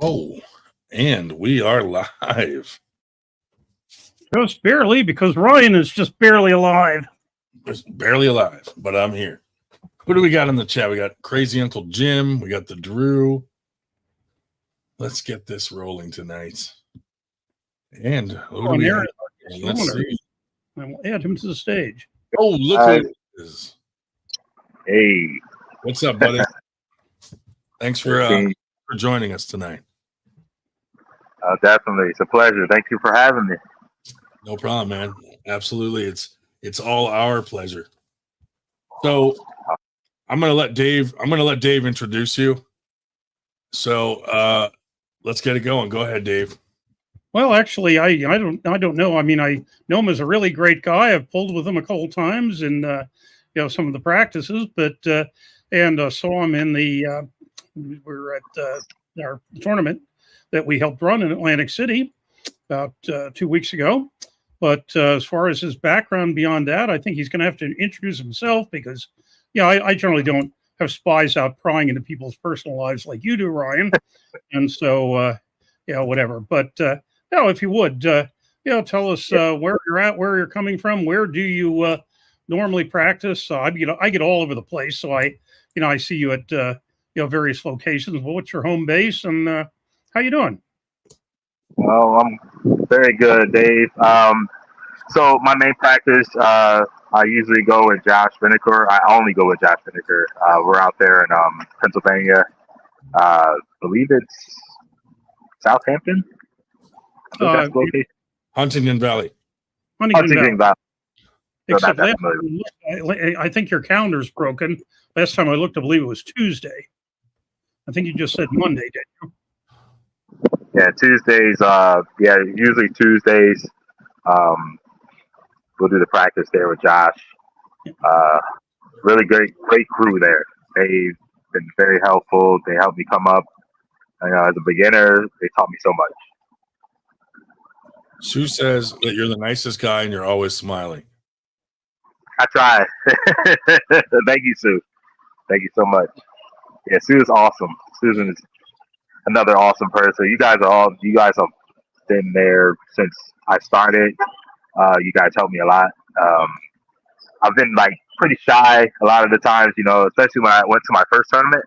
Oh, and we are live. Just barely, because Ryan is just barely alive. Just barely alive, but I'm here. Who do we got in the chat? We got Crazy Uncle Jim. We got the Drew. Let's get this rolling tonight. And who do we have? Let's see. And we'll add him to the stage. Oh, look who it is. Hey. What's up, buddy? Thanks for joining us tonight. Definitely. It's a pleasure. Thank you for having me. No problem, man. Absolutely. It's all our pleasure. So I'm gonna let Dave introduce you. So let's get it going. Go ahead, Dave. Well, actually, I don't know. I mean, I know him as a really great guy. I've pulled with him a couple times in some of the practices, but saw him in the we're at our tournament that we helped run in Atlantic City about 2 weeks ago. But as far as his background beyond that, I think he's going to have to introduce himself because, I generally don't have spies out prying into people's personal lives like you do, Ryan. And so, whatever. But, if you would, tell us where you're at, where you're coming from, where do you normally practice? I get all over the place. So I see you at, various locations. Well, what's your home base and how you doing? Well, I'm very good, Dave. So my main practice, I usually go with Josh Vinegar. I only go with Josh Vinegar. We're out there in Pennsylvania. Believe it's Southampton. Huntington Valley. Huntington Valley. Except I think your calendar's broken. Last time I looked, I believe it was Tuesday. I think you just said Monday, didn't you? Yeah, Tuesdays. Usually Tuesdays. We'll do the practice there with Josh. Really great crew there. They've been very helpful. They helped me come up. As a beginner, they taught me so much. Sue says that you're the nicest guy and you're always smiling. I try. Thank you, Sue. Thank you so much. Yeah, Sue is awesome. Susan is another awesome person. You guys have been there since I started. You guys helped me a lot. I've been pretty shy a lot of the times, especially when I went to my first tournament.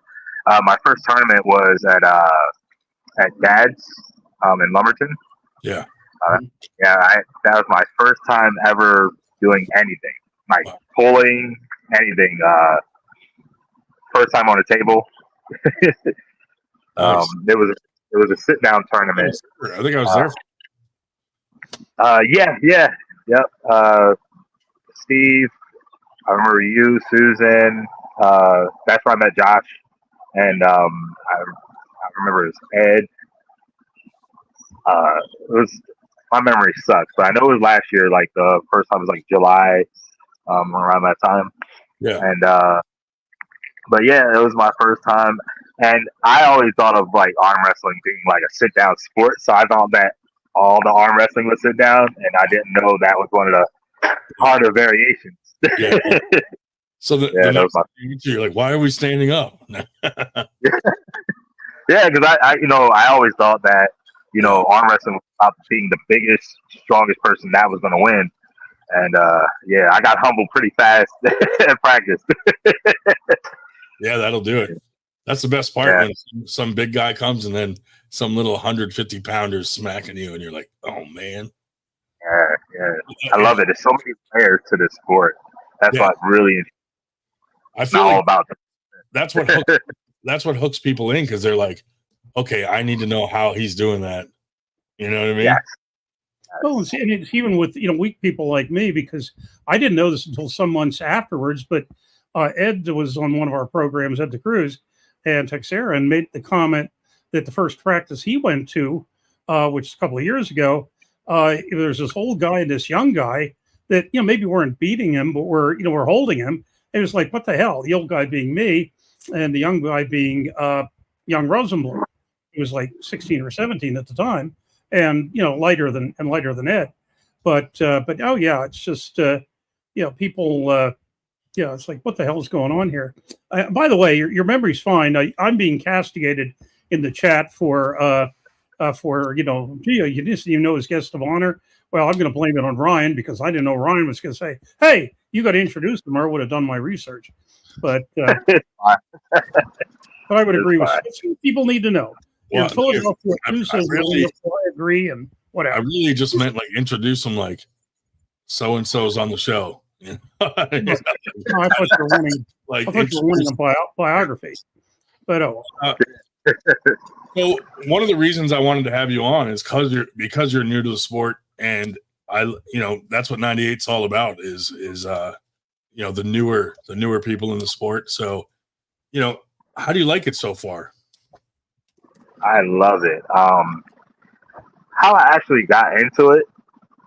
My first tournament was at Dad's in Lumberton. Yeah. That was my first time ever doing anything, pulling anything. First time on a table. Nice. It was a sit down tournament. I think I was there. Yep. Steve, I remember you, Susan. That's where I met Josh, and I remember it was Ed. My memory sucks, but I know it was last year. The first time was July, around that time. Yeah. And but yeah, it was my first time, and I always thought of arm wrestling being a sit down sport. So I thought that all the arm wrestling was sit down, and I didn't know that was one of the harder variations. Yeah. So you're like, why are we standing up? Yeah, because I always thought that arm wrestling was about being the biggest, strongest person that was going to win. And I got humbled pretty fast in practice. Yeah, that'll do it. That's the best part when some big guy comes and then some little 150 pounders smacking you, and you're like, oh man. Yeah. I love it. There's so many layers to this sport. That's what really. I feel all about them. That's what hooks people in, because they're like, okay, I need to know how he's doing that. You know what I mean? Yes. Well, and it's even with weak people like me, because I didn't know this until some months afterwards. But Ed was on one of our programs at the Cruise and Texera, and made the comment that the first practice he went to, which is a couple of years ago, there's this old guy and this young guy that maybe weren't beating him, but we're holding him. And it was like, what the hell? The old guy being me, and the young guy being young Rosenblum. He was 16 or 17 at the time, and lighter than Ed. But it's just people. It's like, what the hell is going on here? By the way, your memory's fine. I'm being castigated in the chat for gee, you didn't even know his guest of honor. Well, I'm going to blame it on Ryan because I didn't know Ryan was going to say, "Hey, you got to introduce them," or I would have done my research. But but I would agree with you. People need to know. Well, Philadelphia I agree and whatever. I really just meant like introduce them like so and so's on the show. I thought you were wanting a biography, but so one of the reasons I wanted to have you on is because you're new to the sport, and that's what 98's all about is the newer people in the sport. So how do you like it so far? I love it. How I actually got into it.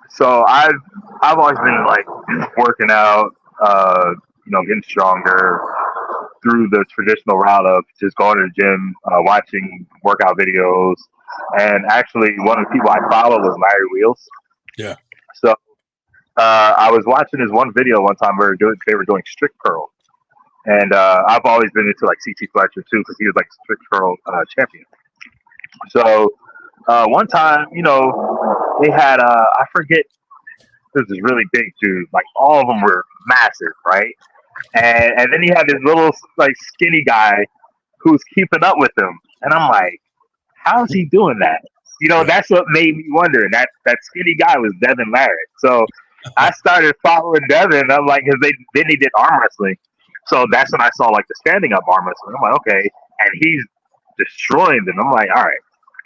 So I've always been like working out, getting stronger through the traditional route of just going to the gym, watching workout videos. And actually one of the people I follow was Larry Wheels. Yeah. So I was watching his one video one time where they were doing strict curl. And I've always been into like CT Fletcher too, because he was like strict curl champion. So one time, they had I forget, this is really big dude. Like all of them were massive, right? And then he had this little like skinny guy who's keeping up with him, and I'm like, how is he doing that? That's what made me wonder. And that skinny guy was Devin Larrett. So I started following Devin. I'm like, because then he did arm wrestling. So that's when I saw like the standing up arm wrestling. I'm like, okay, and he's destroying them. I'm like, all right.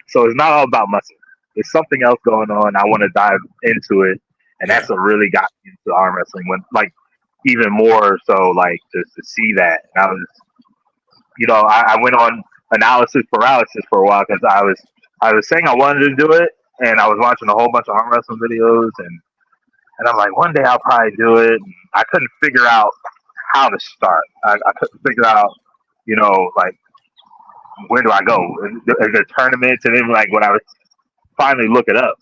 So it's not all about muscle. There's something else going on. I want to dive into it, and that's what really got me into arm wrestling. When like even more so, like just to see that. And I was, I went on analysis paralysis for a while because I was saying I wanted to do it, and I was watching a whole bunch of arm wrestling videos, and I'm like, one day I'll probably do it. And I couldn't figure out how to start. I couldn't figure out, like, where do I go? Is there tournaments? And then like when I was finally look it up,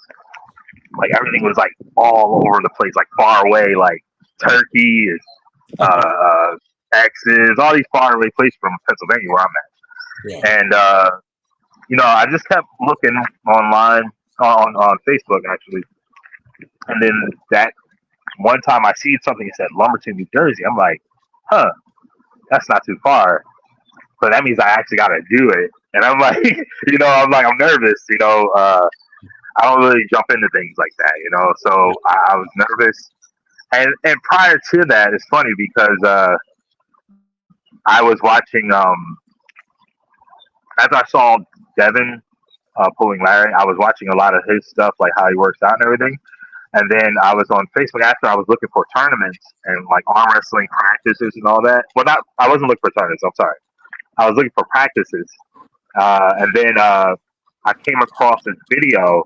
like everything was like all over the place, like far away, like Turkey, Texas, all these far away places from Pennsylvania where I'm at. Yeah. And I just kept looking online on Facebook actually, and then that one time I see something that said Lumberton, New Jersey. I'm like, that's not too far. But that means I actually got to do it. And I'm like, I'm nervous, I don't really jump into things like that, so I was nervous. And prior to that, it's funny because I was watching, as I saw Devin pulling Larry, I was watching a lot of his stuff, like how he works out and everything. And then I was on Facebook after I was looking for tournaments and like arm wrestling practices and all that. Well, I wasn't looking for tournaments, I'm sorry. I was looking for practices, and then I came across this video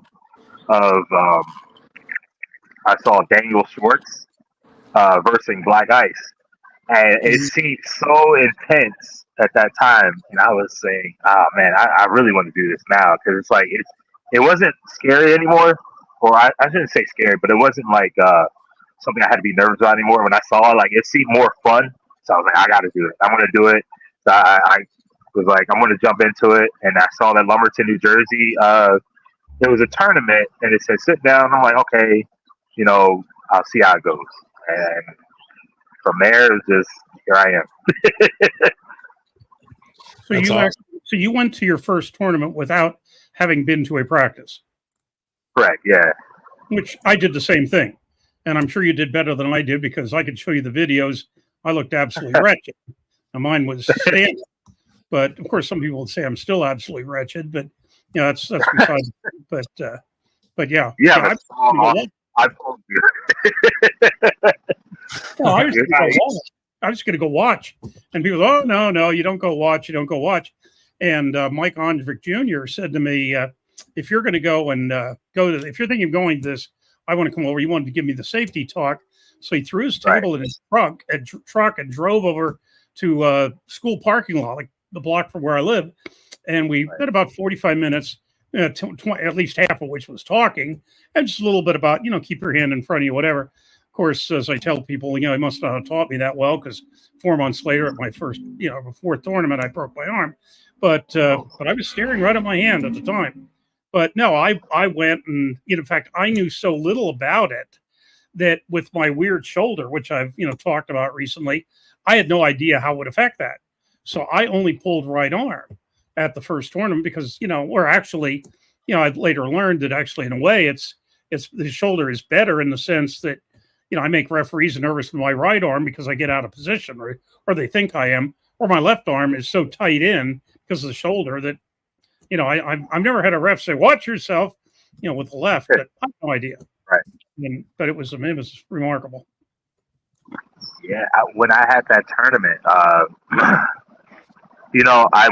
of I saw Daniel Schwartz versus Black Ice, and it seemed so intense at that time. And I was saying, "Oh man, I really want to do this now," because it's like it wasn't scary anymore, or I shouldn't say scary, but it wasn't like something I had to be nervous about anymore. When I saw it, like it seemed more fun, so I was like, "I got to do it. I'm going to do it." So I was like, I'm going to jump into it. And I saw that Lumberton, New Jersey, it was a tournament and it said, sit down. I'm like, okay, I'll see how it goes. And from there, it was just, here I am. So you went to your first tournament without having been to a practice? Correct, yeah. Which I did the same thing. And I'm sure you did better than I did because I could show you the videos. I looked absolutely wretched. Now, mine was standing, but of course, some people would say I'm still absolutely wretched. But that's beside. But yeah. I told you. I was going to go watch, and people go, "Oh no, you don't go watch. You don't go watch." And Mike Ondrick Jr. said to me, "If you're going to go and if you're thinking of going to this, I want to come over." He wanted to give me the safety talk, so he threw his table in his truck and drove over to school parking lot, like the block from where I live. And we spent about 45 minutes, at least half of which was talking, and just a little bit about, keep your hand in front of you, whatever. course, as I tell people, he must not have taught me that well, because 4 months later at my first, fourth tournament, I broke my arm. But I was staring right at my hand at the time. But no, I went and, in fact, I knew so little about it that with my weird shoulder, which I've, talked about recently, I had no idea how it would affect that. So I only pulled right arm at the first tournament because, or actually, I've later learned that actually in a way it's the shoulder is better in the sense that, I make referees nervous with my right arm because I get out of position or they think I am, or my left arm is so tight in because of the shoulder that, I've never had a ref say, watch yourself, with the left, but I have no idea. Right. But it was remarkable. Yeah. When I had that tournament, I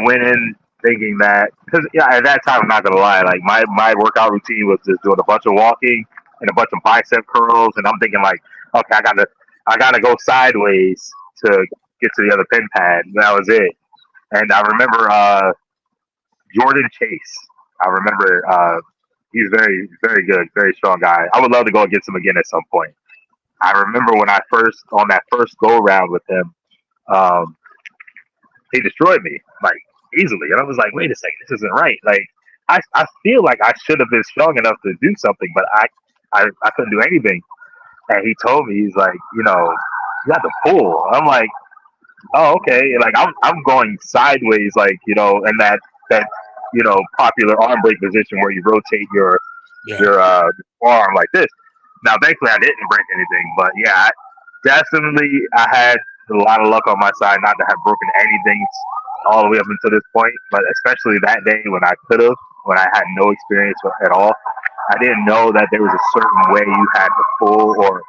went in thinking that, because at that time, I'm not going to lie, like my workout routine was just doing a bunch of walking and a bunch of bicep curls. And I'm thinking like, okay, I gotta go sideways to get to the other pin pad. And that was it. And I remember, Jordan Chase. I remember he's very, very good, very strong guy. I would love to go against him again at some point. I remember when on that first go round with him, he destroyed me like easily, and I was like, wait a second, this isn't right. Like I feel like I should have been strong enough to do something, but I couldn't do anything. And he told me, he's like, you got to pull. I'm like, oh, okay. Like I'm going sideways, like, in that popular arm break position where you rotate your arm like this. Now, thankfully, I didn't break anything, but yeah, I had a lot of luck on my side not to have broken anything all the way up until this point. But especially that day when I had no experience at all, I didn't know that there was a certain way you had to pull or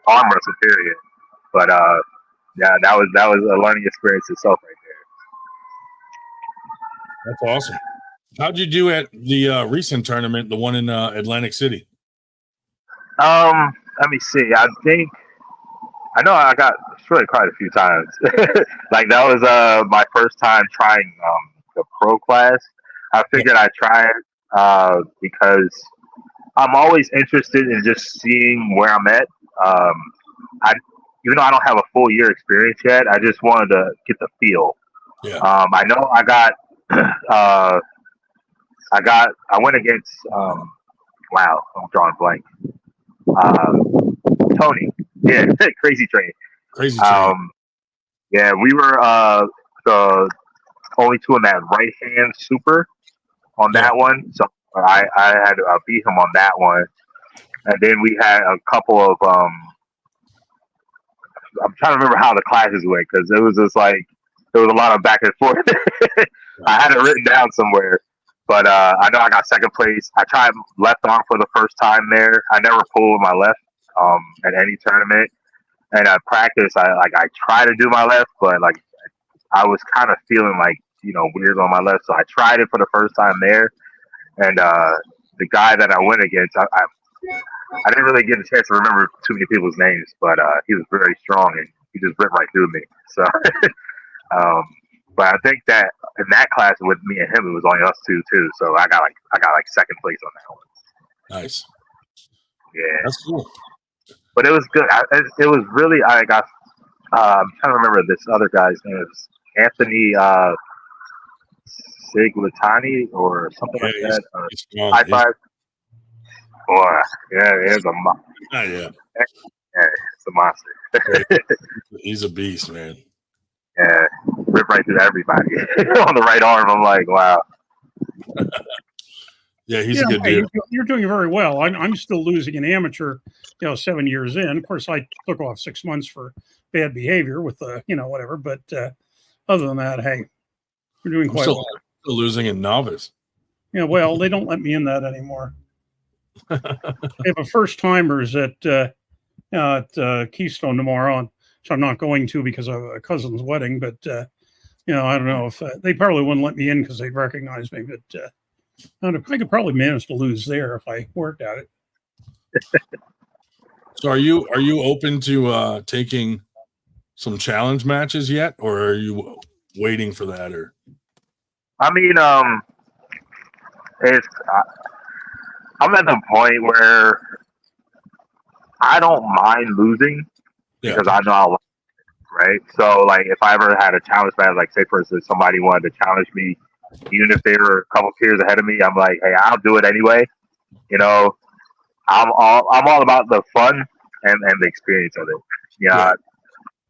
arm wrestle, period. But yeah, that was a learning experience itself right there. That's awesome. How'd you do at the recent tournament, the one in Atlantic City? Let me see. I know I got really quite a few times. Like that was my first time trying the pro class. I figured I'd try it because I'm always interested in just seeing where I'm at. Even though I don't have a full year experience yet, I just wanted to get the feel. Yeah. I know I went against wow, I'm drawing blank. Tony. Yeah, Crazy Train. Crazy Train. Yeah, we were the only two in that right hand super on that one. So I had to beat him on that one. And then we had a couple of I'm trying to remember how the classes went because it was just like there was a lot of back and forth. I had it written down somewhere, but I know I got second place. I tried left arm for the first time there. I never pulled with my left at any tournament, and at practice I tried to do my left, but like I was kind of feeling like weird on my left, so I tried it for the first time there, and the guy that I went against, I didn't really get a chance to remember too many people's names, but he was very strong and he just ripped right through me. So, but I think that in that class with me and him, it was only us two too. So I got like second place on that one. Nice. Yeah, that's cool. But it was good. It was really I'm trying to remember this other guy's name. It was Anthony Siglatani or something like that. High five. Boy, yeah, it's a monster. Yeah, it's a monster. He's a beast, man. Yeah, rip right through everybody on the right arm. I'm like, wow. Yeah, he's a good dude. You're doing very well. I'm still losing an amateur, 7 years in. Of course, I took off 6 months for bad behavior with whatever. But other than that, hey, you're doing quite well. Still losing in novice. Yeah, well, they don't let me in that anymore. They have a first timers at Keystone tomorrow, which I'm not going to because of a cousin's wedding. But I don't know if they probably wouldn't let me in because they'd recognize me. But I could probably manage to lose there if I worked at it. So are you open to taking some challenge matches yet, or are you waiting for that? Or I mean, it's I'm at the point where I don't mind losing Yeah. because I know I'll win, right? So like if I ever had a challenge match, like say for instance somebody wanted to challenge me, even if they were a couple tiers ahead of me, I'm like, hey, I'll do it anyway. You know, I'm all about the fun and the experience of it. You know, Yeah.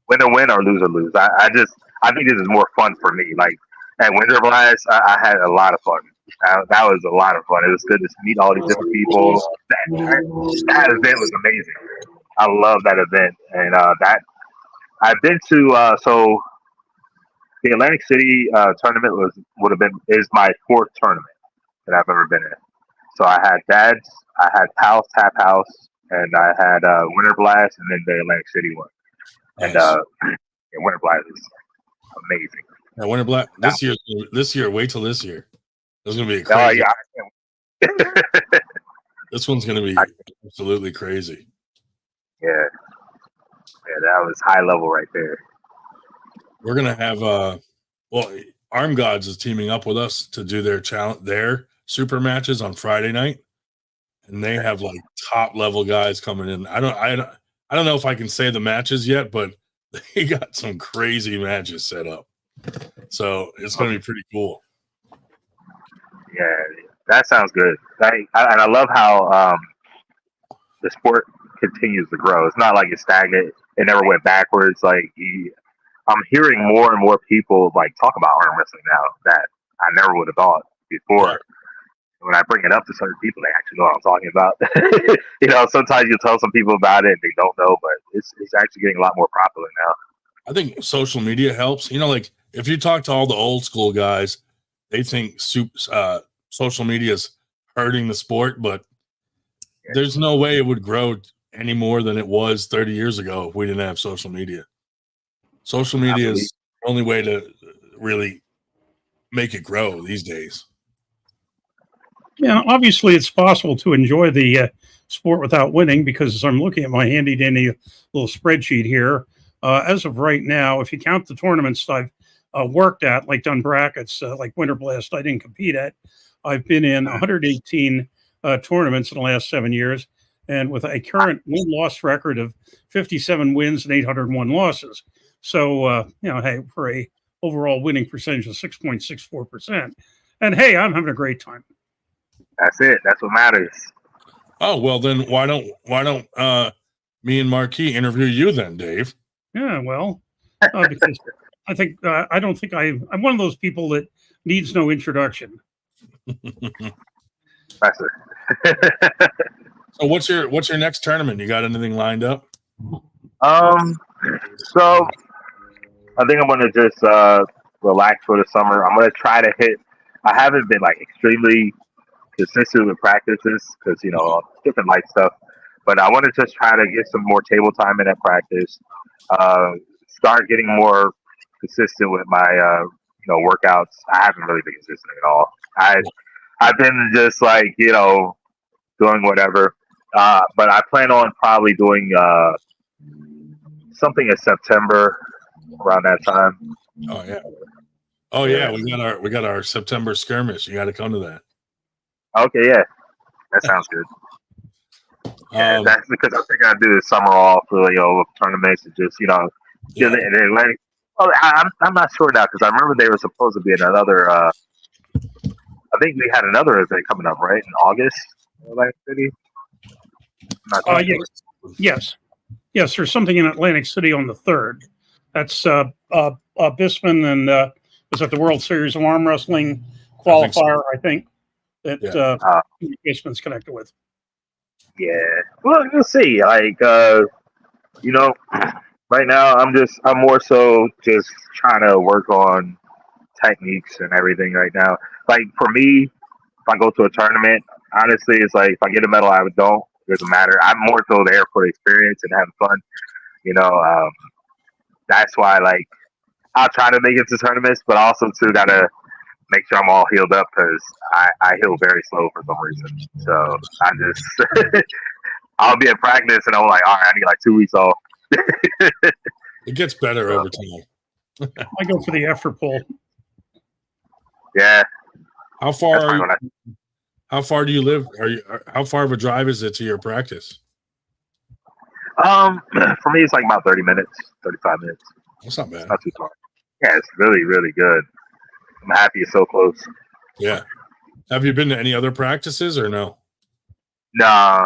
win or win or lose. I think this is more fun for me. Like at Winter Blast, I had a lot of fun. That was a lot of fun. It was good to meet all these different people. That event was amazing. I love that event, and that I've been to. So the Atlantic City tournament would have been is my fourth tournament that I've ever been in. So I had Dad's, I had Pal's Tap House, and I had Winter Blast, and then the Atlantic City one. And Nice. yeah, Winter Blast is amazing. Now, Winter Black this year. Wait till this year. There's gonna be a Oh crazy. yeah, This one's gonna be absolutely crazy. yeah, that was high level right there. We're gonna have Arm Gods is teaming up with us to do their super matches on Friday night, and they have like top level guys coming in. I don't know if I can say the matches yet, but they got some crazy matches set up, so it's gonna be pretty cool. Yeah, that sounds good. And I love how the sport continues to grow. It's not like it's stagnant. It never went backwards. Like I'm hearing more and more people like talk about arm wrestling now that I never would have thought before. Yeah. When I bring it up to certain people, they actually know what I'm talking about. You know, sometimes you tell some people about it and they don't know, but it's actually getting a lot more popular now. I think social media helps. You know, like if you talk to all the old school guys, they think social media is hurting the sport, but there's no way it would grow any more than it was 30 years ago if we didn't have social media. Social media is the only way to really make it grow these days. Yeah, obviously it's possible to enjoy the sport without winning because I'm looking at my handy dandy little spreadsheet here. As of right now, if you count the tournaments I've worked at, like done brackets, like Winter Blast, I didn't compete at. I've been in 118 tournaments in the last 7 years, and with a current win-loss record of 57 wins and 801 losses. So, hey, for a overall winning percentage of 6.64%. And hey, I'm having a great time. That's it. That's what matters. Oh, well, then why don't me and Marquis interview you then, Dave? Yeah, well, because I don't think I'm one of those people that needs no introduction. That's it. So what's your next tournament? You got anything lined up? So I think I'm gonna just relax for the summer. I'm gonna try to hit. I haven't been like extremely consistent with practices because different life stuff. But I want to just try to get some more table time in that practice. Start getting more consistent with my workouts. I haven't really been consistent at all. I've been just like doing whatever. But I plan on probably doing something in September around that time. Oh yeah. Oh yeah, we got our September skirmish. You got to come to that. Okay, yeah, that sounds good. Yeah, that's because I think I do the summer off for tournaments and just Yeah. Atlantic. Oh, I'm not sure now because I remember they were supposed to be in another. I think we had another event coming up right in August, Atlantic City. Yes. There's something in Atlantic City on the 3rd. That's Bisman and was at the World Series of Arm Wrestling qualifier, I think that Bisman's connected with. Yeah, well, you'll see. Like, right now I'm more so just trying to work on techniques and everything right now. Like for me, if I go to a tournament, honestly, it's like if I get a medal, I don't. It doesn't matter. I'm more so there for the experience and having fun. That's why like I'll try to make it to tournaments, but also too gotta make sure I'm all healed up because I heal very slow for some reason. So I just I'll be at practice and I'm like, all right, I need like 2 weeks off. It gets better over time. I go for the effort pull. Yeah. How far do you live? How far of a drive is it to your practice? For me, it's like about 30 minutes, 35 minutes. That's not bad. Not too far. Yeah, it's really, really good. I'm happy it's so close. Yeah. Have you been to any other practices or no? No,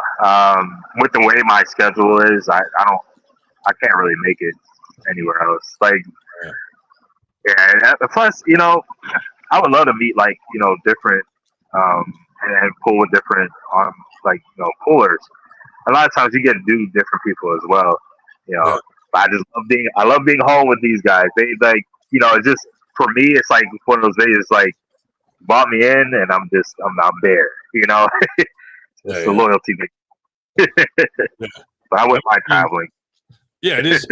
with the way my schedule is, I can't really make it anywhere else. Like, yeah. Plus, I would love to meet different, and pull with different, pullers. A lot of times you get to do different people as well. Yeah. But I love being home with these guys. They it's just, for me, it's like one of those days. It's like, brought me in, and I'm there. It's a loyalty thing. But I wouldn't mind traveling. Yeah, it is.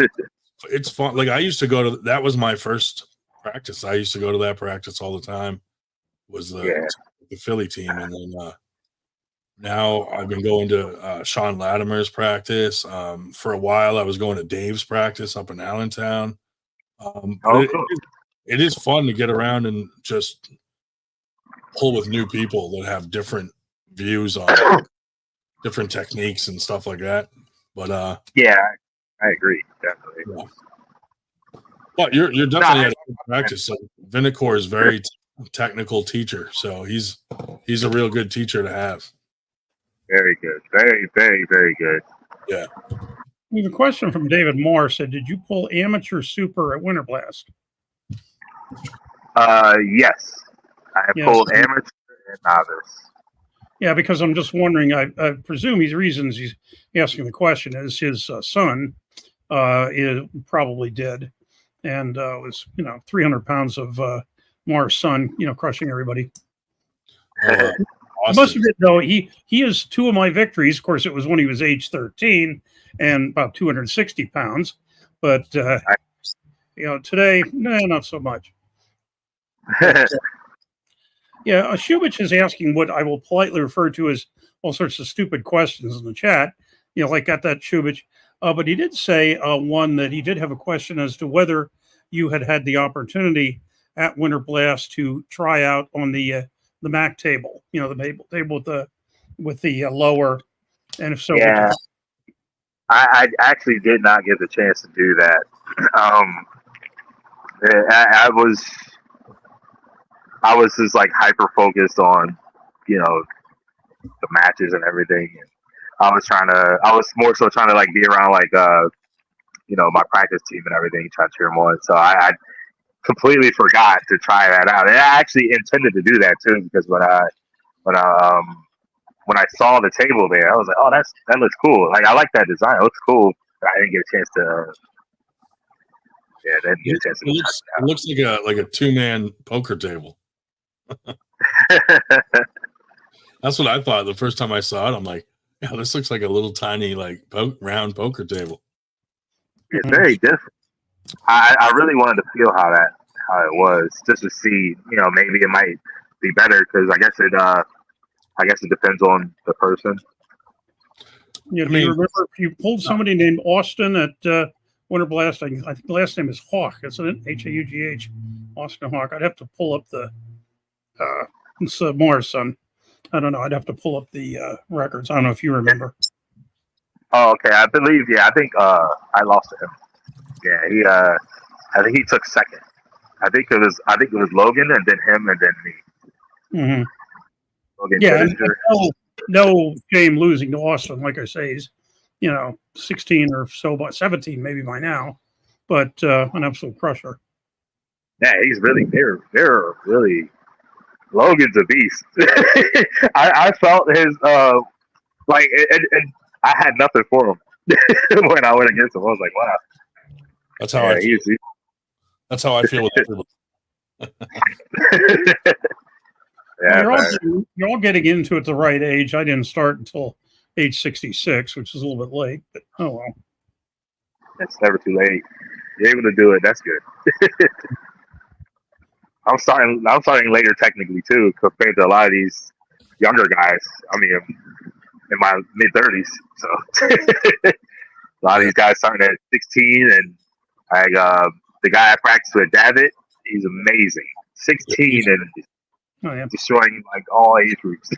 It's fun. Like, I used to go to, that was my first practice. I used to go to that practice all the time. Was the Philly team, and then now I've been going to Sean Latimer's practice. For a while, I was going to Dave's practice up in Allentown. It is fun to get around and just pull with new people that have different views on different techniques and stuff like that. But yeah, I agree, definitely. Yeah. But you're definitely at a good practice. So Vinicor is very technical teacher, so he's a real good teacher to have. Very good, very, very, very good. Yeah. We have a question from David Moore. Said, "Did you pull amateur super at Winter Blast?" Yes, I have pulled amateur and novice. Yeah, because I'm just wondering. I presume his reasons he's asking the question is his son probably did, and was 300 pounds of Moore's son, crushing everybody. Awesome. I must admit, though, he is two of my victories. Of course, it was when he was age 13 and about 260 pounds. But today, not so much. Yeah, Shubich is asking what I will politely refer to as all sorts of stupid questions in the chat. Got that, Shubich. But he did say one that he did have a question as to whether you had the opportunity at Winter Blast to try out on the Mac table, the table with the lower, and if so, yeah, I actually did not get the chance to do that. I was just like hyper focused on, the matches and everything. And I was more so trying to like be around like, my practice team and everything, trying to cheer them on. So I completely forgot to try that out. And I actually intended to do that too, because when I saw the table there, I was like, oh, that looks cool. Like, I like that design. It looks cool. But I didn't get a chance to. It looks like a 2-man poker table. That's what I thought the first time I saw it. I'm like, yeah, this looks like a little tiny round poker table. It's very different. I really wanted to feel how it was, just to see, maybe it might be better, because I guess it depends on the person. Yeah, do you remember if you pulled somebody named Austin at Winter Blast? I think the last name is Hawk, isn't it? Haugh, Austin Hawk. I'd have to pull up the it's Moore's son. I don't know. I'd have to pull up the records. I don't know if you remember. Oh, okay. I believe. Yeah, I think I lost to him. Yeah, I think he took second. I think it was Logan, and then him, and then me. Mm-hmm. Logan, yeah, no shame losing to Austin. Like I say, he's 16 or so, but 17 maybe by now, but an absolute crusher. Yeah, he's really they're really. Logan's a beast. I felt his and I had nothing for him when I went against him. I was like, wow. That's how I feel. That's how I feel with everybody. You're all getting into it at the right age. I didn't start until age 66, which is a little bit late, but oh well. It's never too late. You're able to do it. That's good. I'm starting later technically too, compared to a lot of these younger guys. I mean, in my mid-30s, so a lot of these guys starting at 16, and the guy I practice with, David, he's amazing. 16 and destroying like all age groups.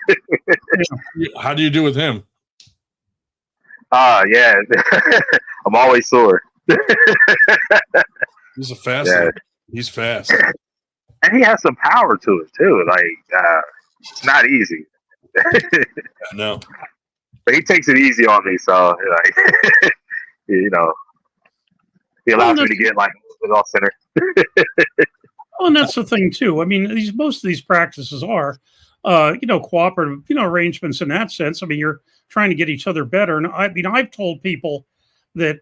How do you do with him? Yeah. I'm always sore. He's a fast. Yeah. He's fast. And he has some power to it too. Like it's not easy. No. But he takes it easy on me, so like you know, he allows me to get like off center. Well, and that's the thing too. I mean, most of these practices are, cooperative, arrangements in that sense. I mean, you're trying to get each other better. And I mean, I've told people that,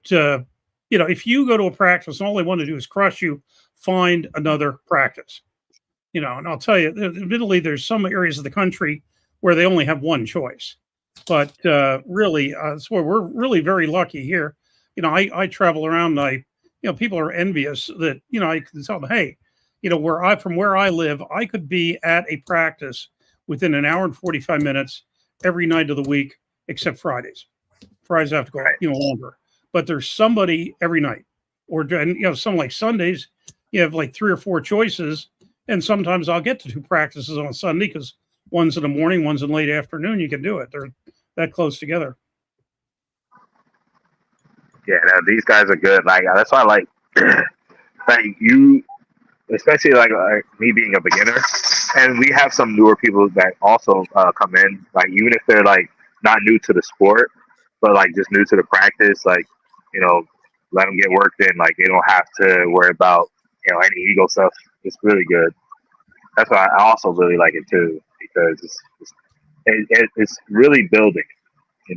if you go to a practice and all they want to do is crush you, find another practice. And I'll tell you, admittedly, there's some areas of the country where they only have one choice. But really, that's where we're really very lucky here. I travel around and people are envious that, I can tell them, hey, from where I live, I could be at a practice within an hour and 45 minutes every night of the week, except Fridays. Fridays I have to go, longer. But there's somebody every night. Some like Sundays, you have like 3 or 4 choices. And sometimes I'll get to 2 practices on Sunday because one's in the morning, one's in late afternoon. You can do it. They're that close together. Yeah, no, these guys are good. Like that's why I like you, especially like me being a beginner, and we have some newer people that also come in. Like even if they're like not new to the sport, but like just new to the practice, like let them get worked in. Like they don't have to worry about any ego stuff. It's really good. That's why I also really like it too, because it's really building.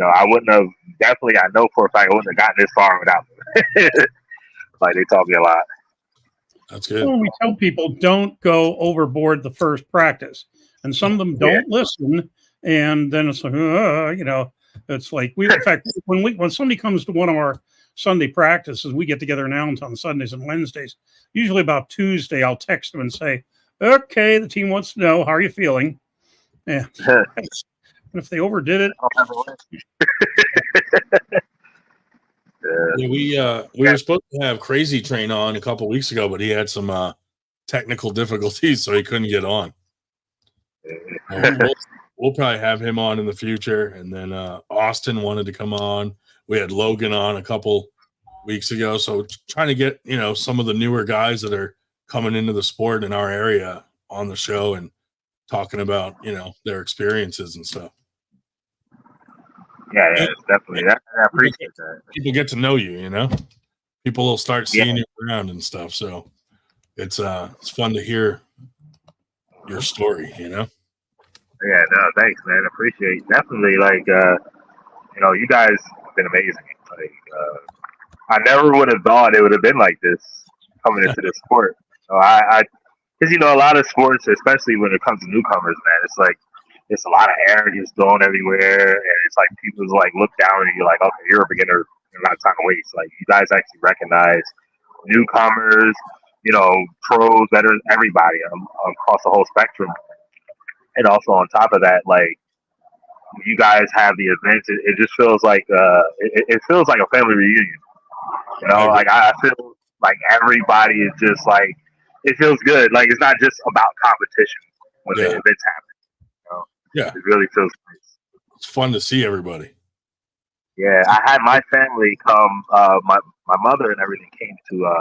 I wouldn't have I know for a fact I wouldn't have gotten this far without them. Like they taught me a lot. That's good. Well, we tell people don't go overboard the first practice, and some of them don't listen, and then it's like, it's like in fact, when somebody comes to one of our Sunday practices, we get together now on Sundays and Wednesdays. Usually about Tuesday, I'll text them and say, "Okay, the team wants to know how are you feeling." Yeah. If they overdid it, we were supposed to have Crazy Train on a couple weeks ago, but he had some technical difficulties, so he couldn't get on. We'll probably have him on in the future, and then Austin wanted to come on. We had Logan on a couple weeks ago, so trying to get some of the newer guys that are coming into the sport in our area on the show and talking about their experiences and stuff. Yeah, it's definitely. I appreciate that. People get to know you, People will start seeing you around and stuff. So it's fun to hear your story, Yeah, no, thanks, man. Appreciate definitely. Like, you guys have been amazing. Like, I never would have thought it would have been like this coming into this sport. Because a lot of sports, especially when it comes to newcomers, man, it's like. It's a lot of arrogance thrown everywhere, and it's like people like look down and you're like, okay, you're a beginner, you're not time to waste. Like you guys actually recognize newcomers, pros, veterans, everybody across the whole spectrum. And also on top of that, like you guys have the events, it just feels like it feels like a family reunion. Like I feel like everybody is just like it feels good. Like it's not just about competition when the events happen. Yeah, it really feels nice. It's fun to see everybody. Yeah, I had my family come. My mother and everything came to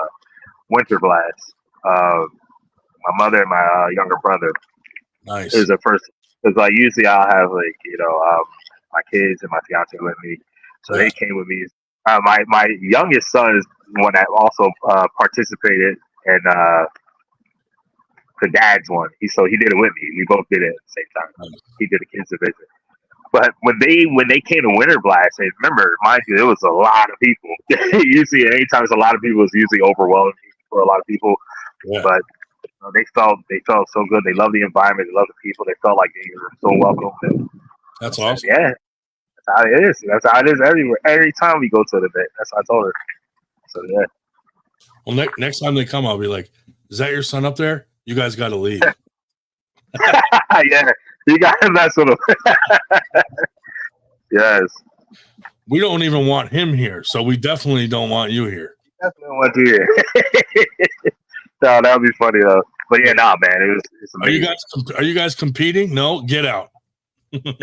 Winter Blast. My mother and my younger brother. Nice. It was the first because like usually I'll have like my kids and my fiance with me, so they came with me. My youngest son is one that also participated in the dad's one. So he did it with me. We both did it at the same time. He did the kids division. But when they came to Winter Blast, and remember, mind you, there was a lot of people. Usually, anytime there's a lot of people, it's usually overwhelming for a lot of people. Yeah. But they felt so good. They loved the environment. They loved the people. They felt like they were so welcome. And, that's awesome. Yeah, that's how it is. That's how it is everywhere. Every time we go to an event, that's what I told her. So yeah. Well, next time they come, I'll be like, "Is that your son up there? You guys got to leave." Yeah, you got to mess with him. Yes. We don't even want him here, so we definitely don't want you here. Definitely want you here. No, that would be funny though. But yeah, nah, man, it's amazing. Are you guys competing? No, get out. Go to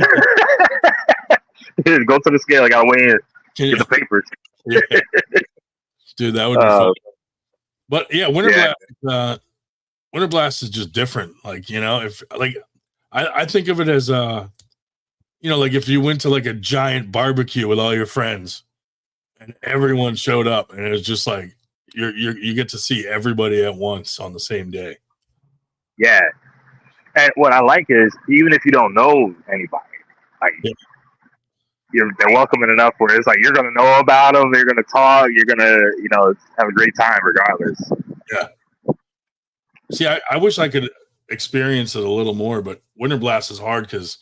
the scale. I gotta weigh in. Get the papers. Yeah. Dude, that would be fun. But yeah, Winter Blast is just different. Like, you know, if like I think of it as you know, like if you went to like a giant barbecue with all your friends and everyone showed up and it was just like you get to see everybody at once on the same day. Yeah. And what I like is even if you don't know anybody, like they're welcoming enough where it's like you're gonna know about them, you're gonna talk, you're gonna, you know, have a great time regardless. Yeah. See, I wish I could experience it a little more, but Winter Blast is hard because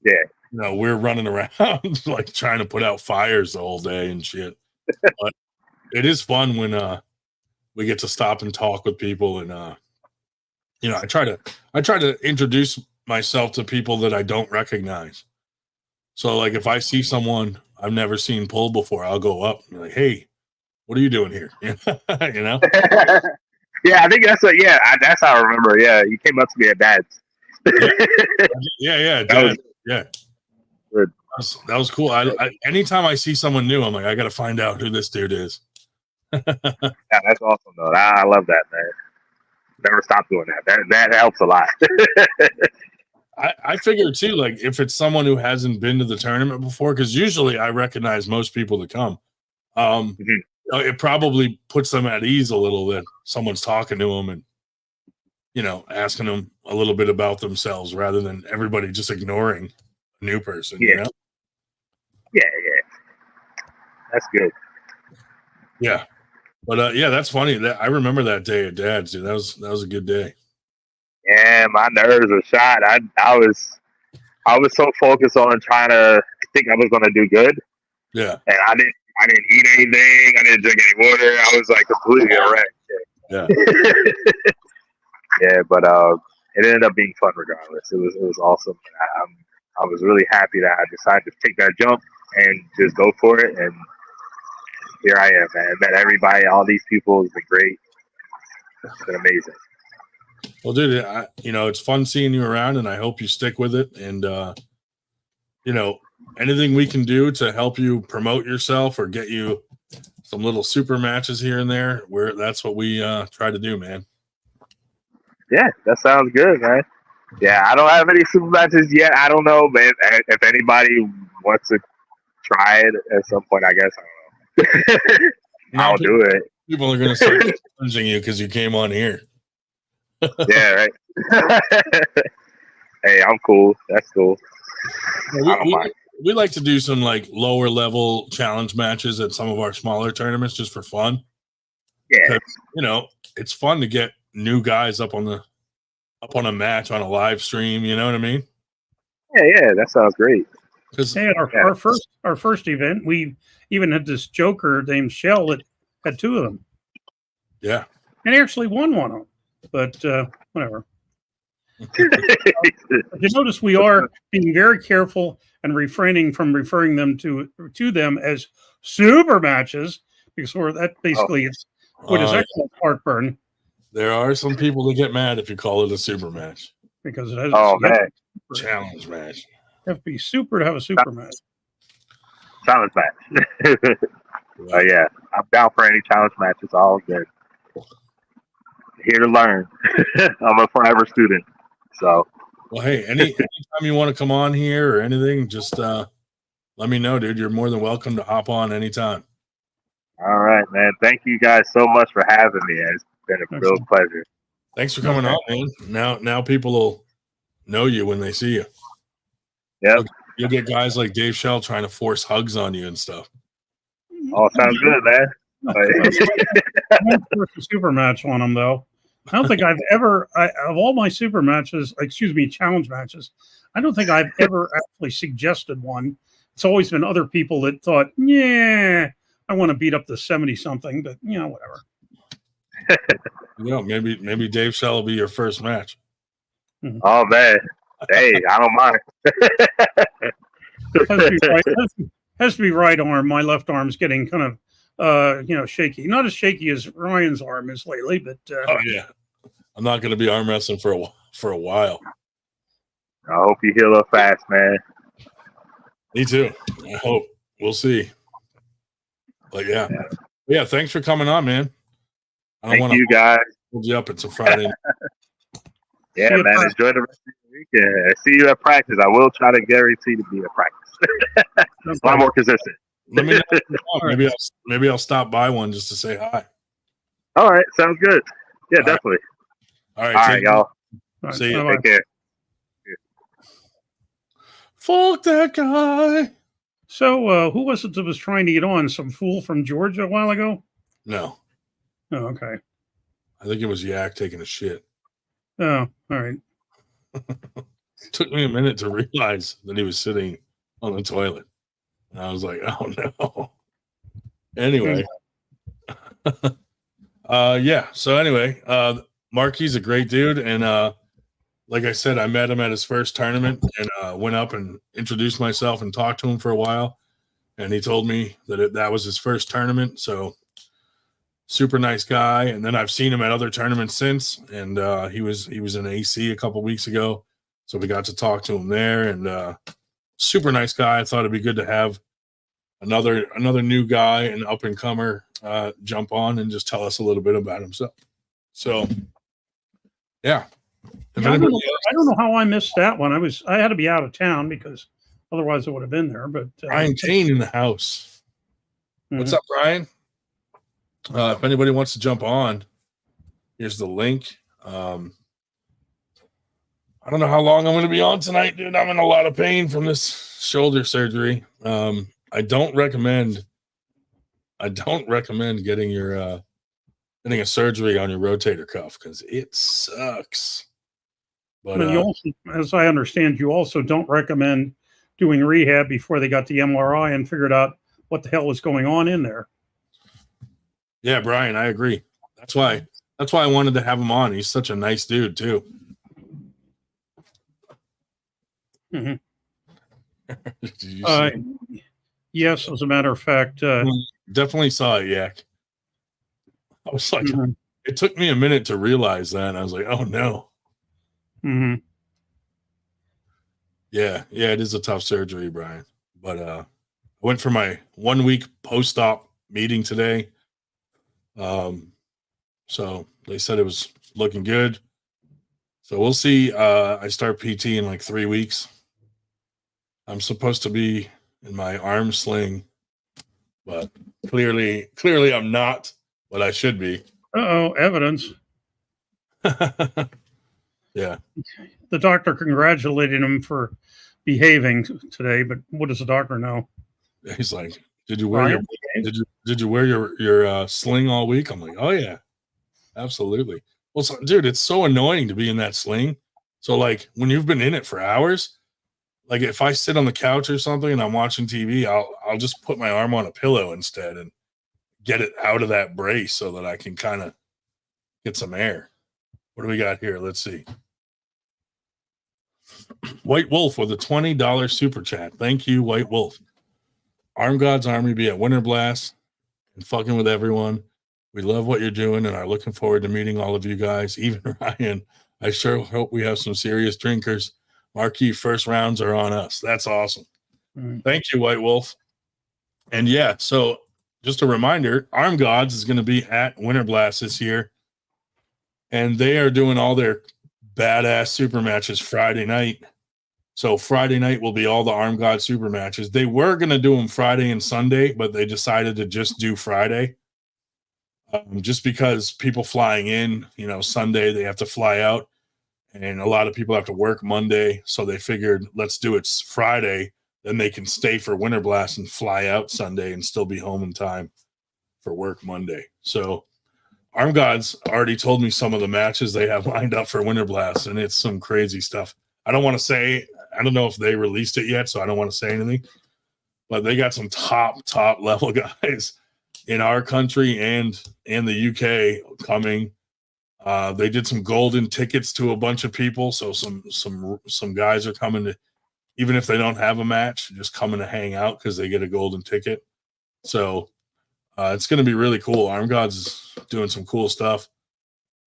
you know, we're running around like trying to put out fires the whole day and shit. But it is fun when we get to stop and talk with people, and you know, I try to introduce myself to people that I don't recognize. So like if I see someone I've never seen pull before, I'll go up and be like, "Hey, what are you doing here?" You know? Yeah, I think that's what. Yeah, that's how I remember. Yeah, you came up to me at Dad's. Yeah. Good. That was cool. I anytime I see someone new, I'm like, I got to find out who this dude is. Yeah, that's awesome though. I love that, man. Never stop doing that. That helps a lot. I figure too, like if it's someone who hasn't been to the tournament before, because usually I recognize most people that come. It probably puts them at ease a little that someone's talking to them and, you know, asking them a little bit about themselves rather than everybody just ignoring a new person. Yeah. You know? Yeah. That's good. Yeah. But yeah, that's funny. That I remember that day at Dad's, dude. That was a good day. Yeah, my nerves were shot. I was so focused on trying to think I was gonna do good. Yeah. And I didn't eat anything. I didn't drink any water. I was like completely wrecked. Yeah. Yeah, but it ended up being fun regardless. It was awesome. I was really happy that I decided to take that jump and just go for it. And here I am, man. I met everybody, all these people. It's been great. It's been amazing. Well, dude, you know, it's fun seeing you around, and I hope you stick with it. And you know, anything we can do to help you promote yourself or get you some little super matches here and there, that's what we try to do, man. Yeah, that sounds good, man. Yeah, I don't have any super matches yet. I don't know, man. If anybody wants to try it at some point, I guess I don't know. I'll do it. People are going to start challenging you because you came on here. Yeah, right. Hey, I'm cool. That's cool. We like to do some like lower level challenge matches at some of our smaller tournaments just for fun. Yeah, you know, it's fun to get new guys up on a match on a live stream. You know what I mean? Yeah, that sounds great. Hey, at our first event, we even had this joker named Shell that had two of them. Yeah, and he actually won one of them. But whatever. You notice we are being very careful and refraining from referring them to them as super matches because that basically is what is actual heartburn. There are some people that get mad if you call it a super match because it has challenge match. You have to be super to have a super match. Challenge match. Yeah, I'm down for any challenge matches. All good. Here to learn. I'm a forever student. So, well, hey, anytime you want to come on here or anything, just let me know, dude. You're more than welcome to hop on anytime. All right, man. Thank you guys so much for having me. It's been a real pleasure. Thanks for coming on, man. Now people will know you when they see you. Yep. You'll get guys like Dave Shell trying to force hugs on you and stuff. Oh, sounds good, man. I went for a super match on them, though. I don't think I've ever, of all my super matches, challenge matches, I don't think I've ever actually suggested one. It's always been other people that thought, yeah, I want to beat up the 70-something, but, you know, whatever. You know, maybe Dave Shell will be your first match. Oh, man. Hey, I don't mind. Has to be right arm. My left arm's getting kind of shaky. Not as shaky as Ryan's arm is lately, but oh yeah, I'm not going to be arm wrestling for a while. I hope you heal up fast, man. Me too. I hope. We'll see. But yeah. Thanks for coming on, man. I don't Thank you, guys. Hold you up. It's a Friday. Yeah, man. Enjoy the rest of the weekend. See you at practice. I will try to guarantee to be at practice. A lot more consistent. Let me know. Maybe I'll stop by one just to say hi. All right, sounds good. Yeah, definitely. All right, all right, y'all. See you. Take care. Fuck that guy. So, who was it that was trying to get on? Some fool from Georgia a while ago? No. Oh, okay. I think it was Yak taking a shit. Oh, all right. Took me a minute to realize that he was sitting on the toilet. And I was like, oh no. Anyway. Yeah. So anyway, Marquis is a great dude. And like I said, I met him at his first tournament and went up and introduced myself and talked to him for a while. And he told me that that was his first tournament. So super nice guy. And then I've seen him at other tournaments since. And he was in AC a couple weeks ago. So we got to talk to him there. And super nice guy. I thought it'd be good to have another new guy, an up and comer, jump on and just tell us a little bit about himself. So yeah. I don't know how I missed that one. I had to be out of town because otherwise I would have been there. But Brian Kane in the house. What's up, Brian? If anybody wants to jump on, here's the link. I don't know how long I'm going to be on tonight, dude. I'm in a lot of pain from this shoulder surgery. I don't recommend getting your getting a surgery on your rotator cuff because it sucks. But you also, as I understand, you also don't recommend doing rehab before they got the MRI and figured out what the hell was going on in there. Yeah, Brian, I agree. That's why I wanted to have him on. He's such a nice dude too. Mm-hmm. Yes, as a matter of fact, definitely saw it, Yak. I was like, It took me a minute to realize that. And I was like, oh no. Mm-hmm. Yeah, it is a tough surgery, Brian. But I went for my 1 week post-op meeting today. So they said it was looking good. So we'll see. I start PT in like 3 weeks. I'm supposed to be in my arm sling, but clearly I'm not, but I should be. Evidence. Yeah. The doctor congratulated him for behaving today, but what does the doctor know? He's like, did you wear your sling all week? I'm like, oh yeah, absolutely. Well, so, dude, it's so annoying to be in that sling. So like when you've been in it for hours, like if I sit on the couch or something and I'm watching TV, I'll just put my arm on a pillow instead and get it out of that brace so that I can kind of get some air. What do we got here? Let's see. White Wolf with a $20 super chat. Thank you, White Wolf. Arm God's Army be at Winter Blast and fucking with everyone. We love what you're doing and are looking forward to meeting all of you guys. Even Ryan, I sure hope we have some serious drinkers. Marquis first rounds are on us. That's awesome. Thank you, White Wolf. And yeah, so just a reminder, Arm Gods is going to be at Winter Blast this year. And they are doing all their badass super matches Friday night. So Friday night will be all the Arm God super matches. They were going to do them Friday and Sunday, but they decided to just do Friday. Just because people flying in, Sunday, they have to fly out. And a lot of people have to work Monday. So they figured, let's do it Friday. Then they can stay for Winter Blast and fly out Sunday and still be home in time for work Monday. So Arm Gods already told me some of the matches they have lined up for Winter Blast, and it's some crazy stuff. I don't know if they released it yet, so I don't want to say anything. But they got some top level guys in our country and in the UK coming. They did some golden tickets to a bunch of people, so some guys are coming to, even if they don't have a match, just coming to hang out because they get a golden ticket. So it's going to be really cool. Arm Gods is doing some cool stuff.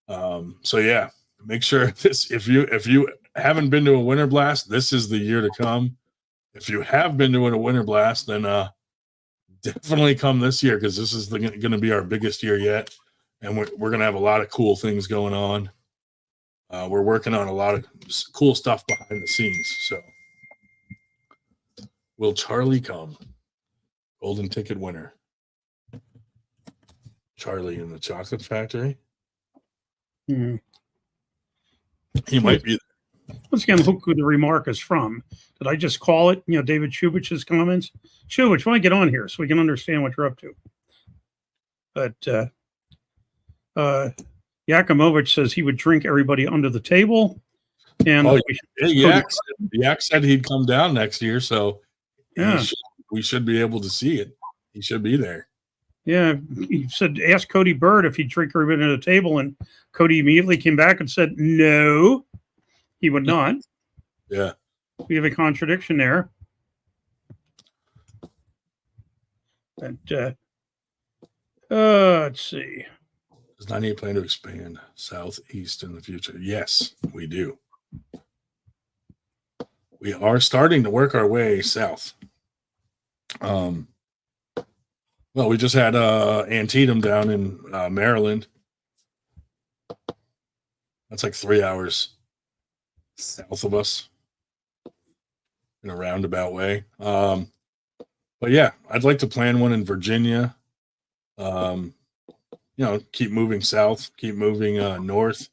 So yeah, make sure if you haven't been to a Winter Blast, this is the year to come. If you have been to a Winter Blast, then definitely come this year because this is going to be our biggest year yet, and we're going to have a lot of cool things going on. We're working on a lot of cool stuff behind the scenes. So, will Charlie come? Golden ticket winner. Charlie in the chocolate factory. Hmm. He might be. Once again, who could the remark is from? Did I just call it? David Shubich's comments. Shubich, why don't you get on here so we can understand what you're up to? But Yakimovich says he would drink everybody under the table. And Yak said he'd come down next year, so yeah, we should be able to see it. He should be there. Yeah, he said, ask Cody Bird if he'd drink everybody under the table, and Cody immediately came back and said, no, he would not. Yeah. We have a contradiction there. But let's see. Does 98 plan to expand southeast in the future? Yes, we do. We are starting to work our way south. Well, we just had Antietam down in Maryland. That's like 3 hours south of us in a roundabout way. But yeah, I'd like to plan one in Virginia. Keep moving south, keep moving north.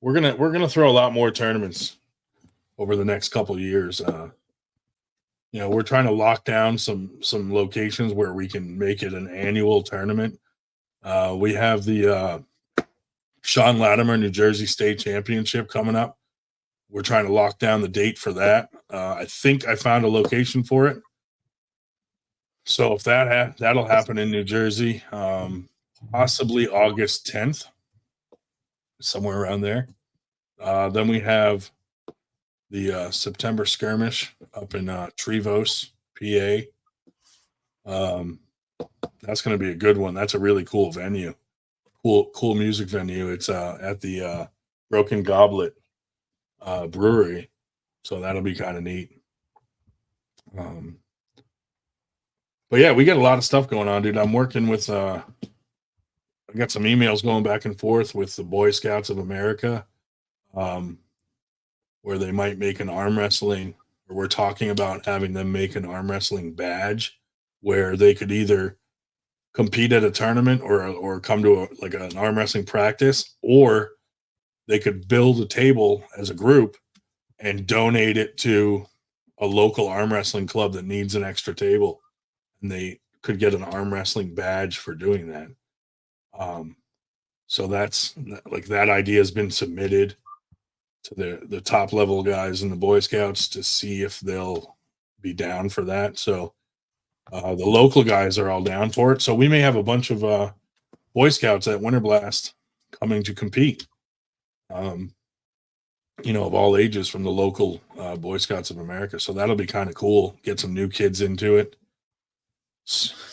We're gonna throw a lot more tournaments over the next couple of years. We're trying to lock down some locations where we can make it an annual tournament. We have the Sean Latimer New Jersey State Championship coming up. We're trying to lock down the date for that. I think I found a location for it. So if that'll happen in New Jersey, possibly August 10th, somewhere around there. Then we have the September skirmish up in Trevose, PA. That's going to be a good one. That's a really cool venue, cool music venue. It's at the Broken Goblet Brewery, so that'll be kind of neat. But yeah, we got a lot of stuff going on, dude. I'm working with I got some emails going back and forth with the Boy Scouts of America, where they might make an arm wrestling, or we're talking about having them make an arm wrestling badge where they could either compete at a tournament or come to an arm wrestling practice, or they could build a table as a group and donate it to a local arm wrestling club that needs an extra table, and they could get an arm wrestling badge for doing that. So that's that idea has been submitted to the top level guys in the Boy Scouts to see if they'll be down for that. So the local guys are all down for it. So we may have a bunch of Boy Scouts at Winter Blast coming to compete, of all ages from the local Boy Scouts of America. So that'll be kind of cool. Get some new kids into it.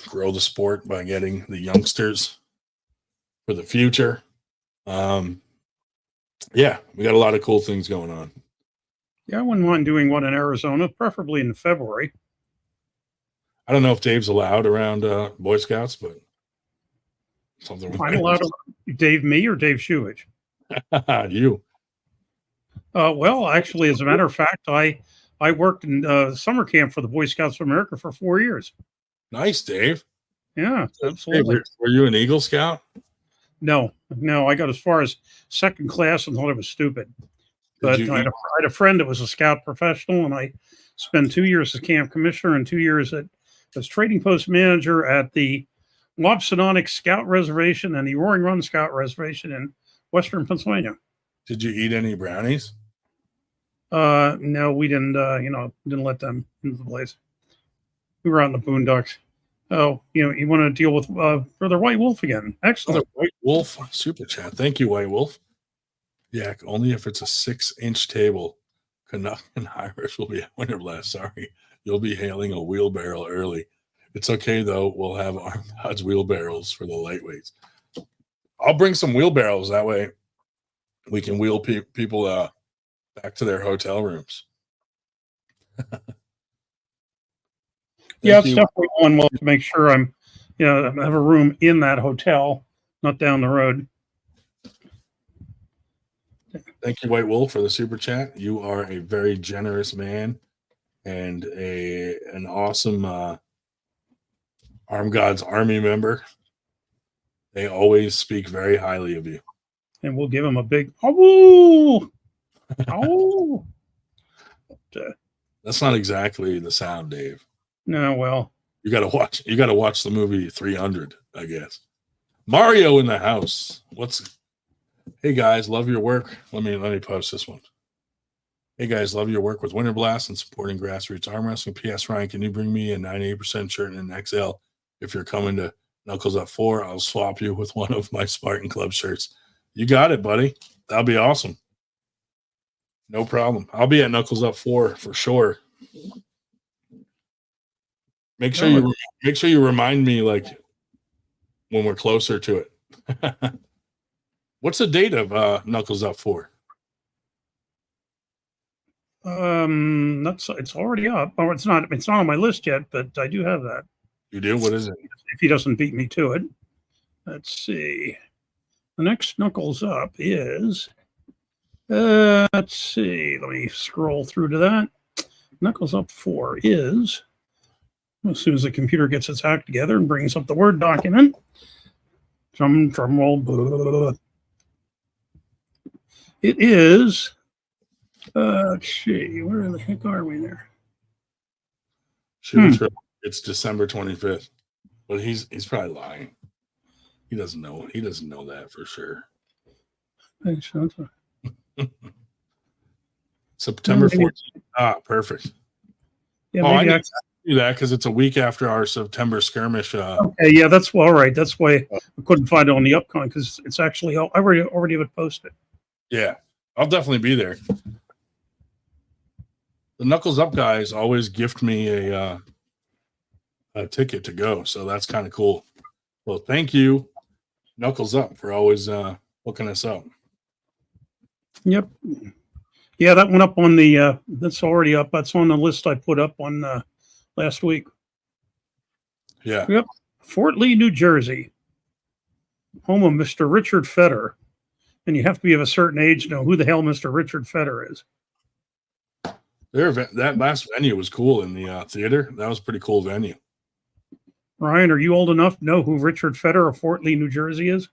Grow the sport by getting the youngsters for the future. Yeah, we got a lot of cool things going on. Yeah, I wouldn't mind doing one in Arizona, preferably in February. I don't know if Dave's allowed around Boy Scouts, but something. I'm allowed to Dave me or Dave Shuich? You. Well, actually, as a matter of fact, I worked in summer camp for the Boy Scouts of America for 4 years. Nice, Dave. Yeah, absolutely. Hey, were you an Eagle Scout? No, I got as far as second class and thought it was stupid. But I had a friend that was a scout professional, and I spent 2 years as camp commissioner and 2 years as trading post manager at the Wapsadonic Scout Reservation and the Roaring Run Scout Reservation in Western Pennsylvania. Did you eat any brownies? No, we didn't. Didn't let them into the place. We were out in the boondocks. Oh, you want to deal with Brother White Wolf again? Excellent. Brother White Wolf super chat. Thank you, White Wolf. Yeah, only if it's a 6-inch table. Canuck and Irish will be at Winter Blast. Sorry, you'll be hailing a wheelbarrow early. It's okay though. We'll have Arm Gods wheelbarrows for the lightweights. I'll bring some wheelbarrows. That way, we can wheel people back to their hotel rooms. Yeah, Thank it's you. definitely one. We'll have to make sure I have a room in that hotel, not down the road. Thank you, White Wolf, for the super chat. You are a very generous man and an awesome Armed Gods Army member. They always speak very highly of you. And we'll give him a big oh, oh. That's not exactly the sound, Dave. No, well, You gotta watch the movie 300, I guess. Mario in the house. Hey guys, love your work. Let me post this one. Hey guys, love your work with Winter Blast and supporting grassroots arm wrestling. P.S. Ryan, can you bring me a 98% shirt and an XL? If you're coming to Knuckles Up 4, I'll swap you with one of my Spartan Club shirts. You got it, buddy. That'll be awesome. No problem. I'll be at Knuckles Up 4 for sure. Make sure you remind me like when we're closer to it. What's the date of Knuckles Up 4? it's already up. Or it's not on my list yet, but I do have that. You do? What is it? If he doesn't beat me to it. Let's see. The next Knuckles Up is let's see. Let me scroll through to that. Knuckles Up 4 is, as soon as the computer gets its act together and brings up the Word document. Drum roll. Blah, blah, blah, blah. It is. Let's see. Where the heck are we there? It's December 25th, but he's probably lying. He doesn't know. He doesn't know that for sure. September 14th. Ah, perfect. Yeah, I need to do that because it's a week after our September skirmish. Okay, yeah, that's all right. That's why I couldn't find it on the upcoming because it's actually I already have it posted. Yeah, I'll definitely be there. The Knuckles Up guys always gift me a ticket to go, so that's kind of cool. Well, thank you, Knuckles Up, for always hooking us up. Yep. Yeah, that went up on the. That's already up. That's on the list I put up on last week. Yeah. Yep. Fort Lee, New Jersey, home of Mr. Richard Fetter, and you have to be of a certain age to know who the hell Mr. Richard Fetter is. That last venue was cool in the theater. That was a pretty cool venue. Ryan, are you old enough to know who Richard Fetter of Fort Lee, New Jersey is?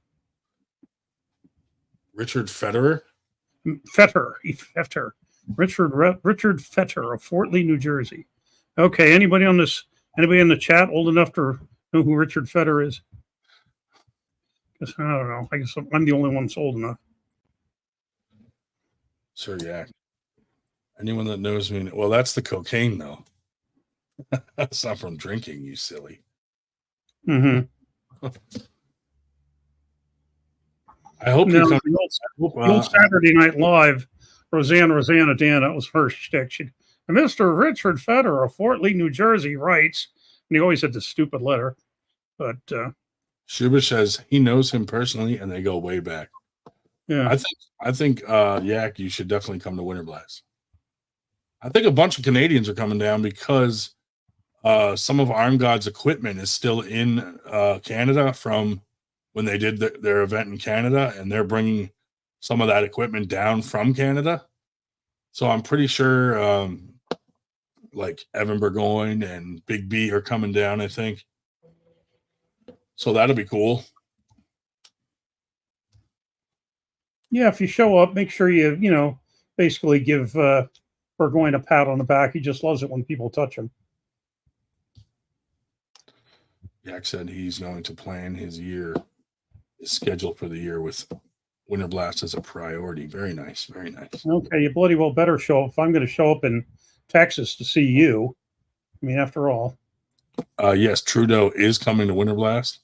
Richard Federer? Fetter. Richard Fetter of Fort Lee, New Jersey. Okay, anybody in the chat old enough to know who Richard Fetter is? I don't know. I guess I'm the only one that's old enough. Sir, yeah. Anyone that knows me, well, that's the cocaine, though. That's not from drinking, you silly. Mm-hmm. I hope you come. The old Saturday Night Live, Rosanna Dan, that was her shtick. Mr. Richard Fetter of Fort Lee, New Jersey writes, and he always had this stupid letter, but Shuba says he knows him personally, and they go way back. Yeah, I think Yak, you should definitely come to Winter Blast. I think a bunch of Canadians are coming down because some of Armed God's equipment is still in Canada from when they did their event in Canada, and they're bringing some of that equipment down from Canada. So I'm pretty sure like Evan Burgoyne and Big B are coming down, I think. So that'll be cool. Yeah, if you show up, make sure you basically give Burgoyne a pat on the back. He just loves it when people touch him. Yak said he's going to plan his schedule for the year with Winter Blast as a priority. Very nice. Very nice. Okay, you bloody well better show up if I'm going to show up in Texas to see you. I mean, after all. Yes, Trudeau is coming to Winter Blast.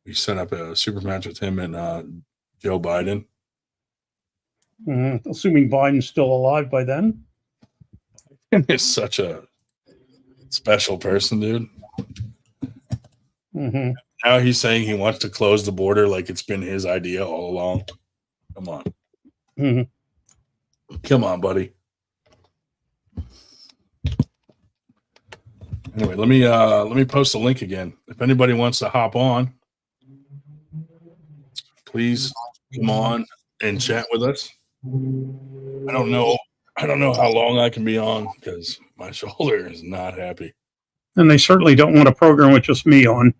We set up a super match with him and Joe Biden. Mm-hmm. Assuming Biden's still alive by then. He's such a special person, dude. Mm-hmm. Now he's saying he wants to close the border like it's been his idea all along. Come on. Mm-hmm. Come on, buddy. Anyway, let me post a link again. If anybody wants to hop on, please come on and chat with us. I don't know how long I can be on because my shoulder is not happy. And they certainly don't want a program with just me on.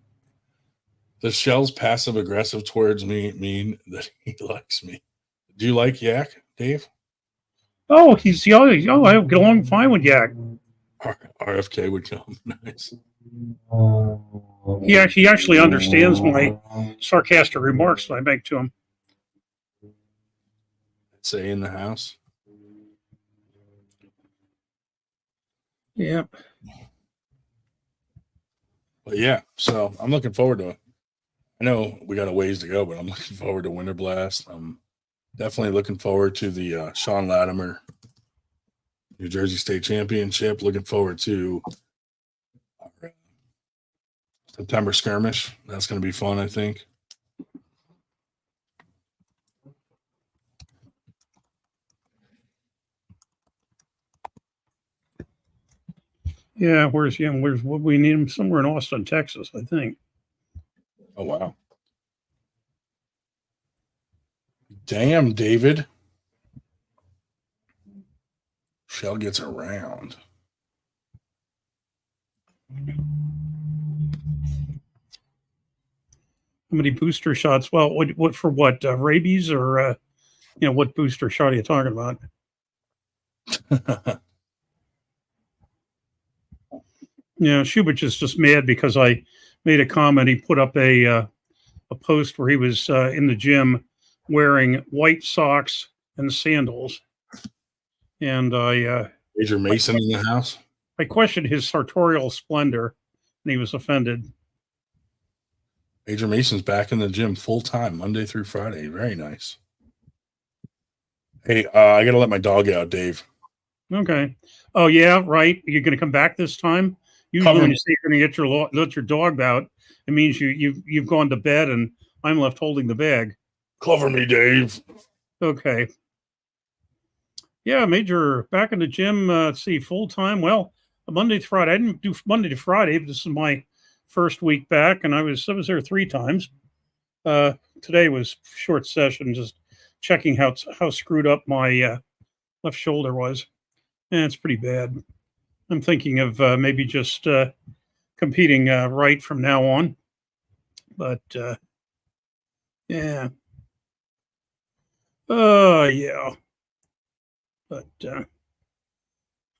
The Shell's passive aggressive towards me mean that he likes me. Do you like Yak, Dave? Oh, I get along fine with Yak. RFK would come. Nice. He actually understands my sarcastic remarks that I make to him. Say in the house. Yep. But yeah, so I'm looking forward to it. I know we got a ways to go, but I'm looking forward to Winter Blast. I'm definitely looking forward to the Sean Latimer New Jersey State Championship. Looking forward to our September skirmish. That's going to be fun, I think. Yeah, where's what we need him somewhere in Austin, Texas, I think. Oh wow. Damn, David. Shell gets around. How many booster shots? Well, what for what? Rabies or what booster shot are you talking about? Yeah, Shubich is just mad because I made a comment. He put up a post where he was in the gym wearing white socks and sandals, and Major Mason in the house. I questioned his sartorial splendor, and he was offended. Major Mason's back in the gym full time, Monday through Friday. Very nice. Hey, I got to let my dog out, Dave. Okay. Oh yeah, right. You're going to come back this time. Usually, when you say you're going to let your dog out, it means you've gone to bed and I'm left holding the bag. Cover me, Dave. Okay. Yeah, Major back in the gym. Let's see, full time. Well, Monday to Friday. I didn't do Monday to Friday. But this is my first week back, and I was there 3 times. Today was short session, just checking how screwed up my left shoulder was, and it's pretty bad. I'm thinking of maybe just competing right from now on, but yeah. Yeah. But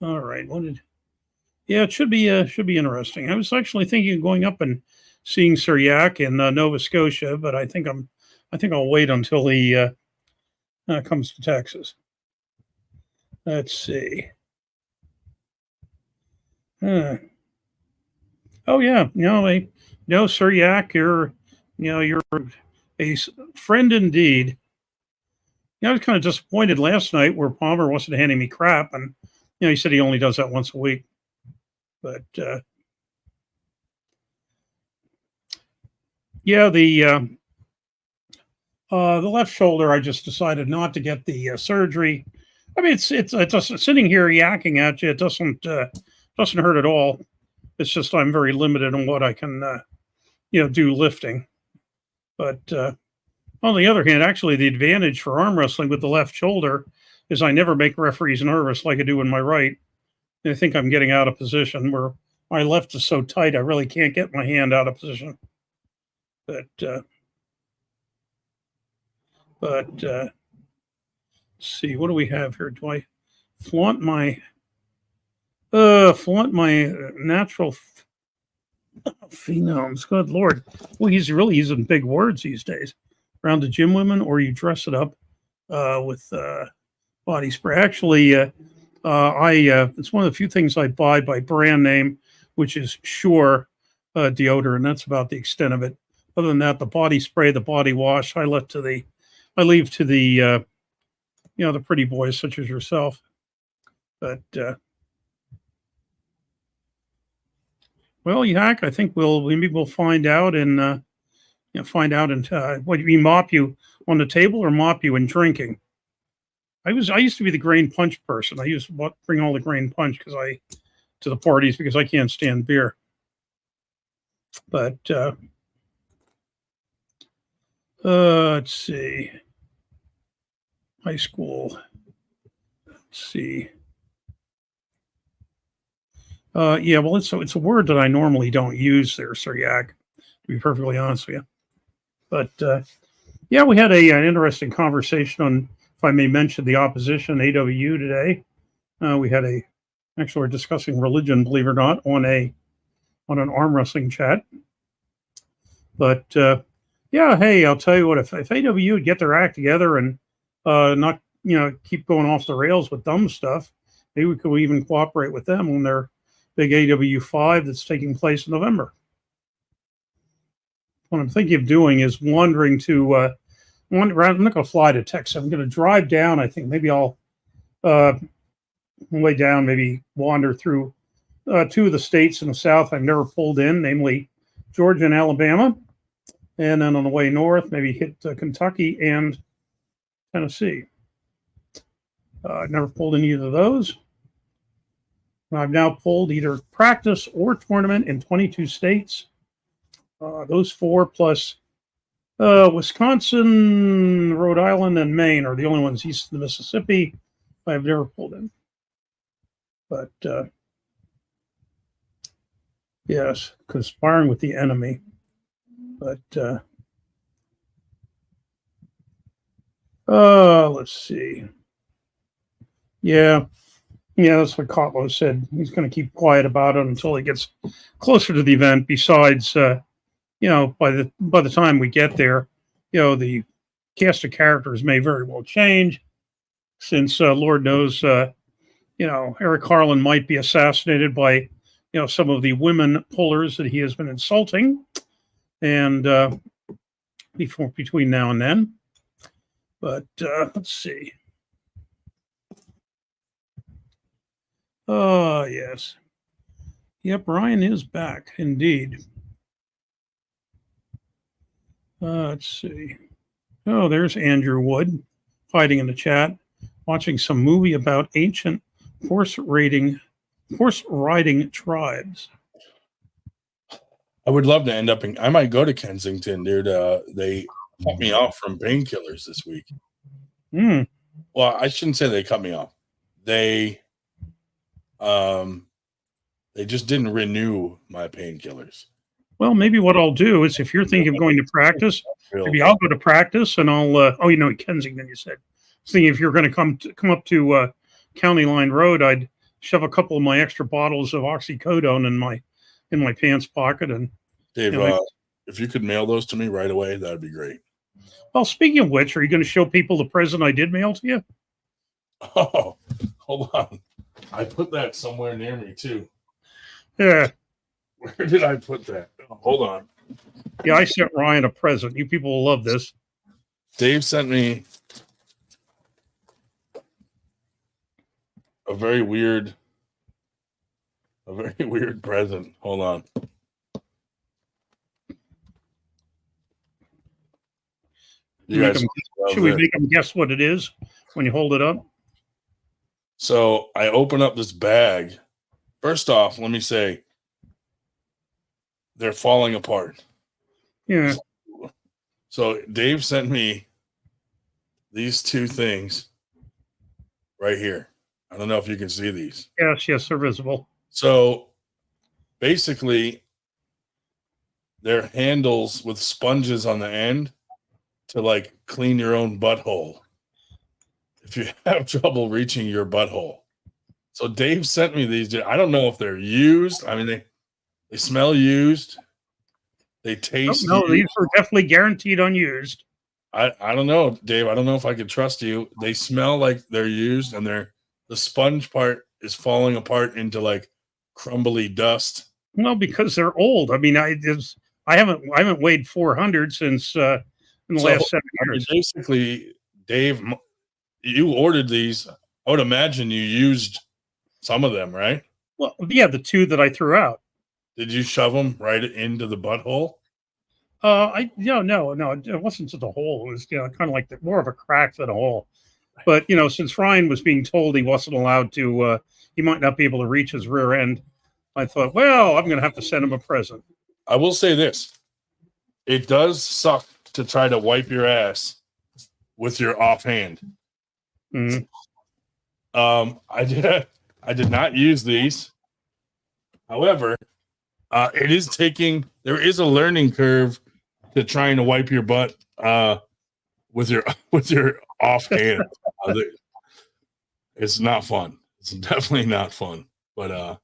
all right. Yeah, it should be interesting. I was actually thinking of going up and seeing Sir Yak in Nova Scotia, but I think I'll wait until he comes to Texas. Let's see. Oh yeah, Sir Yak, you're a friend indeed. I was kind of disappointed last night where Palmer wasn't handing me crap, and he said he only does that once a week. But yeah, the left shoulder, I just decided not to get the surgery. I mean, it's just sitting here yakking at you. It doesn't hurt at all. It's just I'm very limited on what I can do lifting. But on the other hand, actually, the advantage for arm wrestling with the left shoulder is I never make referees nervous like I do in my right. I think I'm getting out of position where my left is so tight I really can't get my hand out of position. But let's see, what do we have here? Do I flaunt my natural phenoms? Good Lord. Well, he's really using big words these days. Around the gym women, or you dress it up with body spray. Actually, it's one of the few things I buy by brand name, which is Sure deodorant. That's about the extent of it. Other than that, the body spray, the body wash, I leave to the the pretty boys such as yourself. But well, Yak, I think we'll find out and what do you mean, mop you on the table or mop you in drinking? I used to be the grain punch person. I used to bring all the grain punch because to the parties because I can't stand beer. But let's see. High school. Let's see. Yeah, well, it's a word that I normally don't use there, Sir Yak, to be perfectly honest with you. But yeah, we had an interesting conversation on, if I may mention, the opposition AW today. We had actually we're discussing religion, believe it or not, on an arm wrestling chat. But yeah, hey, I'll tell you what, if AW would get their act together and not keep going off the rails with dumb stuff, maybe we could even cooperate with them on their big AW5 that's taking place in November. What I'm thinking of doing is wandering to I'm not going to fly to Texas. I'm going to drive down. I think maybe I'll way down, maybe wander through two of the states in the South I've never pulled in, namely Georgia and Alabama. And then on the way north, maybe hit Kentucky and Tennessee. I've never pulled in either of those. I've now pulled either practice or tournament in 22 states. Those four plus Wisconsin, Rhode Island, and Maine are the only ones east of the Mississippi I've never pulled in. But yes, conspiring with the enemy. But let's see. Yeah, that's what Kotlo said. He's going to keep quiet about it until he gets closer to the event. Besides, by the time we get there, the cast of characters may very well change, since Lord knows, Eric Harlan might be assassinated by, some of the women pullers that he has been insulting, and between now and then. But let's see. Oh, yes. Yep, Ryan is back, indeed. Let's see. Oh, there's Andrew Wood, hiding in the chat, watching some movie about ancient horse riding tribes. I would love to end up I might go to Kensington, dude. They cut me off from painkillers this week. Well, I shouldn't say they cut me off. They just didn't renew my painkillers. Well, maybe what I'll do is, if you're thinking of going to practice, maybe I'll go to practice and I'll. Kensington, you said. I was thinking if you're going to come up to County Line Road, I'd shove a couple of my extra bottles of oxycodone in my pants pocket. And Dave, if you could mail those to me right away, that'd be great. Well, speaking of which, are you going to show people the present I did mail to you? Oh, hold on. I put that somewhere near me too. Yeah. Where did I put that? Oh, hold on. Yeah, I sent Ryan a present. You people will love this. Dave sent me a very weird present. Hold on. Should we make them guess what it is when you hold it up? So I open up this bag. First off, let me say they're falling apart. Yeah. So Dave sent me these two things right here. I don't know if you can see these. Yes, they're visible. So basically, they're handles with sponges on the end to clean your own butthole if you have trouble reaching your butthole. So Dave sent me these. I don't know if they're used. I mean, they smell used. They taste. No, these are definitely guaranteed unused. I don't know, Dave. I don't know if I could trust you. They smell like they're used, and the sponge part is falling apart into crumbly dust. Well, because they're old. I mean, I haven't weighed 400 since in the last 7 years. Basically, Dave, you ordered these. I would imagine you used some of them, right? Well, yeah, the two that I threw out. Did you shove them right into the butthole? No, it wasn't just a hole. It was kind of like more of a crack than a hole. But since Ryan was being told he wasn't allowed to, he might not be able to reach his rear end. I thought, well, I'm going to have to send him a present. I will say this: it does suck to try to wipe your ass with your offhand. Mm. I did not use these. However, it is there is a learning curve to trying to wipe your butt with your offhand. It's not fun. It's definitely not fun. But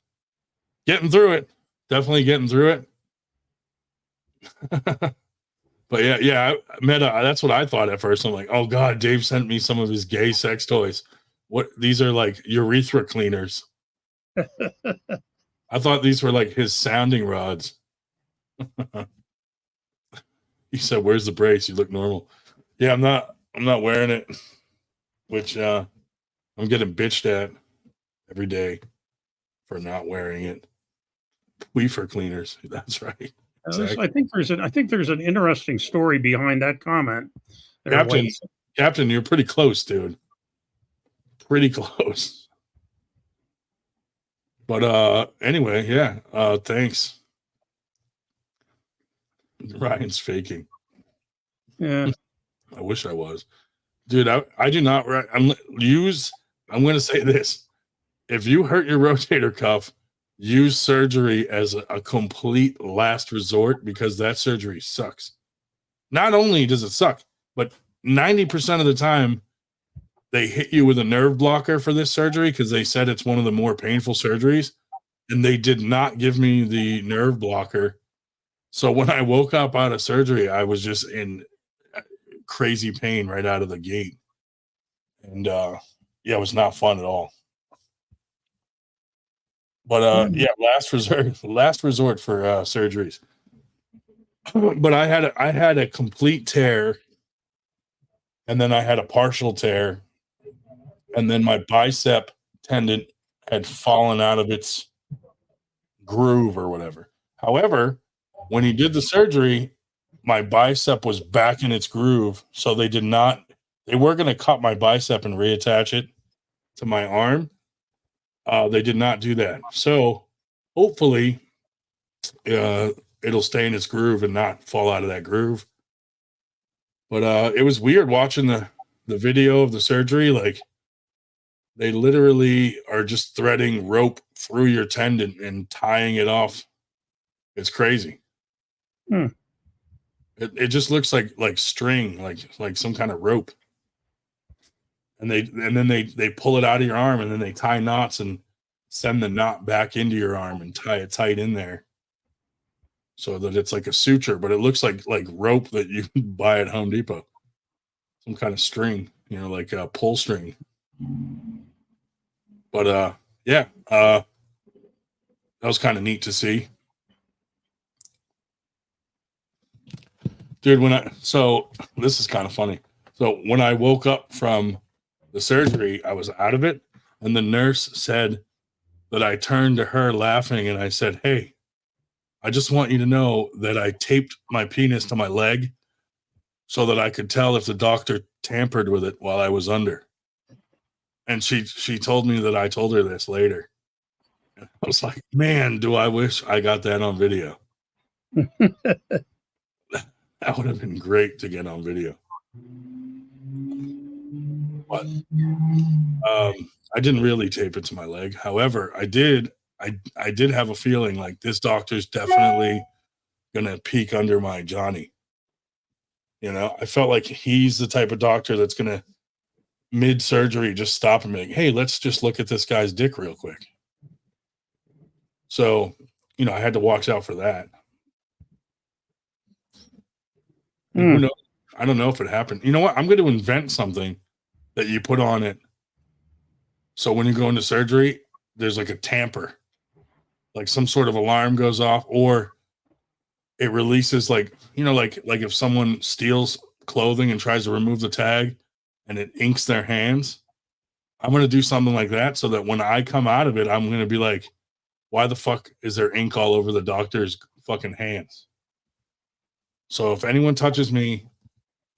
getting through it. Definitely getting through it. But yeah, that's what I thought at first. I'm like, oh God, Dave sent me some of his gay sex toys. What, these are like urethra cleaners. I thought these were like his sounding rods. He said, "Where's the brace? You look normal." Yeah, I'm not wearing it, which I'm getting bitched at every day for not wearing it. Weefer cleaners. That's right. Exactly. I think there's an interesting story behind that comment. Captain, you're pretty close, dude. Pretty close. But anyway, yeah. Thanks. Ryan's faking. Yeah. I wish I was. Dude, I do not I'm going to say this. If you hurt your rotator cuff, use surgery as a complete last resort, because that surgery sucks. Not only does it suck, but 90% of the time they hit you with a nerve blocker for this surgery because they said it's one of the more painful surgeries, and they did not give me the nerve blocker. So when I woke up out of surgery, I was just in crazy pain right out of the gate. And it was not fun at all. But last resort for surgeries. But I had a complete tear, and then I had a partial tear, and then my bicep tendon had fallen out of its groove or whatever. However, when he did the surgery, my bicep was back in its groove, so they were going to cut my bicep and reattach it to my arm. They did not do that. So hopefully it'll stay in its groove and not fall out of that groove. But it was weird watching the video of the surgery. Like, they literally are just threading rope through your tendon and tying it off. It's crazy. It just looks like string, like some kind of rope. And then they pull it out of your arm, and then they tie knots and send the knot back into your arm and tie it tight in there, so that it's like a suture, but it looks like rope that you buy at Home Depot. Some kind of string, like a pull string. But that was kind of neat to see. Dude, so this is kind of funny. So when I woke up from the surgery, I was out of it, and the nurse said that I turned to her laughing, and I said, "Hey, I just want you to know that I taped my penis to my leg so that I could tell if the doctor tampered with it while I was under." And she told me that I told her this later. I was like, man, do I wish I got that on video. That would have been great to get on video. But I didn't really tape it to my leg. However, I did have a feeling like this doctor's definitely gonna peek under my Johnny. I felt like he's the type of doctor that's gonna mid-surgery just stop and be like, "Hey, let's just look at this guy's dick real quick." So, I had to watch out for that. Who knows? I don't know if it happened. You know what? I'm going to invent something that you put on it. So when you go into surgery, there's like a tamper, like some sort of alarm goes off, or it releases like if someone steals clothing and tries to remove the tag and it inks their hands. I'm going to do something like that so that when I come out of it, I'm going to be like, why the fuck is there ink all over the doctor's fucking hands? So if anyone touches me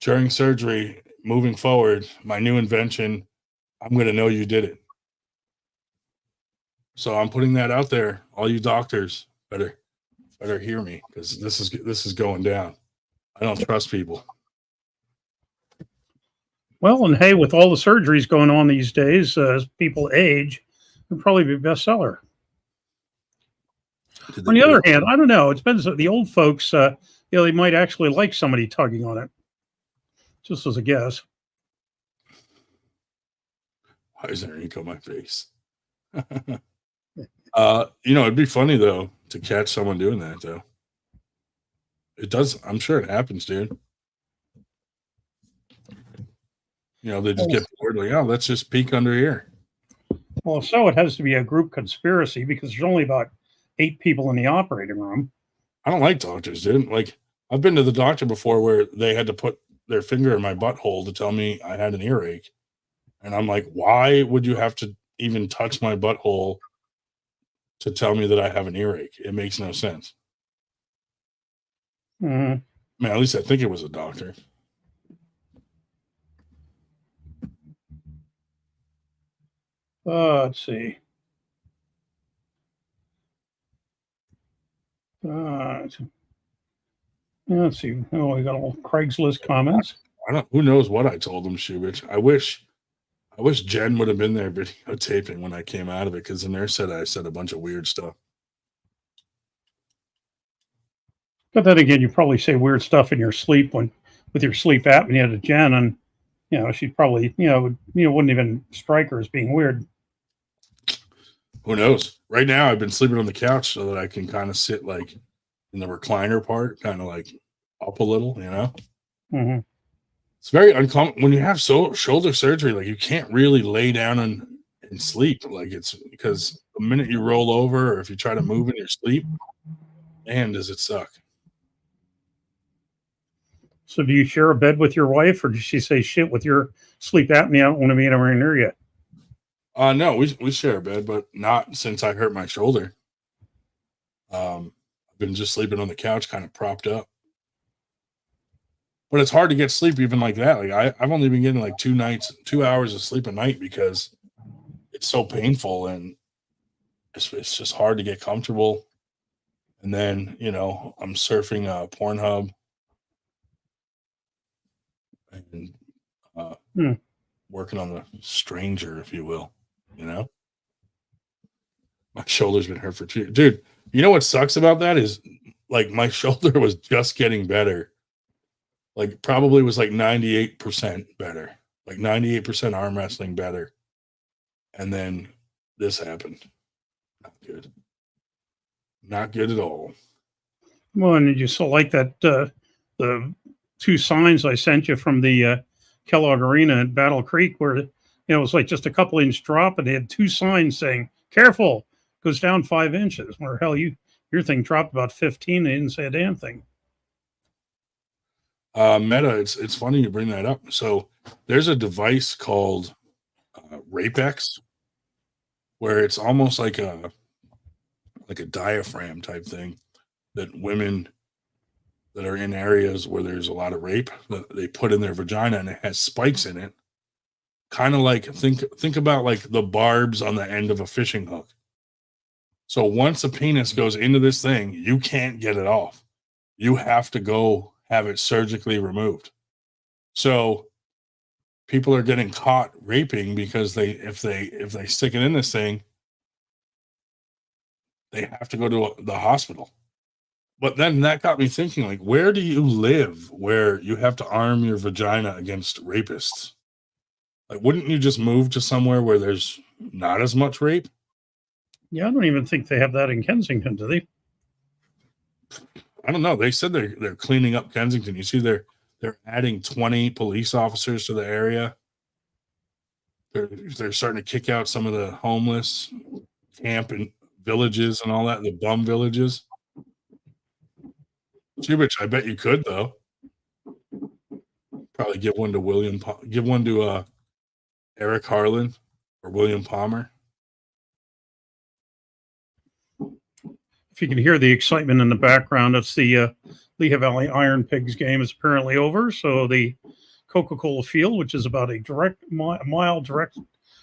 during surgery, moving forward, my new invention I'm going to know you did it. So I'm putting that out there. All you doctors better hear me, because this is going down. I don't trust people. Well, and hey, with all the surgeries going on these days, as people age, it'll probably be a bestseller. On the other hand, I don't know. It depends. The old folks, they might actually like somebody tugging on it. Just as a guess. Why is there ink on my face? It'd be funny though to catch someone doing that though. It does. I'm sure it happens, dude. They just get bored, like, oh, let's just peek under here. Well, so it has to be a group conspiracy because there's only about 8 people in the operating room. I don't like doctors, dude. Like, I've been to the doctor before where they had to put their finger in my butthole to tell me I had an earache. And I'm like, why would you have to even touch my butthole to tell me that I have an earache? It makes no sense. Mm-hmm. Man, at least I think it was a doctor. Let's see. Let's see. Oh, we got all Craigslist comments. Who knows what I told them, Shubich. I wish Jen would have been there videotaping when I came out of it, because the nurse said I said a bunch of weird stuff. But then again, you probably say weird stuff in your sleep with your sleep apnea to Jen, and she'd probably wouldn't even strike her as being weird. Who knows? Right now, I've been sleeping on the couch so that I can kind of sit like in the recliner part, kind of like up a little, Mm-hmm. It's very uncommon when you have shoulder surgery. Like, you can't really lay down and sleep. Like, it's because the minute you roll over, or if you try to move in your sleep, man, does it suck. So do you share a bed with your wife, or does she say, shit, with your sleep apnea, I don't want to be anywhere near you? No, we share a bed, but not since I hurt my shoulder. I've been just sleeping on the couch, kind of propped up. But it's hard to get sleep even like that. Like, I've only been getting like 2 hours of sleep a night because it's so painful, and it's just hard to get comfortable. And then, I'm surfing Pornhub and working on the stranger, if you will. My shoulder's been hurt for 2 years. Dude, you know what sucks about that is, like, my shoulder was just getting better. Like, probably was like 98% better. Like 98% arm wrestling better. And then this happened. Not good. Not good at all. Well, and you saw like that the 2 signs I sent you from the Kellogg Arena at Battle Creek, where it was like just a couple inch drop, and they had 2 signs saying, careful, goes down 5 inches. Where hell, your thing dropped about 15. They didn't say a damn thing. Meta, it's funny you bring that up. So there's a device called Rapex, where it's almost like a diaphragm type thing that women that are in areas where there's a lot of rape, they put in their vagina, and it has spikes in it. Kind of like, think about like the barbs on the end of a fishing hook. So once a penis goes into this thing, you can't get it off. You have to go have it surgically removed. So people are getting caught raping because if they stick it in this thing, they have to go to the hospital. But then that got me thinking, like, where do you live where you have to arm your vagina against rapists? Like, wouldn't you just move to somewhere where there's not as much rape? Yeah, I don't even think they have that in Kensington, do they? I don't know. They said they're cleaning up Kensington. You see, they're adding 20 police officers to the area. They're starting to kick out some of the homeless camp and villages and all that, the bum villages. Chubich, I bet you could, though. Probably give one to Eric Harlan or William Palmer. If you can hear the excitement in the background, it's the Lehigh Valley Iron Pigs game is apparently over. So the Coca-Cola Field, which is about a mile direct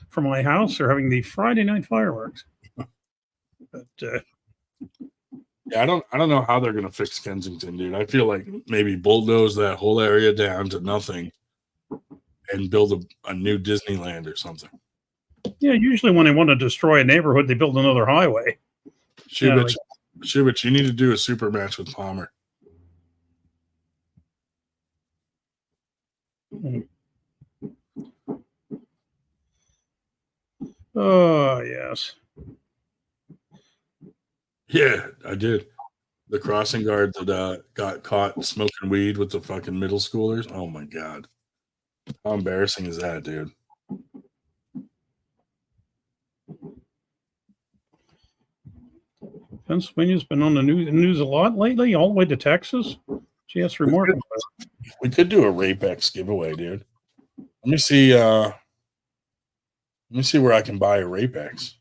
from my house, they're having the Friday night fireworks. But Yeah, I don't know how they're gonna fix Kensington, dude. I feel like maybe bulldoze that whole area down to nothing and build a new Disneyland or something. yeah, usually when they want to destroy a neighborhood, they build another highway. Shubich, you need to do a super match with Palmer. Oh, yes. Yeah, I did. The crossing guard that got caught smoking weed with the fucking middle schoolers. Oh my god, how embarrassing is that, dude? Pennsylvania's been on the news a lot lately, all the way to Texas. Gee, that's remarkable. We could do a Rapex giveaway, dude. Let me see. Let me see where I can buy a Rapex.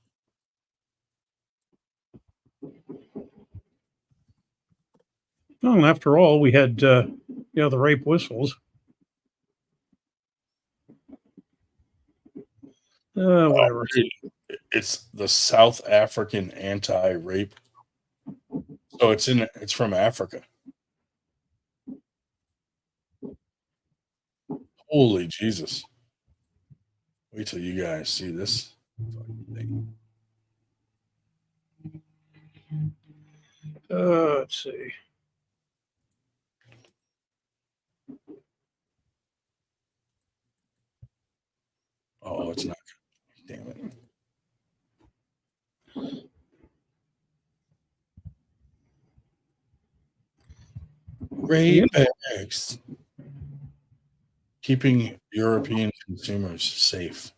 Well, after all, we had the rape whistles. Whatever. Dude, it's the South African anti-rape. So it's from Africa. Holy Jesus. Wait till you guys see this fucking thing. Let's see. Oh, it's not. Damn it. Rapex. Keeping European consumers safe.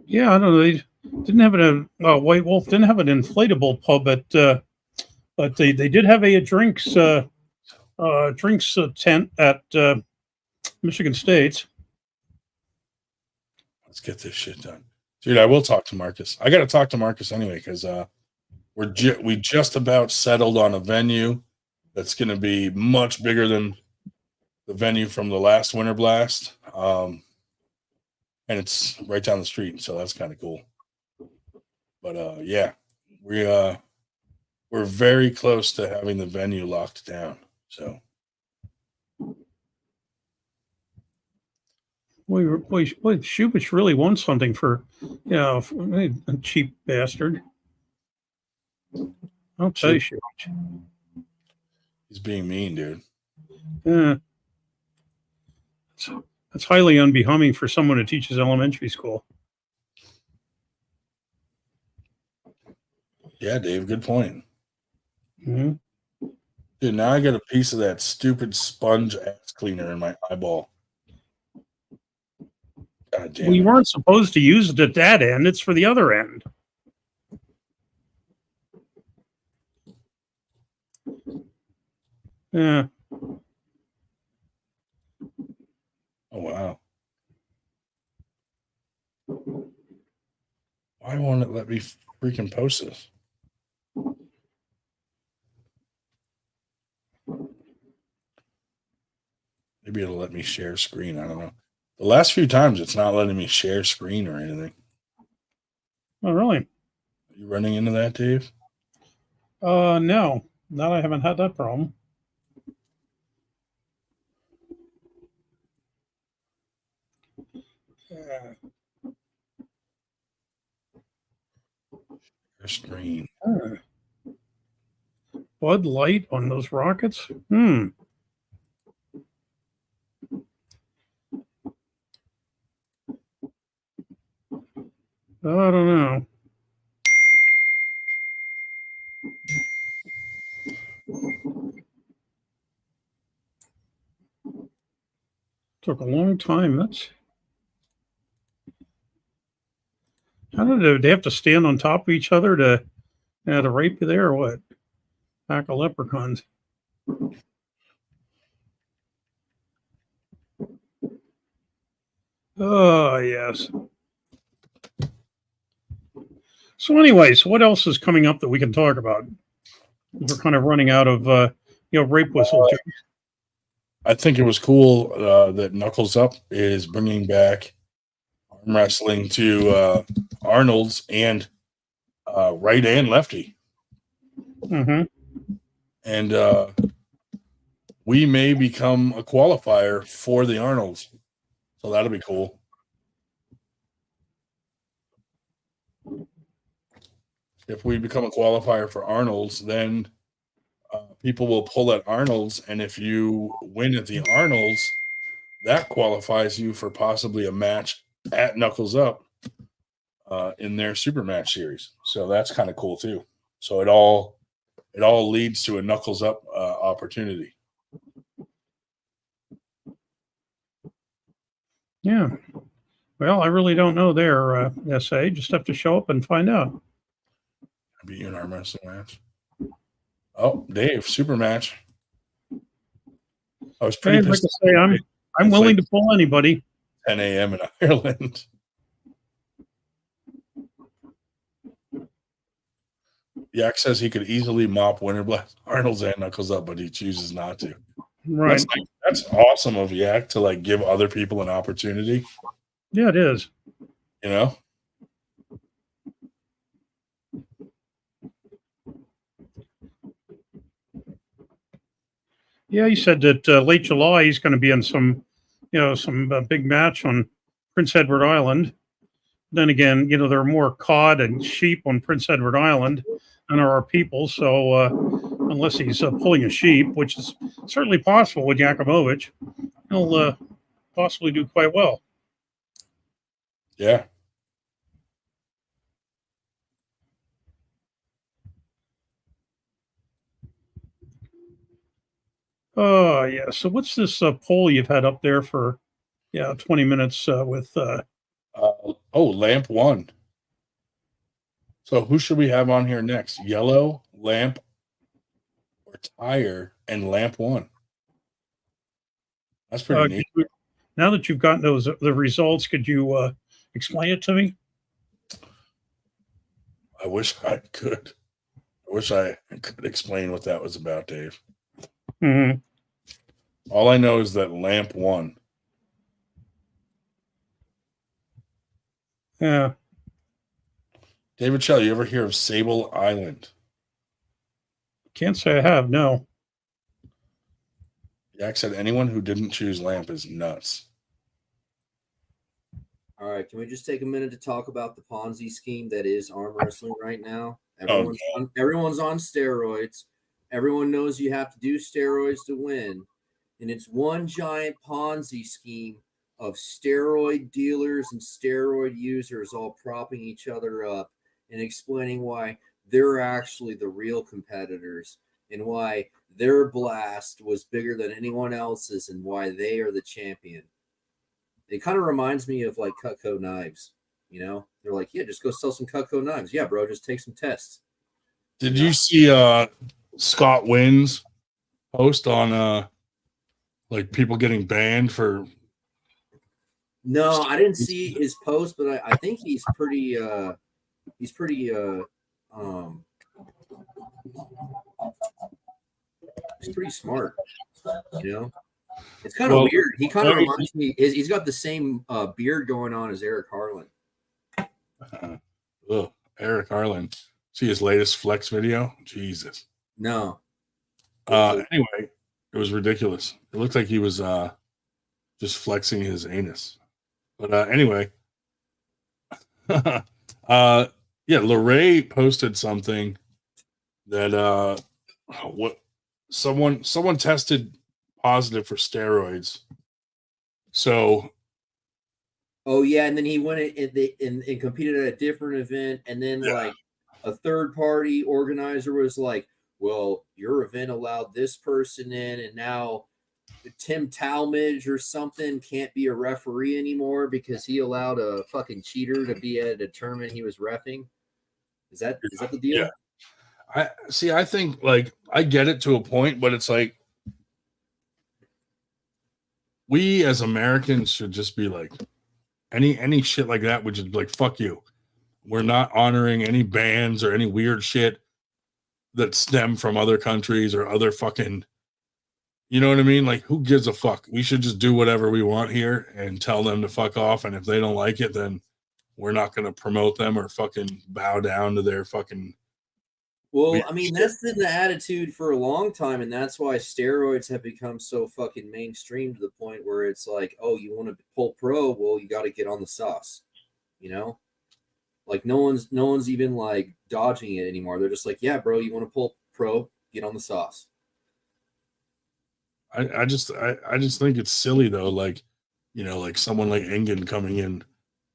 Yeah, I don't know. They didn't have White Wolf didn't have an inflatable pub, but they did have a drinks tent at Michigan State. Let's get this shit done, dude. I will talk to Marcus. I got to talk to Marcus anyway because we just about settled on a venue that's going to be much bigger than the venue from the last Winter Blast, and it's right down the street, so that's kind of cool. But yeah, we're very close to having the venue locked down. So. Boy, Shubich really wants something for, a cheap bastard. I'll tell you, Shubich. He's being mean, dude. Yeah. That's highly unbecoming for someone who teaches elementary school. Yeah, Dave, good point. Mm-hmm. Dude, now I got a piece of that stupid sponge ass cleaner in my eyeball. God damn We it. weren't supposed to use it at that end. It's for the other end. Yeah. Oh, wow. Why won't it let me freaking post this? Maybe it'll let me share screen. I don't know. The last few times, it's not letting me share screen or anything. Oh, really? Are you running into that, Dave? No. Not I haven't had that problem. Share screen. Bud Light on those rockets? I don't know. Took a long time. How did they have to stand on top of each other to rape you there or what? Pack of leprechauns. Oh, yes. So anyways, what else is coming up that we can talk about? We're kind of running out of, rape whistle jokes. I think it was cool that Knuckles Up is bringing back arm wrestling to Arnold's and right and lefty. Mm-hmm. And we may become a qualifier for the Arnolds. So that'll be cool. If we become a qualifier for Arnold's, then people will pull at Arnold's. And if you win at the Arnold's, that qualifies you for possibly a match at Knuckles Up in their super match series. So that's kind of cool too. So it all leads to a Knuckles Up opportunity. Yeah. Well, I really don't know their SA. Just have to show up and find out. Beat you in arm wrestling match. Oh, Dave, super match. I was pretty Hey, like pissed. I say, I'm willing to pull anybody. 10 a.m. in Ireland. Yak says he could easily mop Winter Blast Arnold's and Knuckles Up, but he chooses not to. Right. That's awesome of Yak to like give other people an opportunity. Yeah, it is. You know? Yeah, he said that late July he's going to be in some big match on Prince Edward Island. Then again, there are more cod and sheep on Prince Edward Island than there are people. So unless he's pulling a sheep, which is certainly possible with Yakumovich, he'll possibly do quite well. Yeah. Oh, yeah. So what's this poll you've had up there for, 20 minutes with... Lamp 1. So who should we have on here next? Yellow, Lamp, or Tire, and Lamp 1. That's pretty neat. Now that you've gotten the results, could you explain it to me? I wish I could. I wish I could explain what that was about, Dave. Mm-hmm. All I know is that Lamp won. Yeah. David Shell, you ever hear of Sable Island? Can't say I have, no. Yak said anyone who didn't choose Lamp is nuts. All right, can we just take a minute to talk about the Ponzi scheme that is arm wrestling right now? Everyone's on steroids. Everyone knows you have to do steroids to win. And it's one giant Ponzi scheme of steroid dealers and steroid users all propping each other up and explaining why they're actually the real competitors and why their blast was bigger than anyone else's and why they are the champion. It kind of reminds me of like Cutco knives, They're like, yeah, just go sell some Cutco knives. Yeah, bro, just take some tests. Did you see Scott Wynn's post on like people getting banned for? No, I didn't see his post, but I think he's pretty smart, It's kind of weird. He kind of reminds me. He's got the same beard going on as Eric Harlan. Eric Harlan. See his latest flex video? Jesus. No. Anyway, it was ridiculous. It looked like he was just flexing his anus. But anyway, Lorray posted something that someone tested positive for steroids. So, oh yeah, and then he went and competed at a different event, and then like a third party organizer was like, "Well, your event allowed this person in, and now Tim Talmadge or something can't be a referee anymore because he allowed a fucking cheater to be at a tournament he was reffing." Is that the deal? Yeah. I think like I get it to a point, but it's like we as Americans should just be like any shit like that would just be like, fuck you. We're not honoring any bans or any weird shit that stem from other countries or other fucking You know what I mean? Like, who gives a fuck? We should just do whatever we want here and tell them to fuck off. And if they don't like it, then we're not going to promote them or fucking bow down to their fucking. Well, I mean, that's been the attitude for a long time, and that's why steroids have become so fucking mainstream to the point where it's like, oh, you want to pull pro? Well, you got to get on the sauce, you know? Like no one's even like dodging it anymore. They're just like, yeah, bro, you want to pull pro? Get on the sauce. I just think it's silly though. Like, you know, like someone like Engen coming in.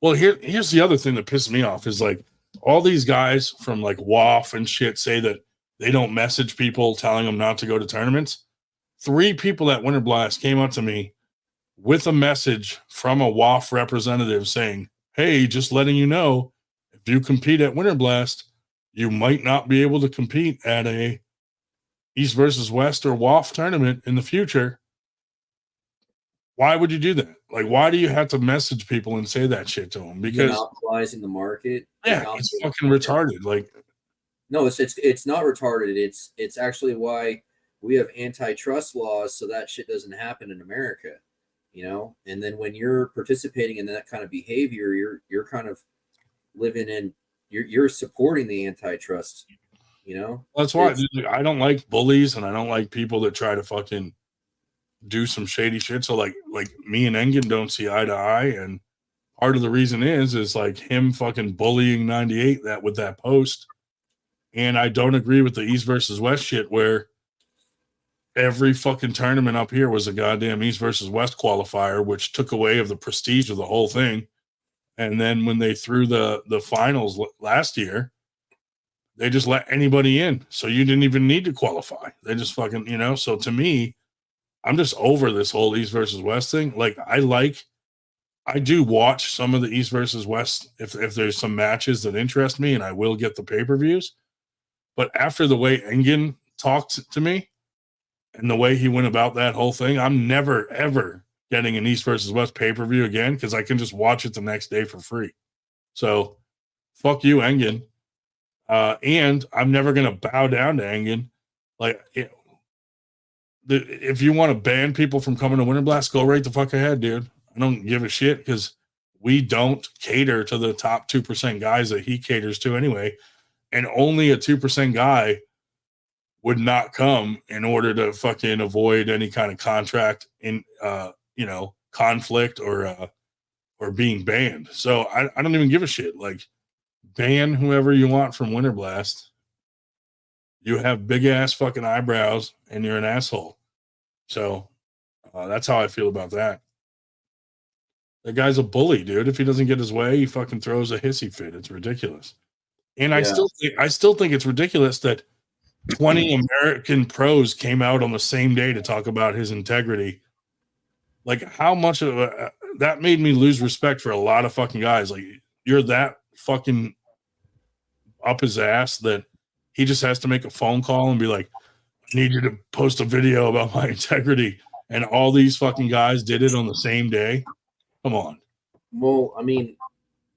Well, here's the other thing that pisses me off is like all these guys from like WAF and shit say that they don't message people telling them not to go to tournaments. 3 people at Winter Blast came up to me with a message from a WAF representative saying, hey, just letting you know, if you compete at Winter Blast, you might not be able to compete at a East versus West or WAF tournament in the future. Why would you do that? Like, why do you have to message people and say that shit to them? Because monopolizing the market. Yeah, it's fucking retarded. Like, no, it's not retarded. It's actually why we have antitrust laws so that shit doesn't happen in America. You know, and then when you're participating in that kind of behavior, you're kind of living in you're supporting the antitrust. You know, that's why I don't like bullies and I don't like people that try to fucking do some shady shit. So like me and Engen don't see eye to eye, and part of the reason is like him fucking bullying 98 that with that post. And I don't agree with the East versus West shit where every fucking tournament up here was a goddamn East versus West qualifier, which took away of the prestige of the whole thing. And then when they threw the finals last year, they just let anybody in. So you didn't even need to qualify. They just fucking, you know, so to me, I'm just over this whole East versus West thing. Like I do watch some of the East versus West if there's some matches that interest me, and I will get the pay-per-views. But after the way Engen talked to me and the way he went about that whole thing, I'm never, ever getting an East versus West pay-per-view again because I can just watch it the next day for free. So fuck you, Engen. And I'm never going to bow down to Engen. Like, if you want to ban people from coming to Winter Blast, go right the fuck ahead, dude. I don't give a shit because we don't cater to the top 2% guys that he caters to anyway. And only a 2% guy would not come in order to fucking avoid any kind of contract in, conflict or being banned. So I don't even give a shit. Like, ban whoever you want from Winter Blast. You have big ass fucking eyebrows and you're an asshole. So that's how I feel about that. That guy's a bully, dude. If he doesn't get his way, he fucking throws a hissy fit. It's ridiculous. And I still think it's ridiculous that 20 American pros came out on the same day to talk about his integrity. Like, how much of that made me lose respect for a lot of fucking guys. Like, you're that fucking up his ass that he just has to make a phone call and be like, I need you to post a video about my integrity. And all these fucking guys did it on the same day. Come on. Well, I mean,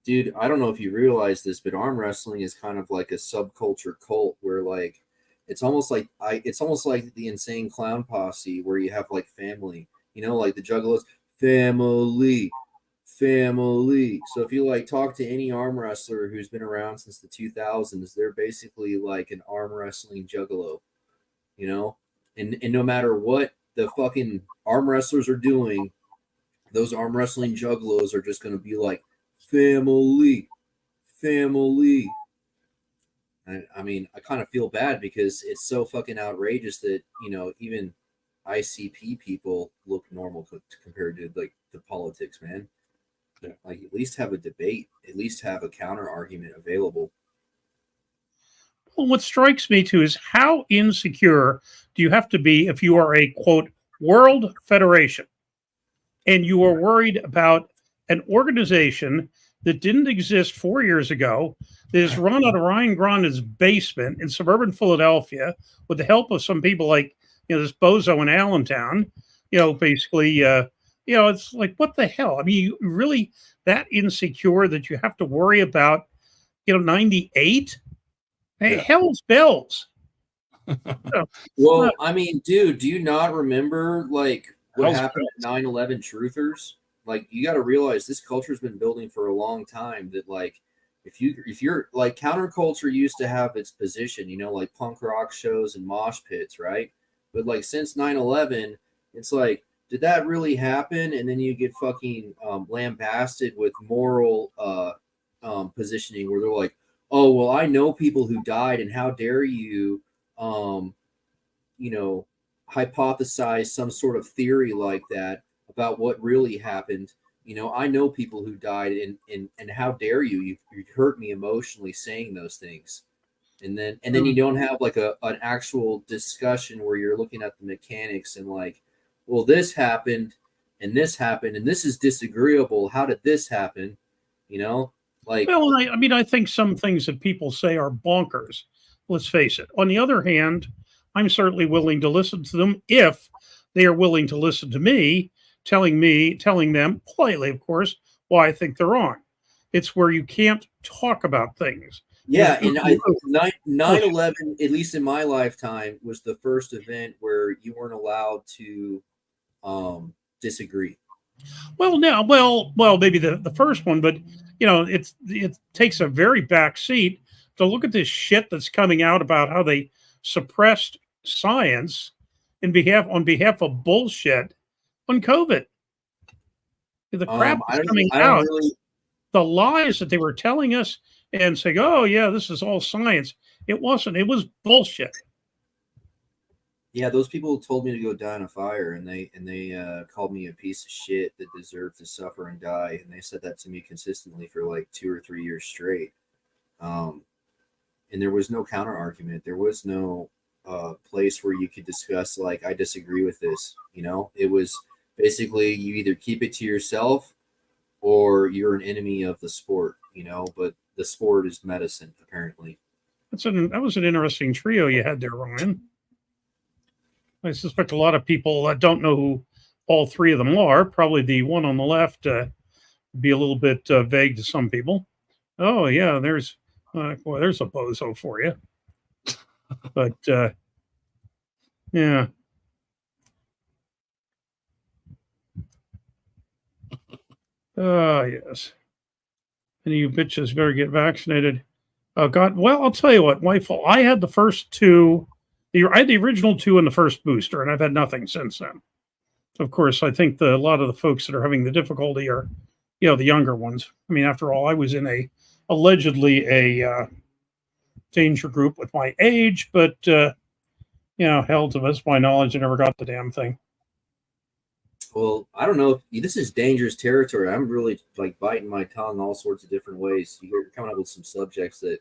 dude, I don't know if you realize this, but arm wrestling is kind of like a subculture cult where like it's almost like the Insane Clown Posse where you have like family, you know, like the Juggalos, family. So if you like talk to any arm wrestler who's been around since the 2000s, they're basically like an arm wrestling juggalo, you know, and no matter what the fucking arm wrestlers are doing, those arm wrestling juggalos are just going to be like family. I mean, I kind of feel bad because it's so fucking outrageous that, you know, even ICP people look normal compared to like the politics, man. Yeah. Like, at least have a debate, at least have a counter argument available. Well, what strikes me too is how insecure do you have to be if you are a quote world federation and you are worried about an organization that didn't exist 4 years ago, that is run out of Ryan Granda's basement in suburban Philadelphia with the help of some people like, you know, this bozo in Allentown, you know, basically, you know, it's like, what the hell? I mean, you really that insecure that you have to worry about, you know, 98? Hey, hell's bells. Well, I mean, dude, do you not remember like what Hell's happened at 9/11 truthers? Like, you got to realize this culture's been building for a long time. That like, if you're like, counterculture used to have its position, you know, like punk rock shows and mosh pits, right? But like since 9/11, it's like, did that really happen? And then you get fucking lambasted with moral positioning where they're like, oh well, I know people who died, and how dare you you know, hypothesize some sort of theory like that about what really happened. You know, I know people who died, and how dare you? You hurt me emotionally saying those things. And then you don't have like an actual discussion where you're looking at the mechanics and like, well, this happened and this happened and this is disagreeable. How did this happen? You know, like, Well, I mean, I think some things that people say are bonkers. Let's face it. On the other hand, I'm certainly willing to listen to them if they are willing to listen to me, telling them politely, of course, why I think they're wrong. It's where you can't talk about things. yeah, and I 9/11, at least in my lifetime, was the first event where you weren't allowed to disagree. Well, now, maybe the first one, but you know, it takes a very back seat to look at this shit that's coming out about how they suppressed science on behalf of bullshit on COVID. The crap is coming out. The lies that they were telling us and saying, "Oh yeah, this is all science." It wasn't. It was bullshit. Yeah, those people told me to go die in a fire, and they called me a piece of shit that deserved to suffer and die, and they said that to me consistently for like 2 or 3 years straight. And there was no counter argument. There was no place where you could discuss like, I disagree with this. You know, it was basically you either keep it to yourself or you're an enemy of the sport. You know, but the sport is medicine, apparently. That was an interesting trio you had there, Ryan. I suspect a lot of people don't know who all three of them are. Probably the one on the left be a little bit vague to some people. Oh yeah, there's a bozo for you. But yeah. Yes. And you bitches better get vaccinated. Oh God. Well, I'll tell you what, wifeful. I had the first two. I had the original two in the first booster, and I've had nothing since then. Of course, I think a lot of the folks that are having the difficulty are, you know, the younger ones. I mean, after all, I was in allegedly a danger group with my age, but you know, hell, to best of my knowledge, I never got the damn thing. Well, I don't know. This is dangerous territory. I'm really like biting my tongue all sorts of different ways. You're coming up with some subjects that,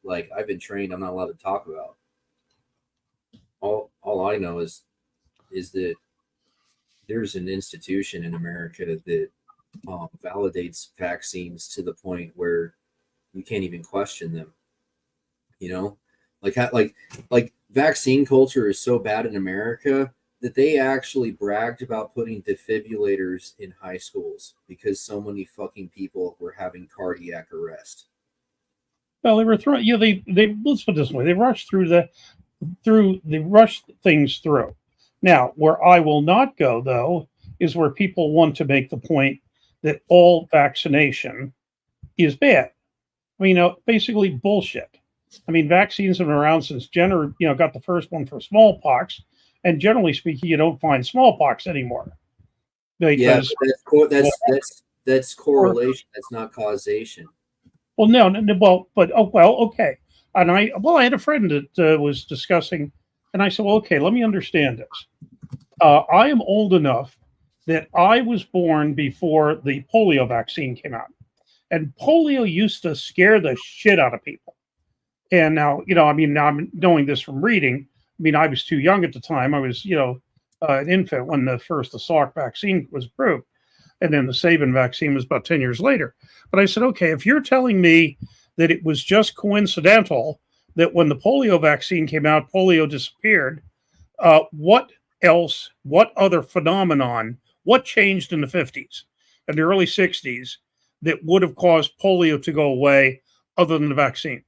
like, I've been trained I'm not allowed to talk about. All I know is that there's an institution in America that validates vaccines to the point where you can't even question them. You know, like vaccine culture is so bad in America that they actually bragged about putting defibrillators in high schools because so many fucking people were having cardiac arrest. Well, they were throwing. Yeah, they let's put it this way: they rushed they rushed things through. Now, where I will not go though is where people want to make the point that all vaccination is bad. I mean, basically bullshit. I mean, vaccines have been around since Jenner, got the first one for smallpox, and generally speaking, you don't find smallpox anymore. Because that's correlation. That's not causation. Well, no, okay. And I had a friend that was discussing, and I said, well, okay, let me understand this. I am old enough that I was born before the polio vaccine came out, and polio used to scare the shit out of people. And now, now I'm knowing this from reading. I mean, I was too young at the time. I was, an infant when the Salk vaccine was approved. And then the Sabin vaccine was about 10 years later. But I said, okay, if you're telling me that it was just coincidental that when the polio vaccine came out, polio disappeared, what else, what other phenomenon, what changed in the 50s and the early 60s that would have caused polio to go away other than the vaccine?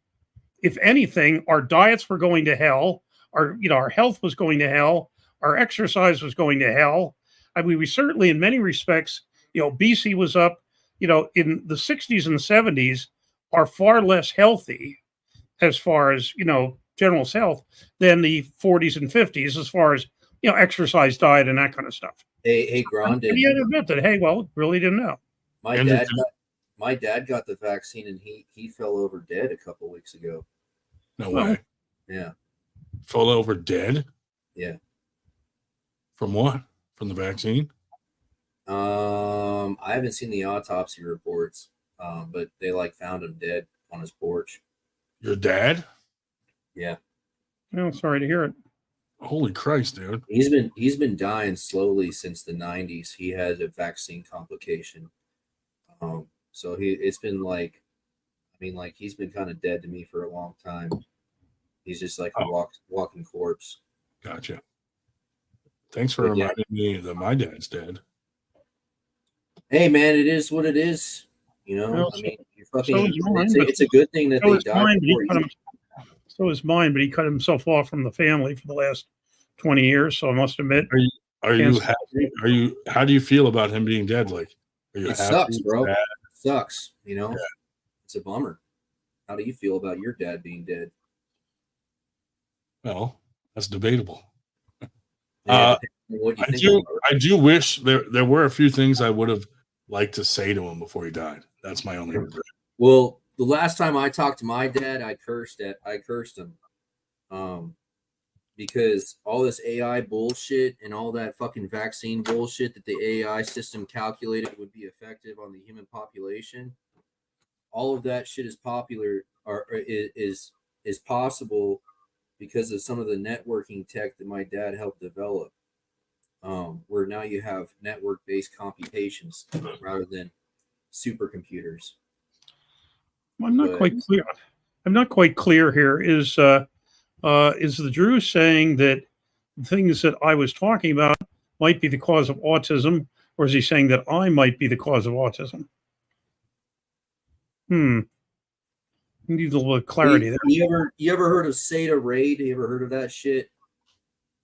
If anything, our diets were going to hell. our health was going to hell, our exercise was going to hell. I mean, we certainly, in many respects, BC was up, in the 60s and 70s are far less healthy as far as, general health than the 40s and 50s as far as, exercise, diet, and that kind of stuff. Hey, Grondin. And he had to admit that, hey, well, really didn't know. My dad got the vaccine and he fell over dead a couple weeks ago. No way. Yeah. Fell over dead? Yeah. From what? From the vaccine? I haven't seen the autopsy reports, but they found him dead on his porch. Your dad? Yeah. Oh, sorry to hear it. Holy Christ, dude. He's been dying slowly since the 90s. He had a vaccine complication. So it's been he's been kind of dead to me for a long time. He's just like a walking corpse. Gotcha. Thanks for reminding me that my dad's dead. Hey man, it is what it is. Well, it's a good thing that they died before you. So is mine, but he cut himself off from the family for the last 20 years. So I must admit. Are you happy? How do you feel about him being dead? Like, are you it happy? Sucks, bro. Bad? It sucks. Yeah. It's a bummer. How do you feel about your dad being dead? Well, that's debatable. Yeah, I do wish there were a few things I would have liked to say to him before he died. That's my only regret. Well, the last time I talked to my dad, I cursed him. Because all this AI bullshit and all that fucking vaccine bullshit that the AI system calculated would be effective on the human population, all of that shit is popular or is possible because of some of the networking tech that my dad helped develop. Where now you have network-based computations rather than supercomputers. I'm not quite clear. I'm not quite clear here. Is the Drew saying that things that I was talking about might be the cause of autism, or is he saying that I might be the cause of autism? Need a little clarity there. You ever heard of SATA RAID? You ever heard of that shit?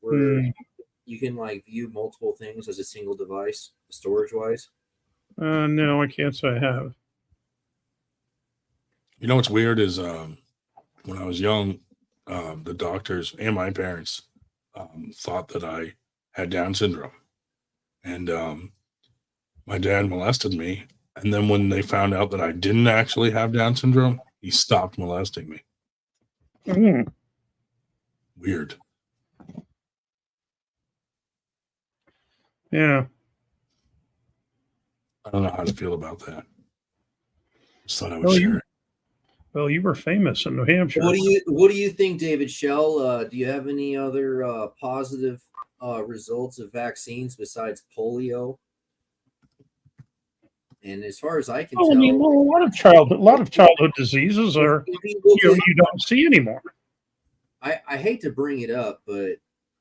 Where you can view multiple things as a single device, storage-wise? No, I can't say I have. You know what's weird is when I was young, the doctors and my parents thought that I had Down syndrome. And my dad molested me. And then when they found out that I didn't actually have Down syndrome, he stopped molesting me. Weird. Yeah. I don't know how to feel about that. Just thought I would share it. Well, you were famous in New Hampshire. What do you think, David Shell? Do you have any other positive results of vaccines besides polio? And as far as I can tell, I mean, a lot of childhood diseases are you don't see anymore. I hate to bring it up, but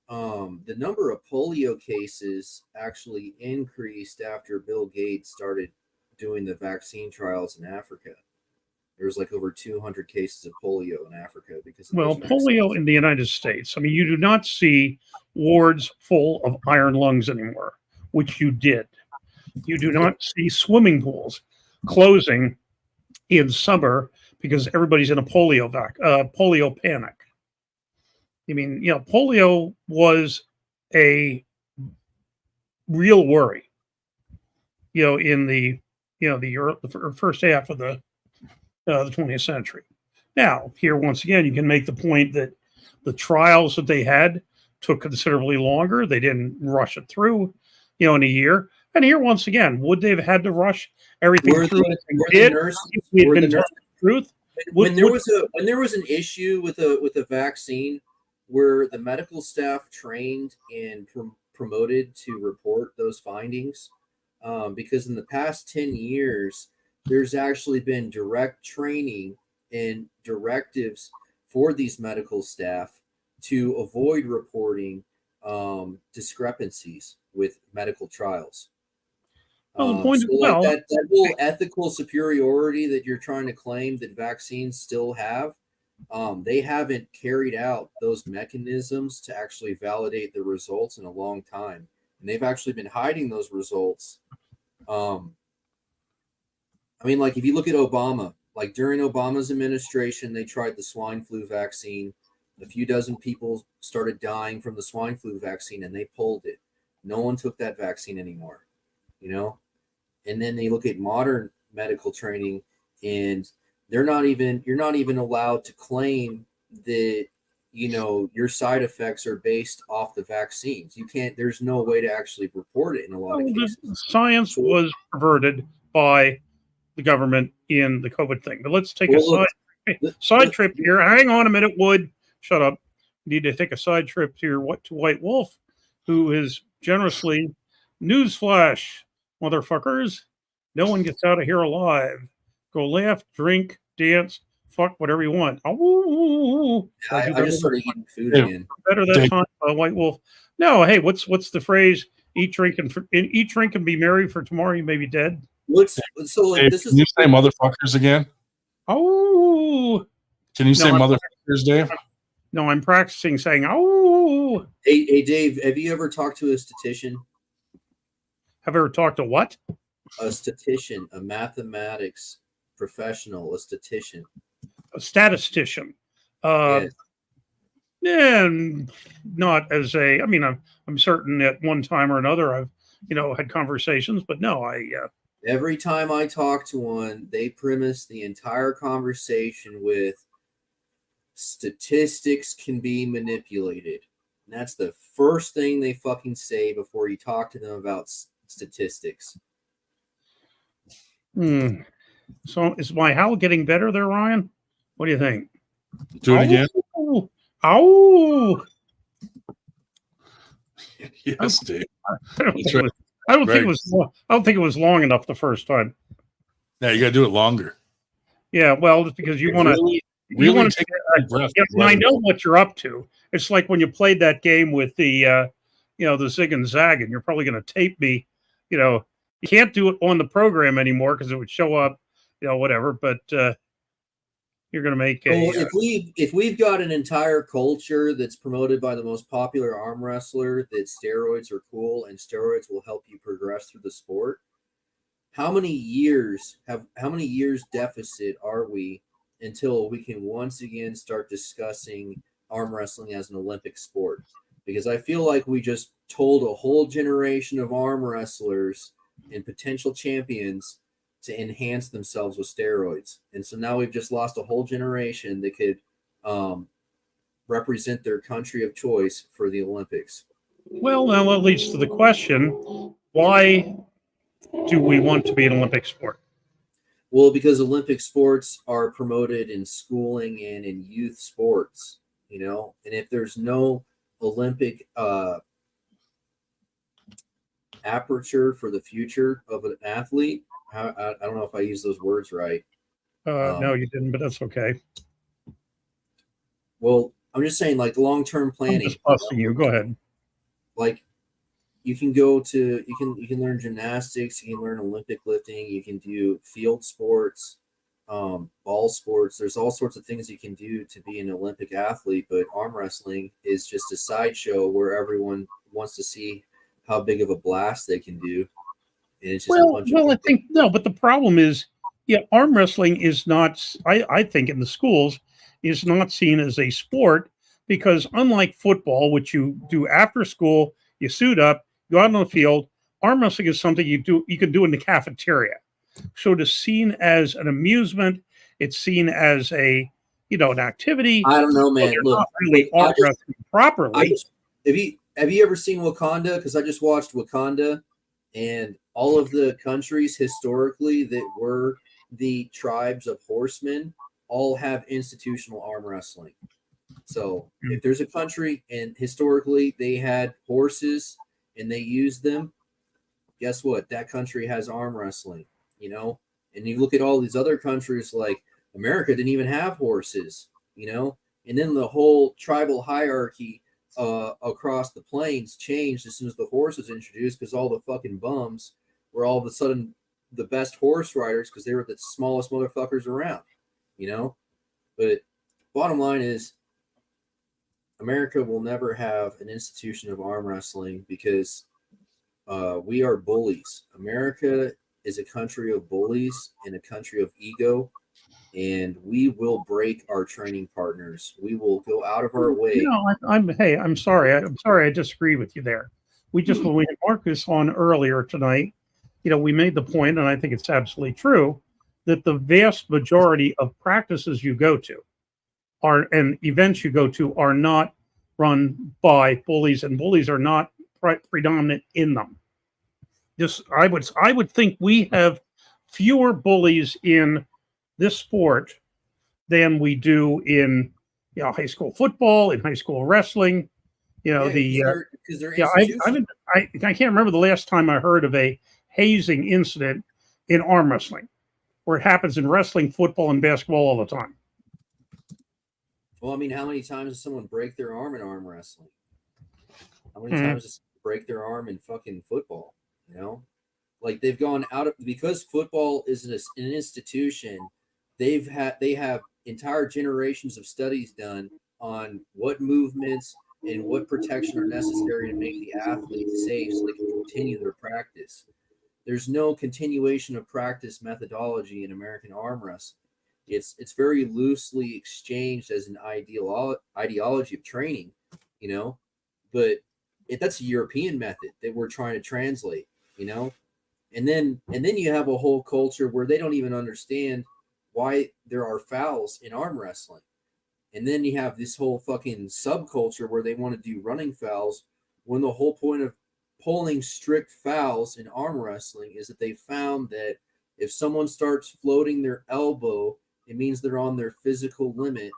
the number of polio cases actually increased after Bill Gates started doing the vaccine trials in Africa. There was over 200 cases of polio in Africa because of polio in the United States. I mean, you do not see wards full of iron lungs anymore, which you did. You do not see swimming pools closing in summer because everybody's in a polio panic. I mean, polio was a real worry. In the the first half of the 20th century. Now, here once again, you can make the point that the trials that they had took considerably longer. They didn't rush it through, in a year. And here once again, would they have had to rush everything through? When there was an issue with a vaccine where the medical staff trained and promoted to report those findings, because in the past 10 years, there's actually been direct training and directives for these medical staff to avoid reporting discrepancies with medical trials. Well, the point that whole ethical superiority that you're trying to claim that vaccines still have, They haven't carried out those mechanisms to actually validate the results in a long time, and they've actually been hiding those results. I mean, like if you look at Obama, like during Obama's administration, they tried the swine flu vaccine. A few dozen people started dying from the swine flu vaccine, and they pulled it. No one took that vaccine anymore, you know. And then they look at modern medical training, and you're not even allowed to claim that your side effects are based off the vaccines. You can't. There's no way to actually report it in a lot of cases. Science was perverted by the government in the COVID thing. But let's take a side trip here. Hang on a minute, Wood. Shut up. We need to take a side trip here to White Wolf, who is generously, newsflash, motherfuckers, no one gets out of here alive. Go laugh, drink, dance, fuck, whatever you want. Oh, I just started eating food again. Better that time, White Wolf. No, hey, what's the phrase? Eat, drink, and be merry, for tomorrow you may be dead. This can is. You say motherfuckers again? Oh. Can you say motherfuckers, Dave? No, I'm practicing saying oh. Hey, Dave, have you ever talked to a statistician? Have I ever talked to what? A statistician, a mathematics professional, a statistician. A statistician. Yes. And not as a. I mean, I'm certain at one time or another I've had conversations, but no, Every time I talk to one, they premise the entire conversation with statistics can be manipulated. And that's the first thing they fucking say before you talk to them about statistics. So is my howl getting better there, Ryan? What do you think? Do it again. Ow! Yes, Dave. I don't think it was long enough the first time. Yeah, you got to do it longer. Yeah, well, it's because you want to really take a breath. Yeah, I know what you're up to. It's like when you played that game with the the Zig and Zag, and you're probably going to tape me. You can't do it on the program anymore because it would show up, whatever. But you're going to make if we've got an entire culture that's promoted by the most popular arm wrestler that steroids are cool and steroids will help you progress through the sport, how many years deficit are we until we can once again start discussing arm wrestling as an Olympic sport? Because I feel like we just told a whole generation of arm wrestlers and potential champions to enhance themselves with steroids. And so now we've just lost a whole generation that could represent their country of choice for the Olympics. Well, now that leads to the question, why do we want to be an Olympic sport? Well, because Olympic sports are promoted in schooling and in youth sports, and if there's no Olympic aperture for the future of an athlete, I don't know if I use those words right. No, you didn't, but that's okay. Well, I'm just saying, like long-term planning. I'm just busting you. Go ahead. Like, you can learn gymnastics, you can learn Olympic lifting, you can do field sports, ball sports. There's all sorts of things you can do to be an Olympic athlete, but arm wrestling is just a sideshow where everyone wants to see how big of a blast they can do. And it's just I think no, but the problem is, arm wrestling is not. I think in the schools is not seen as a sport because unlike football, which you do after school, you suit up, go out on the field. Arm wrestling is something you can do in the cafeteria. So it is seen as an amusement. It's seen as an activity. I don't know, man. Look, not really arm wrestling properly. Have you ever seen Wakanda? Because I just watched Wakanda, and all of the countries historically that were the tribes of horsemen all have institutional arm wrestling. So if there's a country and historically they had horses and they used them, guess what? That country has arm wrestling, And you look at all these other countries, like America didn't even have horses, And then the whole tribal hierarchy across the plains changed as soon as the horse was introduced, because all the fucking bums were all of a sudden the best horse riders because they were the smallest motherfuckers around, But bottom line is America will never have an institution of arm wrestling because we are bullies. America is a country of bullies and a country of ego, and we will break our training partners. We will go out of our way. I'm sorry. I'm sorry. I disagree with you there. When we had Marcus on earlier tonight, we made the point, and I think it's absolutely true, that the vast majority of practices you go to and events you go to are not run by bullies, and bullies are not predominant in them. I would think we have fewer bullies in this sport than we do in high school football, in high school wrestling. Because they're I can't remember the last time I heard of a hazing incident in arm wrestling, where it happens in wrestling, football, and basketball all the time. Well, I mean, how many times does someone break their arm in arm wrestling? How many times does someone break their arm in fucking football? Like they've gone out of, because football is an institution. They have entire generations of studies done on what movements and what protection are necessary to make the athlete safe so they can continue their practice. There's no continuation of practice methodology in American arm wrestling. It's very loosely exchanged as an ideology of training, but that's a European method that we're trying to translate, and then you have a whole culture where they don't even understand why there are fouls in arm wrestling. And then you have this whole fucking subculture where they want to do running fouls when the whole point of pulling strict fouls in arm wrestling is that they found that if someone starts floating their elbow, it means they're on their physical limit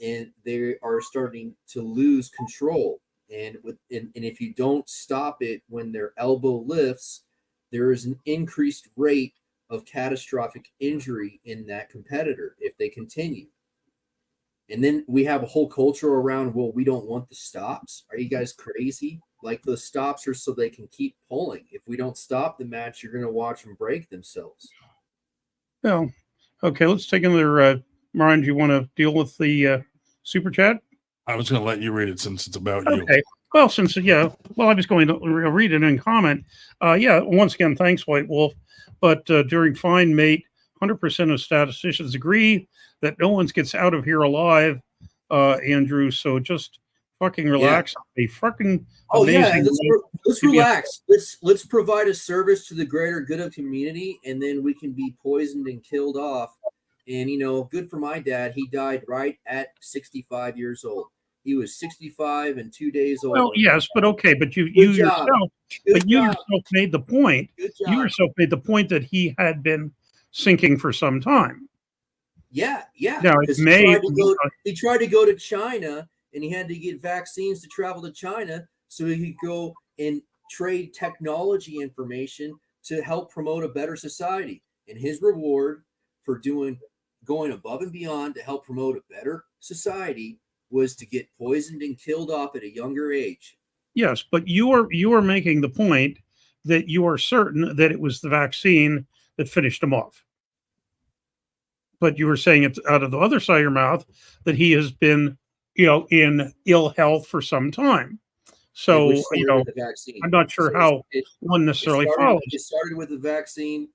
and they are starting to lose control. And if you don't stop it when their elbow lifts, there is an increased rate of catastrophic injury in that competitor if they continue. And then we have a whole culture around, well, we don't want the stops. Are you guys crazy? Like, the stops are so they can keep pulling. If we don't stop the match, you're going to watch them break themselves. Well, okay, let's take another. Marion, do you want to deal with the super chat? I was going to let you read it since it's about you. Okay. Well, I was going to read it and comment. Once again, thanks, White Wolf. But during Fine Mate, 100% of statisticians agree that no one gets out of here alive, Andrew. So just fucking relax. Yeah. A fucking amazing. Let's relax. Let's provide a service to the greater good of community, and then we can be poisoned and killed off. And good for my dad. He died right at 65 years old. He was 65 and 2 days old. Well, yes, but okay, but you yourself made the point. You yourself made the point that he had been sinking for some time. Yeah. Now, he tried to go to China, and he had to get vaccines to travel to China so he could go and trade technology information to help promote a better society. And his reward for going above and beyond to help promote a better society was to get poisoned and killed off at a younger age. Yes, but you are making the point that you are certain that it was the vaccine that finished him off. But you were saying it out of the other side of your mouth that he has been, in ill health for some time. So, I'm not sure how one necessarily follows. It started with the vaccine,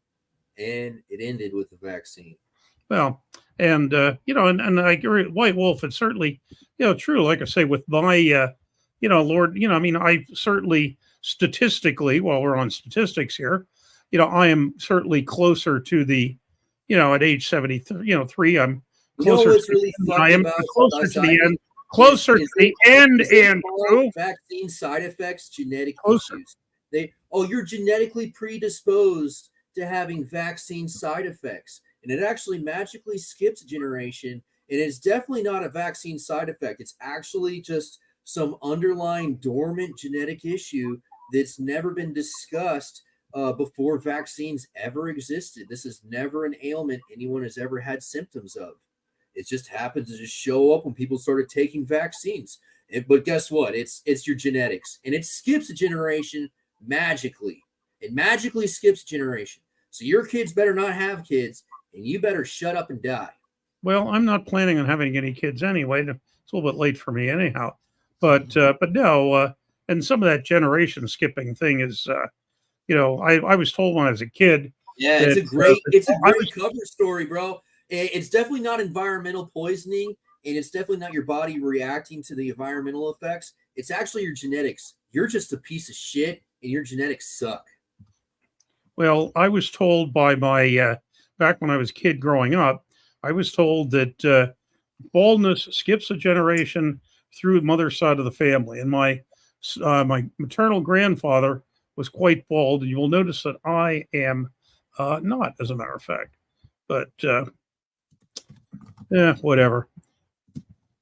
and it ended with the vaccine. Well, and I agree, White Wolf. It's certainly, true. Like I say, with my, Lord, I certainly statistically, while we're on statistics here, I am certainly closer to the, at age 73, I'm closer. I am closer to the end. Closer to the end, and vaccine side effects, genetic issues. You're genetically predisposed to having vaccine side effects. And it actually magically skips a generation. And it's definitely not a vaccine side effect. It's actually just some underlying dormant genetic issue that's never been discussed before vaccines ever existed. This is never an ailment anyone has ever had symptoms of. It just happens to just show up when people started taking vaccines. But guess what? It's your genetics. And it skips a generation magically. It magically skips a generation. So your kids better not have kids. And you better shut up and die. Well, I'm not planning on having any kids anyway. It's a little bit late for me anyhow. But no, and some of that generation skipping thing is, I was told when I was a kid. Yeah, that, it's a I great was, cover story, bro. It's definitely not environmental poisoning, and it's definitely not your body reacting to the environmental effects. It's actually your genetics. You're just a piece of shit, and your genetics suck. well, I was told by my back when I was a kid growing up, I was told that baldness skips a generation through the mother's side of the family, and my maternal grandfather was quite bald, and you will notice that I am not, as a matter of fact. But whatever.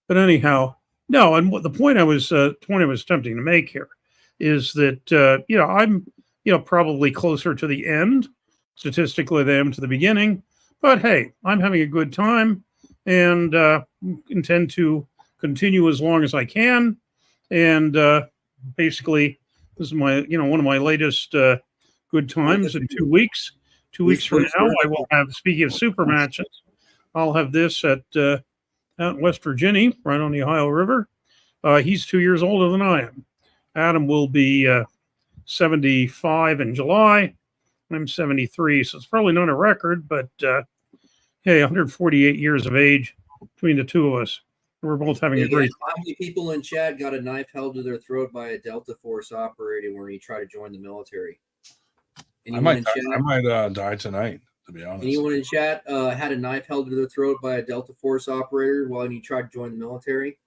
But anyhow, no. And what the point I was attempting to make here is that I'm probably closer to the end statistically than I am to the beginning. But hey, I'm having a good time and intend to continue as long as I can. And basically, this is my one of my latest good times in 2 weeks. 2 weeks from now, I will have. Speaking of super matches, I'll have this at out in West Virginia, right on the Ohio River. He's 2 years older than I am. Adam will be 75 in July. I'm 73, so it's probably not a record, but hey, 148 years of age between the two of us. We're both having a great. How many people in Chad got a knife held to their throat by a Delta Force operator when he tried to join the military? I might die tonight, to be honest. Anyone in chat had a knife held to their throat by a Delta Force operator while you tried to join the military?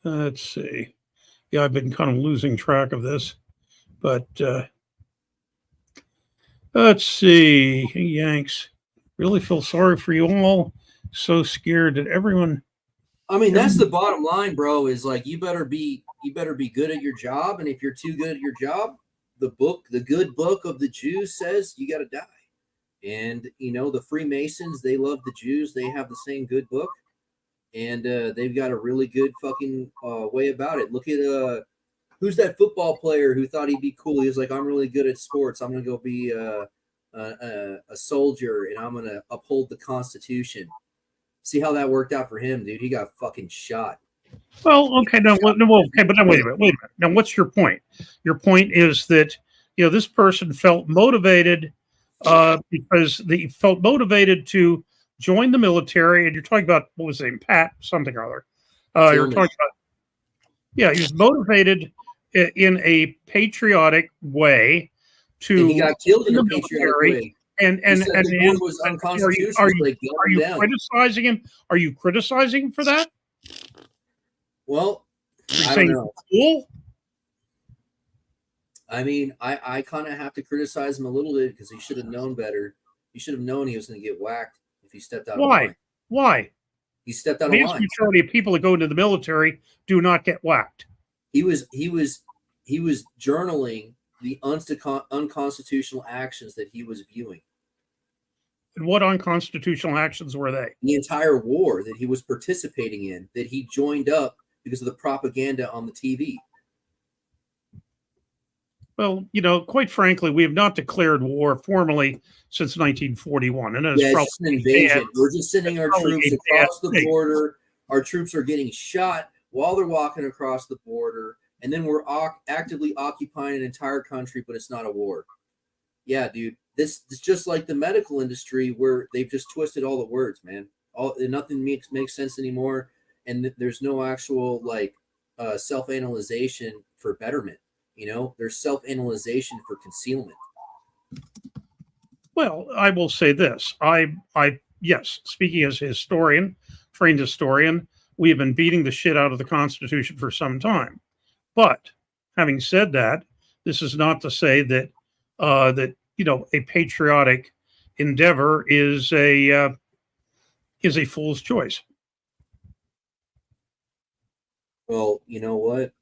Let's see. Yeah, I've been kind of losing track of this, but let's see. Yanks, really feel sorry for you all. So scared that everyone. I mean, that's the bottom line, bro. Is like you better be good at your job, and if you're too good at your job, the good book of the Jews says you got to die. And the Freemasons, they love the Jews. They have the same good book, and they've got a really good fucking way about it. Look at who's that football player who thought he'd be cool? He was like, I'm really good at sports. I'm gonna go be a soldier, and I'm gonna uphold the Constitution. See how that worked out for him, dude. He got fucking shot. Well, okay, no, okay, but now wait a minute. Now, what's your point? Your point is that this person felt motivated because they felt motivated to join the military, and you're talking about what was his name, Pat something or other. You're talking about he was motivated in a patriotic way to. And he got killed in a patriotic way. And the was unconstitutional. Are you criticizing him? Are you criticizing him for that? Well, I don't know. Cool? I mean, I kind of have to criticize him a little bit because he should have known better. He should have known he was going to get whacked if he stepped out of line. Why? He stepped out of line. The majority of people that go into the military do not get whacked. He was journaling the unconstitutional actions that he was viewing. And what unconstitutional actions were they? The entire war that he was participating in, that he joined up because of the propaganda on the TV. Well, quite frankly, we have not declared war formally since 1941. And it's just an invasion. We're just sending our troops across the border. Our troops are getting shot while they're walking across the border. And then we're actively occupying an entire country, but it's not a war. Yeah, dude. This is just like the medical industry where they've just twisted all the words, man. Nothing makes sense anymore. And there's no actual self-analyzation for betterment. There's self-analyzation for concealment. Well, I will say this. Yes, speaking as a historian, trained historian, we have been beating the shit out of the Constitution for some time. But having said that, this is not to say that a patriotic endeavor is a fool's choice. Well, you know what?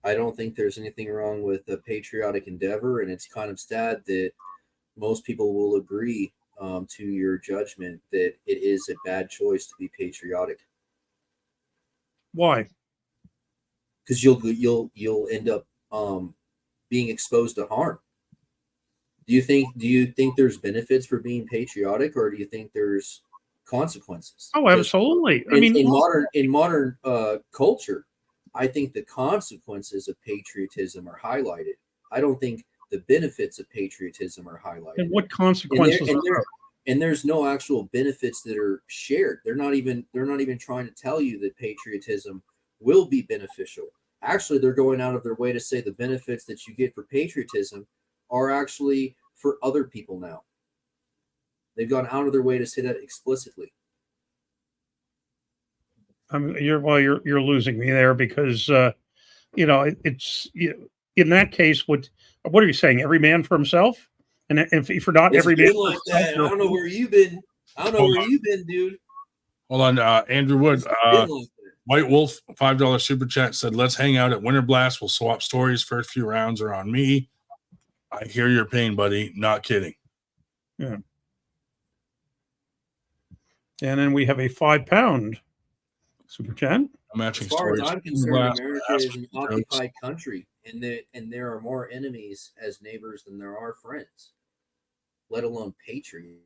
I don't think there's anything wrong with a patriotic endeavor, and it's kind of sad that most people will agree to your judgment that it is a bad choice to be patriotic. Why? Because you'll end up being exposed to harm. Do you think there's benefits for being patriotic, or do you think there's consequences? Oh, absolutely. I mean, in modern culture, I think the consequences of patriotism are highlighted. I don't think the benefits of patriotism are highlighted. and what consequences? And there's no actual benefits that are shared. They're not even trying to tell you that patriotism will be beneficial. Actually, they're going out of their way to say the benefits that you get for patriotism are actually for other people now. They've gone out of their way to say that explicitly. I mean, you're losing me there because it's in that case. What are you saying? Every man for himself, and if you're not It's every man been like for that. himself, I don't know where you've been. Dude. Hold on, Andrew Wood. It's been like that. White Wolf, $5 super chat said, "Let's hang out at Winter Blast. We'll swap stories. First few rounds are on me." I hear your pain, buddy. Not kidding. Yeah. And then we have a £5 super chat. Matching As far as stories. I'm concerned, Blast, America ask is an for jokes. occupied country, and there are more enemies as neighbors than there are friends, let alone patriots.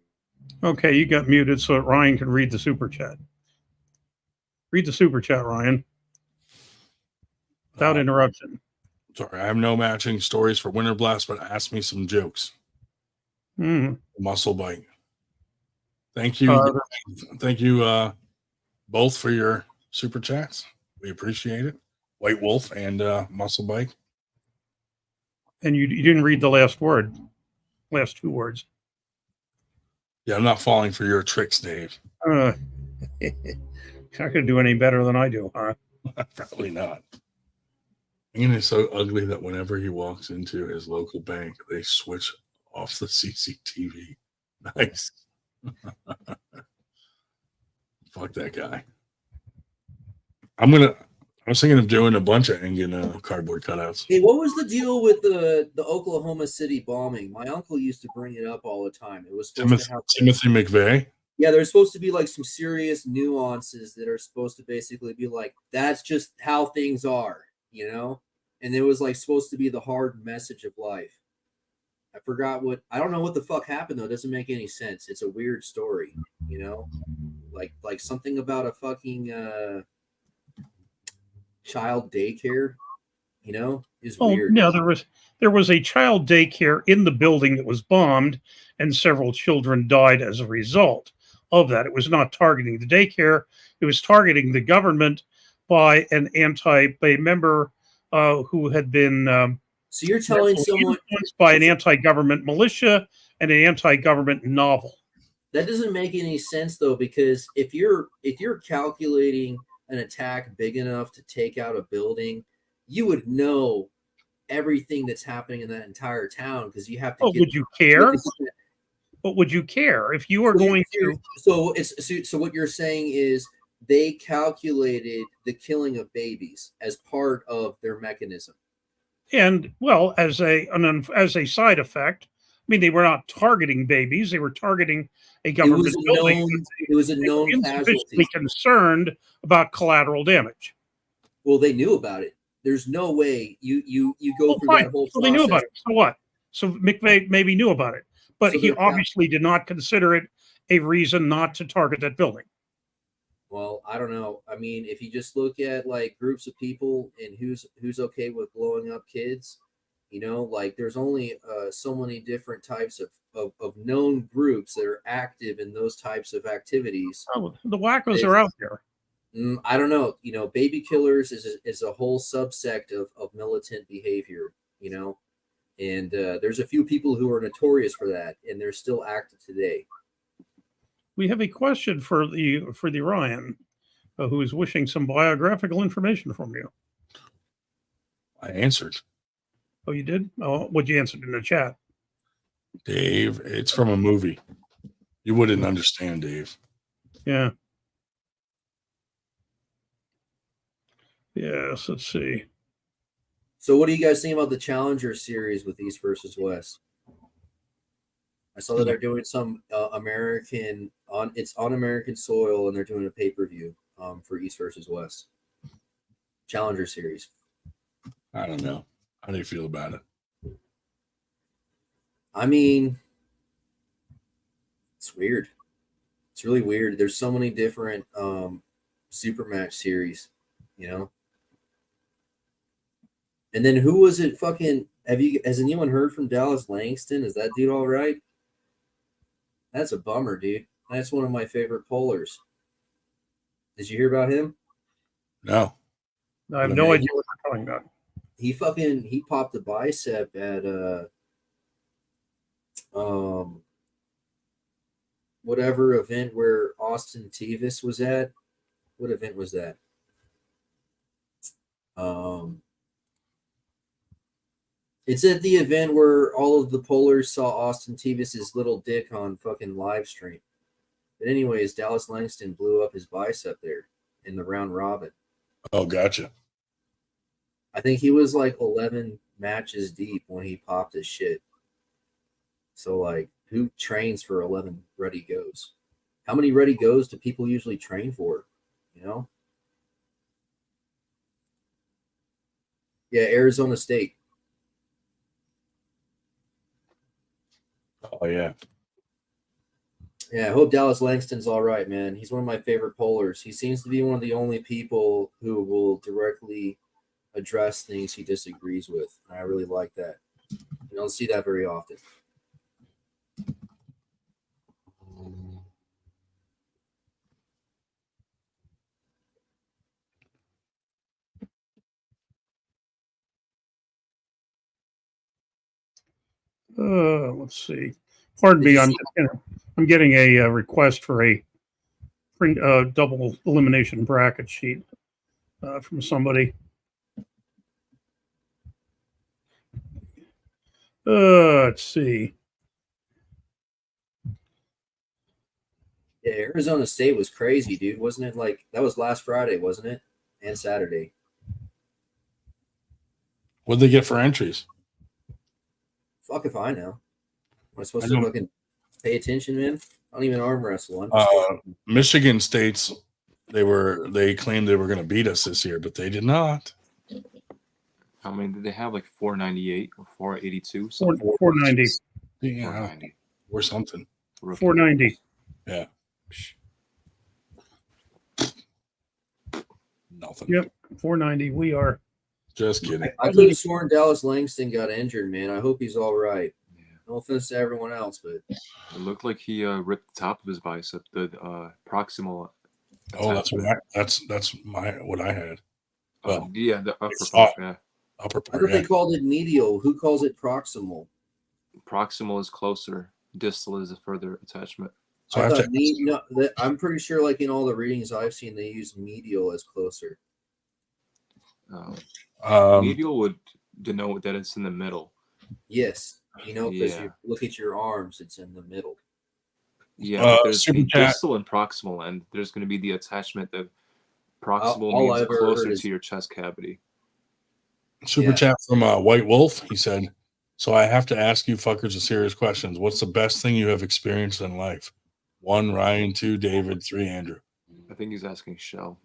Okay, you got muted so that Ryan can read the super chat. Read the super chat, Ryan, without interruption. Sorry, I have no matching stories for Winter Blast, but ask me some jokes. Muscle bite. Thank you. Thank you both for your super chats. We appreciate it. White Wolf and Muscle Bike. And you didn't read the last two words. Yeah, I'm not falling for your tricks, Dave. Not going to do any better than I do, huh? Probably not. Ian is so ugly that whenever he walks into his local bank, they switch off the CCTV. Nice. Fuck that guy. I was thinking of doing a bunch of Engen cardboard cutouts. Hey, what was the deal with the Oklahoma City bombing? My uncle used to bring it up all the time. It was supposed to have Timothy McVeigh. Yeah, there's supposed to be like some serious nuances that are supposed to basically be like, that's just how things are, you know? And it was like supposed to be the hard message of life. I don't know what the fuck happened though. It doesn't make any sense. It's a weird story, you know? Like something about a fucking child daycare, you know, is weird. No, there was a child daycare in the building that was bombed, and several children died as a result of that. It was not targeting the daycare; it was targeting the government by a member who had been. So you're telling someone influenced by an anti-government militia and an anti-government novel. That doesn't make any sense though, because if you're calculating an attack big enough to take out a building, you would know everything that's happening in that entire town because you have to. Would you care? But would you care if you are going to? So what you're saying is they calculated the killing of babies as part of their mechanism. And well, as a side effect, I mean, they were not targeting babies; they were targeting a government building. It was a known casualty. Concerned about collateral damage. Well, they knew about it. There's no way you go through that whole process. So they knew about it. So what? So McVeigh maybe knew about it, but he obviously did not consider it a reason not to target that building. Well, I don't know. I mean, if you just look at like groups of people and who's okay with blowing up kids, you know, like there's only so many different types of known groups that are active in those types of activities. Oh, the wackos are out there. I don't know. You know, baby killers is a whole subsect of militant behavior, you know, and there's a few people who are notorious for that, and they're still active today. We have a question for the Ryan, who is wishing some biographical information from you. I answered. Oh, you did? Oh, what you answered in the chat? Dave, it's from a movie. You wouldn't understand, Dave. Yeah. Yes, let's see. So what do you guys think about the Challenger series with East versus West? I saw that they're doing some American on American soil, and they're doing a pay-per-view for East versus West Challenger series. I don't know. How do you feel about it? I mean, it's weird. It's really weird. There's so many different Supermatch series, you know. And then who was it? Fucking has anyone heard from Dallas Langston? Is that dude all right? That's a bummer, dude. That's one of my favorite pollers. Did you hear about him? No. I have no idea what you're talking about. He popped a bicep at whatever event where Austin Tevis was at. What event was that? It's at the event where all of the pollers saw Austin Tevis's little dick on fucking live stream. But anyways, Dallas Langston blew up his bicep there in the round robin. Oh, gotcha. I think he was like 11 matches deep when he popped his shit. So, like, who trains for 11 ready goes? How many ready goes do people usually train for? You know? Yeah, Arizona State. Oh, yeah. Yeah, I hope Dallas Langston's all right, man. He's one of my favorite pollers. He seems to be one of the only people who will directly address things he disagrees with. I really like that. You don't see that very often. Let's see. Pardon me. I'm getting a request for a double elimination bracket sheet from somebody. Let's see. Yeah, Arizona State was crazy, dude. Wasn't it like that was last Friday, wasn't it? And Saturday. What'd they get for entries? Fuck if I know. Am I supposed to fucking pay attention, man? I don't even arm wrestle. Michigan State's they claimed they were going to beat us this year, but they did not. How many did they have? Like 498 or 482? 490. Yeah, 490 or something. 490. Yeah. Nothing. Yep, 490. We are. Just kidding. I could have sworn Dallas Langston got injured, man. I hope he's all right. Yeah. No offense to everyone else, but it looked like he ripped the top of his bicep, the proximal. Oh, that's what I had. Well, yeah, the upper part. Yeah. Upper part. I thought they called it medial. Who calls it proximal? Proximal is closer. Distal is a further attachment. So I'm pretty sure, like in all the readings I've seen, they use medial as closer. Medial would denote that it's in the middle. Yes, because you look at your arms, it's in the middle. Yeah, there's the distal and proximal end. There's going to be the attachment that proximal means closer to your chest cavity. Super chat from White Wolf. He said, "So I have to ask you fuckers a serious questions. What's the best thing you have experienced in life? 1, Ryan. 2, David. 3, Andrew." I think he's asking Shell.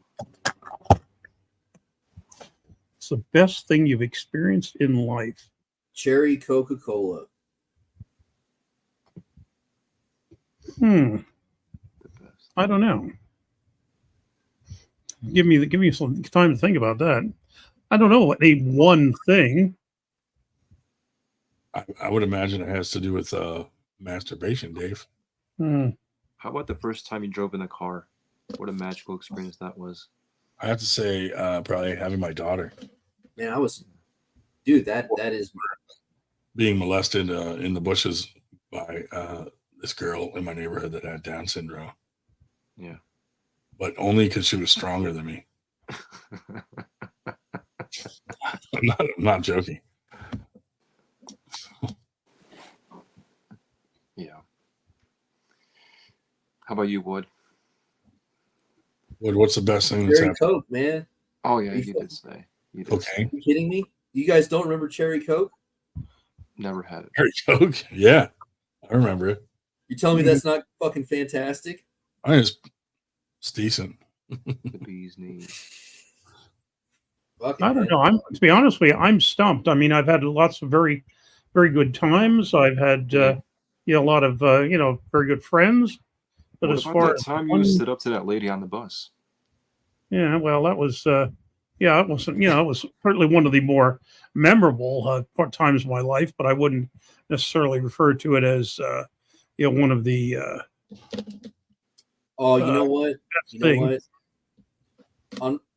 It's the best thing you've experienced in life. Cherry Coca-Cola. I don't know. Give me some time to think about that. I don't know what one thing. I would imagine it has to do with masturbation, Dave. How about the first time you drove in a car? What a magical experience that was. I have to say, probably having my daughter. Man, that is being molested in the bushes by this girl in my neighborhood that had Down syndrome. Yeah. But only because she was stronger than me. I'm not joking. Yeah. How about you, Wood? Wood, what's the best thing that's happened? Coke, man. Oh, yeah, you did say. Okay. Are you kidding me? You guys don't remember Cherry Coke? Never had it. Cherry Coke? Yeah. I remember it. You telling me that's not fucking fantastic? It's decent. The bee's knees. I don't know. To be honest with you, I'm stumped. I mean, I've had lots of very very good times. I've had a lot of very good friends. But what as about far that as time you stood up to that lady on the bus? Yeah, well, that was it wasn't, it was certainly one of the more memorable times of my life, but I wouldn't necessarily refer to it as one of the you know what?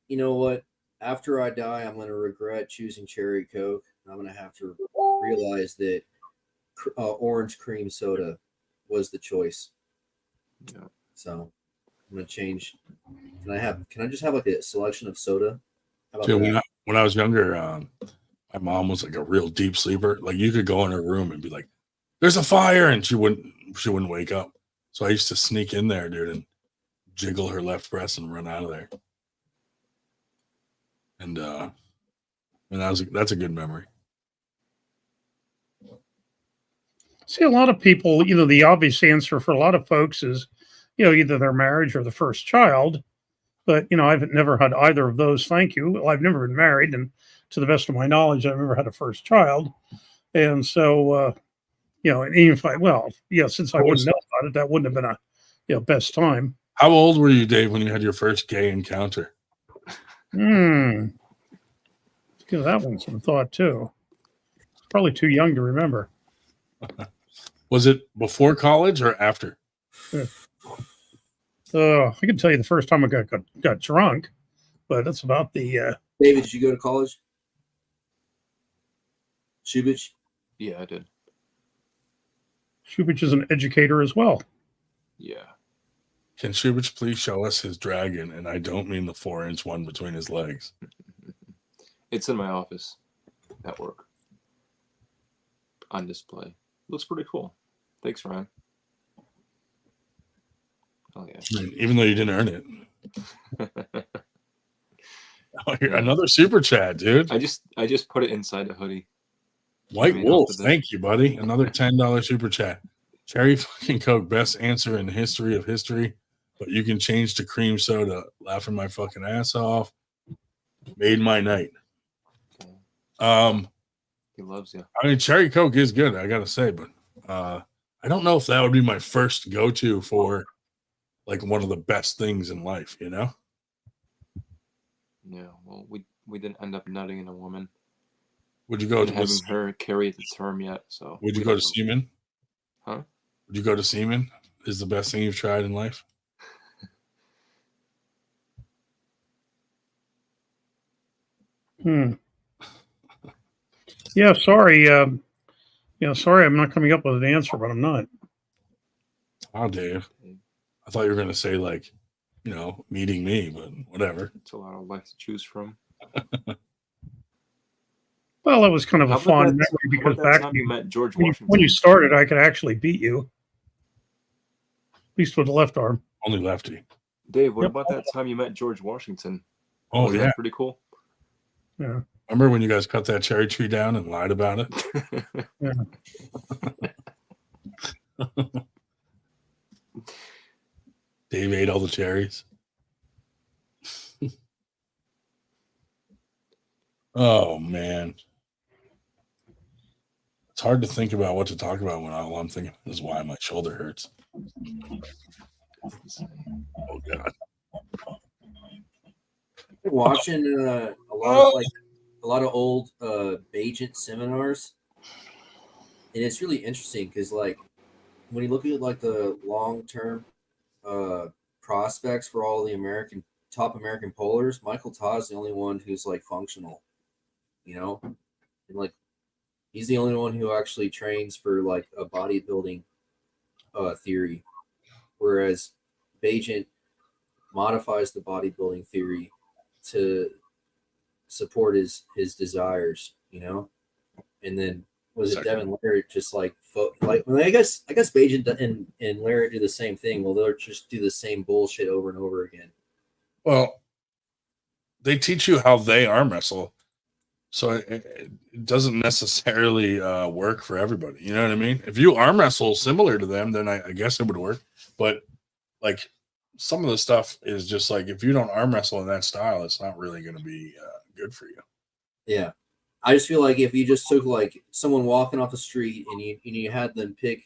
You know what? After I die, I'm going to regret choosing cherry Coke. I'm going to have to realize that orange cream soda was the choice. Yeah. So I'm going to change. Can I just have like a selection of soda? Dude, when I was younger, my mom was like a real deep sleeper. Like you could go in her room and be like, "There's a fire," and she wouldn't wake up. So I used to sneak in there, dude, and jiggle her left breast and run out of there. And that's a good memory. See, a lot of people, the obvious answer for a lot of folks is, either their marriage or the first child. But, I've never had either of those. Thank you. Well, I've never been married. And to the best of my knowledge, I've never had a first child. And so, and even if since I wouldn't know about it, that wouldn't have been a best time. How old were you, Dave, when you had your first gay encounter? Give that one some thought, too. Probably too young to remember. Was it before college or after? I can tell you the first time I got drunk, but that's about the. David, did you go to college? Shubich? Yeah, I did. Shubich is an educator as well. Yeah. Can Shubich please show us his dragon? And I don't mean the 4-inch one between his legs. It's in my office at work. On display. Looks pretty cool. Thanks, Ryan. Oh yeah. I mean, even though you didn't earn it. Another super chat, dude. I just put it inside the hoodie. White Wolf, thank you, buddy. Another $10 super chat. Cherry fucking Coke, best answer in the history of history, but you can change to cream soda. Laughing my fucking ass off. Made my night. He loves you. I mean, Cherry Coke is good, I gotta say, but I don't know if that would be my first go-to for like one of the best things in life, Yeah, well, we didn't end up nutting in a woman. Would you go to having her carry the term yet? So would you go to semen? Huh? Would you go to semen? Is the best thing you've tried in life? Yeah, sorry. Sorry, I'm not coming up with an answer, but I'm not. Oh, Dave. I thought you were going to say, like, meeting me, but whatever. It's a lot of life to choose from. Well, it was kind of a fond memory because back when you met George Washington, when you started, I could actually beat you. At least with the left arm. Only lefty. Dave, what about that time you met George Washington? Oh, was that pretty cool? Yeah. Remember when you guys cut that cherry tree down and lied about it? Yeah. Dave ate all the cherries. Oh, man. It's hard to think about what to talk about when all I'm thinking is why my shoulder hurts. Oh, God. Watching a lot of old Bagent seminars, and it's really interesting because like when you look at like the long-term prospects for all the top American polars, Michael Todd's the only one who's like functional, and like he's the only one who actually trains for like a bodybuilding theory, whereas Bagent modifies the bodybuilding theory to support his desires, and then was it Devin Larratt just like I guess Bagent and Larratt do the same thing. Well, they'll just do the same bullshit over and over again. Well, they teach you how they arm wrestle, so it doesn't necessarily work for everybody. You know what I mean? If you arm wrestle similar to them, then I guess it would work. But like some of the stuff is just like if you don't arm wrestle in that style, it's not really going to be good for you. Yeah. I just feel like if you just took like someone walking off the street and you had them pick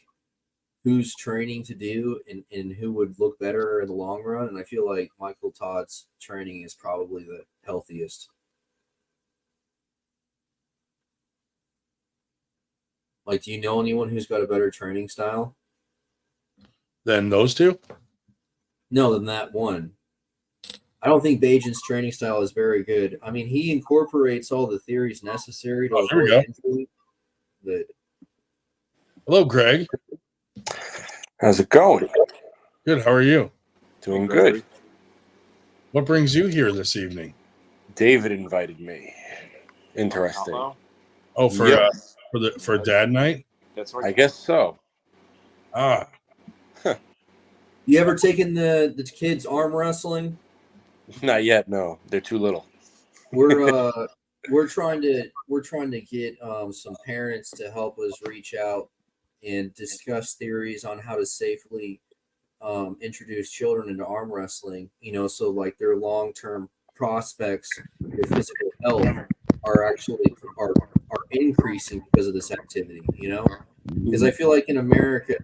who's training to do and who would look better in the long run, and I feel like Michael Todd's training is probably the healthiest. Like, do you know anyone who's got a better training style than those two? No, than that one. I don't think Bajan's training style is very good. I mean, he incorporates all the theories necessary to avoid injury. But... Hello, Greg. How's it going? Good. How are you? Doing good. What brings you here this evening? David invited me. Interesting. Oh, for dad night? That's right. I guess so. Ah. You ever taken the kids arm wrestling? Not yet. No, they're too little. We're trying to get some parents to help us reach out and discuss theories on how to safely introduce children into arm wrestling. You know, so like their long-term prospects, their physical health are increasing because of this activity. You know, because I feel like in America,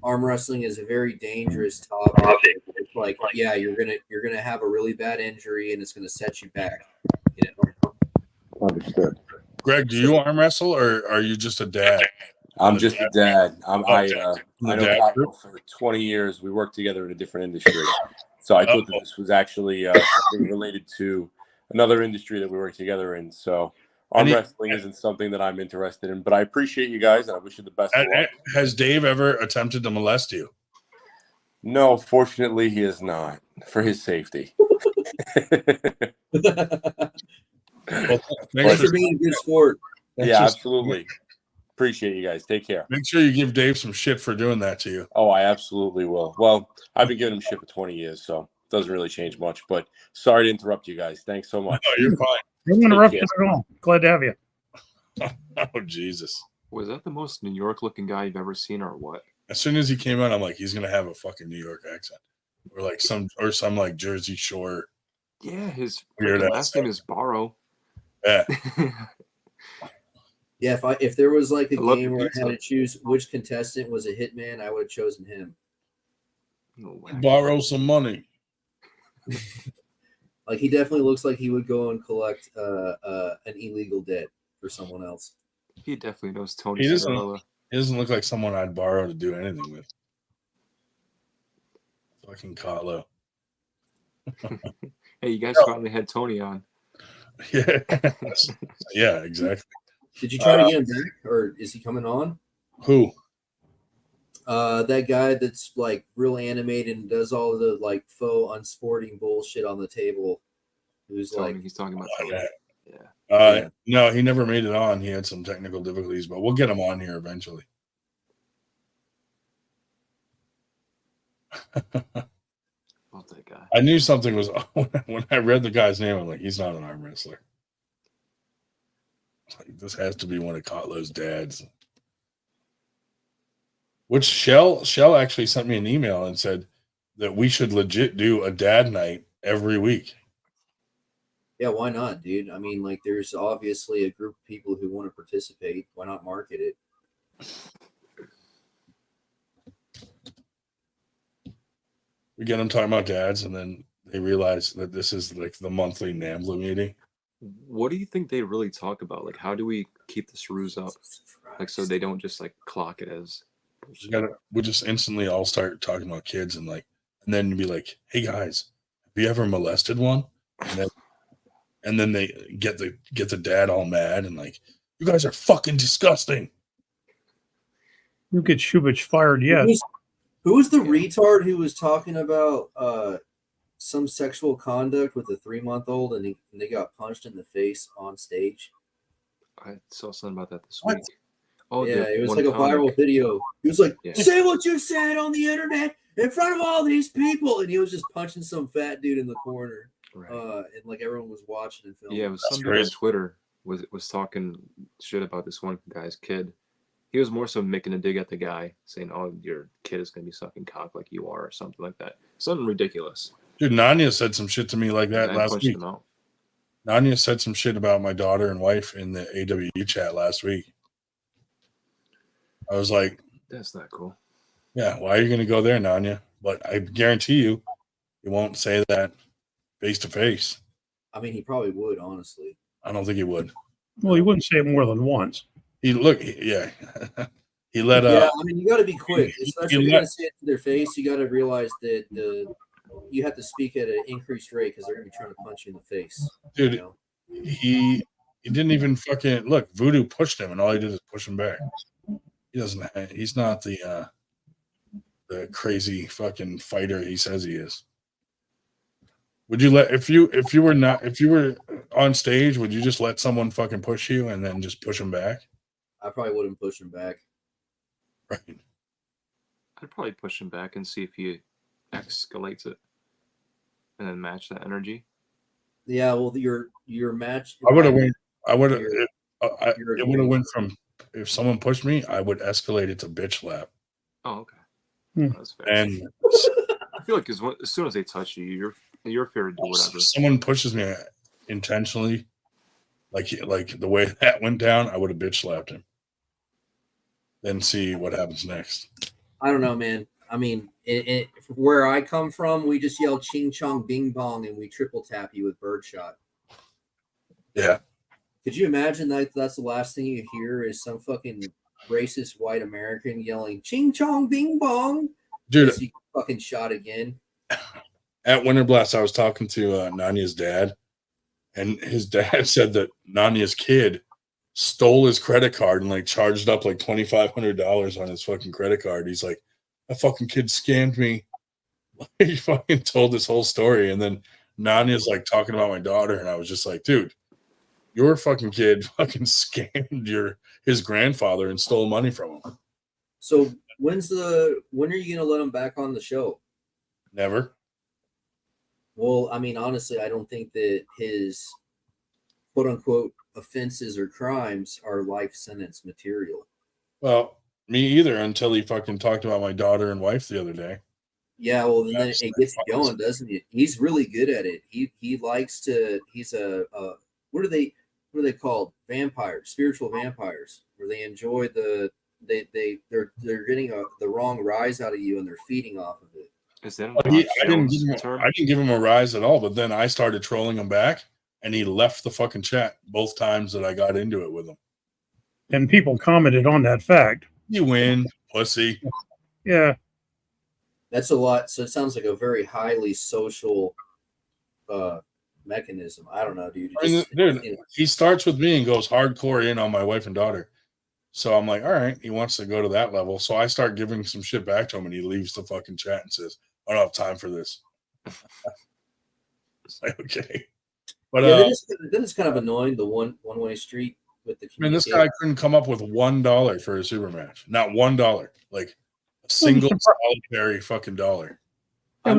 arm wrestling is a very dangerous topic. It's like, yeah, you're gonna have a really bad injury and it's gonna set you back. You know. Understood. Greg, do you arm wrestle or are you just a dad? I'm just a dad. I know Kyle for 20 years. We worked together in a different industry. So I thought that this was actually something related to another industry that we work together in. So arm wrestling isn't something that I'm interested in, but I appreciate you guys and I wish you the best of luck. Has Dave ever attempted to molest you? No, fortunately he is not, for his safety. Well, thanks for being a good sport. Yeah, absolutely. Appreciate you guys. Take care. Make sure you give Dave some shit for doing that to you. Oh, I absolutely will. Well, I've been giving him shit for 20 years, so it doesn't really change much. But sorry to interrupt you guys. Thanks so much. No, you're fine. Don't interrupt us at all. Glad to have you. Oh, Jesus. Was that the most New York looking guy you've ever seen or what? As soon as he came out, I'm like, he's going to have a fucking New York accent. Or some like Jersey Shore. Yeah, his last name is Barrow. Yeah. Yeah, if there was like a game where I had to choose which contestant was a hitman, I would have chosen him. Borrow some money. Like he definitely looks like he would go and collect an illegal debt for someone else. He definitely knows Tony. He doesn't look like someone I'd borrow to do anything with. Fucking Carlo. Hey, you guys finally had Tony on. Yeah. Yeah, exactly. Did you try to get him back, or is he coming on? Who? That guy that's like real animated and does all the like faux unsporting bullshit on the table. Who's Tony, like he's talking about Tony. Yeah. No, he never made it on. He had some technical difficulties, but we'll get him on here eventually. Love that guy. I knew something was when I read the guy's name. I'm like, he's not an arm wrestler. Like, this has to be one of Kotlo's dads. Which Shell actually sent me an email and said that we should legit do a dad night every week. Yeah, why not, dude? I mean, like, there's obviously a group of people who want to participate. Why not market it? We get them talking about dads, and then they realize that this is like the monthly NAMBLA meeting. What do you think they really talk about? Like, how do we keep this ruse up? Like, so they don't just like clock it as. We just instantly all start talking about kids, and then you'd be like, "Hey guys, have you ever molested one?" And then they get the dad all mad and like, "You guys are fucking disgusting." You get Shubich fired yet? Who was the retard who was talking about some sexual conduct with a 3-month-old and they got punched in the face on stage? I saw something about that this week. Oh yeah, it was like a viral video. He was like, "Say what you said on the internet in front of all these people," and he was just punching some fat dude in the corner. Right. And like everyone was watching and filming. Yeah, it was somebody on Twitter was talking shit about this one guy's kid. He was more so making a dig at the guy, saying, "Oh, your kid is gonna be sucking cock like you are," or something like that. Something ridiculous. Dude, Nanya said some shit to me like that last week. Nanya said some shit about my daughter and wife in the AWU chat last week. I was like, That's not cool. yeah, why are you going to go there, Nanya? But I guarantee you, he won't say that face to face. I mean, he probably would, honestly. I don't think he would. Well, he wouldn't say it more than once. He let Yeah, I mean, you got to be quick, especially if you're going to say it to their face. You got to realize that you have to speak at an increased rate because they're going to be trying to punch you in the face. Dude, you know? he didn't even fucking look. Voodoo pushed him, and all he did is push him back. He's not the crazy fucking fighter he says he is. Would you let if you were on stage, would you just let someone fucking push you and then just push him back? I probably wouldn't push him back. Right. I'd probably push him back and see if he escalates it, and then match that energy. Yeah, well, your match. I would have went. I would have. You're- It would have went from if someone pushed me, I would escalate it to bitch slap. Oh, okay. That's fair. And I feel like as soon as they touch you, you're fair to do whatever. if someone pushes me intentionally, like the way that went down, I would have bitch slapped him. Then see what happens next. I don't know, man. I mean, where I come from, we just yell ching chong bing bong and we triple tap you with birdshot. Yeah. Could you imagine that's the last thing you hear is some fucking racist white American yelling ching chong bing bong? Dude, you fucking shot again. At Winter Blast, I was talking to Nanya's dad, and his dad said that Nanya's kid stole his credit card and like charged up like $2,500 on his fucking credit card. He's like, that fucking kid scammed me. He fucking told this whole story, and then Nanya's like talking about my daughter, and I was just like, dude, your fucking kid fucking scammed his grandfather and stole money from him. So when are you gonna let him back on the show? Never. Well, I mean, honestly, I don't think that his quote unquote offenses or crimes are life sentence material. Well, me either, until he fucking talked about my daughter and wife the other day. Yeah, well, then it gets you going, doesn't it? He's really good at it. He likes to. He's a what are they called? Vampires, spiritual vampires, where they enjoy they're getting the wrong rise out of you and they're feeding off of it. Is that I didn't give him a rise at all, but then I started trolling him back, and he left the fucking chat both times that I got into it with him. And people commented on that fact. You win, pussy. Yeah. That's a lot. So it sounds like a very highly social mechanism. I don't know, dude. He starts with me and goes hardcore in on my wife and daughter. So I'm like, all right, he wants to go to that level. So I start giving some shit back to him, and he leaves the fucking chat and says, I don't have time for this. It's like, okay. But then it's kind of annoying, the one-way street with the I mean, this guy couldn't come up with $1 for a super match. Not $1. Like a single solitary fucking dollar. It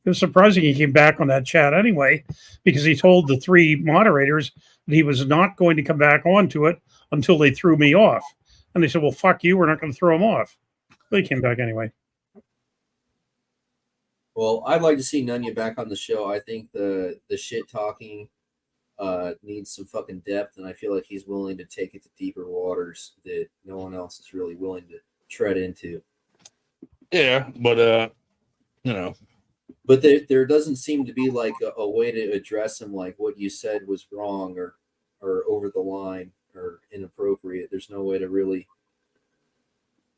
was surprising he came back on that chat anyway, because he told the three moderators that he was not going to come back onto it until they threw me off. And they said, well, fuck you, we're not going to throw him off. But he came back anyway. Well, I'd like to see Nunya back on the show. I think the shit talking needs some fucking depth, and I feel like he's willing to take it to deeper waters that no one else is really willing to tread into. Yeah, but But there doesn't seem to be like a way to address him, like what you said was wrong or over the line or inappropriate. There's no way to really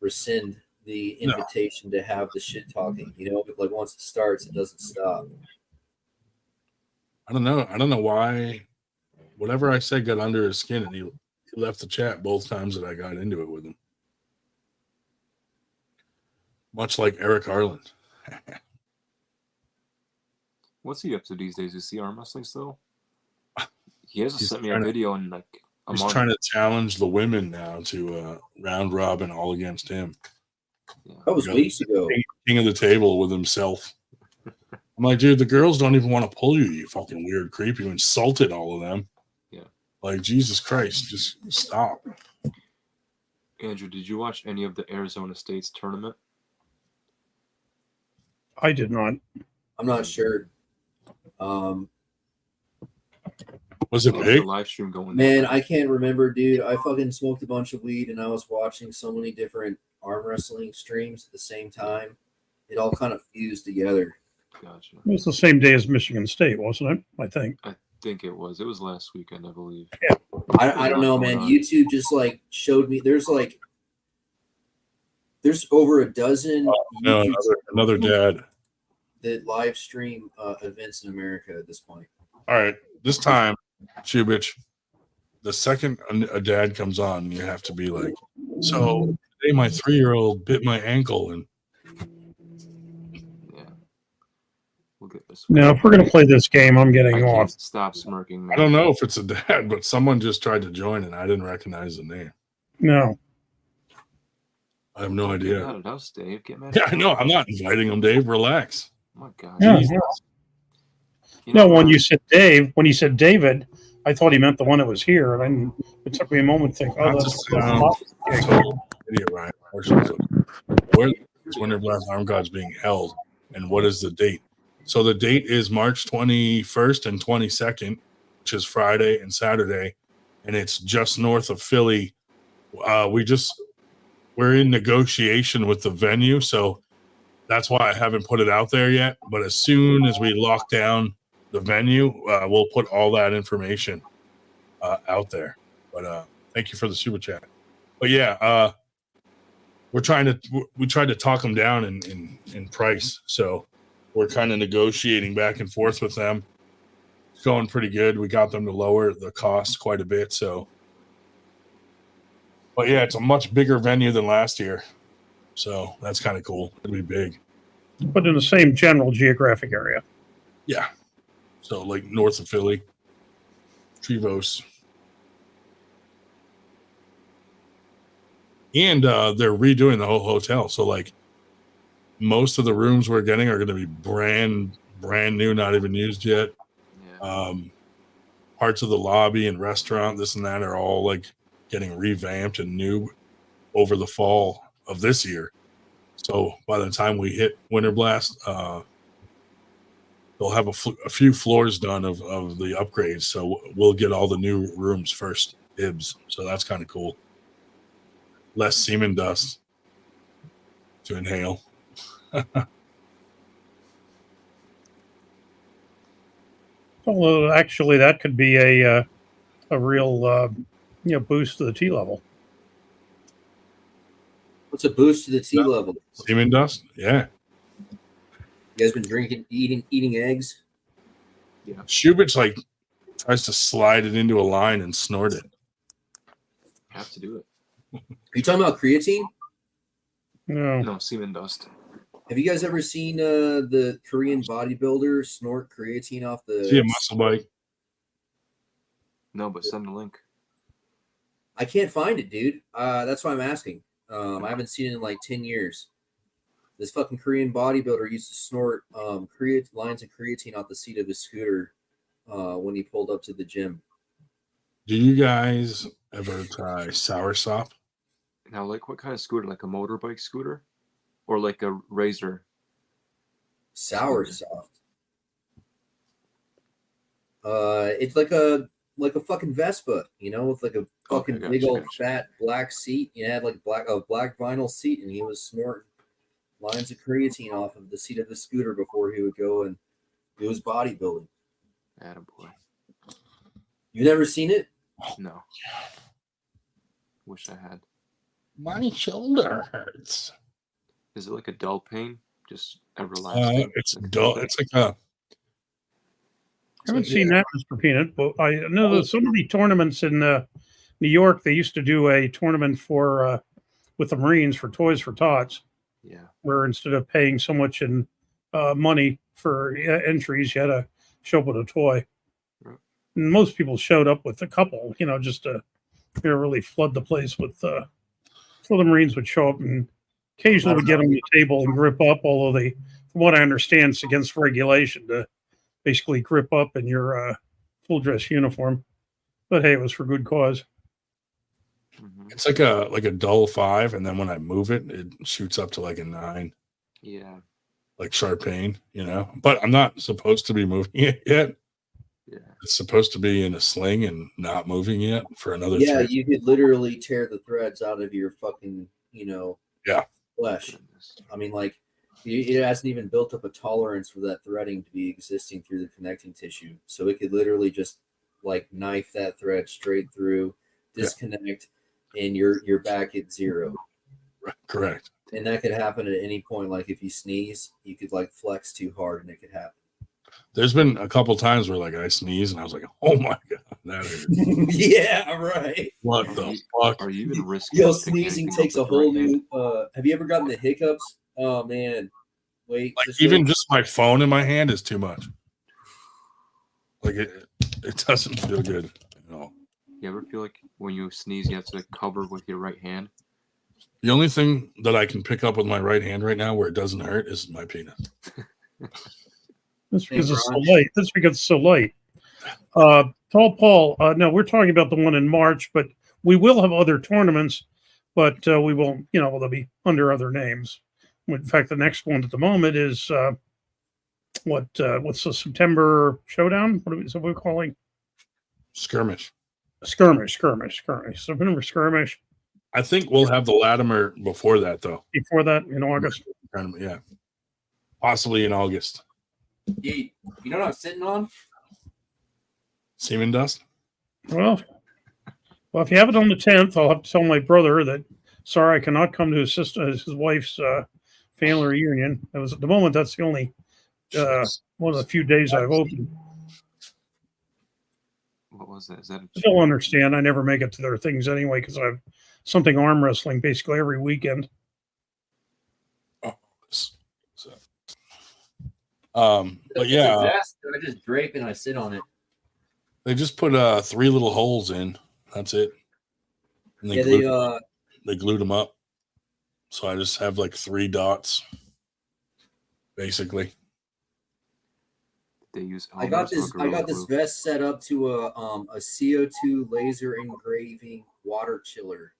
rescind the invitation to have the shit talking. Like once it starts, it doesn't stop. I don't know why. Whatever I said got under his skin, and he left the chat both times that I got into it with him. Much like Eric Harland. What's he up to these days? Is he arm wrestling still? He hasn't sent me a video in like a month. He's trying to challenge the women now to round robin all against him. Yeah. That was weeks ago. King of the table with himself. I'm like, dude, the girls don't even want to pull you, you fucking weird creep. You insulted all of them. Yeah. Like, Jesus Christ, just stop. Andrew, did you watch any of the Arizona State's tournament? I did not. I'm not sure. Was it How's big? the live stream going? Man, I can't remember, dude. I fucking smoked a bunch of weed and I was watching so many different arm wrestling streams at the same time. It all kind of fused together. Gotcha. It was the same day as Michigan State, wasn't it? I think. I think it was. It was last weekend, I believe. I don't know, man. YouTube just like showed me there's over a dozen No, YouTube another dad. that live stream events in America at this point. All right, this time, Chubich, the second a dad comes on, you have to be like, so today my 3-year-old bit my ankle, and Yeah. We'll get this. Now, if we're going to play this game, I'm I getting can't off. stop smirking, man. I don't know if it's a dad, but someone just tried to join and I didn't recognize the name. No. I have no Get idea. mad at us, Dave. Get mad. Yeah, at I know. us. I'm not inviting him, Dave. Relax. Oh my God. Yeah, Jesus. yeah. You No, know when what? you said Dave, when you said David, I thought he meant the one that was here, and then it took me a moment to think, oh, Not that's just total idiot, Ryan. Where is Winter Blast Arm Gods being held, and what is the date? So the date is March 21st and 22nd, which is Friday and Saturday, and it's just north of Philly. We're in negotiation with the venue, so that's why I haven't put it out there yet. But as soon as we lock down the venue, we'll put all that information out there. But thank you for the super chat. But yeah, we tried to talk them down in price, so we're kind of negotiating back and forth with them. It's going pretty good. We got them to lower the cost quite a bit. So, but yeah, it's a much bigger venue than last year, so that's kind of cool. It'll be big. but in the same general geographic area. Yeah. So like north of Philly, Trevose. And they're redoing the whole hotel. So like most of the rooms we're getting are going to be brand new, not even used yet. Yeah. Parts of the lobby and restaurant, this and that, are all like getting revamped and new over the fall of this year. So by the time we hit Winter Blast, they'll have a few floors done of the upgrades. So we'll get all the new rooms first dibs. So that's kind of cool. Less semen dust to inhale. Although actually, that could be a real boost to the T level. What's a boost to the T level? Semen dust? Yeah. You guys been eating eggs? Yeah. Shubich like tries to slide it into a line and snort it. Have to do it. Are you talking about creatine? No. No, semen dust. Have you guys ever seen the Korean bodybuilder snort creatine off the? See a muscle bike? No, but send the link. I can't find it, dude. That's why I'm asking. I haven't seen it in like 10 years. This fucking Korean bodybuilder used to snort lines of creatine off the seat of his scooter when he pulled up to the gym. Do you guys ever try soursop? Now, like what kind of scooter? Like a motorbike scooter, or like a razor? Sour soft. It's like a fucking Vespa, with like a fucking big old fat black seat. You had like a black vinyl seat, and he was snorting lines of creatine off of the seat of the scooter before he would go and do his bodybuilding. Attaboy. You never seen it? No. Wish I had. My shoulder hurts. Is it like a dull pain? Just everlasting? It's dull. It's like a. I haven't seen that, Mr. Peanut, but I know that so many tournaments in New York. They used to do a tournament for with the Marines for Toys for Tots. Yeah. Where instead of paying so much in money for entries, you had to show up with a toy. Right. And most people showed up with a couple, just to really flood the place with. So the Marines would show up and occasionally would get on the table and grip up. Although from what I understand, it's against regulation to basically grip up in your full dress uniform. But hey, it was for good cause. Mm-hmm. It's like a dull 5, and then when I move it, it shoots up to like a 9. Yeah. Like sharp pain, But I'm not supposed to be moving it yet. Yeah. It's supposed to be in a sling and not moving yet for another. Yeah, 3. you could literally tear the threads out of your fucking, Yeah. flesh. I mean, like, it hasn't even built up a tolerance for that threading to be existing through the connecting tissue. So it could literally just like knife that thread straight through, disconnect, and you're back at 0. Right. Correct. And that could happen at any point. Like if you sneeze, you could like flex too hard and it could happen. There's been a couple times where like I sneeze and I was like, oh my God, that hurts. Yeah, right. What the fuck? Are you even risking? Yo, sneezing takes a whole new. Have you ever gotten the hiccups? Oh man, wait. Like even just my phone in my hand is too much. Like it doesn't feel good at all. You ever feel like when you sneeze, you have to cover with your right hand? The only thing that I can pick up with my right hand right now where it doesn't hurt is my penis. That's because it's so light. That's because it's so light. Tall Paul, no, we're talking about the one in March, but we will have other tournaments, but we won't, they'll be under other names. In fact, the next one at the moment is what's the September showdown? What are we calling? Skirmish. Skirmish. September skirmish. I think we'll have the Latimer before that, though. Before that, in August. Yeah. Possibly in August. You know what I'm sitting on? Semen dust? Well, if you have it on the 10th, I'll have to tell my brother that, sorry, I cannot come to his wife's family reunion. That was at the moment, that's the only one of the few days I've opened. What was that? Is that They'll understand. I never make it to their things anyway because I have something arm wrestling basically every weekend. But yeah, I just drape and I sit on it. they just put 3 little holes in. That's it. And they glued them up. So I just have like 3 dots, basically. They use. I got this vest set up to a CO2 laser engraving water chiller,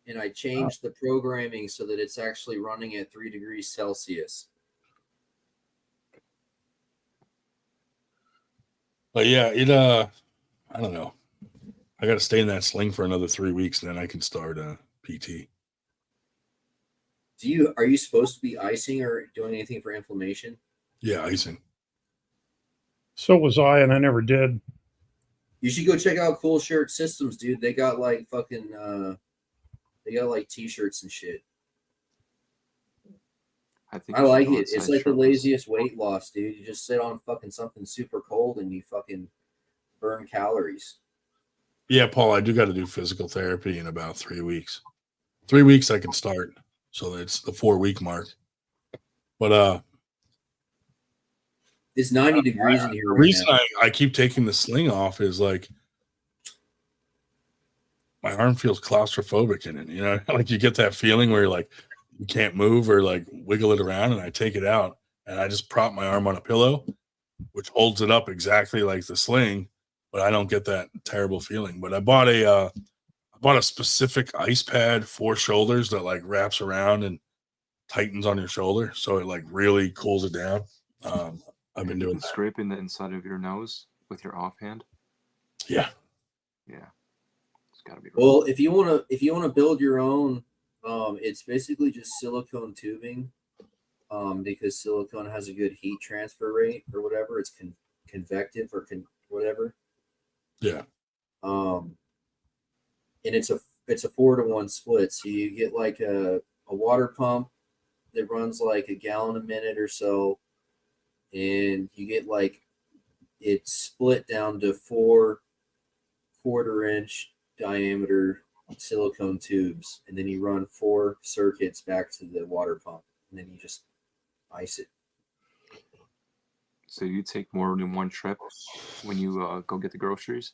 and I changed the programming so that it's actually running at 3 degrees Celsius. But yeah, I don't know. I got to stay in that sling for another 3 weeks, and then I can start PT. Are you supposed to be icing or doing anything for inflammation? Yeah, icing. So was I, and I never did. You should go check out Cool Shirt Systems, dude. They got like fucking they got like t-shirts and shit. I like it. It's like the laziest weight loss, dude. You just sit on fucking something super cold and you fucking burn calories. Yeah, Paul, I do got to do physical therapy in about 3 weeks. 3 weeks I can start. So it's the 4-week mark. But it's 90 degrees in here. The reason I keep taking the sling off is like my arm feels claustrophobic in it. Like you get that feeling where you're like you can't move or like wiggle it around, and I take it out and I just prop my arm on a pillow, which holds it up exactly like the sling, but I don't get that terrible feeling. But I bought a specific ice pad for shoulders that like wraps around and tightens on your shoulder, so it like really cools it down. I've been doing scraping the inside of your nose with your offhand. Yeah. It's got to be. Well, if you want to build your own, it's basically just silicone tubing, because silicone has a good heat transfer rate or whatever. It's convective or whatever. Yeah. And it's a 4-to-1 split. So you get like a water pump that runs like a gallon a minute or so, and you get like it's split down to 4 1/4-inch diameter silicone tubes, and then you run 4 circuits back to the water pump, and then you just ice it. So you take more than one trip when you go get the groceries,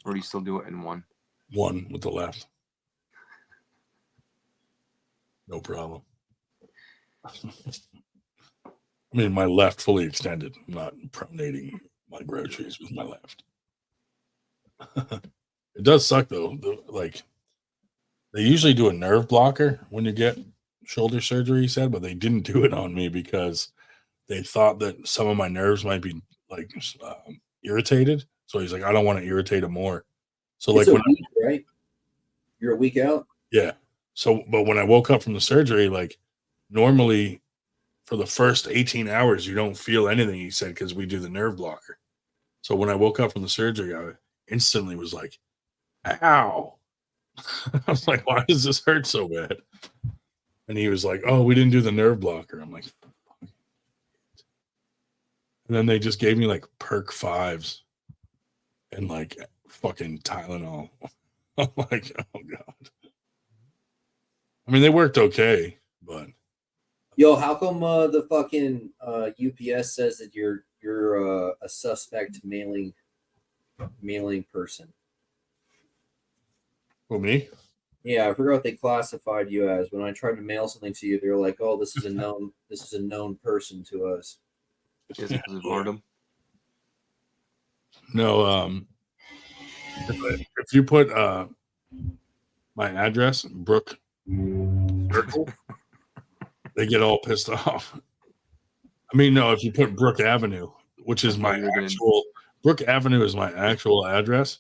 or do you still do it in one? One with the left. No problem. I mean, my left fully extended. I'm not pronating my groceries with my left. It does suck though. Like they usually do a nerve blocker when you get shoulder surgery, he said, but they didn't do it on me because they thought that some of my nerves might be like irritated. So he's like, I don't want to irritate him more. So It's like a when week, right? You're a week out. yeah. So but when I woke up from the surgery, like normally for the first 18 hours you don't feel anything. He said because we do the nerve blocker. So when I woke up from the surgery, I instantly was like, ow. I was like, why does this hurt so bad? And he was like, oh, we didn't do the nerve blocker. I'm like, and then they just gave me like perk 5s and like fucking Tylenol. I'm like, oh God. I mean, they worked okay, but Yo, how come the fucking UPS says that you're a suspect mailing person? for me, Yeah, I forgot what they classified you as. When I tried to mail something to you, they were like, "Oh, this is a known person to us." Is it Varnum? no. If you put my address, Brook Circle, they get all pissed off. I mean, no, if you put Brook Avenue, which is my actual Brook Avenue is my actual address,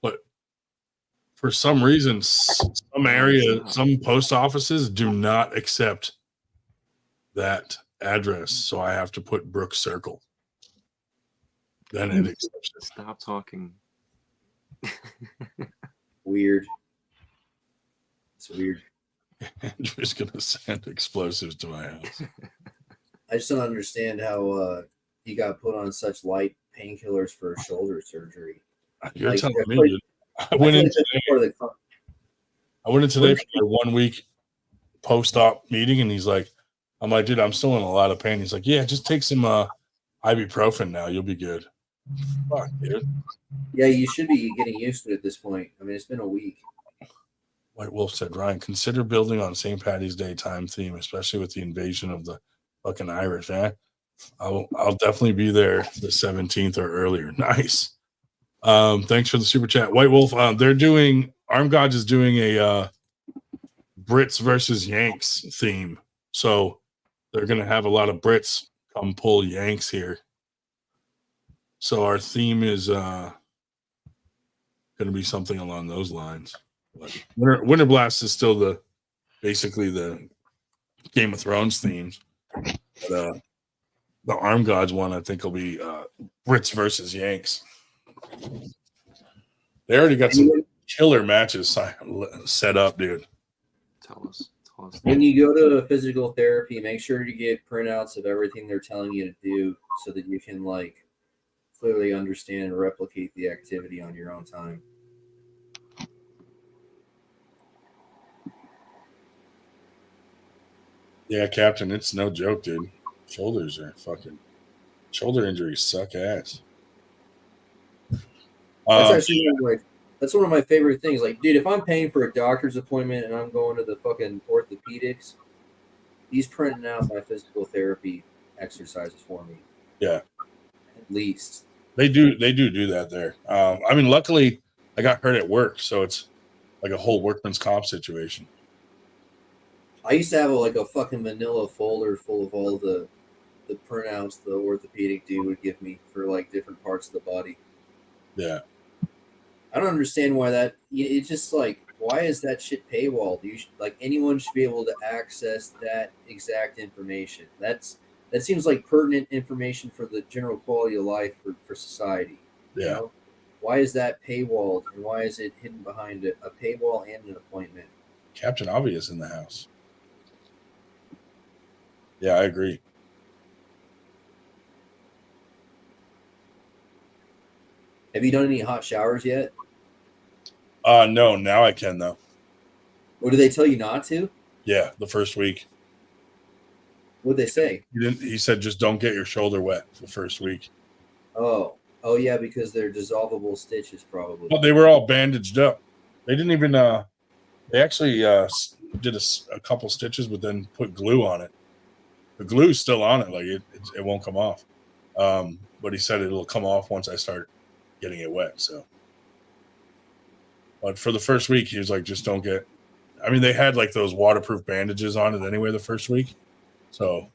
but for some reason, some post offices do not accept that address, so I have to put Brook Circle. Then it accepts it. Stop talking. Weird. It's weird. Andrew's gonna send explosives to my house. I just don't understand how he got put on such light painkillers for shoulder surgery. You're Like, telling I me, feel dude. I went in today for for my 1 week post-op meeting, and he's like, I'm like, dude, I'm still in a lot of pain. He's like, yeah, just take some ibuprofen now. You'll be good. Fuck, dude. Yeah, you should be getting used to it at this point. I mean, it's been a week. White Wolf said, Ryan, consider building on St. Patty's Day time theme, especially with the invasion of the fucking Irish. I'll definitely be there the 17th or earlier. Nice. Thanks for the super chat. White Wolf, they're doing Arm Gods is doing a Brits versus Yanks theme. So they're gonna have a lot of Brits come pull Yanks here. So our theme is gonna be something along those lines. But Winter Blast is still basically the Game of Thrones themes. But the Arm Gods one, I think, will be Brits versus Yanks. They already got some killer matches set up, dude. Tell us. When you go to physical therapy, make sure you get printouts of everything they're telling you to do so that you can like clearly understand and replicate the activity on your own time. Yeah, Captain, it's no joke, dude. Shoulder injuries suck ass. That's actually that's one of my favorite things. Like, dude, if I'm paying for a doctor's appointment and I'm going to the fucking orthopedics, he's printing out my physical therapy exercises for me. Yeah, at least they do that there. I mean, luckily I got hurt at work, so it's like a whole workman's comp situation. I used to have a fucking manila folder full of all the printouts the orthopedic dude would give me for like different parts of the body. Yeah. I don't understand why that. It's just like, why is that shit paywalled? Like anyone should be able to access that exact information. That seems like pertinent information for the general quality of life for society. Yeah. You know? Why is that paywalled, and why is it hidden behind a paywall and an appointment? Captain Obvious in the house. Yeah, I agree. Have you done any hot showers yet? No, now I can though. Or do they tell you not to? Yeah, the first week. What'd they say? He said just don't get your shoulder wet the first week. Oh yeah, because they're dissolvable stitches probably. Well, they were all bandaged up. They didn't even they actually did a couple stitches but then put glue on it. The glue's still on it, like it won't come off. But he said it'll come off once I start getting it wet. So, but for the first week, he was like, just don't get. I mean, they had like those waterproof bandages on it anyway the first week. So,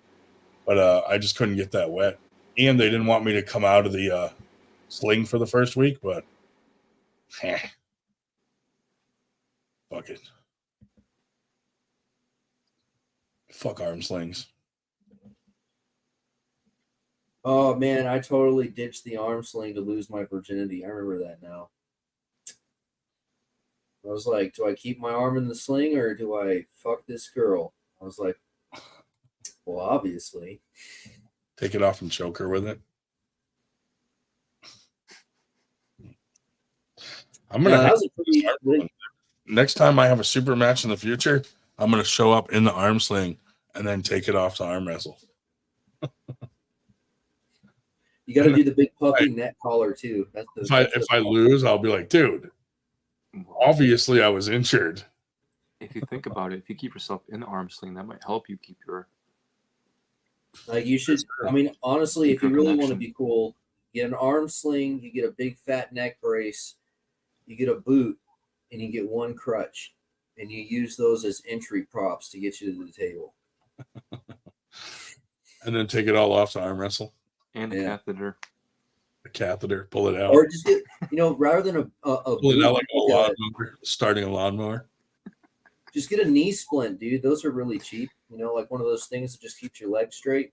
but I just couldn't get that wet. And they didn't want me to come out of the sling for the first week, but fuck it. Fuck arm slings. Oh man, I totally ditched the arm sling to lose my virginity. I remember that now. I was like, do I keep my arm in the sling or do I fuck this girl? I was like, well, obviously. Take it off and choke her with it. I'm gonna that was a pretty next time I have a super match in the future, I'm gonna show up in the arm sling and then take it off to arm wrestle. You got to do the big puffy neck collar too. If I lose, I'll be like, dude, obviously I was injured. If you think about it, if you keep yourself in the arm sling, that might help you keep your. Like you should. I mean, honestly, if you really want to be cool, get an arm sling. You get a big fat neck brace. You get a boot, and you get one crutch, and you use those as entry props to get you to the table. And then take it all off to arm wrestle. And a catheter. A catheter, pull it out. Or just get, rather than a pull boot, it out like a lawnmower, starting a lawnmower. Just get a knee splint, dude. Those are really cheap. Like one of those things that just keeps your legs straight.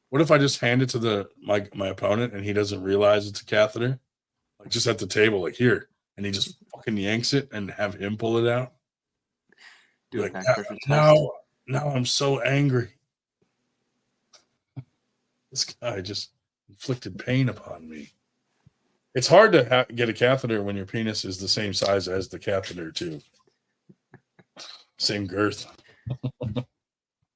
What if I just hand it to my opponent and he doesn't realize it's a catheter? Like just at the table, like here, and he just fucking yanks it and have him pull it out. Do like, now I'm so angry. This guy just inflicted pain upon me. It's hard to get a catheter when your penis is the same size as the catheter, too. Same girth.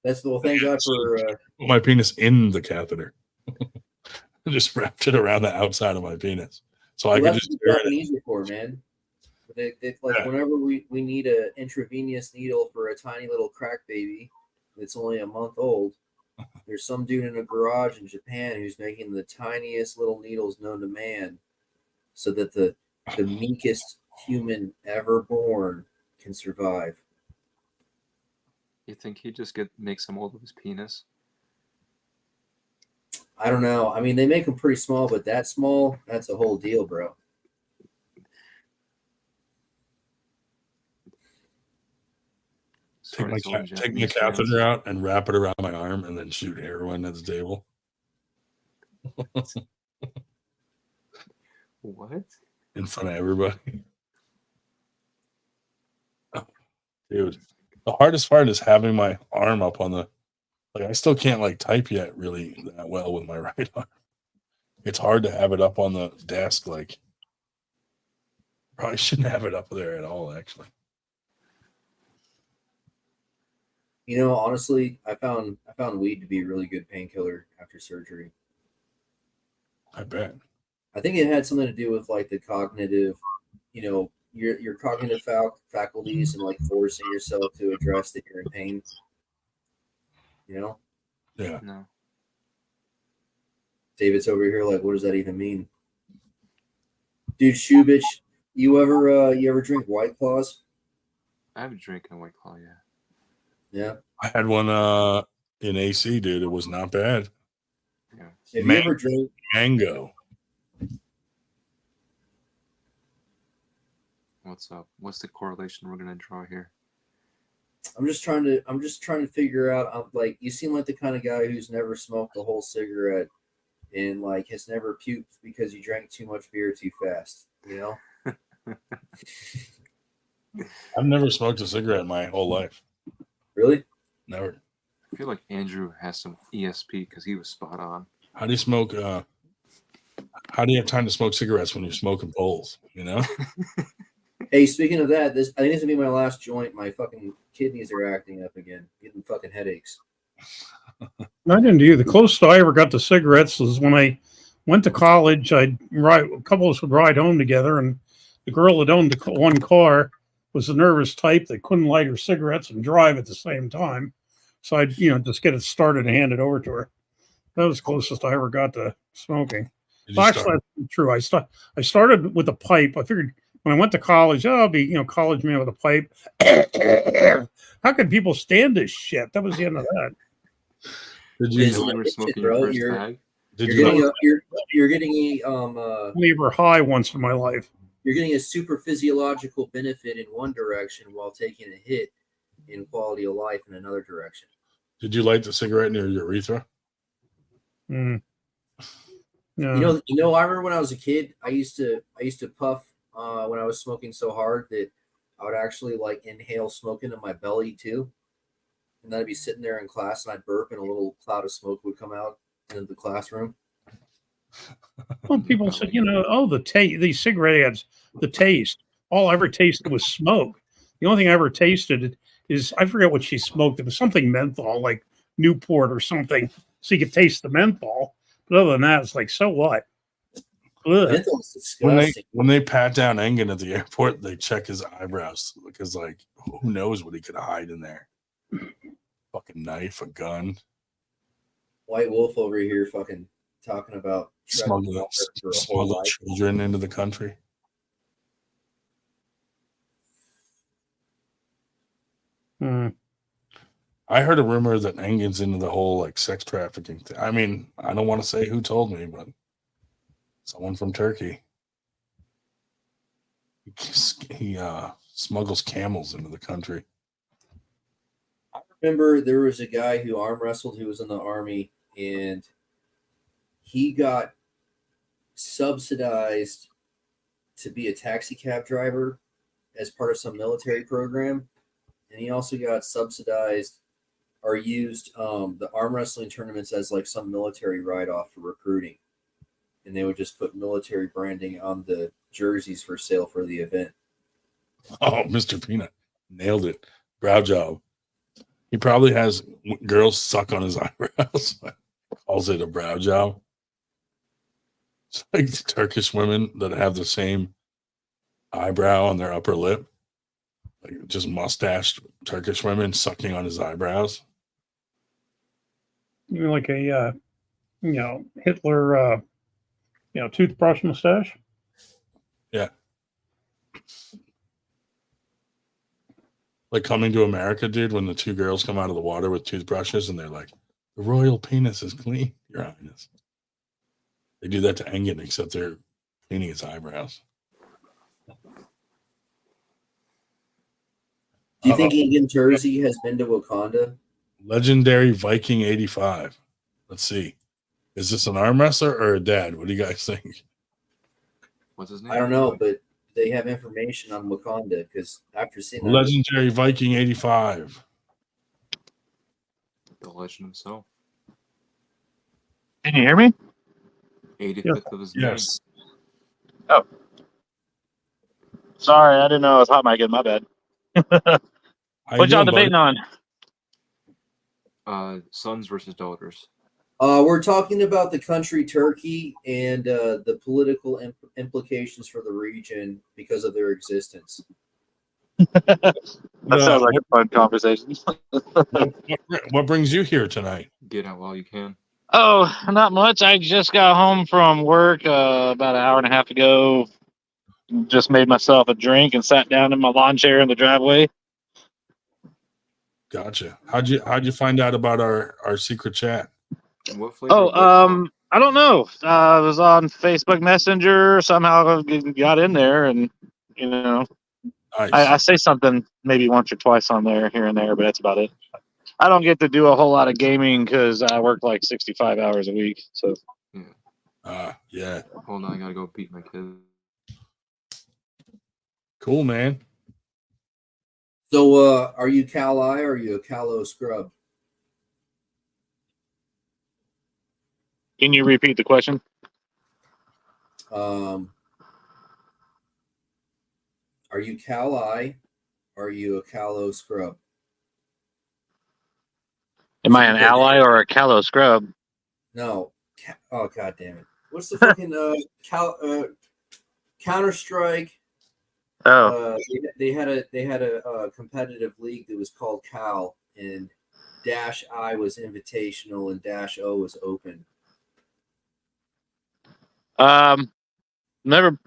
That's the thank God for put my penis in the catheter. I just wrapped it around the outside of my penis, so I could just. Easier for man. Whenever we need an intravenous needle for a tiny little crack baby that's only a month old. There's some dude in a garage in Japan who's making the tiniest little needles known to man so that the meekest human ever born can survive. You think he'd just make some mold of his penis? I don't know. I mean, they make them pretty small, but that small, that's a whole deal, bro. Take my catheter out and wrap it around my arm and then shoot heroin at the table. What? In front of everybody. Oh, dude, the hardest part is having my arm up on the. Like, I still can't type yet really that well with my right arm. It's hard to have it up on the desk. Probably shouldn't have it up there at all, actually. Honestly, I found weed to be a really good painkiller after surgery. I bet. I think it had something to do with the cognitive, your cognitive faculties and forcing yourself to address that you're in pain. Yeah. No. David's over here what does that even mean? Dude, Shubich, you ever drink White Claws? I haven't drinking a White Claw yet. Yeah. I had one in AC, dude. It was not bad. Yeah. Have you ever drank mango? What's up? What's the correlation we're gonna draw here? I'm just trying to figure out. You seem like the kind of guy who's never smoked a whole cigarette and has never puked because you drank too much beer too fast. I've never smoked a cigarette in my whole life. Really? Never. I feel like Andrew has some ESP because he was spot on. How do you smoke? How do you have time to smoke cigarettes when you're smoking bowls? Hey, speaking of that, I think this is gonna be my last joint. My fucking kidneys are acting up again, getting fucking headaches. I didn't do. The closest I ever got to cigarettes was when I went to college. A couple of us would ride home together, and the girl that owned the one car was a nervous type that couldn't light her cigarettes and drive at the same time. So I'd, just get it started and hand it over to her. That was the closest I ever got to smoking. Well, actually, that's true. I started with a pipe. I figured when I went to college, I'll be, college man with a pipe. How could people stand this shit? That was the end of that. Did It's you when you were addiction, smoking bro. your first You're bag? did you're you getting like, you're getting a Lever high once in my life. you're getting a super physiological benefit in one direction while taking a hit in quality of life in another direction. did you light the cigarette in your urethra? Mm. No. You know. I remember when I was a kid, I used to puff when I was smoking so hard that I would actually like inhale smoke into my belly too, and then I'd be sitting there in class and I'd burp and a little cloud of smoke would come out into the classroom. Well, people said, oh, these cigarette ads, the taste. All I ever tasted was smoke. The only thing I ever tasted is, I forget what she smoked. It was something menthol, like Newport or something, so you could taste the menthol. But other than that, it's like, so what? Ugh. Menthol's disgusting. When they pat down Engen at the airport, they check his eyebrows because, like, who knows what he could hide in there? Fucking knife, a gun, White Wolf over here, fucking talking about smuggle children into the country. Mm. I heard a rumor that Engen's into the whole like sex trafficking thing. I mean, I don't want to say who told me, but someone from Turkey. He smuggles camels into the country. I remember there was a guy who arm wrestled who was in the army, and he got subsidized to be a taxi cab driver as part of some military program, and he also got subsidized or used the arm wrestling tournaments as like some military write-off for recruiting, and they would just put military branding on the jerseys for sale for the event. Oh, Mr. Peanut nailed it. Brow job. He probably has girls suck on his eyebrows. Calls it a brow job. It's like the Turkish women that have the same eyebrow on their upper lip, like just mustached Turkish women sucking on his eyebrows. You mean like a Hitler toothbrush mustache? Yeah. Like Coming to America, dude, when the two girls come out of the water with toothbrushes and they're like, the royal penis is clean, Your Highness. They do that to Engen, except they're cleaning his eyebrows. Do you think Engen Terzi has been to Wakanda? Legendary Viking 85. Let's see. Is this an arm wrestler or a dad? What do you guys think? What's his name? I don't know, but they have information on Wakanda because after seeing that, Legendary Viking 85. The legend himself. Can you hear me? 85th of his name. Yes. Oh. Sorry, I didn't know I was hot micing. My bad. What y'all debating on? Sons versus daughters. we're talking about the country Turkey and the political implications for the region because of their existence. That sounds like a fun conversation. What brings you here tonight? Get out while you can. Oh, not much. I just got home from work about an hour and a half ago. Just made myself a drink and sat down in my lawn chair in the driveway. Gotcha. How'd you find out about our secret chat? What flavor? I don't know. I was on Facebook Messenger. Somehow got in there, and Nice. I say something maybe once or twice on there, here and there, but that's about it. I don't get to do a whole lot of gaming because I work like 65 hours a week. So yeah. Hold on, I gotta go beat my kid. Cool, man. So, are you Cal-I or are you a Callow scrub? can you repeat the question? Are you Cal-I or are you a Callow scrub? Am I an ally or a callow scrub? No. Oh, god damn it. What's the fucking Counter-Strike? Oh, They had a competitive league that was called Cal, and Dash I was invitational and Dash O was open. never.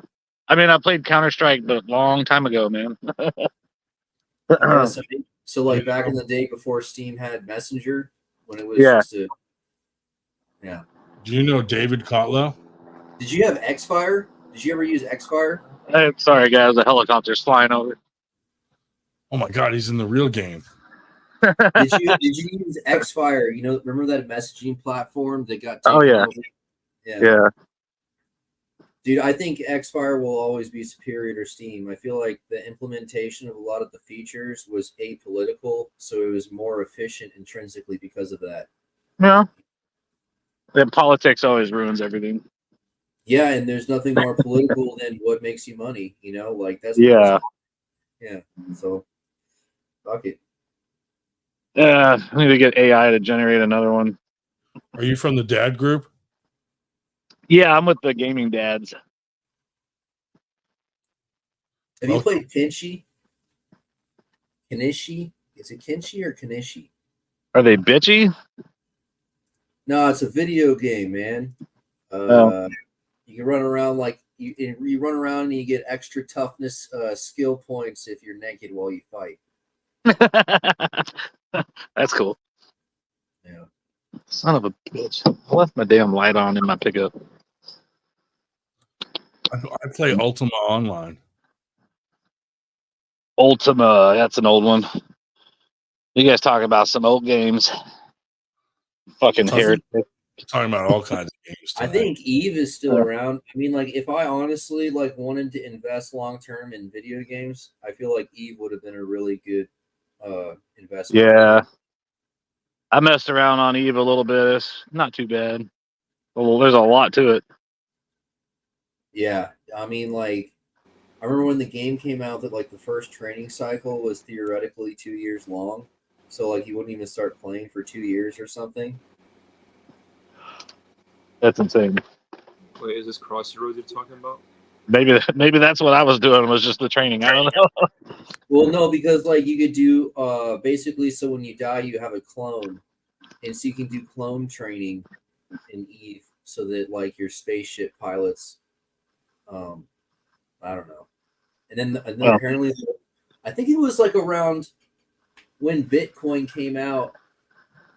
I mean, I played Counter-Strike, but a long time ago, man. Yeah, so like back in the day before Steam had Messenger, when it was Yeah. just Yeah. Do you know David Cotlow? Did you have X-Fire? Did you ever use X-Fire? Sorry, guys. The helicopter's flying over. Oh my God, he's in the real game. Did you use X-Fire? You know, remember that messaging platform that got taken Oh, yeah. over? Yeah. Dude, I think X-Fire will always be superior to Steam. I feel like the implementation of a lot of the features was apolitical, so it was more efficient intrinsically because of that. Yeah. Then politics always ruins everything. Yeah, and there's nothing more political than what makes you money, you know? Like, that's Yeah. Yeah, so, fuck it. I need to get AI to generate another one. Are you from the dad group? Yeah, I'm with the gaming dads. Have you played Kenshi? Kenishi? Is it Kenshi or Kenishi? Are they bitchy? No, it's a video game, man. You can run around like you run around and you get extra toughness skill points if you're naked while you fight. That's cool. Yeah. Son of a bitch. I left my damn light on in my pickup. I play Ultima Online. Ultima, that's an old one. You guys talk about some old games. Fucking heretic. Talking about all kinds of games tonight. I think Eve is still around. I mean, like, if I honestly like wanted to invest long term in video games, I feel like Eve would have been a really good investment. Yeah. I messed around on Eve a little bit. It's not too bad. Well, there's a lot to it. Yeah. I mean, like, I remember when the game came out that, like, the first training cycle was theoretically 2 years long. So, like, you wouldn't even start playing for 2 years or something. That's insane. Wait, is this Crossroads you're talking about? Maybe that's what I was doing, was just the training. I don't know. Well, no, because, like, you could do basically, so when you die, you have a clone. And so you can do clone training in Eve so that, like, your spaceship pilots, I don't know. And then apparently, I think it was, like, around when Bitcoin came out,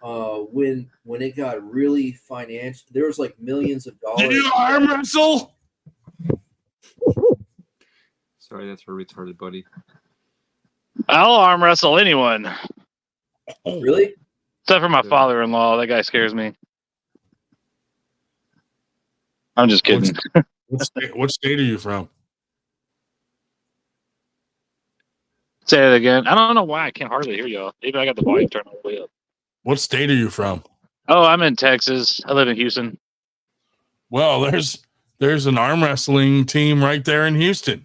when it got really financial, there was, like, millions of dollars. Did you arm wrestle? Sorry, that's for retarded, buddy. I'll arm wrestle anyone. Really? Except for my father-in-law. That guy scares me. I'm just kidding. What state are you from? Say it again. I don't know why I can't hardly hear y'all. Maybe I got the volume turned all the way up. What state are you from? Oh, I'm in Texas. I live in Houston. Well, there's an arm wrestling team right there in Houston.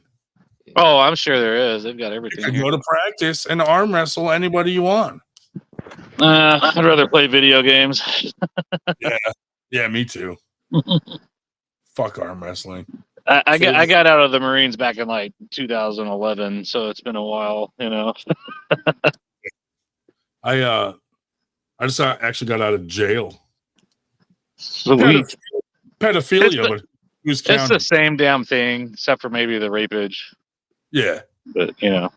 Oh, I'm sure there is. They've got You everything can here. go to practice and arm wrestle anybody you want. I'd rather play video games. Yeah, me too. Fuck arm wrestling. I got out of the Marines back in like 2011, so it's been a while, you know. I just actually got out of jail. Sweet. Pedophilia, but who's It's counting? the same damn thing, except for maybe the rapage. Yeah. But I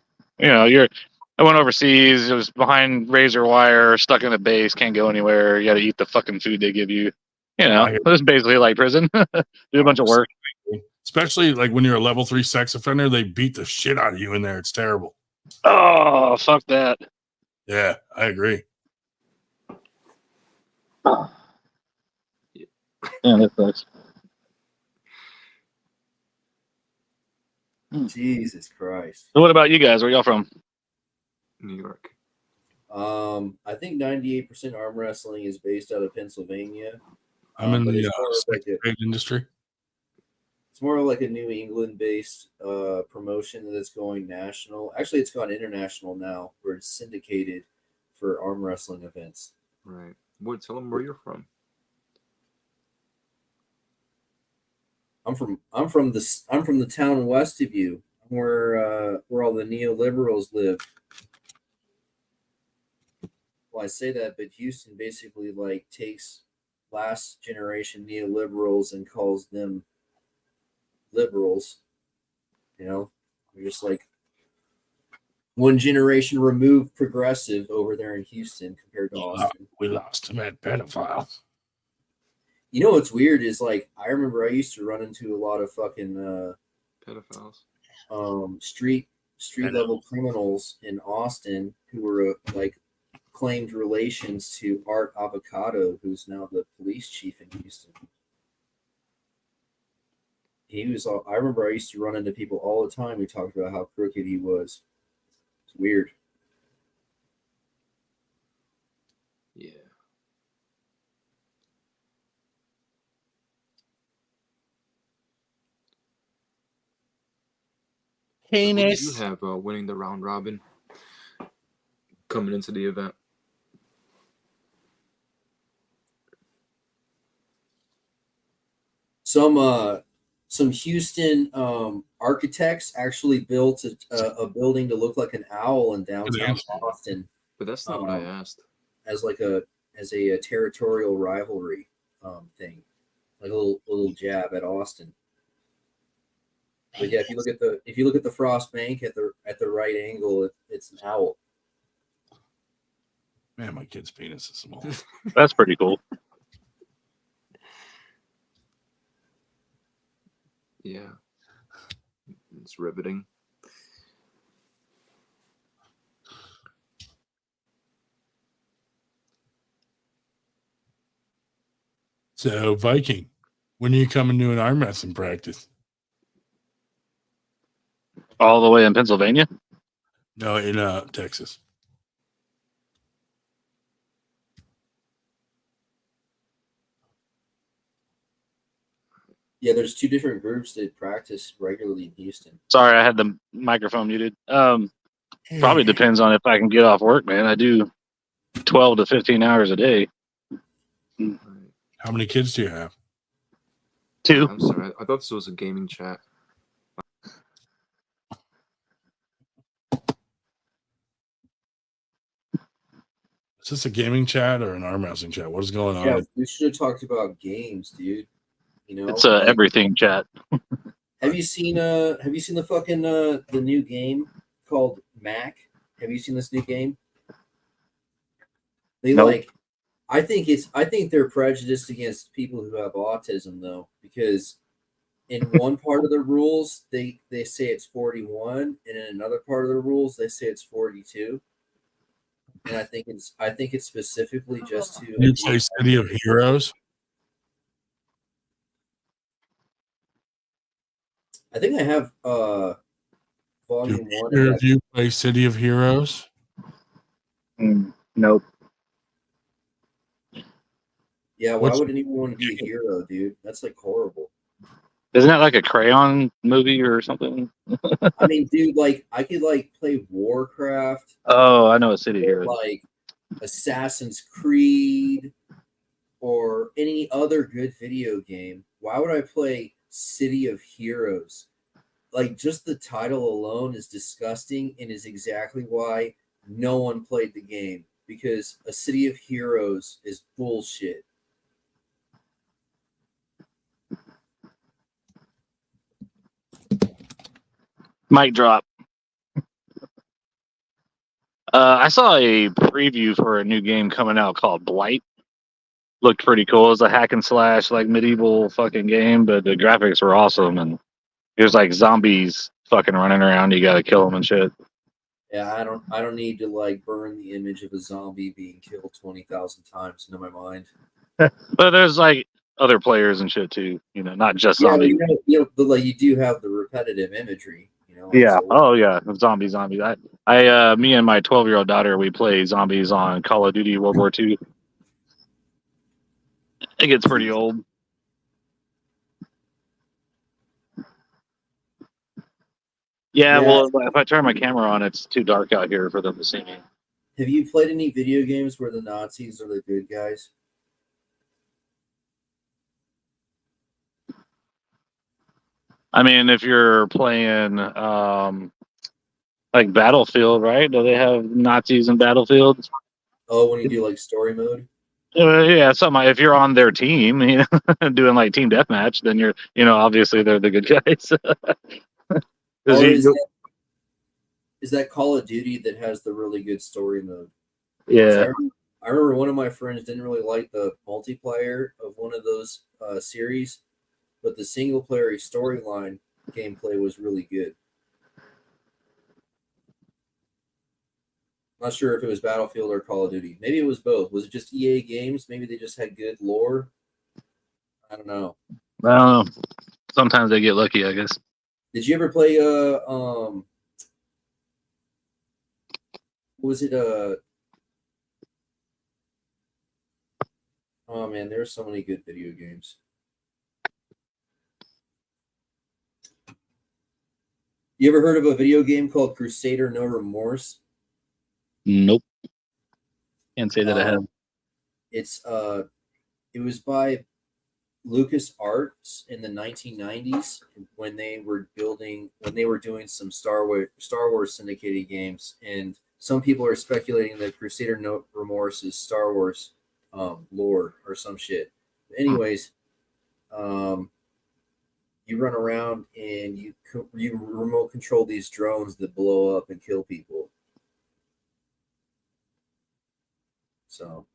went overseas. It was behind razor wire, stuck in a base, can't go anywhere. You got to eat the fucking food they give you. You know, it was basically like prison. Do a bunch of work. Especially like when you're a level 3 sex offender, they beat the shit out of you in there. It's terrible. Oh, fuck that. Yeah, I agree. Yeah, that sucks. Jesus Christ. So what about you guys? Where y'all from? New York. I think 98% arm wrestling is based out of Pennsylvania. I'm in the like trade industry. It's more like a New England-based promotion that's going national. Actually, it's gone international now, where it's syndicated for arm wrestling events. Right. Well, tell them where you're from. I'm from the town west of you, where all the neoliberals live. Well, I say that, but Houston basically like takes last generation neoliberals and calls them liberals. You know, they're just like one generation removed progressive over there in Houston compared to Austin. We lost him at pedophile. You know what's weird is like I remember I used to run into a lot of fucking Pedophiles. street level criminals in Austin who were like claimed relations to Art Avocado, who's now the police chief in Houston. I remember I used to run into people all the time who talked about how crooked he was. It's weird. Yeah. Heinous. So you have winning the round robin coming into the event. Some Houston architects actually built a building to look like an owl in downtown Austin. But that's not what I asked. As a territorial rivalry thing, like a little jab at Austin. But yeah, if you look at the Frost Bank at the right angle, it's an owl. Man, my kid's penis is small. That's pretty cool. Yeah. It's riveting. So, Viking, when are you coming to an arm wrestling practice? All the way in Pennsylvania? No, in Texas. Yeah, there's two different groups that practice regularly in Houston. Sorry, I had the microphone muted. Probably depends on if I can get off work, man. I do 12 to 15 hours a day. How many kids do you have? 2. I'm sorry. I thought this was a gaming chat. Is this a gaming chat or an arm wrestling chat? What is going on? Yeah, we should have talked about games, dude. You know, It's everything chat. Have you seen the fucking the new game called Mac? Have you seen this new game? They Nope. I think they're prejudiced against people who have autism though, because in one part of the rules they say it's 41, and in another part of the rules they say it's 42. And I think it's specifically just to You play City of Heroes? I think I have volume 1. If you play City of Heroes? Nope. Yeah, why would anyone want to be a hero, dude? That's like horrible. Isn't that like a Crayon movie or something? I mean, dude, like I could like play Warcraft. Oh, I know a City Hero. Like Assassin's Creed or any other good video game. Why would I play City of Heroes? Like just the title alone is disgusting and is exactly why no one played the game, because a City of Heroes is bullshit. Mic drop. I saw a preview for a new game coming out called Blight. Looked pretty cool. It's a hack and slash, like medieval fucking game, but the graphics were awesome, and there's like zombies fucking running around. You gotta kill them and shit. Yeah, I don't need to like burn the image of a zombie being killed 20,000 times into my mind. But there's like other players and shit too. You know, not just zombies. But like you do have the repetitive imagery. Yeah. Oh yeah. Zombies. I me and my 12-year-old daughter, we play zombies on Call of Duty World War II. It gets pretty old. Yeah, well, if I turn my camera on, it's too dark out here for them to see me. Have you played any video games where the Nazis are the good guys? I mean, if you're playing like Battlefield, right? Do they have Nazis in Battlefield? Oh, when you do like story mode? Yeah, something. If you're on their team, you know, doing like team deathmatch, then you're, you know, obviously they're the good guys. Or is that Call of Duty that has the really good story mode? Yeah. I I remember one of my friends didn't really like the multiplayer of one of those series, but the single player storyline gameplay was really good. Not sure if it was Battlefield or Call of Duty. Maybe it was both. Was it just EA Games? Maybe they just had good lore. I don't know. I don't know. Sometimes they get lucky, I guess. Did you ever play was it oh man, there's so many good video games. You ever heard of a video game called Crusader No Remorse? Nope. Can't say that I have. It's it was by Lucas Arts in the 1990s when they were doing some Star Wars syndicated games, and some people are speculating that Crusader No Remorse is Star Wars lore or some shit. But anyways, you run around and you remote control these drones that blow up and kill people. So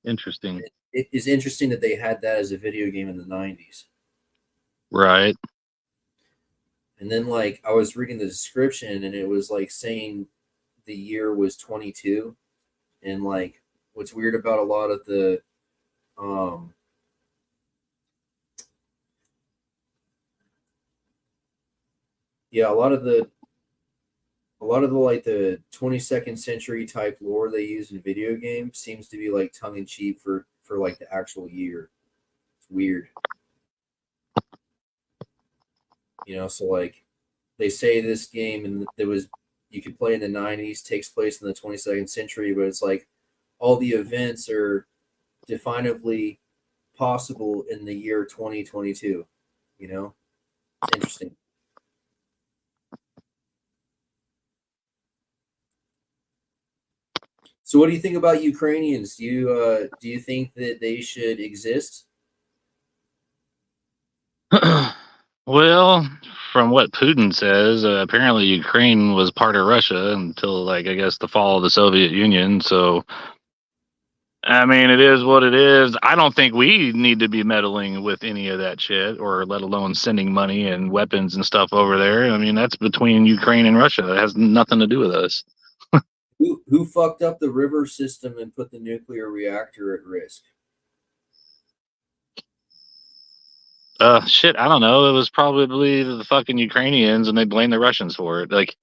Interesting. it is interesting that they had that as a video game in the 90s. Right. And then like I was reading the description and it was like saying the year was 22. And like what's weird about a lot of the a lot of the like the 22nd century type lore they use in video games seems to be like tongue in cheek for like the actual year. It's weird. You know, so like they say this game and there was you could play in the 90s, takes place in the 22nd century, but it's like all the events are definably possible in the year 2022. You know, it's interesting. So, what do you think about Ukrainians? Do you think that they should exist? Well, from what Putin says, apparently Ukraine was part of Russia until, like, I guess the fall of the Soviet Union. So, I mean, it is what it is. I don't think we need to be meddling with any of that shit, or let alone sending money and weapons and stuff over there. I mean, that's between Ukraine and Russia. That has nothing to do with us. Who fucked up the river system and put the nuclear reactor at risk? Shit, I don't know. It was probably the fucking Ukrainians, and they blame the Russians for it. Like,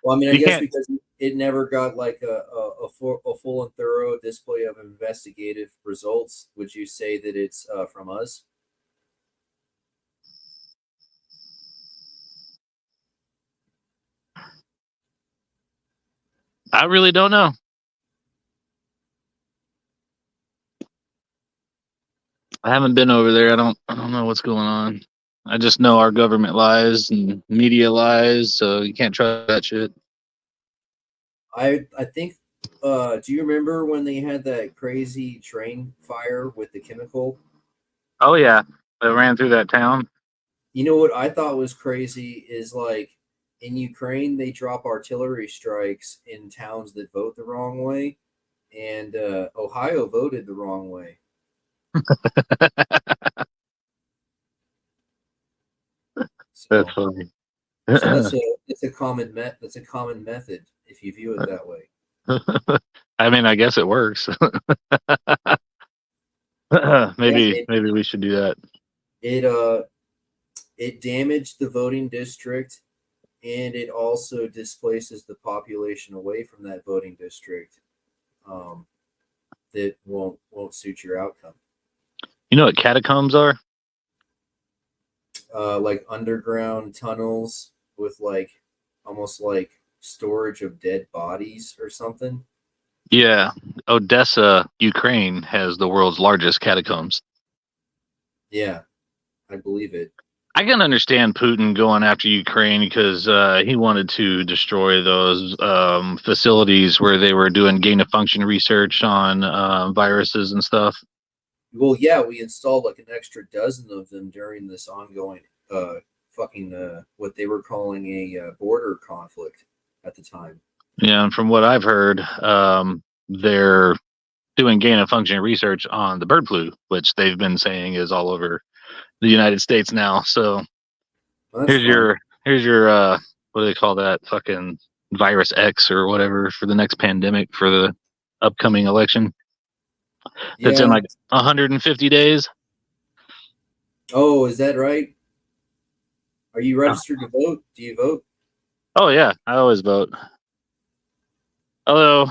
well, I mean, I you guess can't- because it never got like a full and thorough display of investigative results. Would you say that it's from us? I really don't know. I haven't been over there. I don't know what's going on. I just know our government lies and media lies, so you can't trust that shit. I think. Do you remember when they had that crazy train fire with the chemical? Oh yeah, that ran through that town. You know what I thought was crazy is like in Ukraine they drop artillery strikes in towns that vote the wrong way, and Ohio voted the wrong way. So, That's funny. so that's a common method if you view it that way. I mean, I guess it works. Maybe we should do that. It damaged the voting district, and it also displaces the population away from that voting district. That won't suit your outcome. You know what catacombs are? Like underground tunnels with like almost like storage of dead bodies or something. Yeah, Odessa, Ukraine has the world's largest catacombs. Yeah, I believe it. I can understand Putin going after Ukraine because he wanted to destroy those facilities where they were doing gain of function research on viruses and stuff. Well, yeah, we installed like an extra dozen of them during this ongoing what they were calling a border conflict at the time. Yeah, and from what I've heard, they're doing gain of function research on the bird flu, which they've been saying is all over the United States now. So Well, here's your what do they call that? Fucking virus X or whatever for the next pandemic for the upcoming election. That's in like 150 days. Oh, is that right? Are you registered to vote? Do you vote? Oh yeah, I always vote. Although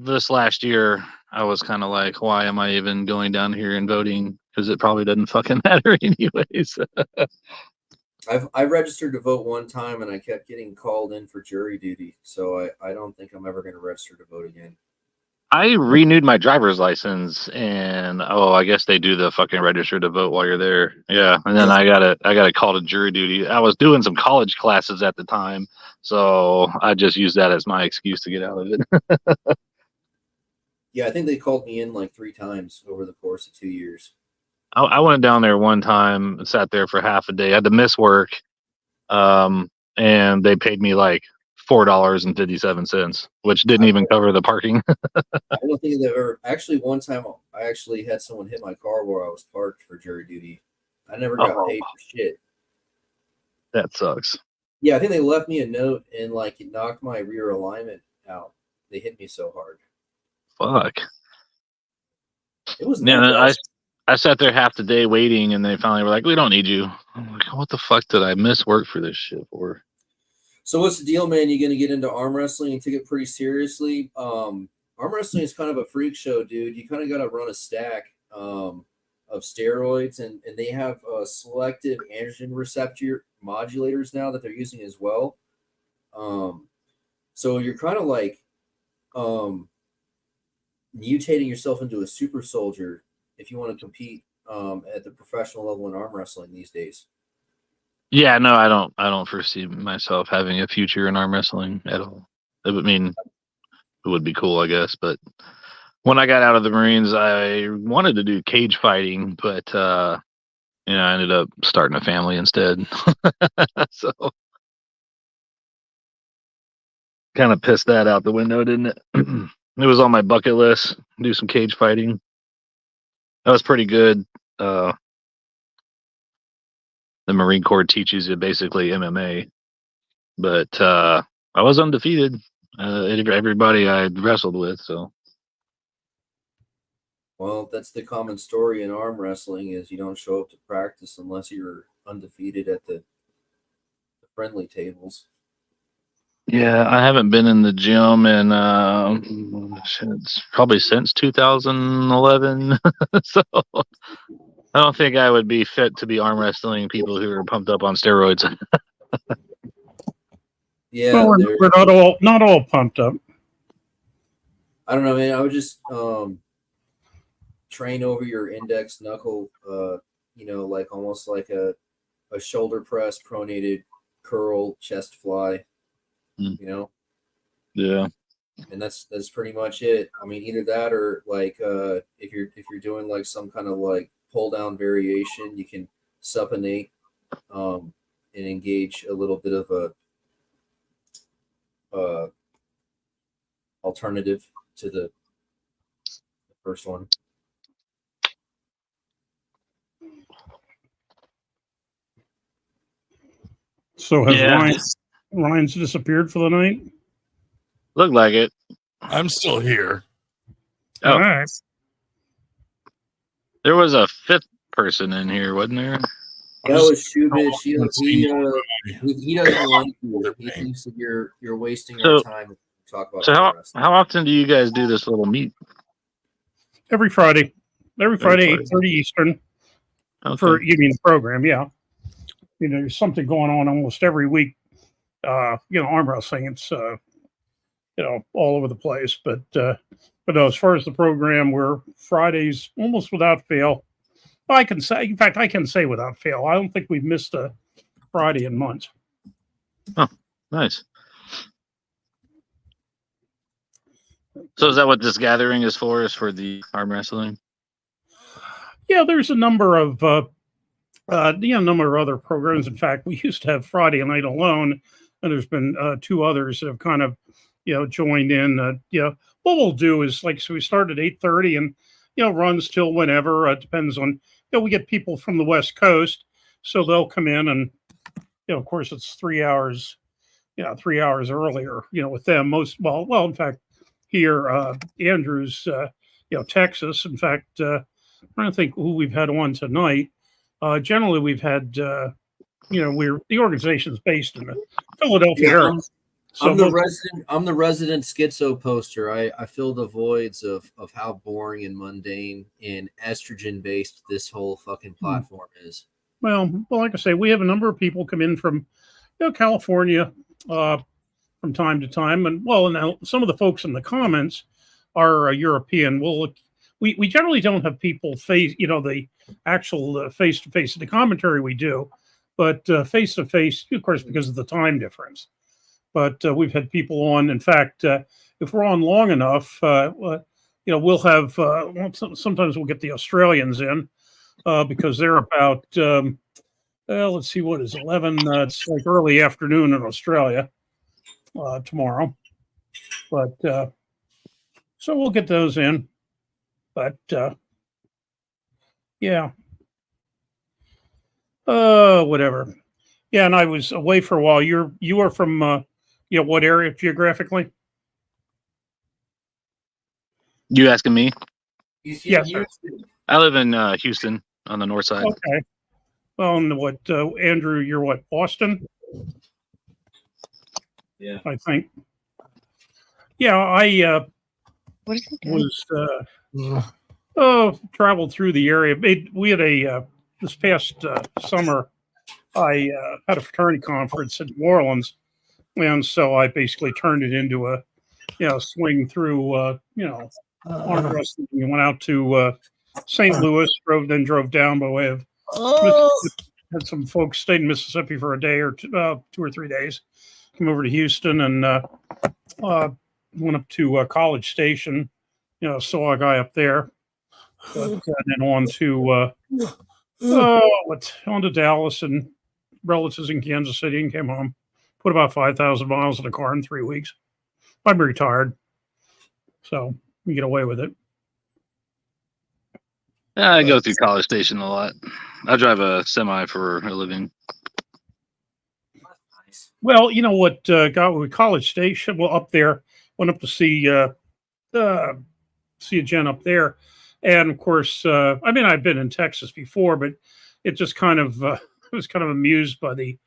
this last year I was kind of like, why am I even going down here and voting? Because it probably doesn't fucking matter anyways. I registered to vote one time and I kept getting called in for jury duty. So I don't think I'm ever going to register to vote again. I renewed my driver's license and I guess they do the fucking register to vote while you're there. Yeah. And then I got a call to jury duty. I was doing some college classes at the time, so I just used that as my excuse to get out of it. Yeah, I think they called me in like 3 times over the course of 2 years. I went down there one time, sat there for half a day. I had to miss work. And they paid me like $4.57, which didn't even cover the parking. I don't think they've ever. Actually, one time I actually had someone hit my car where I was parked for jury duty. I never got paid for shit. That sucks. Yeah, I think they left me a note and like it knocked my rear alignment out. They hit me so hard. Fuck. It was I sat there half the day waiting, and they finally were like, "We don't need you." I'm like, "What the fuck did I miss work for this shit for?" So what's the deal, man? You gonna get into arm wrestling and take it pretty seriously? Arm wrestling is kind of a freak show, dude. You kind of got to run a stack of steroids, and they have selective androgen receptor modulators now that they're using as well. So you're kind of like mutating yourself into a super soldier if you want to compete at the professional level in arm wrestling these days. Yeah, no, I don't foresee myself having a future in arm wrestling at all. It would be cool, I guess. But when I got out of the Marines, I wanted to do cage fighting, but I ended up starting a family instead. So kind of pissed that out the window, didn't it? It was on my bucket list, do some cage fighting. That was pretty good. The Marine Corps teaches you basically MMA, but I was undefeated. Everybody I wrestled with, so. Well, that's the common story in arm wrestling is you don't show up to practice unless you're undefeated at the friendly tables. Yeah, I haven't been in the gym in probably since 2011. So I don't think I would be fit to be arm wrestling people who are pumped up on steroids. Yeah, well, we're not all pumped up. I don't know, man. I would just train over your index knuckle, like almost like a shoulder press, pronated curl, chest fly. Yeah, and that's pretty much it. I mean, either that or like if you're doing like some kind of like pull down variation, you can supinate and engage a little bit of a alternative to the first one. So has Ryan's disappeared for the night? Looked like it. I'm still here. Oh. All right. There was a 5th person in here, wasn't there? That was Shubit. He doesn't like you. He thinks that you're wasting our time to talk about. So how often do you guys do this little meet? Every Friday. Every Friday, 8:30 Eastern. Okay. For you mean the program, yeah. There's something going on almost every week. Arm wrestling, it's all over the place. But no, as far as the program, we're Fridays almost without fail. I can say without fail. I don't think we've missed a Friday in months. Oh, nice. So is that what this gathering is for? Is for the arm wrestling? Yeah, there's a number of other programs. In fact, we used to have Friday night alone, and there's been 2 others that have kind of joined in. What we'll do is so we start at 8:30 and runs till whenever. Depends on we get people from the West Coast, so they'll come in and of course it's 3 hours. 3 hours earlier. With them in fact here Andrews, Texas. In fact, I'm trying to think who we've had on tonight. Generally we've had the organization's based in the Philadelphia area. So I'm the resident schizo poster. I fill the voids of how boring and mundane and estrogen based this whole fucking platform is. Well, like I say, we have a number of people come in from California from time to time, and now some of the folks in the comments are European. We generally don't have people face the actual face to face. The commentary we do, but face to face, of course, because of the time difference. But we've had people on. In fact, if we're on long enough, we'll have. Sometimes we'll get the Australians in because they're about. Let's see, what is 11? It's like early afternoon in Australia tomorrow. But so we'll get those in. But yeah. Whatever. Yeah, and I was away for a while. You are from what area geographically? You asking me? Yes, sir. I live in Houston on the north side. Okay. Well, and what, Andrew, you're what, Boston? Yeah. I think. Yeah, I What is it? was traveled through the area. We had this past summer, I had a fraternity conference in New Orleans, and so I basically turned it into a swing through Armwrestling. We went out to St. Louis, drove down by way of had some folks stayed in Mississippi for a day or 2 or 3 days. Came over to Houston and went up to College Station. Saw a guy up there, but then on to Dallas and relatives in Kansas City, and came home. Put about 5,000 miles in the car in 3 weeks. I'm retired, so we get away with it. I go through College Station a lot. I drive a semi for a living. Well, you know what got with College Station? Well, up there, went up to see a Jen up there, and of course, I've been in Texas before, but it just kind of I was kind of amused by the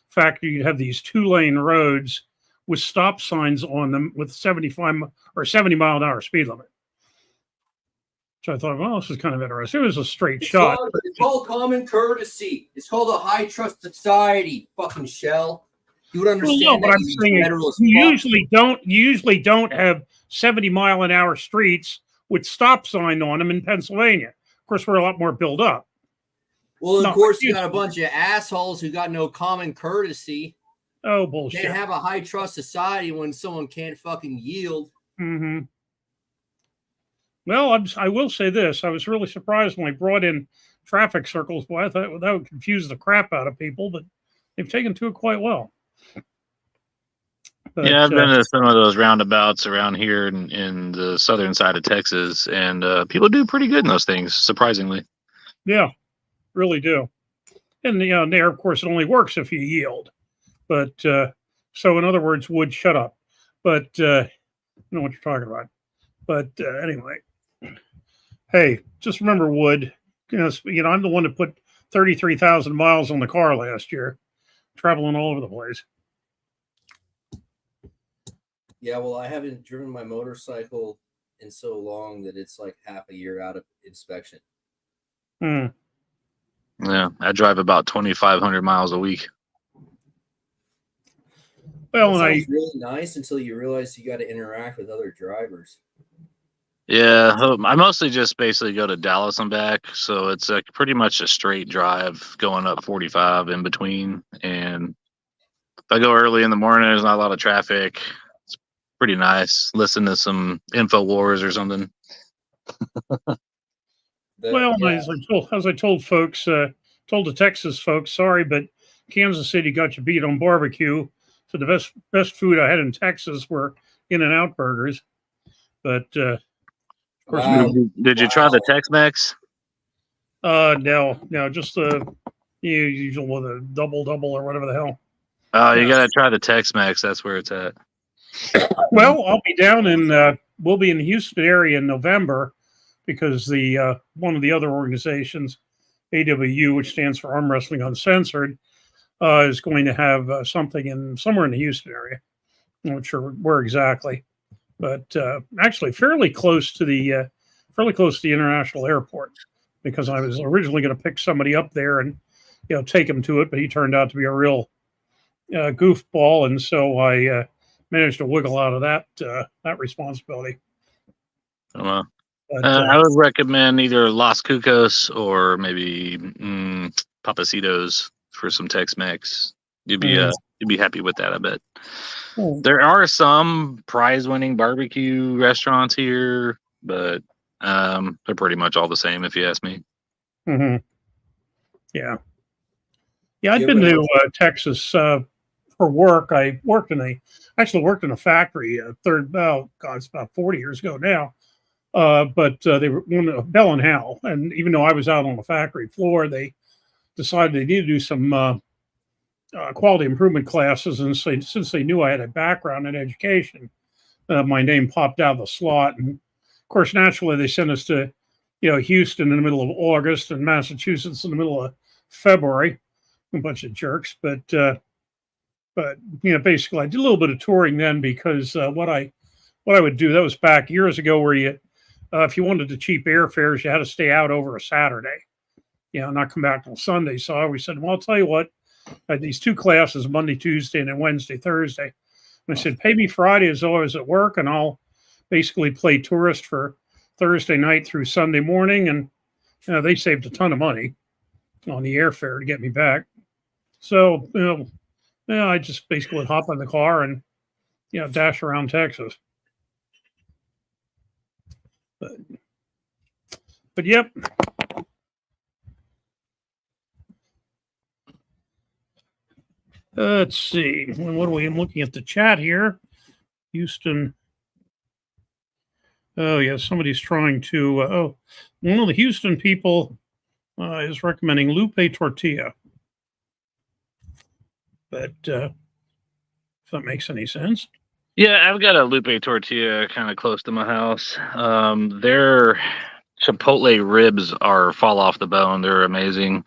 fact that you'd have these 2-lane roads with stop signs on them with 75 or 70 mile an hour speed limit. So I thought, well, this is kind of interesting. It was a straight shot. It's called common courtesy. It's called a high trust society. Fucking shell. You would understand. Well, no, but I'm saying you usually don't have 70 mile an hour streets with stop sign on them in Pennsylvania. Of course, we're a lot more built up. Well, of course, you got a bunch of assholes who got no common courtesy. Oh, bullshit. They have a high trust society when someone can't fucking yield. Mm-hmm. Well, I will say this. I was really surprised when I brought in traffic circles. Boy, I thought that would confuse the crap out of people, but they've taken to it quite well. But, I've been to some of those roundabouts around here in the southern side of Texas, and people do pretty good in those things, surprisingly. Yeah, really do. And there, of course, it only works if you yield. But so, in other words, Wood, shut up. But I know what you're talking about. But anyway, hey, just remember, Wood. I'm the one that put 33,000 miles on the car last year, traveling all over the place. Yeah, well, I haven't driven my motorcycle in so long that it's like half a year out of inspection. Hmm. Yeah, I drive about 2,500 miles a week. Well, That sounds really nice until you realize you got to interact with other drivers. Yeah, I mostly just basically go to Dallas and back, so it's pretty much a straight drive going up 45 in between. And if I go early in the morning, there's not a lot of traffic. It's pretty nice. Listen to some InfoWars or something. As I told folks, told the Texas folks, sorry, but Kansas City got you beat on barbecue. So the best food I had in Texas were In-N-Out burgers. But of course, Wow. Did you try the Tex-Mex? no, just the usual with a double or whatever the hell. Oh, you got to try the Tex-Mex. That's where it's at. Well, I'll be down in we'll be in the Houston area in November because the one of the other organizations, AWU, which stands for Arm Wrestling Uncensored, is going to have something somewhere in the Houston area. I'm not sure where exactly, but actually fairly close to the international airport, because I was originally going to pick somebody up there and take him to it, but he turned out to be a real goofball, and so I managed to wiggle out of that responsibility. Oh, wow. But, I would recommend either Las Cucos or maybe Papacitos for some Tex-Mex. You'd be happy with that, I bet. There are some prize-winning barbecue restaurants here, but they're pretty much all the same, if you ask me. Mm-hmm. Yeah. I've been to Texas for work. I actually worked in a factory. It's about 40 years ago now. But they were Bell and Howell, and even though I was out on the factory floor, they decided they needed to do some quality improvement classes, and so, since they knew I had a background in education, my name popped out of the slot. And of course, naturally, they sent us to Houston in the middle of August and Massachusetts in the middle of February. A bunch of jerks, but basically, I did a little bit of touring then, because what I would do, that was back years ago, where you if you wanted the cheap airfares, you had to stay out over a Saturday, not come back on Sunday. So I always said, well, I'll tell you what, I had these two classes, Monday, Tuesday, and then Wednesday, Thursday. And I said, pay me Friday as though I was at work, and I'll basically play tourist for Thursday night through Sunday morning. And they saved a ton of money on the airfare to get me back. So, I just basically would hop in the car and, dash around Texas. But yep. Let's see. What are we? I'm looking at the chat here. Houston. Oh, yeah. Somebody's trying to. One of the Houston people is recommending lupe tortilla. But if that makes any sense. Yeah, I've got a lupe tortilla kind of close to my house. Their chipotle ribs fall off the bone. They're amazing.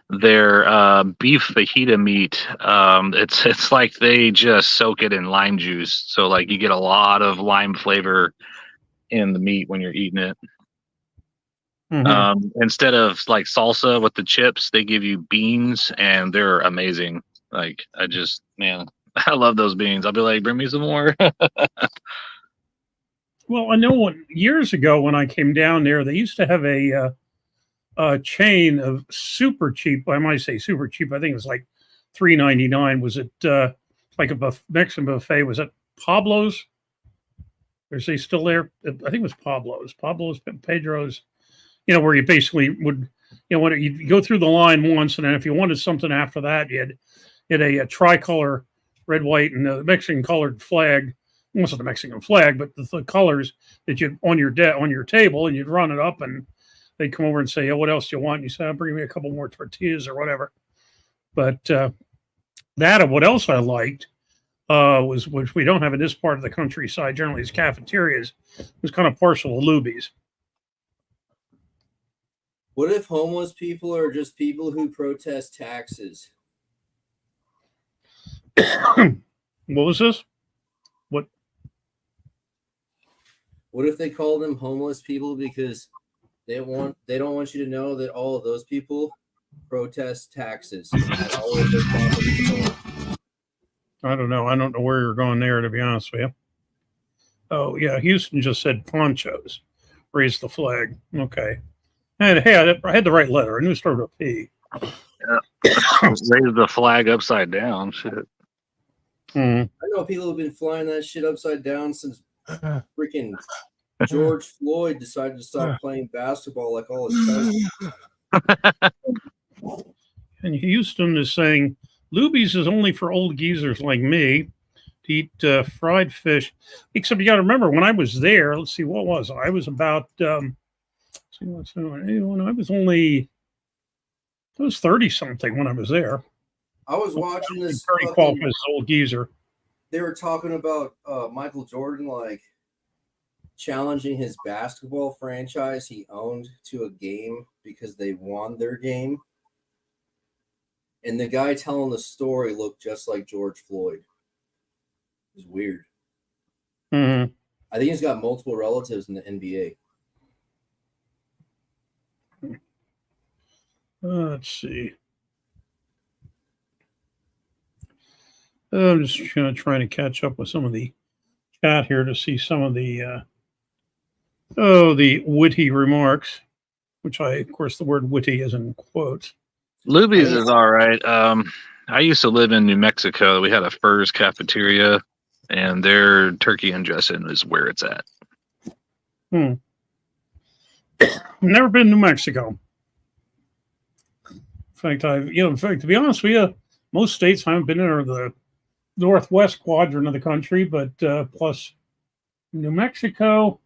Their beef fajita meat, it's like they just soak it in lime juice. So like you get a lot of lime flavor in the meat when you're eating it. Mm-hmm. Instead of like salsa with the chips, they give you beans, and they're amazing. Like I love those beans. I'll be like, bring me some more. Well, I know years ago when I came down there, they used to have a chain of super cheap. I might say super cheap. I think it was like $3.99. Was it like a Mexican buffet? Was it Pablo's? Or is he still there? I think it was Pablo's, Pedro's. Where you basically would, when you go through the line once, and then if you wanted something after that, you had a tricolor, red, white, and a Mexican colored flag. It wasn't a Mexican flag, but the colors that you on your table, and you'd run it up, and they'd come over and say, "Oh, what else do you want?" And you say, "Bring me a couple more tortillas or whatever." But what else I liked was, which we don't have in this part of the countryside generally, is cafeterias. It was kind of partial to Luby's. What if homeless people are just people who protest taxes? What was this? What if they call them homeless people because they don't want you to know that all of those people protest taxes? All of their property. I don't know. I don't know where you're going there, to be honest with you. Oh, yeah. Houston just said ponchos. Raise the flag. Okay. And hey, I had the right letter. I knew it started with a P. Yeah. Raise the flag upside down. Shit. Mm. I know people have been flying that shit upside down since freaking George Floyd decided to stop playing basketball like all his cousins. And Houston is saying, Luby's is only for old geezers like me. to eat fried fish. Except you got to remember, when I was there, let's see, what was I? I was about, when I was 30 something when I was there. I was watching this. Very qualified as old geezer. They were talking about Michael Jordan, like challenging his basketball franchise he owned to a game because they won their game. And the guy telling the story looked just like George Floyd. It was weird. Mm-hmm. I think he's got multiple relatives in the NBA. Let's see. I'm just trying to catch up with some of the chat here to see some of the witty remarks, which of course, the word witty is in quotes. Luby's is all right. I used to live in New Mexico. We had a Furs cafeteria, and their turkey and dressing is where it's at. Never been to New Mexico. In fact, to be honest with you, most states I haven't been in are the northwest quadrant of the country, but plus New Mexico,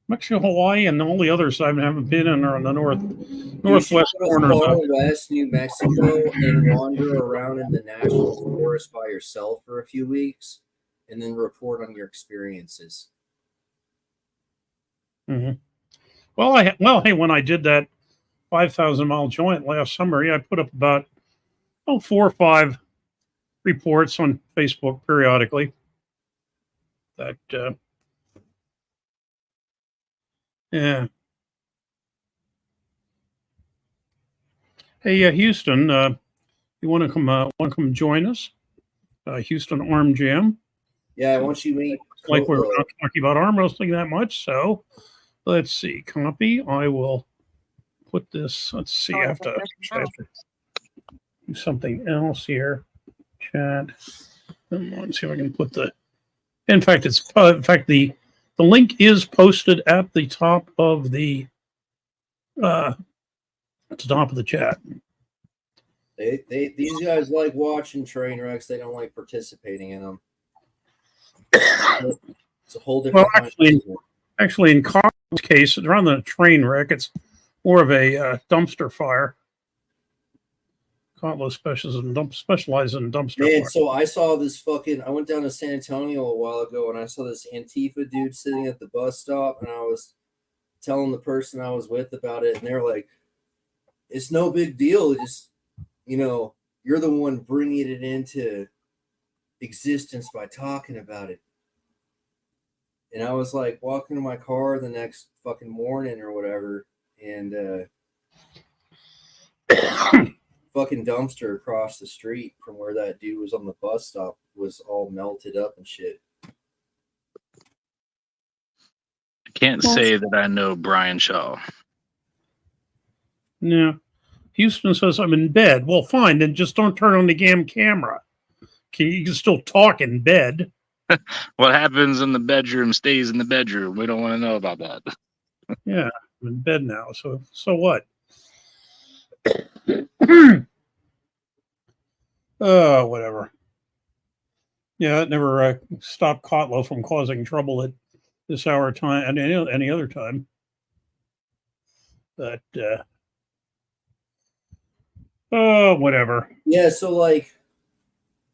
Hawaii, and all the others I haven't been in are on the northwest corner. West New Mexico and wander around in the national forest by yourself for a few weeks, and then report on your experiences. Mm-hmm. Well, hey, when I did that 5,000-mile joint last summer, I put up about 4 or 5 reports on Facebook periodically. That yeah. Hey, Houston, you want to come join us? Houston Arm Jam. Yeah, once you meet. Like we're not talking about arm wrestling that much, so let's see. Copy. I will put this. Let's see. I have to do something else here. Chat. Let's see if I can put the. In fact, the link is posted at the top of the chat. These guys like watching train wrecks. They don't like participating in them. It's a whole different. Well, actually, in Carl's case, around the train wreck, it's more of a dumpster fire. Carlo specializes in dumpster fire. So I saw this I went down to San Antonio a while ago, and I saw this Antifa dude sitting at the bus stop, and I was telling the person I was with about it, and they're like, "It's no big deal. Just, you're the one bringing it into existence by talking about it." And I was like walking to my car the next fucking morning or whatever, and fucking dumpster across the street from where that dude was on the bus stop was all melted up and shit. I can't say that I know Brian Shaw. Yeah. Houston says I'm in bed. Well, fine, then just don't turn on the damn camera. You can still talk in bed. What happens in the bedroom stays in the bedroom. We don't want to know about that. Yeah, I'm in bed now. So what? Oh, whatever. Yeah, it never stopped Kotlo from causing trouble at this hour time and any other time. But whatever. Yeah, so like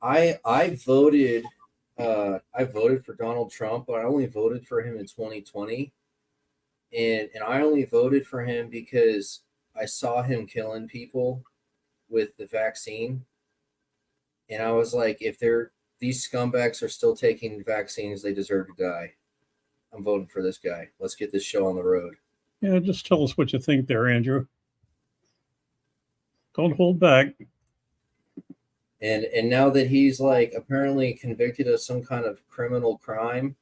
I voted for Donald Trump, but I only voted for him in 2020. And I only voted for him because I saw him killing people with the vaccine. And I was like, if these scumbags are still taking vaccines, they deserve to die. I'm voting for this guy. Let's get this show on the road. Yeah, just tell us what you think there, Andrew. Don't hold back. And now that he's like apparently convicted of some kind of criminal crime,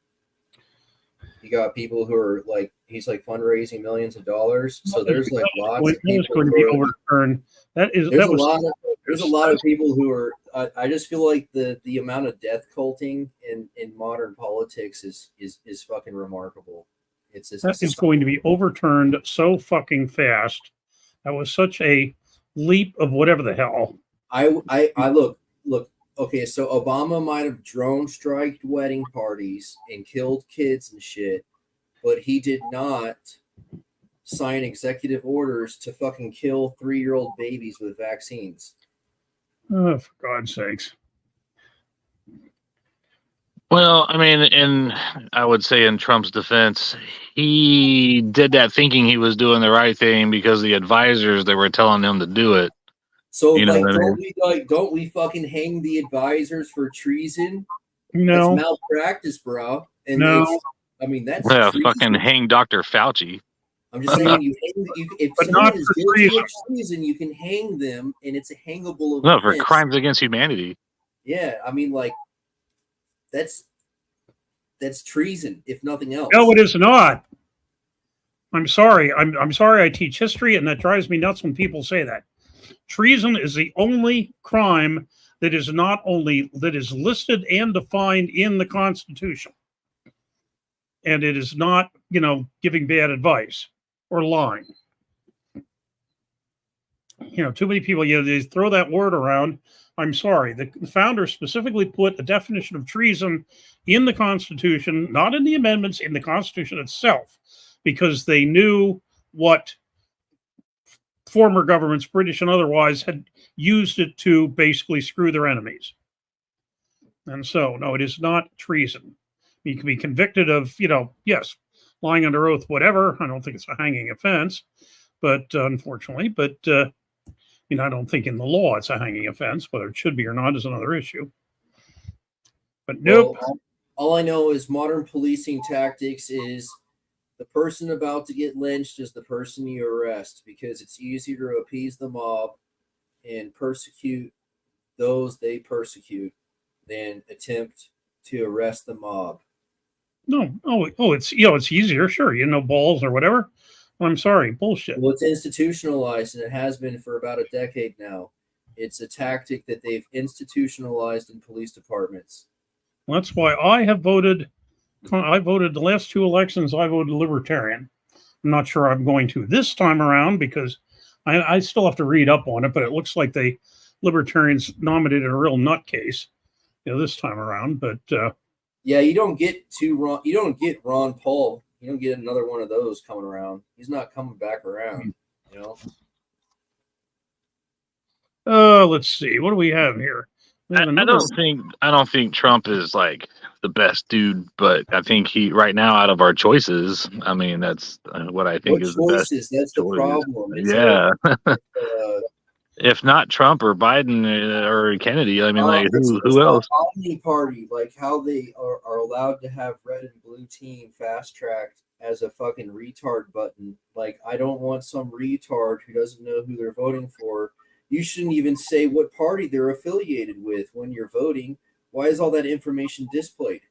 you got people who are like, he's like fundraising millions of dollars. So there's like lots of people going to be overturned. There's a lot of people who are. I just feel like the amount of death culting in modern politics is fucking remarkable. That is going to be overturned so fucking fast. That was such a leap of whatever the hell. I look. okay, so Obama might have drone striked wedding parties and killed kids and shit, but he did not sign executive orders to fucking kill 3-year-old babies with vaccines. Oh, for God's sakes. Well, I mean, I would say in Trump's defense, he did that thinking he was doing the right thing because the advisors that were telling him to do it. So, You know like, what I mean? don't we fucking hang the advisors for treason? No. That's malpractice, bro. And No. that's Yeah, treason. fucking hang Dr. Fauci. I'm just saying, if But someone not is for guilty treason. of treason, you can hang them, and it's a hangable No, for offense. crimes against humanity. Yeah, I mean, like, that's treason, if nothing else. No, it is not. I'm sorry. I'm sorry I teach history, and that drives me nuts when people say that. Treason is the only crime that is listed and defined in the Constitution. And it is not, giving bad advice or lying. Too many people, they throw that word around. I'm sorry. The founder specifically put a definition of treason in the Constitution, not in the amendments, in the Constitution itself, because they knew what former governments, British and otherwise, had used it to basically screw their enemies. And so, no, it is not treason. You can be convicted of, yes, lying under oath, whatever. I don't think it's a hanging offense, but unfortunately, I don't think in the law it's a hanging offense. Whether it should be or not is another issue. But nope. Well, all I know is modern policing tactics is the person about to get lynched is the person you arrest, because it's easier to appease the mob and persecute those they persecute than attempt to arrest the mob. No. It's easier. Sure. Balls or whatever. Well, I'm sorry. Bullshit. Well, it's institutionalized, and it has been for about a decade now. It's a tactic that they've institutionalized in police departments. That's why I voted the last two elections. I voted Libertarian. I'm not sure I'm going to this time around because I still have to read up on it, but it looks like the Libertarians nominated a real nutcase, this time around. But yeah, you don't get Ron Paul. You don't get another one of those coming around. He's not coming back around. Let's see. What do we have here? I don't think Trump is like the best dude, but I think he right now out of our choices, I mean that's what I think is choices? The best. That's the problem. Yeah. If not Trump or Biden or Kennedy, I mean, who else? Omni Party, like how they are allowed to have red and blue team fast tracked as a fucking retard button. Like, I don't want some retard who doesn't know who they're voting for. You shouldn't even say what party they're affiliated with when you're voting. Why is all that information displayed?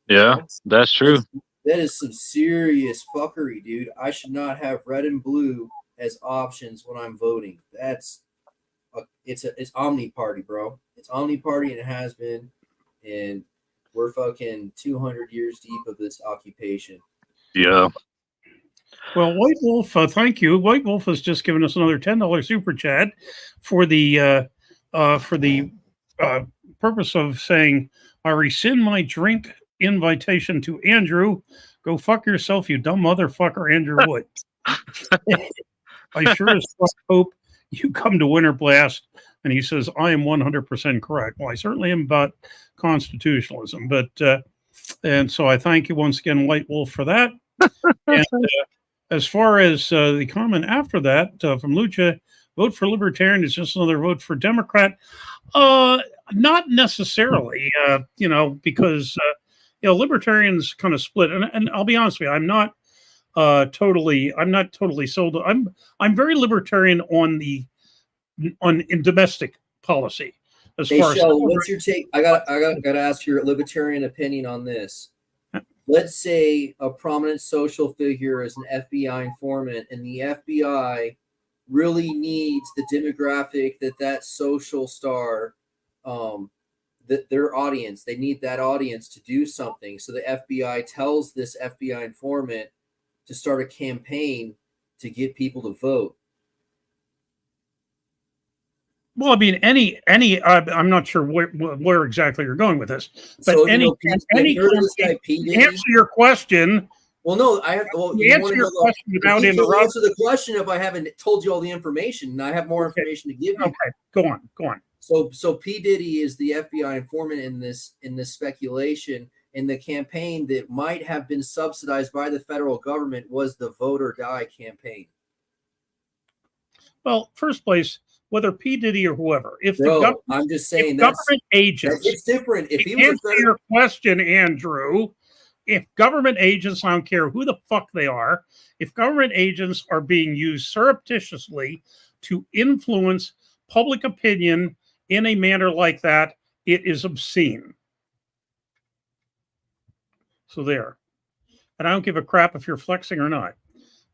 Yeah, that's true. That is some serious fuckery, dude. I should not have red and blue as options when I'm voting. It's Omni Party, bro. It's Omni Party, and it has been, and we're fucking 200 years deep of this occupation. Yeah. Well, White Wolf, thank you. White Wolf has just given us another $10 super chat for the purpose of saying, I rescind my drink invitation to Andrew. Go fuck yourself, you dumb motherfucker, Andrew Wood. I sure as fuck hope you come to Winter Blast. And he says, I am 100% correct. Well, I certainly am about constitutionalism. But, and so I thank you once again, White Wolf, for that. And as far as the comment after that from Lucha, vote for Libertarian is just another vote for Democrat. Not necessarily, because, Libertarians kind of split. And I'll be honest with you, I'm not totally sold. I'm very libertarian in domestic policy. As far as what's your take? I gotta ask your libertarian opinion on this. Let's say a prominent social figure is an FBI informant, and the FBI really needs the demographic that social star, that their audience, they need that audience to do something. So the FBI tells this FBI informant to start a campaign to get people to vote. Well, I mean, I'm not sure where exactly you're going with this, but So, any heard of this guy, P. Diddy? answer your question. Well, no, I have. Well, You answer your question without you can't interrupting. answer the question if I haven't told you all the information, and I have more information to give you. Okay, go on. So P. Diddy is the FBI informant in this speculation. And the campaign that might have been subsidized by the federal government was the Vote or Die campaign. Well, first place, whether P. Diddy or whoever, I'm just saying government agents, it's different. If he was answer your question, Andrew, if government agents, I don't care who the fuck they are, if government agents are being used surreptitiously to influence public opinion in a manner like that, it is obscene. So there. And I don't give a crap if you're flexing or not.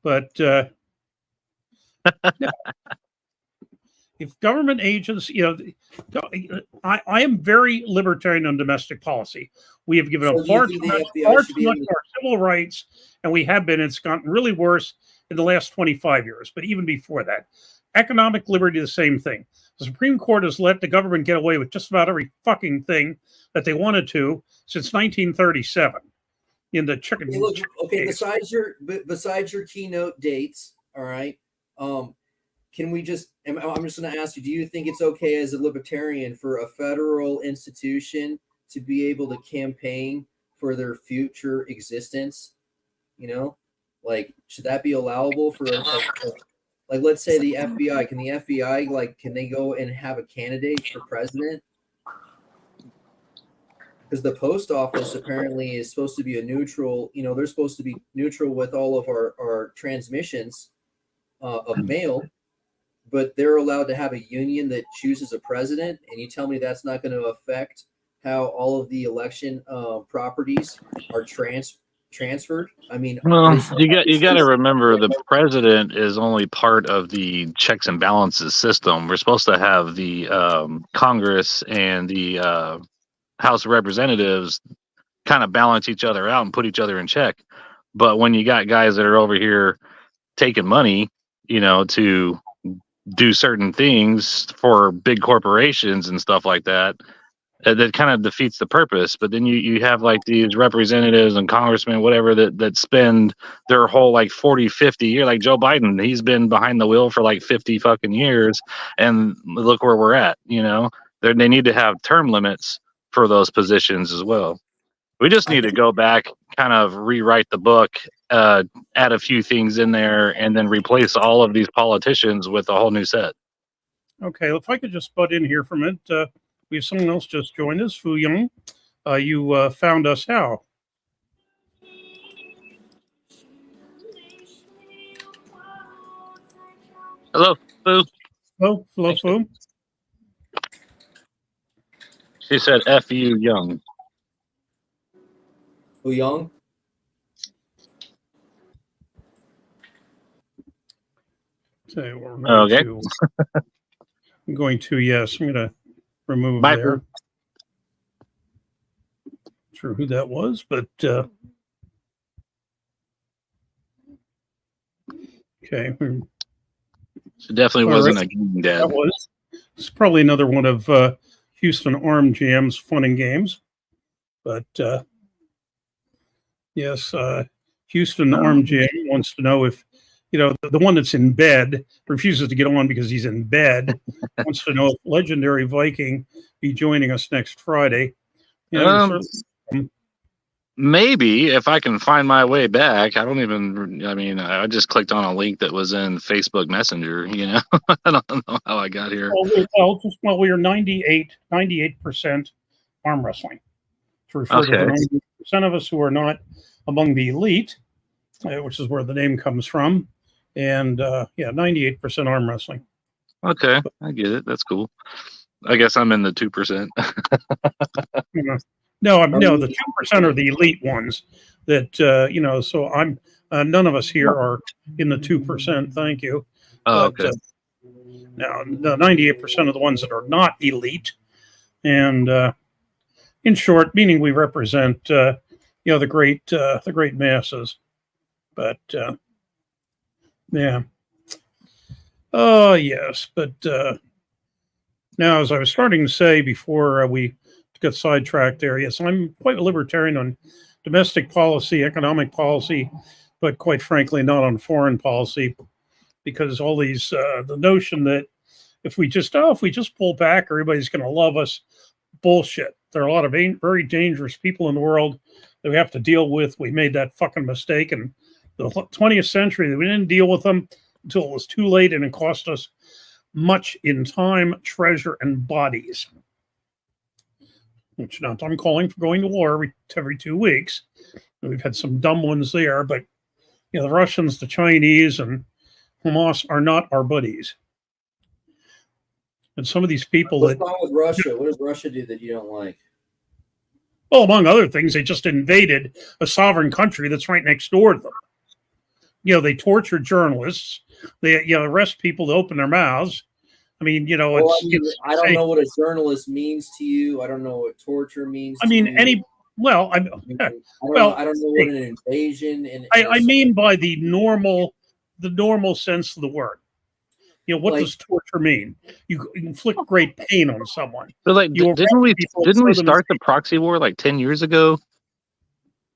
But if government agents, I am very libertarian on domestic policy. We have given up far too much our civil rights, and we have been. It's gotten really worse in the last 25 years, but even before that. Economic liberty, the same thing. The Supreme Court has let the government get away with just about every fucking thing that they wanted to since 1937. In the chicken. Okay, besides your keynote dates, all right. Can we just? I'm just going to ask you: do you think it's okay as a libertarian for a federal institution to be able to campaign for their future existence? Should that be allowable for? Let's say the FBI. Can the FBI can they go and have a candidate for president? Because the post office apparently is supposed to be a neutral, they're supposed to be neutral with all of our transmissions of mail, but they're allowed to have a union that chooses a president. And you tell me that's not going to affect how all of the election properties are transferred? I mean, well, you got to remember the president is only part of the checks and balances system. We're supposed to have the Congress and the House of Representatives kind of balance each other out and put each other in check. But when you got guys that are over here taking money, to do certain things for big corporations and stuff like that, that kind of defeats the purpose. But then you have these representatives and congressmen, whatever, that spend their whole 40, 50 years, like Joe Biden, he's been behind the wheel for 50 fucking years. And look where we're at, they need to have term limits for those positions as well. We just need to go back, kind of rewrite the book, add a few things in there, and then replace all of these politicians with a whole new set. Okay, if I could just butt in here for a minute. We have someone else just joined us, Fu Young. You found us how? Hello, Fu. Hello, Fu. She said F you, Young. Fu Young? Okay. I'm going to remove Bye, there. Not sure who that was, but okay. It definitely wasn't a gaming dad. That was. It's probably another one of Houston Arm Jam's fun and games. But yes, Houston Arm Jam wants to know if, the one that's in bed, refuses to get on because he's in bed, wants to know if Legendary Viking be joining us next Friday. Maybe if I can find my way back. I just clicked on a link that was in Facebook Messenger, I don't know how I got here. We are 98% arm wrestling. To refer to the 90% of us who are not among the elite, which is where the name comes from. And 98% arm wrestling. Okay, I get it. That's cool. I guess I'm in the 2%. No, the 2% are the elite ones that, so I'm, none of us here are in the 2%. Thank you. Oh, okay. Now, the 98% of the ones that are not elite. And in short, meaning we represent, the great masses. But, yeah. Oh, yes. But Now, as I was starting to say before we got sidetracked there, yes, I'm quite a libertarian on domestic policy, economic policy, but quite frankly, not on foreign policy, because all these the notion that if we just pull back, everybody's going to love us. Bullshit. There are a lot of very dangerous people in the world that we have to deal with. We made that fucking mistake in the 20th century that we didn't deal with them until it was too late, and it cost us much in time, treasure, and bodies. Which not I'm calling for going to war every 2 weeks. We've had some dumb ones there, but the Russians, the Chinese, and Hamas are not our buddies. And some of these people What's wrong with Russia? What does Russia do that you don't like? Well, among other things, they just invaded a sovereign country that's right next door to them. They torture journalists. They arrest people to open their mouths. I mean, I don't know what a journalist means to you. I don't know what torture means. I mean, to you. I don't know what an invasion. I mean by the normal sense of the word. What does torture mean? You inflict great pain on someone. So, didn't we start the proxy war 10 years ago?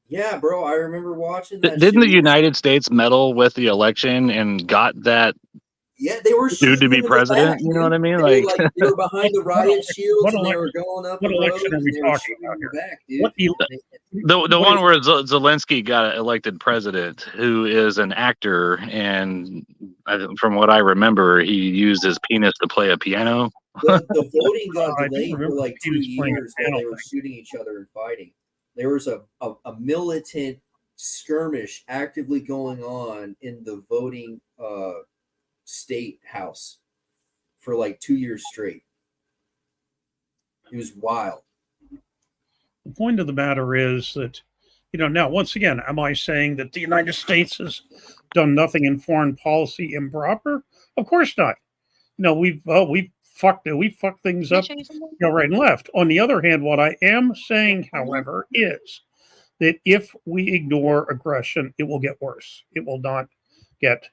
Yeah, bro, I remember watching that. Didn't the United States meddle with the election and got that? Yeah, they were dude to be president. You know what I mean? They were behind the riot shields, and they were going up. What election are we talking about here? The one where Zelensky got elected president, who is an actor, and from what I remember, he used his penis to play a piano. The voting got delayed for 2 years while they were shooting each other and fighting. There was a militant skirmish actively going on in the voting state house for 2 years straight. It was wild. The point of the matter is that, now once again, am I saying that the United States has done nothing in foreign policy improper? Of course not. We've fucked things up, right and left. On the other hand, what I am saying, however, is that if we ignore aggression, it will get worse. It will not get,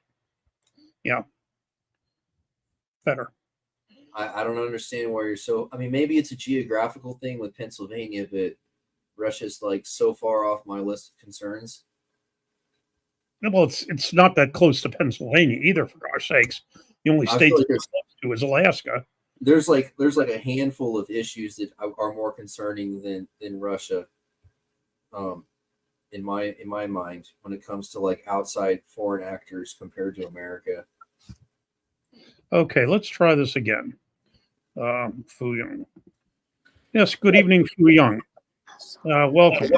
better. I don't understand why you're so. I mean, maybe it's a geographical thing with Pennsylvania, but Russia's so far off my list of concerns. Well, it's not that close to Pennsylvania either, for gosh sakes. The only state it's close to is Alaska. There's a handful of issues that are more concerning than Russia, in my mind, when it comes to outside foreign actors compared to America. Okay, let's try this again. Fu Young. Yes, good evening, Fu Young. Welcome.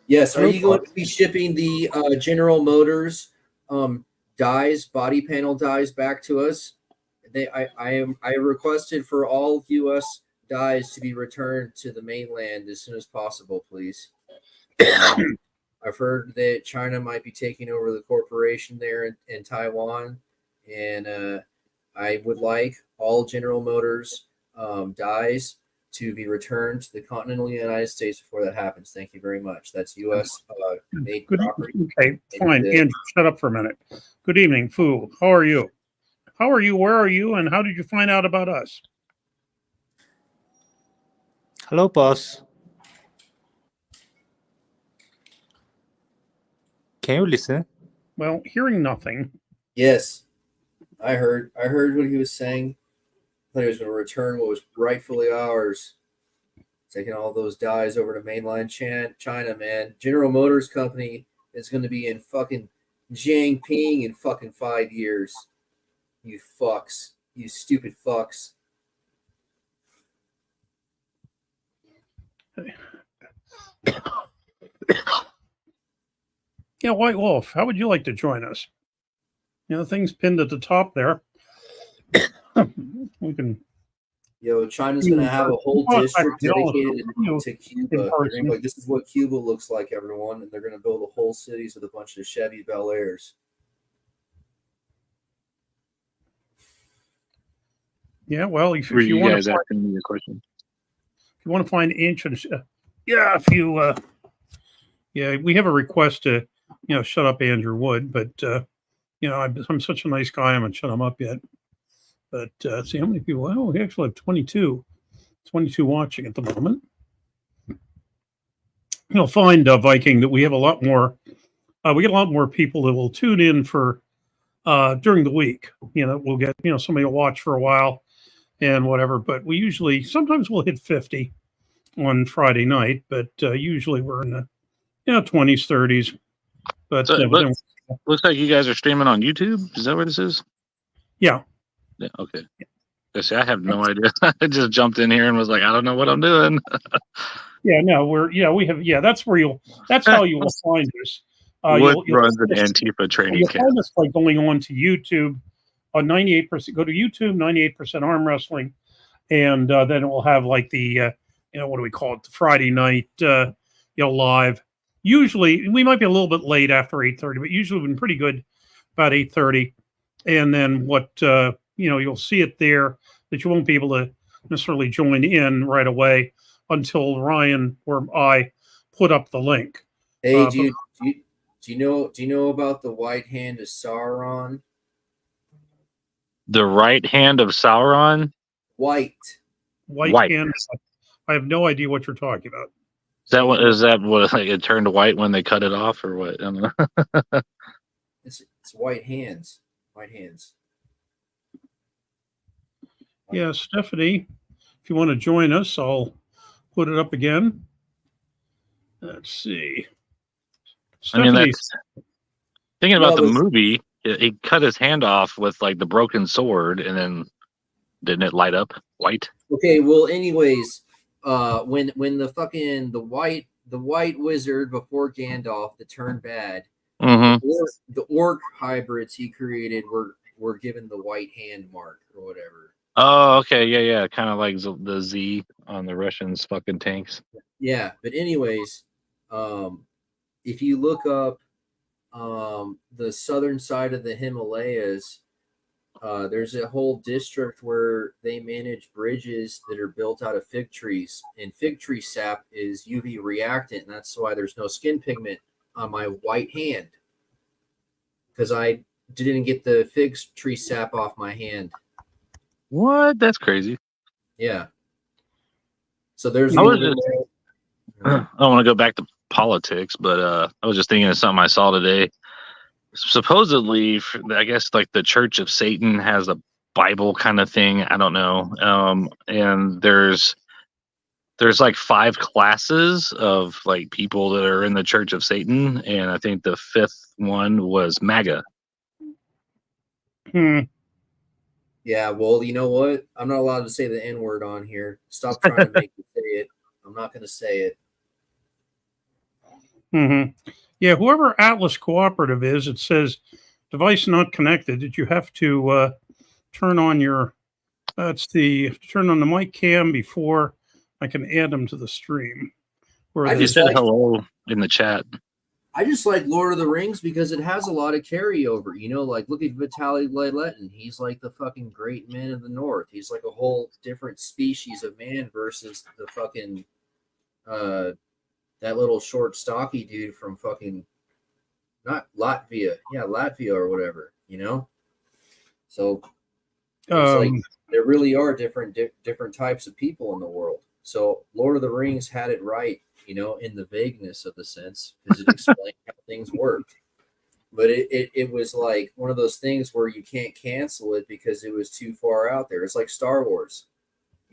Yes, are you going to be shipping the General Motors body panel dies back to us? I requested for all U.S. dies to be returned to the mainland as soon as possible, please. I've heard that China might be taking over the corporation there in Taiwan, and I would like all General Motors dies to be returned to the continental United States before that happens. Thank you very much. That's U.S. made property. Okay, fine. Andrew, shut up for a minute. Good evening, Fu. How are you? Where are you? And how did you find out about us? Hello, boss. Can you listen? Well, hearing nothing. Yes, I heard what he was saying. I thought he was going to return what was rightfully ours. Taking all those dies over to mainland China, man. General Motors Company is going to be in fucking Jiangping in fucking 5 years. You fucks. You stupid fucks. Yeah, White Wolf, how would you like to join us? The thing's pinned at the top there. We can. China's going to have a whole district dedicated to Cuba. This is what Cuba looks like, everyone, and they're going to build a whole cities with a bunch of Chevy Bel Airs. Yeah, well, if you want guys to asking me a question, if you want to find ancient, we have a request to, shut up Andrew Wood, but I'm such a nice guy, I haven't shut him up yet. But see how many people. Oh, we actually have 22 watching at the moment. You'll find, Viking, that we have a lot more. We get a lot more people that will tune in for during the week. We'll get somebody will watch for a while and whatever. But we sometimes we'll hit 50 on Friday night, but usually we're in the 20s, 30s. But So, then, looks like you guys are streaming on YouTube. Is that where this is? Yeah. Okay. See, I have no idea. I just jumped in here and was like, I don't know what I'm doing. That's how you will find us. What runs an Antifa training you'll camp? find us by going on to YouTube on 98%. Go to YouTube, 98% Arm Wrestling, and then it will have like the what do we call it? The Friday night live. Usually we might be a little bit late after 8:30, but usually we've been pretty good about 8:30. And then what you'll see it there, that you won't be able to necessarily join in right away until Ryan or I put up the link. Hey, do you know about the white hand of Sauron? The right hand of Sauron? White hand. I have no idea what you're talking about. Is that what like, it turned white when they cut it off, or what? I don't know. It's white hands. White hands. Yeah, Stephanie, if you want to join us, I'll put it up again. Let's see. Stephanie, thinking about the movie, he cut his hand off with like the broken sword, and then didn't it light up white? Okay, well, anyways, when the white wizard before Gandalf that turned bad, the orc hybrids he created were given the white hand mark or whatever. Oh, okay, yeah, kind of like the Z on the Russians' fucking tanks. Yeah, but anyways, if you look up the southern side of the Himalayas, there's a whole district where they manage bridges that are built out of fig trees, and fig tree sap is UV reactant, and that's why there's no skin pigment on my white hand, because I didn't get the fig tree sap off my hand. What? That's crazy. Yeah. So there's. I don't want to go back to politics, but I was just thinking of something I saw today. Supposedly, I guess like the Church of Satan has a Bible kind of thing. I don't know. And there's like 5 classes of like people that are in the Church of Satan, and I think the 5th one was MAGA. Yeah, well, you know what? I'm not allowed to say the N-word on here. Stop trying to make me say it. I'm not going to say it. Yeah, whoever Atlas Cooperative is, it says device not connected. That you have to turn on your turn on the mic cam before I can add them to the stream. You said hello in the chat. I just like Lord of the Rings because it has a lot of carryover. Like look at Vitaly Letin. He's like the fucking great man of the North. He's like a whole different species of man versus the fucking that little short stocky dude from fucking not Latvia. Yeah, Latvia or whatever, So it's like there really are different types of people in the world. So Lord of the Rings had it right, in the vagueness of the sense, because it explained how things worked. But it was like one of those things where you can't cancel it because it was too far out there. It's like Star Wars,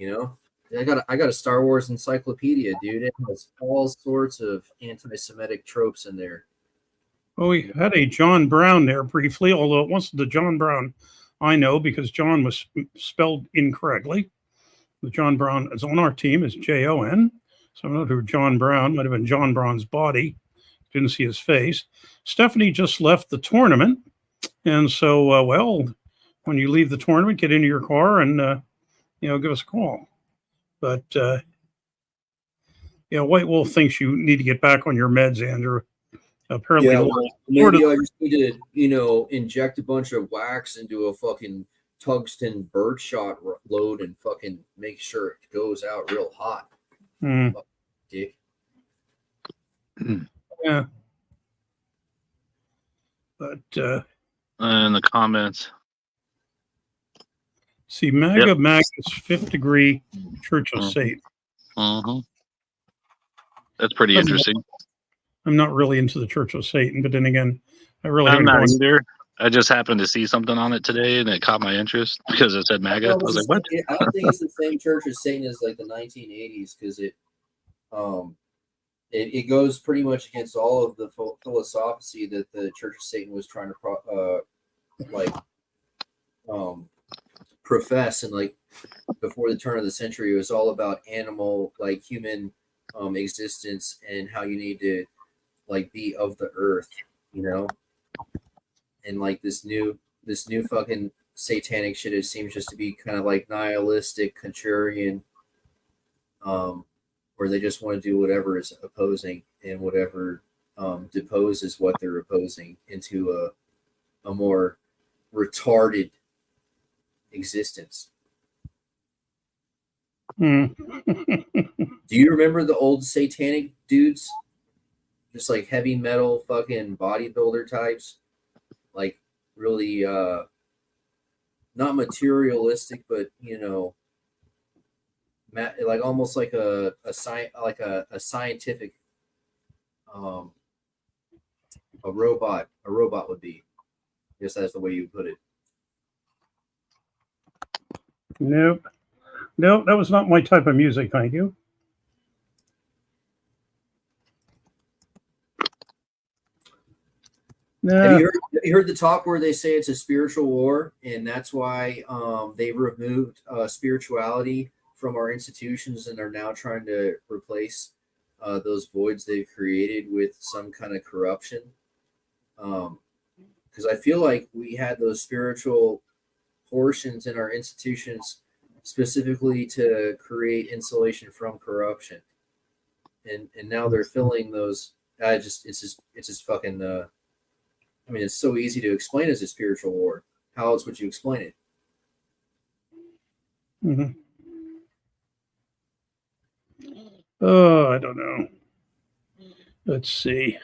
I got a Star Wars encyclopedia, dude. It has all sorts of anti-Semitic tropes in there. Well, we had a John Brown there briefly, although it wasn't the John Brown I know, because John was spelled incorrectly. The John Brown is on our team is Jon. So I don't know who John Brown might have been. John Brown's body. Didn't see his face. Stephanie just left the tournament, and so when you leave the tournament, get into your car and give us a call. But White Wolf thinks you need to get back on your meds, Andrew. Apparently, maybe I just need to inject a bunch of wax into a fucking tungsten birdshot load and fucking make sure it goes out real hot. Dick. Yeah. But in the comments, See, MAGA, MAGA is fifth degree Church of Satan. That's pretty interesting. I'm not really into the Church of Satan, but then again, I really I'm haven't not gone. either. I just happened to see something on it today, and it caught my interest because it said MAGA. I was like, "What?" I don't think it's the same Church of Satan as like the 1980s because it goes pretty much against all of the philosophy that the Church of Satan was trying to profess, and like before the turn of the century, it was all about animal, like human existence and how you need to like be of the earth, you know. And like this new fucking satanic shit, it seems just to be kind of like nihilistic, contrarian, where they just want to do whatever is opposing and whatever deposes what they're opposing into a more retarded existence. Do you remember the old satanic dudes? Just like heavy metal fucking bodybuilder types. Like really not materialistic, but you know, like almost like a scientific a robot would be. I guess that's the way you put it. Nope, that was not my type of music. Thank you. Have you heard the talk where they say it's a spiritual war, and that's why they removed spirituality from our institutions and are now trying to replace those voids they've created with some kind of corruption? Because I feel like we had those spiritual portions in our institutions specifically to create insulation from corruption, and now they're filling those. It's just fucking. I mean, it's so easy to explain as a spiritual war. How else would you explain it? Mm-hmm. Oh, I don't know. Let's see.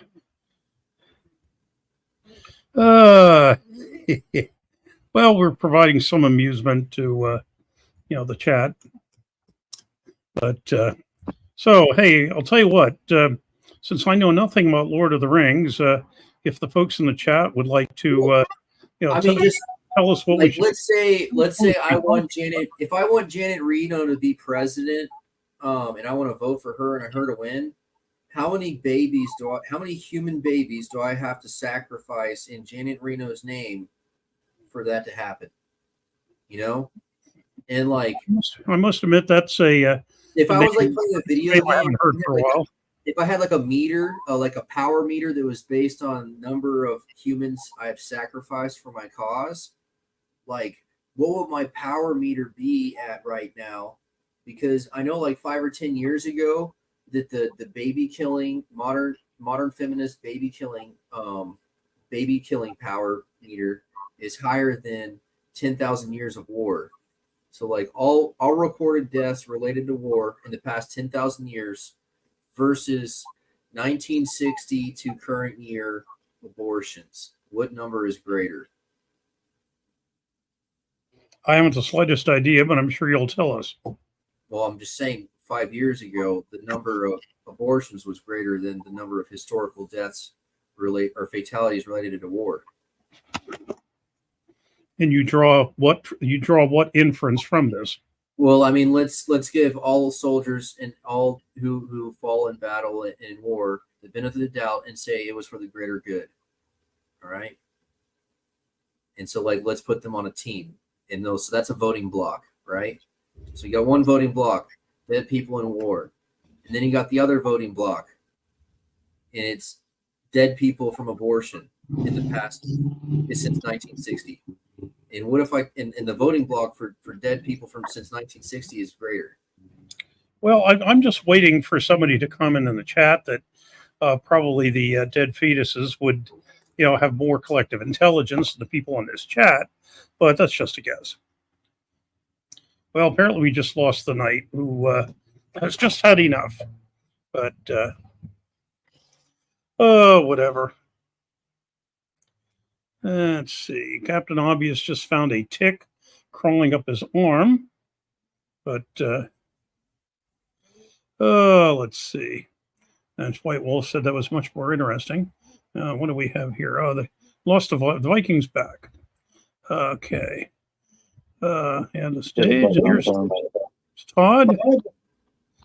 Well, we're providing some amusement to, the chat. But so, hey, I'll tell you what. Since I know nothing about Lord of the Rings, if the folks in the chat would like to, tell us what we should. Let's say I want Janet. If I want Janet Reno to be president, and I want to vote for her and her to win, how many human babies do I have to sacrifice in Janet Reno's name for that to happen? You know, and like I must admit that's a. If I was like playing a video game, I haven't heard for a while. If I had like a meter, like a power meter that was based on number of humans I've sacrificed for my cause, like what would my power meter be at right now? Because I know like 5 or 10 years ago that the baby killing modern feminist baby killing power meter is higher than 10,000 years of war. So like all recorded deaths related to war in the past 10,000 years versus 1960 to current year abortions. What number is greater? I haven't the slightest idea, but I'm sure you'll tell us. Well, I'm just saying 5 years ago, the number of abortions was greater than the number of historical deaths or fatalities related to war. And you draw what inference from this? Well, I mean, let's give all soldiers and all who fall in battle in war the benefit of the doubt and say it was for the greater good. All right. And so like let's put them on a team. And so that's a voting block, right? So you got one voting block, dead people in war. And then you got the other voting block. And it's dead people from abortion in the past since 1960. And what if and the voting block for dead people from since 1960 is greater? Well, I'm just waiting for somebody to comment in the chat that probably the dead fetuses would, have more collective intelligence than the people in this chat, but that's just a guess. Well, apparently we just lost the knight who has just had enough. But whatever. Let's see. Captain Obvious just found a tick crawling up his arm. But let's see. And White Wolf said that was much more interesting. What do we have here? Oh, they lost the Vikings back. Okay. And the stage. And here's Todd.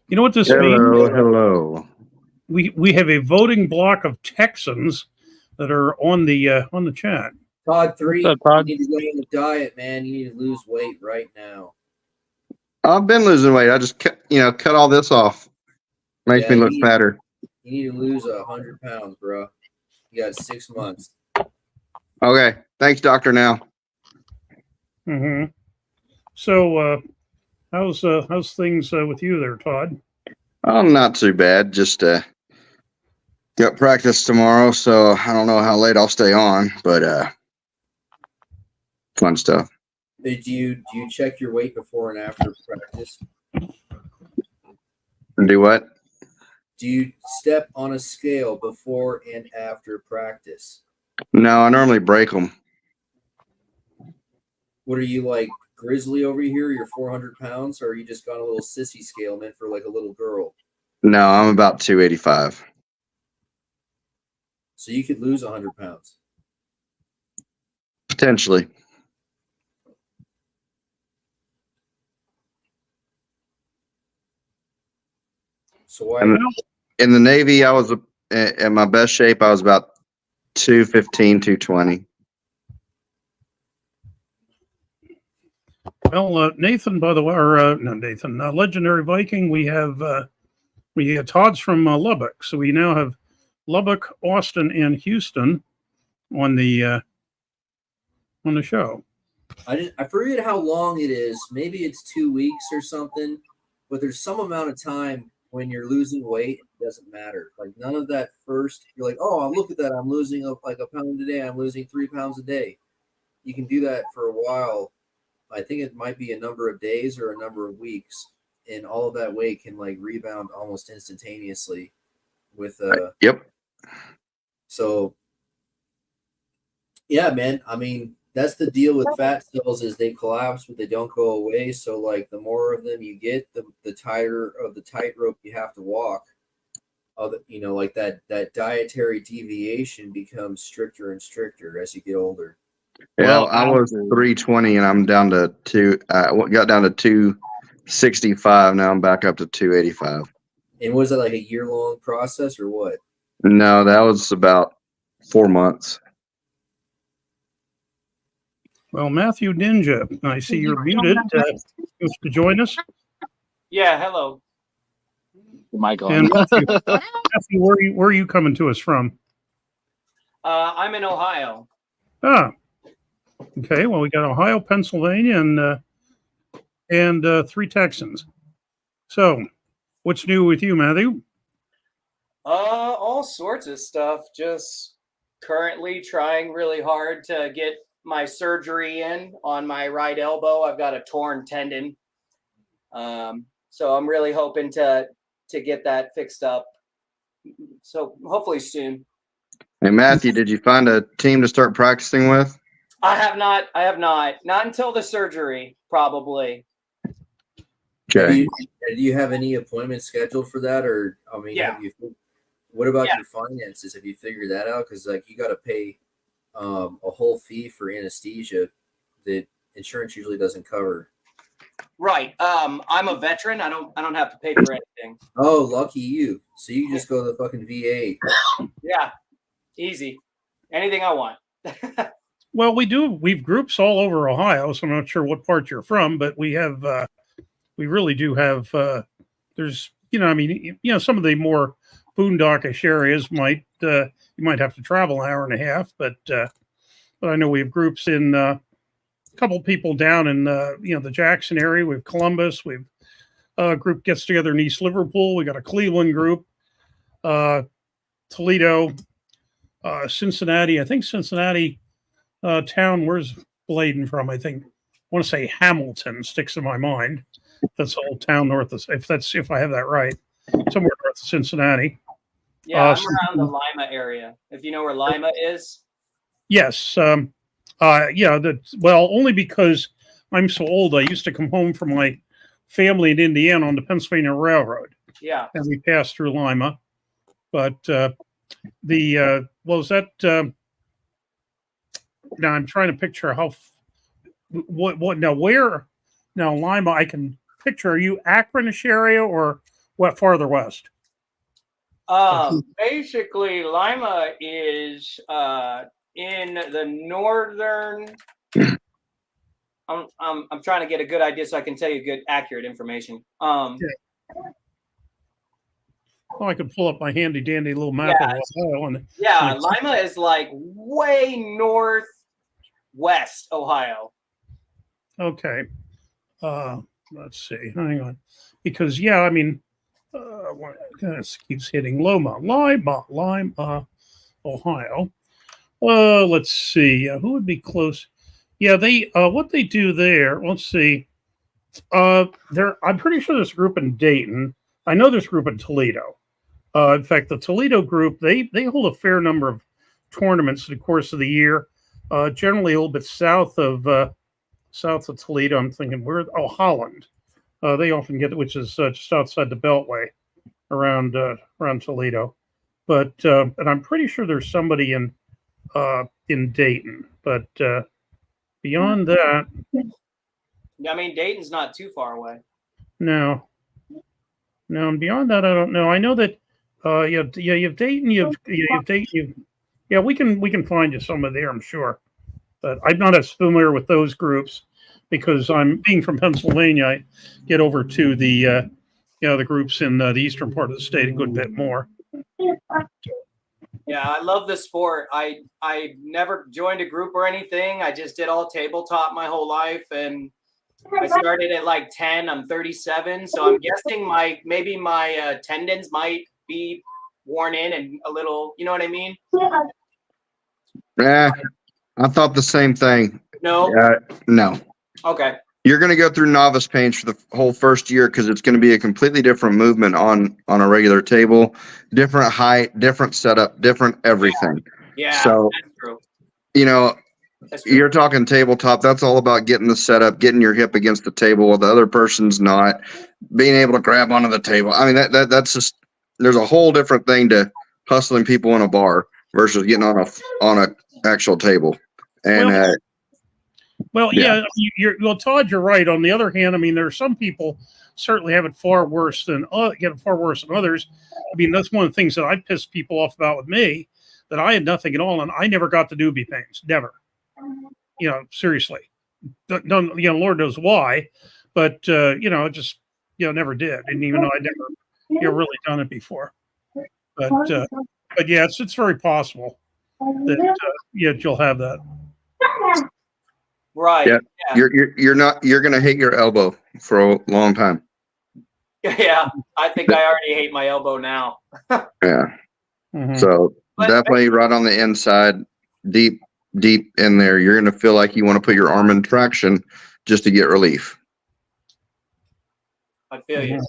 You know what this means? Hello. We have a voting block of Texans that are on the chat. Todd 3, What's up, Todd? you need to go on the diet, man. You need to lose weight right now. I've been losing weight. I just cut all this off. Makes me look fatter. You need to lose 100 pounds, bro. You got 6 months. Okay. Thanks, Doctor. Now. Mm-hmm. So, how's things with you there, Todd? Oh, not too bad. Just got practice tomorrow, so I don't know how late I'll stay on, but fun stuff. Do you check your weight before and after practice? Do what? Do you step on a scale before and after practice? No, I normally break them. What are you like, Grizzly over here? You're 400 pounds, or are you just got a little sissy scale meant for like a little girl? No, I'm about 285. So you could lose 100 pounds. Potentially. So why? In the Navy, I was at my best shape. I was about 215, 220. Well, Nathan, by the way, or no, Nathan, Legendary Viking. We have Todd's from Lubbock, so we now have Lubbock, Austin, and Houston on the show. I forget how long it is. Maybe it's 2 weeks or something, but there's some amount of time when you're losing weight. It doesn't matter. Like none of that first. You're like, oh, look at that. I'm losing like a pound a day. I'm losing 3 pounds a day. You can do that for a while. I think it might be a number of days or a number of weeks, and all of that weight can like rebound almost instantaneously with Yep. So yeah, man. I mean, that's the deal with fat cells is they collapse, but they don't go away. So like the more of them you get, the tighter of the tightrope you have to walk. Like that dietary deviation becomes stricter and stricter as you get older. Yeah, Well, I was 320 and I'm down to got down to 265. Now I'm back up to 285. And was it like a year-long process or what? No, that was about 4 months. Well, Matthew Ninja, I see you're muted. Wants to join us? Yeah, hello. Mic on. And Matthew, where are you coming to us from? I'm in Ohio. Ah, okay. Well, we got Ohio, Pennsylvania, and 3 Texans. So, what's new with you, Matthew? All sorts of stuff. Just currently trying really hard to get my surgery in on my right elbow. I've got a torn tendon. So I'm really hoping to get that fixed up. So hopefully soon. Hey, Matthew, did you find a team to start practicing with? I have not. Not until the surgery, probably. Okay. Do you have any appointments scheduled for that? Or, I mean, Yeah. what about your finances? Have you figured that out? Because like you got to pay a whole fee for anesthesia that insurance usually doesn't cover. Right. I'm a veteran. I don't have to pay for anything. Oh, lucky you. So you can just go to the fucking VA. Yeah. Easy. Anything I want. Well, we've groups all over Ohio, so I'm not sure what part you're from, but we have, we really do have, there's, some of the more boondockish areas you might have to travel an hour and a half, but I know we have groups in, a couple people down in, the Jackson area. We have Columbus. We've a group gets together in East Liverpool. We got a Cleveland group, Toledo, Cincinnati. I think Cincinnati town. Where's Bladen from? I want to say Hamilton sticks in my mind. That's the whole town north of, if I have that right, somewhere north of Cincinnati. Yeah, I'm around the Lima area. If you know where Lima is. Yes. Only because I'm so old. I used to come home from my family in Indiana on the Pennsylvania Railroad, Yeah. and we passed through Lima. But was that? Now I'm trying to picture what now where now Lima. I can picture. Are you Akron-ish area or what farther west? Basically, Lima is in the northern. I'm trying to get a good idea so I can tell you good, accurate information. Well, I could pull up my handy dandy little map of Ohio. Lima is like way northwest Ohio. Okay. Let's see. Hang on. Because I mean, this keeps hitting Lima, Ohio. Let's see. Who would be close? Yeah, they what they do there. Let's see. I'm pretty sure there's a group in Dayton. I know there's a group in Toledo. In fact, the Toledo group they hold a fair number of tournaments in the course of the year. Generally a little bit south of Toledo. I'm thinking Holland. They often get, which is just outside the Beltway, around Toledo. But and I'm pretty sure there's somebody in Dayton. But beyond that, I mean, Dayton's not too far away. no. And beyond that, I don't know. I know that you have Dayton. You have Dayton. We can find you somewhere there, I'm sure. But I'm not as familiar with those groups because I'm being from Pennsylvania. I get over to the the groups in the eastern part of the state a good bit more. Yeah, I love the sport. I never joined a group or anything. I just did all tabletop my whole life, and I started at like 10. I'm 37, so I'm guessing maybe my tendons might be worn in and a little. You know what I mean? Yeah, I thought the same thing. No. No. Okay. You're going to go through novice paints for the whole first year because it's going to be a completely different movement on a regular table, different height, different setup, different everything. Yeah, so that's true. You're talking tabletop. That's all about getting the setup, getting your hip against the table while the other person's not, being able to grab onto the table. I mean, that's just, there's a whole different thing to hustling people in a bar versus getting on a actual table. And Todd, you're right. On the other hand, I mean, there are some people certainly have it far worse than others. I mean, that's one of the things that I pissed people off about with me, that I had nothing at all, and I never got the doobie pains, never. Seriously, don't Lord knows why, but just never did. Didn't even know I never really done it before. But yeah, it's very possible that you'll have that. Right. Yeah. You're gonna hate your elbow for a long time. Yeah, I think I already hate my elbow now. Yeah. Mm-hmm. So definitely right on the inside, deep in there, you're gonna feel like you want to put your arm in traction just to get relief. I feel you.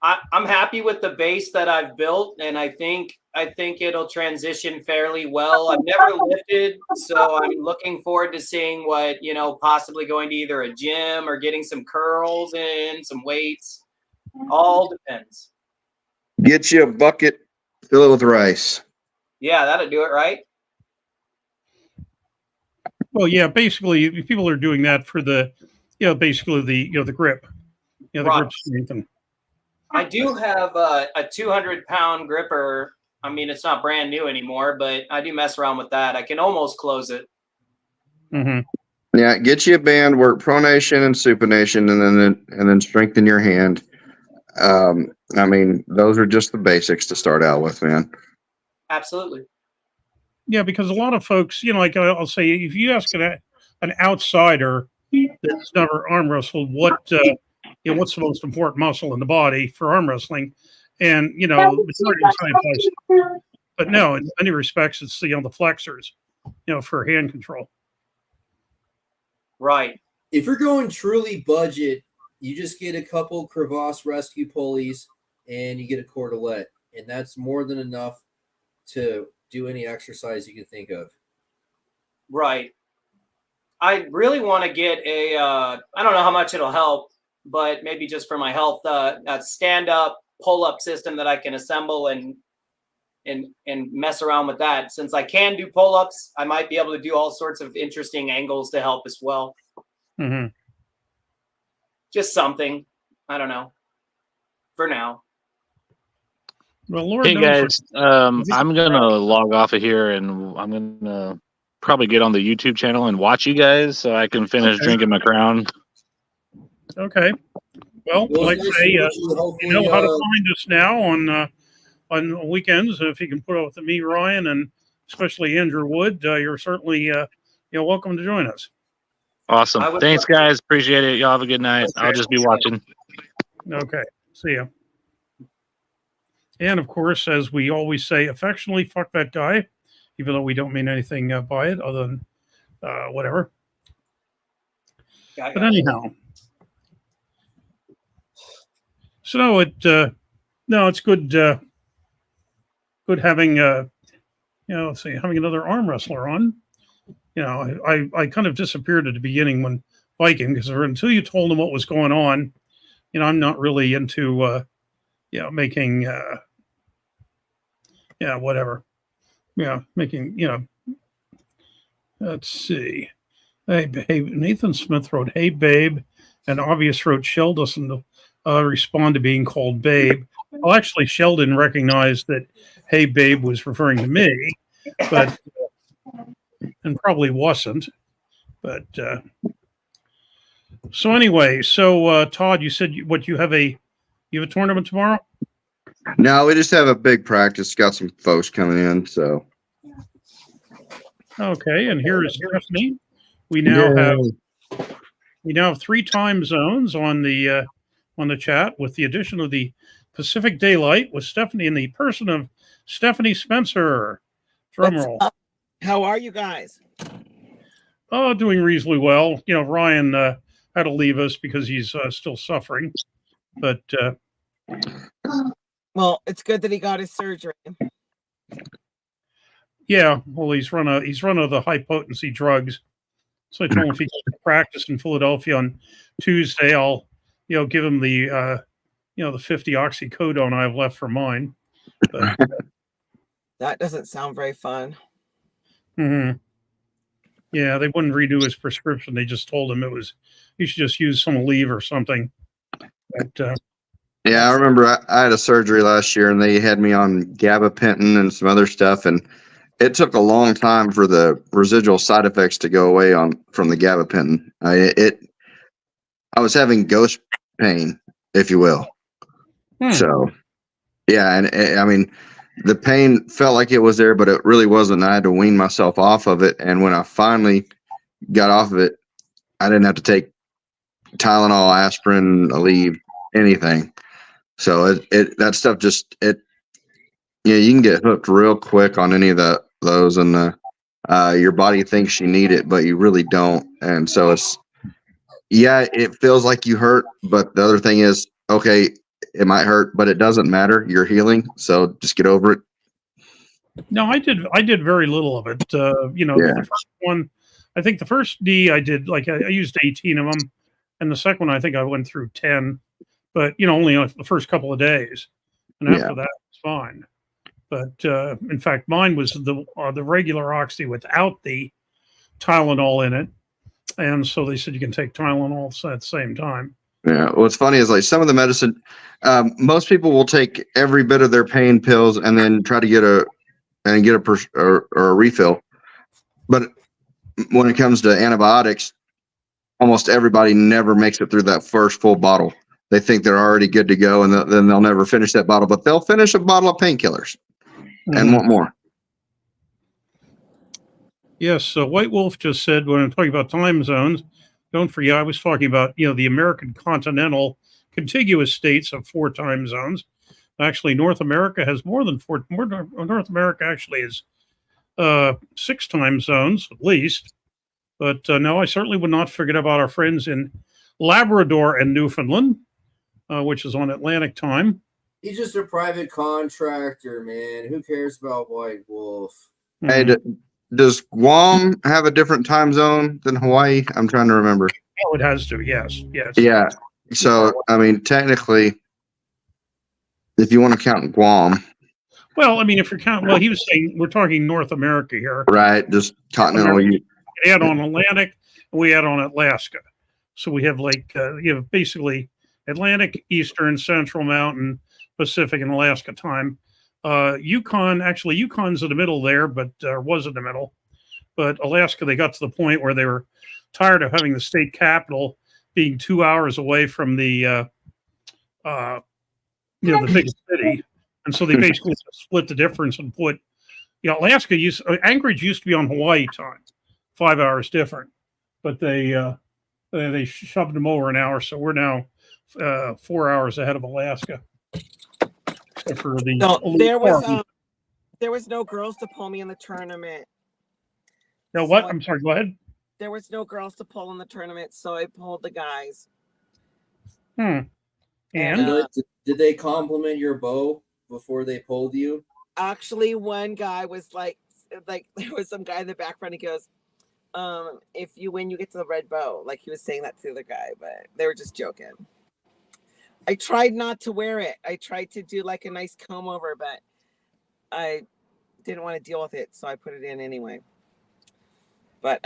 I'm happy with the base that I've built, and I think it'll transition fairly well. I've never lifted, so I'm looking forward to seeing what, possibly going to either a gym or getting some curls in, some weights. All depends. Get you a bucket, fill it with rice. Yeah, that'll do it, right? Well, yeah, basically people are doing that for the, basically the grip, the grip strength. And I do have a 200-pound gripper. I mean, it's not brand new anymore, but I do mess around with that. I can almost close it. Mm-hmm. Yeah, get you a band, work pronation and supination, and then strengthen your hand. I mean, those are just the basics to start out with, man. Absolutely. Yeah, because a lot of folks, like I'll say, if you ask an outsider that's never arm wrestled, what's the most important muscle in the body for arm wrestling, and but no, in many respects, it's the flexors, for hand control. Right. If you're going truly budget, you just get a couple crevasse rescue pulleys and you get a cordelette, and that's more than enough to do any exercise you can think of. Right. I really want to get a. I don't know how much it'll help, but maybe just for my health, a stand-up pull-up system that I can assemble and mess around with that. Since I can do pull-ups, I might be able to do all sorts of interesting angles to help as well. Mm-hmm. Just something. I don't know. For now. Well, Lord Hey knows guys, I'm gonna log off of here, and I'm gonna probably get on the YouTube channel and watch you guys, so I can finish drinking my crown. Okay. Well, Well, like it's I nice say, to meet you. Hopefully, you know how to find us now on weekends. If you can put up with me, Ryan, and especially Andrew Wood, you're certainly welcome to join us. Awesome. Thanks, guys. Appreciate it. Y'all have a good night. Okay. I'll just be watching. Okay. See ya. And of course, as we always say affectionately, fuck that guy, even though we don't mean anything by it other than whatever. But anyhow, so no, it's good. Good having let's see, having another arm wrestler on. I kind of disappeared at the beginning when Viking, because until you told him what was going on, I'm not really into making whatever. Yeah, making, let's see. Hey, babe. Nathan Smith wrote, "Hey, babe," and Obvious wrote, "Shell doesn't respond to being called babe." Well, actually, Shell didn't recognize that "Hey, babe" was referring to me, but and probably wasn't. But so anyway, Todd, you said you have a tournament tomorrow? No, we just have a big practice. Got some folks coming in, so. Okay, and here is Stephanie. We now have 3 time zones on the chat, with the addition of the Pacific Daylight, with Stephanie in the person of Stephanie Spencer. Drum roll. How are you guys? Oh, doing reasonably well. Ryan had to leave us because he's still suffering, but well, it's good that he got his surgery. Yeah, well, he's run out of the high potency drugs. So I told him if he goes to practice in Philadelphia on Tuesday, I'll give him the the 50 oxycodone I have left for mine. But, that doesn't sound very fun. Mm-hmm. Yeah, they wouldn't redo his prescription. They just told him he should just use some Aleve or something. But, yeah, I remember I had a surgery last year, and they had me on gabapentin and some other stuff, and it took a long time for the residual side effects to go away from the gabapentin. I was having ghost pain, if you will. So, yeah, and I mean, the pain felt like it was there, but it really wasn't. I had to wean myself off of it, and when I finally got off of it, I didn't have to take Tylenol, aspirin, Aleve, anything. So that stuff you can get hooked real quick on any of those, and your body thinks you need it, but you really don't. And so it feels like you hurt, but the other thing is, okay, it might hurt, but it doesn't matter. You're healing, so just get over it. No, I did very little of it. The first one, I think the first D I did, like I used 18 of them, and the second one I think I went through 10, but only the first couple of days, and after that it's fine. But in fact, mine was the regular Oxy without the Tylenol in it, and so they said you can take Tylenol at the same time. Yeah, what's funny is like some of the medicine, most people will take every bit of their pain pills and then try to get a refill. But when it comes to antibiotics, almost everybody never makes it through that first full bottle. They think they're already good to go, and then they'll never finish that bottle. But they'll finish a bottle of painkillers and want more. Yes, so White Wolf just said, when I'm talking about time zones, don't forget, I was talking about, the American continental contiguous states of 4 time zones. Actually, North America has more than 4. North America actually is 6 time zones, at least. But no, I certainly would not forget about our friends in Labrador and Newfoundland, which is on Atlantic time. He's just a private contractor, man. Who cares about White Wolf? Hey, Does Guam have a different time zone than Hawaii? I'm trying to remember. Oh, it has to. Yes. Yeah. So, I mean, technically, if you want to count Guam, Well, I mean, if you're counting, well, he was saying we're talking North America here. right? Just continental. We add on Atlantic, and we add on Alaska. So we have you have basically Atlantic, Eastern, Central, Mountain, Pacific, and Alaska time. Yukon's in the middle there, but was in the middle. But Alaska, they got to the point where they were tired of having the state capital being 2 hours away from the the biggest city, and so they basically split the difference and put, Anchorage used to be on Hawaii time, 5 hours different, but they shoved them over an hour, so we're now 4 hours ahead of Alaska. Except for there was no girls to pull me in the tournament. No, what? I'm sorry. Go ahead. There was no girls to pull in the tournament, so I pulled the guys. And did they compliment your bow before they pulled you? Actually, one guy was like there was some guy in the background. He goes, "If you win, you get to the red bow." Like he was saying that to the guy, but they were just joking. I tried not to wear it. I tried to do like a nice comb over, but I didn't want to deal with it, so I put it in anyway. But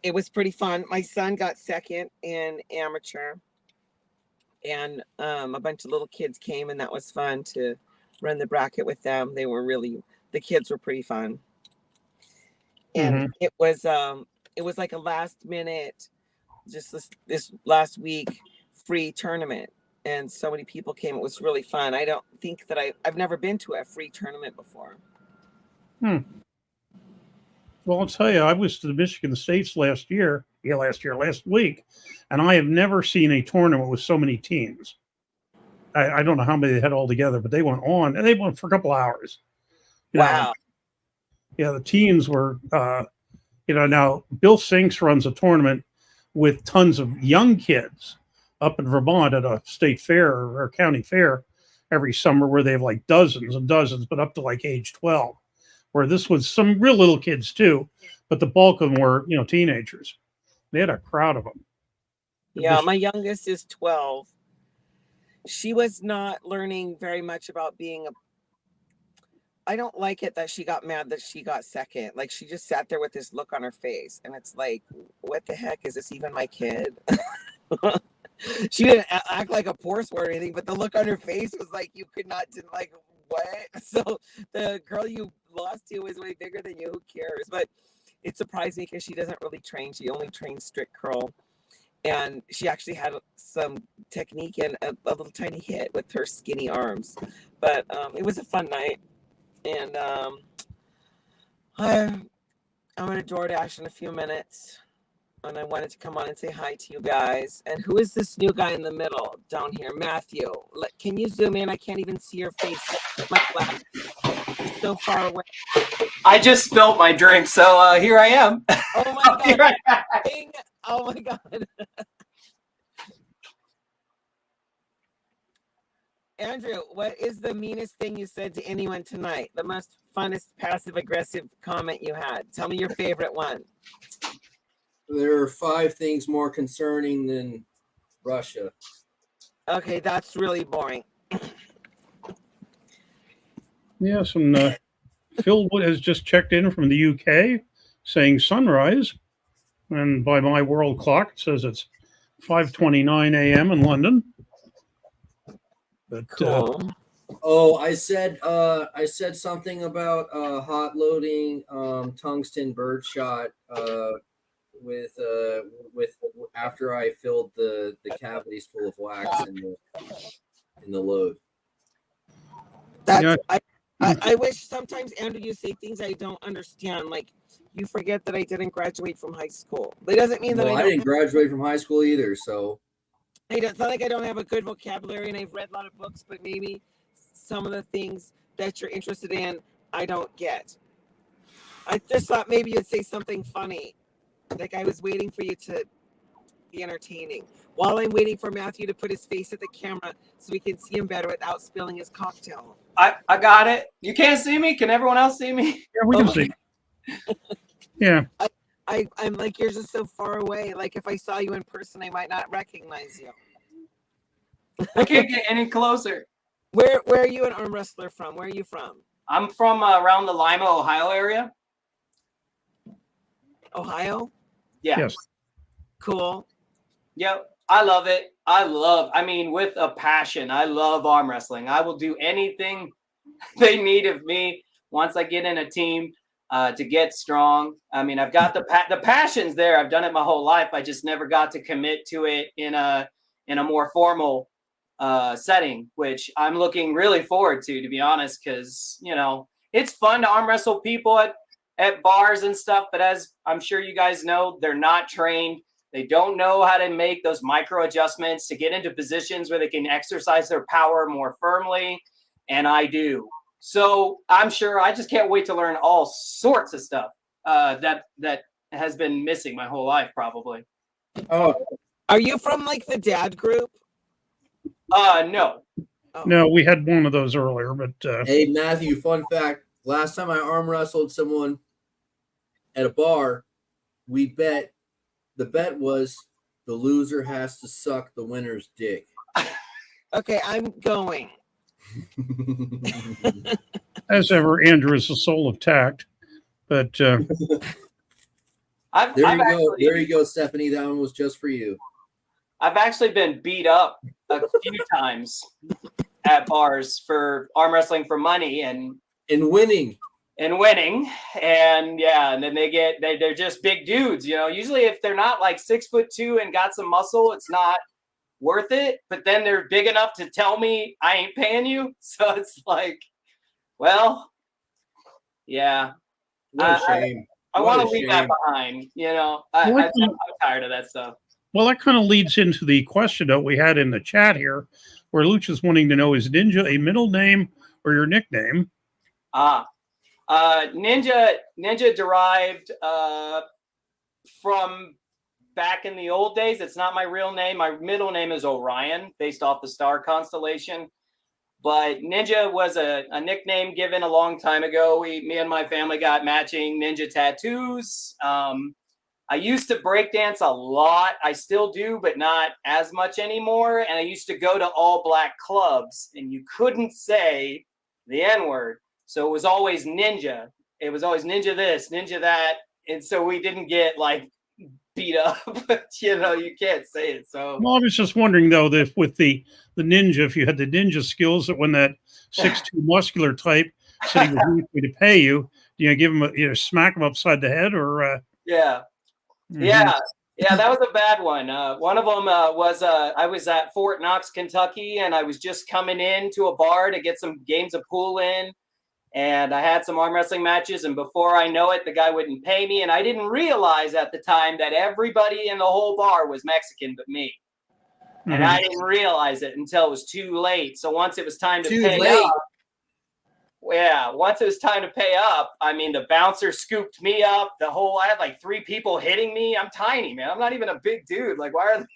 it was pretty fun. My son got second in amateur, and a bunch of little kids came, and that was fun to run the bracket with them. The kids were pretty fun, and it was like a last minute, just this last week free tournament, and so many people came. It was really fun. I don't think that I've never been to a free tournament before. Well, I'll tell you, I was to the Michigan States last week, and I have never seen a tournament with so many teams. I don't know how many they had all together, but they went on, and they went for a couple hours. Wow. Yeah, the teams were, now Bill Sinks runs a tournament with tons of young kids up in Vermont at a state fair or county fair every summer where they have like dozens and dozens, but up to like age 12. Where this was some real little kids too, but the bulk of them were, teenagers. They had a crowd of them. Yeah, my youngest is 12. She was not learning very much about being I don't like it that she got mad that she got second. Like she just sat there with this look on her face, and it's like, what the heck? Is this even my kid? She didn't act like a poor sport or anything, but the look on her face was like you could not like what? So the girl you lost to is way bigger than you. Who cares? But it surprised me because she doesn't really train. She only trains strict curl, and she actually had some technique and a little tiny hit with her skinny arms. But it was a fun night, and I'm gonna DoorDash in a few minutes, and I wanted to come on and say hi to you guys. And who is this new guy in the middle down here? Matthew. Can you zoom in? I can't even see your face. My flash. So far away. I just spilled my drink, so here I am. Oh my god! Oh my god! Andrew, what is the meanest thing you said to anyone tonight? The most funnest passive-aggressive comment you had? Tell me your favorite one. There are 5 things more concerning than Russia. Okay, that's really boring. Yes, and Phil Wood has just checked in from the UK saying sunrise. And by my world clock, it says it's 5:29 a.m. in London. But, cool. I said something about hot loading tungsten birdshot with after I filled the cavities full of wax in the load. That's I wish sometimes, Andrew, you say things I don't understand. Like you forget that I didn't graduate from high school. That doesn't mean that I didn't graduate from high school either. So it's not like I don't have a good vocabulary, and I've read a lot of books, but maybe some of the things that you're interested in, I don't get. I just thought maybe you'd say something funny. Like I was waiting for you to be entertaining while I'm waiting for Matthew to put his face at the camera so we can see him better without spilling his cocktail. I got it. You can't see me? Can everyone else see me? Yeah, we can see. Yeah. I'm like, you're just so far away. Like if I saw you in person, I might not recognize you. I can't get any closer. Where are you an arm wrestler from? Where are you from? I'm from around the Lima, Ohio area. Ohio? Yeah. Yes. Cool. Yep. I love it. I mean, with a passion, I love arm wrestling. I will do anything they need of me once I get in a team to get strong. I mean, I've got the passion's there. I've done it my whole life. I just never got to commit to it in a more formal setting, which I'm looking really forward to be honest, because, you know, it's fun to arm wrestle people at bars and stuff. But as I'm sure you guys know, they're not trained. They don't know how to make those micro adjustments to get into positions where they can exercise their power more firmly. And I do. So I'm sure I just can't wait to learn all sorts of stuff that has been missing my whole life, probably. Oh, are you from like the dad group? No. Oh. No, we had one of those earlier, but Hey, Matthew, fun fact. Last time I arm wrestled someone at a bar, the bet was the loser has to suck the winner's dick. Okay, I'm going. as ever, Andrew is the soul of tact. But There you go, Stephanie. That one was just for you. I've actually been beat up a few times at bars for arm wrestling for money and winning. And yeah, and then they're just big dudes, you know. Usually if they're not like 6'2" and got some muscle, it's not worth it. But then they're big enough to tell me I ain't paying you. So it's like, well, yeah. What a shame. I want to leave that behind, you know. I'm tired of that stuff. Well, that kind of leads into the question that we had in the chat here, where Lucha's wanting to know, is Ninja a middle name or your nickname? Ninja derived from back in the old days. It's not my real name. My middle name is Orion, based off the star constellation. But Ninja was a nickname given a long time ago. Me and my family got matching ninja tattoos. I used to breakdance a lot. I still do, but not as much anymore. And I used to go to all black clubs, and you couldn't say the N-word. So it was always ninja. It was always ninja this, ninja that. And so we didn't get like beat up. You know, you can't say it. So Well, I was just wondering though, that with the ninja, if you had the ninja skills, that when that 6'2" muscular type said he was going to pay you, do you give him smack him upside the head or? Yeah. Mm-hmm. Yeah, that was a bad one. One of them was I was at Fort Knox, Kentucky, and I was just coming into a bar to get some games of pool in, and I had some arm wrestling matches, and before I know it, the guy wouldn't pay me, and I didn't realize at the time that everybody in the whole bar was Mexican but me. Mm-hmm. And I didn't realize it until it was too late. So once it was time to pay up, once it was time to pay up, I mean, the bouncer scooped me up. I had like 3 people hitting me. I'm tiny, man. I'm not even a big dude. Like, why are they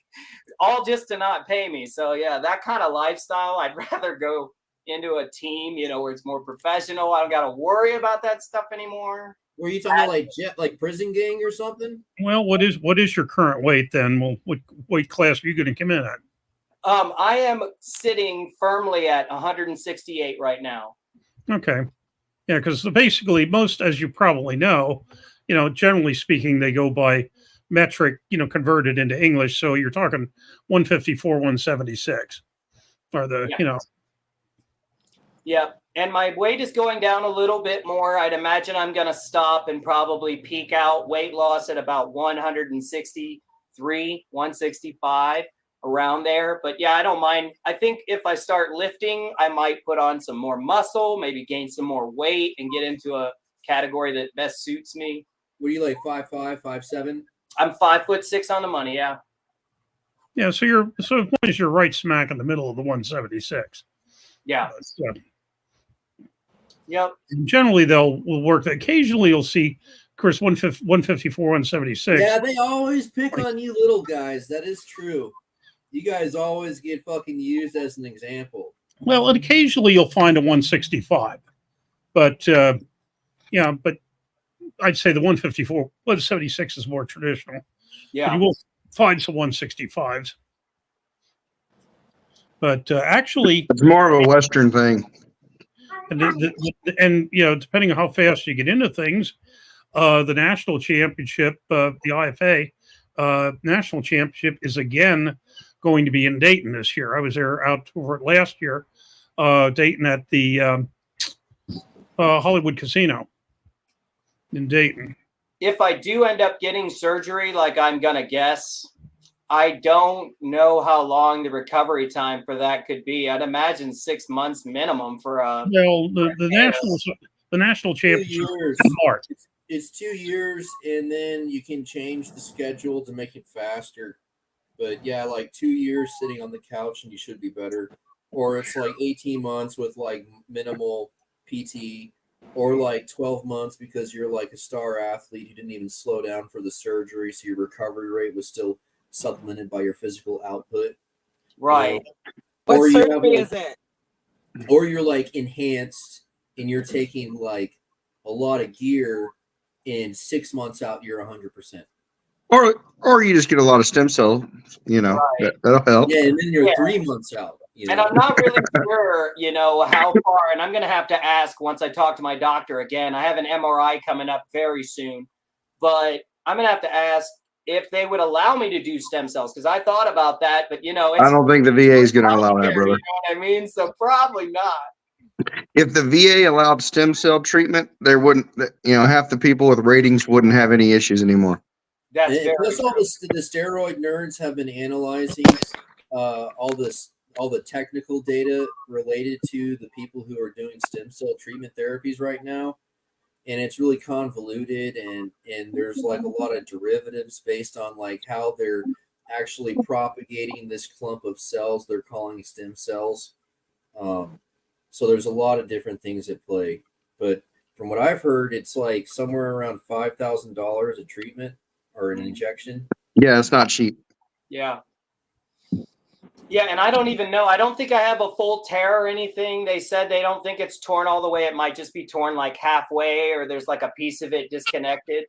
all just to not pay me? So yeah, that kind of lifestyle, I'd rather go into a team, you know, where it's more professional. I don't got to worry about that stuff anymore. Were you talking about like prison gang or something? Well, what is your current weight then? Well, what weight class are you going to come in at? I am sitting firmly at 168 right now. Okay. Yeah, because basically most, as you probably know, generally speaking, they go by metric, converted into English. So you're talking 154, 176 are the, Yeah. And my weight is going down a little bit more. I'd imagine I'm going to stop and probably peak out weight loss at about 163, 165. Around there. But yeah, I don't mind. I think if I start lifting, I might put on some more muscle, maybe gain some more weight and get into a category that best suits me. Were you like 5'5", 5'7"? I'm 5'6" on the money. Yeah. Yeah. So as long as you're right smack in the middle of the 176. Yeah. Yep. Generally, will work. Occasionally, you'll see, of course, 154, 176. Yeah, they always pick on you little guys. That is true. You guys always get fucking used as an example. Well, and occasionally you'll find a 165, but I'd say the 154, 176 is more traditional. Yeah. But you will find some 165s. But actually, it's more of a Western thing. And depending on how fast you get into things, the national championship, the IFA national championship, is again going to be in Dayton this year. I was there out over it last year, Dayton at the Hollywood Casino in Dayton. If I do end up getting surgery, like I'm gonna guess, I don't know how long the recovery time for that could be. I'd imagine 6 months minimum for a. Well, the national championship is in March. It's 2 years, and then you can change the schedule to make it faster. But yeah, like 2 years sitting on the couch and you should be better. Or it's like 18 months with like minimal PT, or like 12 months because you're like a star athlete. You didn't even slow down for the surgery, so your recovery rate was still supplemented by your physical output. Right. What Or surgery is it? Or you're like enhanced and you're taking like a lot of gear, and 6 months out you're 100%. Or you just get a lot of stem cells, Right. that'll help. Yeah, and then you're 3 months out. And I'm not really sure, how far, and I'm going to have to ask once I talk to my doctor again. I have an MRI coming up very soon, but I'm going to have to ask if they would allow me to do stem cells, because I thought about that, but it's, I don't think the VA is going to allow that, brother. You know what I mean? So probably not. If the VA allowed stem cell treatment, there wouldn't, half the people with ratings wouldn't have any issues anymore. That's plus all the steroid nerds have been analyzing all the technical data related to the people who are doing stem cell treatment therapies right now, and it's really convoluted, and there's like a lot of derivatives based on like how they're actually propagating this clump of cells they're calling stem cells. So there's a lot of different things at play, but from what I've heard, it's like somewhere around $5,000 a treatment or an injection. Yeah, it's not cheap. Yeah. Yeah, and I don't even know. I don't think I have a full tear or anything. They said they don't think it's torn all the way. It might just be torn like halfway, or there's like a piece of it disconnected.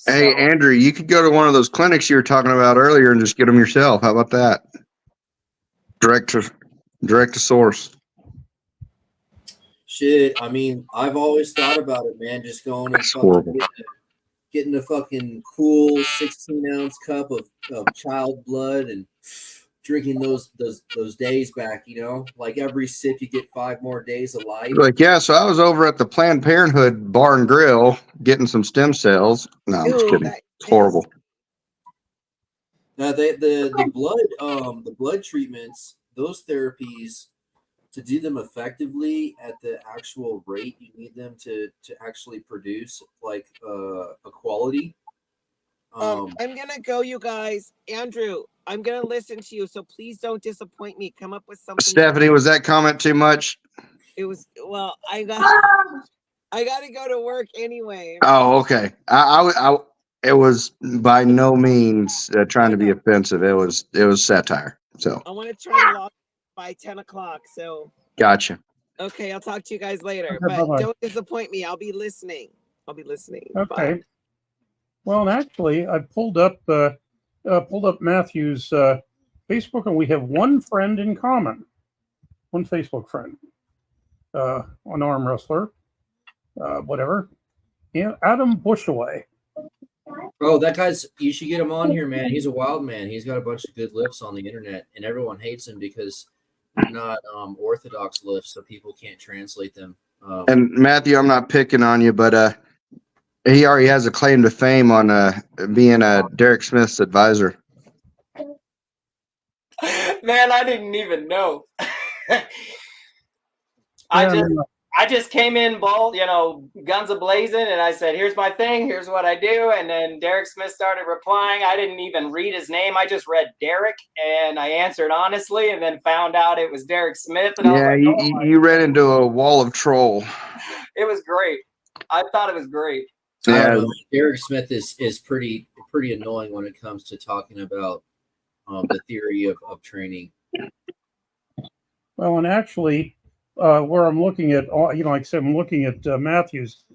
Hey, Andrew, you could go to one of those clinics you were talking about earlier and just get them yourself. How about that? Direct to source. Shit, I mean, I've always thought about it, man. Just going and fucking getting a fucking cool 16-ounce cup of child blood and drinking those days back, like every sip you get 5 more days of life. Like, yeah, so I was over at the Planned Parenthood Bar and Grill getting some stem cells. No, I'm just kidding. It's horrible. Now the blood treatments, those therapies, to do them effectively at the actual rate you need them to actually produce like a quality. I'm gonna go, you guys. Andrew, I'm gonna listen to you, so please don't disappoint me. Come up with something. Stephanie, was that comment too much? It was. Well, I got to go to work anyway. Oh, okay. It was by no means trying to be offensive. It was satire. So I want to try to log by 10 o'clock. So gotcha. Okay, I'll talk to you guys later. Okay, but bye-bye. don't disappoint me. I'll be listening. Okay. Bye. Well, and actually, I pulled up Matthew's Facebook, and we have one friend in common. One Facebook friend. An arm wrestler. Whatever. Yeah, Adam Bushaway. Oh, that guy's, you should get him on here, man. He's a wild man. He's got a bunch of good lifts on the internet, and everyone hates him because they're not orthodox lifts, so people can't translate them. And Matthew, I'm not picking on you, but he already has a claim to fame on being Derek Smith's advisor. Man, I didn't even know. I just came in bold, guns a-blazing, and I said, here's my thing, here's what I do. And then Derek Smith started replying. I didn't even read his name. I just read Derek, and I answered honestly, and then found out it was Derek Smith. And Yeah, you ran into a wall of troll. It was great. I thought it was great. Yeah, Derek Smith is pretty annoying when it comes to talking about the theory of training. Well, and actually, where I'm looking at, like I said, I'm looking at Matthew's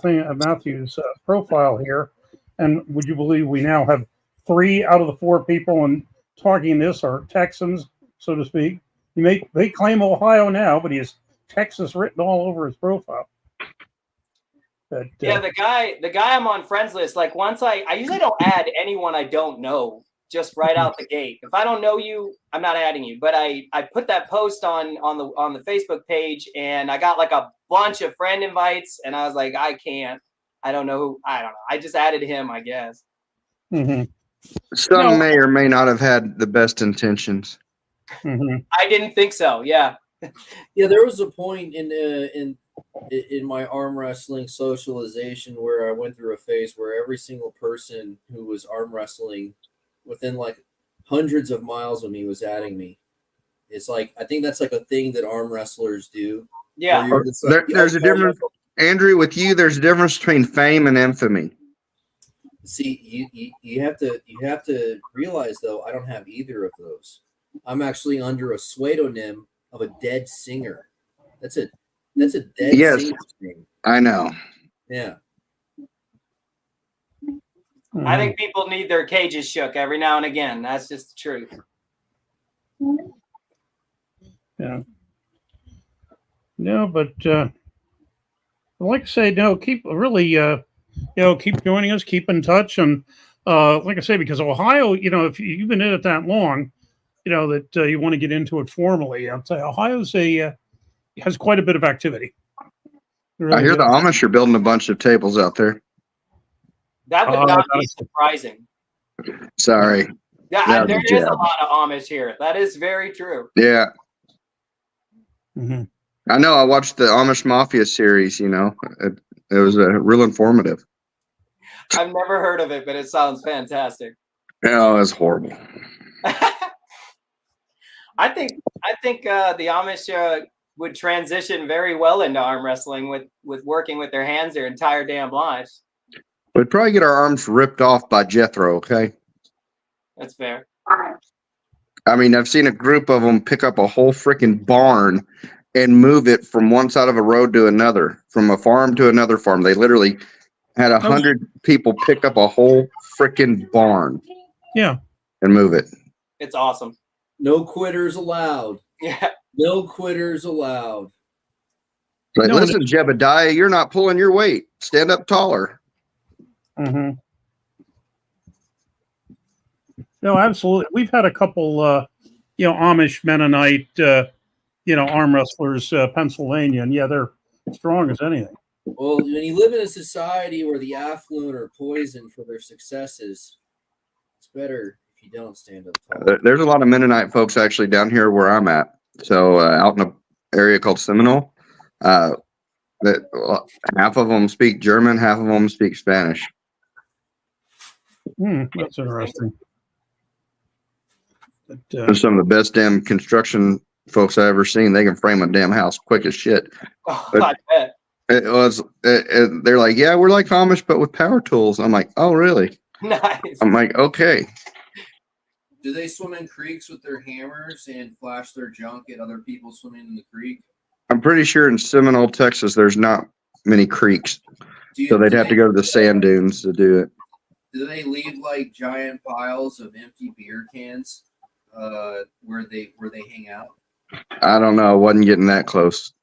thing Matthew's profile here, and would you believe we now have 3 out of the 4 people in talking this are Texans, so to speak. They claim Ohio now, but he has Texas written all over his profile. But, yeah, the guy I'm on friends list. Like once I usually don't add anyone I don't know just right out the gate. If I don't know you, I'm not adding you. But I put that post on the Facebook page, and I got like a bunch of friend invites, and I was like, I can't. I don't know. I just added him, I guess. Mm-hmm. Some may or may not have had the best intentions. Mm-hmm. I didn't think so. Yeah. Yeah, there was a point in my arm wrestling socialization where I went through a phase where every single person who was arm wrestling within like hundreds of miles of me was adding me. It's like I think that's like a thing that arm wrestlers do. Yeah. Like, there's a difference, Andrew. With you, there's a difference between fame and infamy. See, you have to realize though, I don't have either of those. I'm actually under a pseudonym of a dead singer. That's a dead singer thing. I know. Yeah. I think people need their cages shook every now and again. That's just the truth. Yeah. No, but like I say, no, keep really, keep joining us, keep in touch, and like I say, because Ohio, if you've been in it that long, that you want to get into it formally, I'd say Ohio's has quite a bit of activity. Really I hear good. the Amish are building a bunch of tables out there. That would not be surprising. Sorry. Yeah, there is a lot of Amish here. That is very true. Yeah. Mm-hmm. I know. I watched the Amish Mafia series. It was real informative. I've never heard of it, but it sounds fantastic. Yeah, it was horrible. I think the Amish would transition very well into arm wrestling with working with their hands their entire damn lives. We'd probably get our arms ripped off by Jethro. Okay. That's fair. I mean, I've seen a group of them pick up a whole freaking barn and move it from one side of a road to another, from a farm to another farm. They literally had 100 people pick up a whole freaking barn. Yeah. And move it. It's awesome. No quitters allowed. Yeah. No quitters allowed. Like, listen, Jebediah, you're not pulling your weight. Stand up taller. Mm-hmm. No, absolutely. We've had a couple, Amish Mennonite, arm wrestlers, Pennsylvania, and they're strong as anything. Well, when you live in a society where the affluent are poisoned for their successes, it's better if you don't stand up tall. There's a lot of Mennonite folks actually down here where I'm at. So out in an area called Seminole, half of them speak German, half of them speak Spanish. That's interesting. But, they're some of the best damn construction folks I ever seen. They can frame a damn house quick as shit. Oh, but I bet. They're like, yeah, we're like Amish, but with power tools. I'm like, oh, really? Nice. I'm like, okay. Do they swim in creeks with their hammers and flash their junk at other people swimming in the creek? I'm pretty sure in Seminole, Texas, there's not many creeks. So they'd have to go to the sand dunes to do it. Do they leave like giant piles of empty beer cans where they hang out? I don't know. I wasn't getting that close.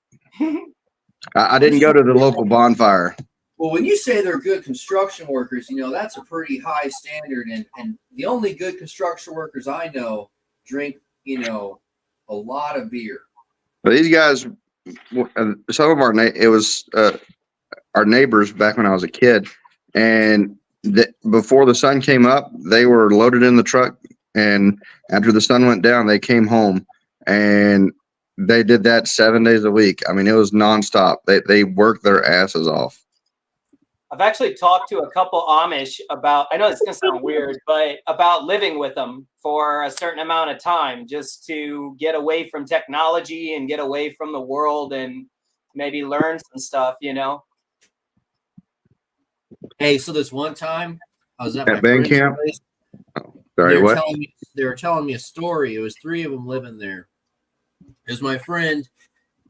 I didn't go to the local bonfire. Well, when you say they're good construction workers, that's a pretty high standard. And the only good construction workers I know drink, a lot of beer. But these guys, some of our neighbors back when I was a kid, and before the sun came up, they were loaded in the truck. And after the sun went down, they came home, and they did that 7 days a week. I mean, it was nonstop. They worked their asses off. I've actually talked to a couple Amish about, I know it's going to sound weird, but about living with them for a certain amount of time just to get away from technology and get away from the world and maybe learn some stuff, Hey, so this one time I was at my band friend's camp. place. Sorry, what? They were telling me a story. It was 3 of them living there. It was my friend,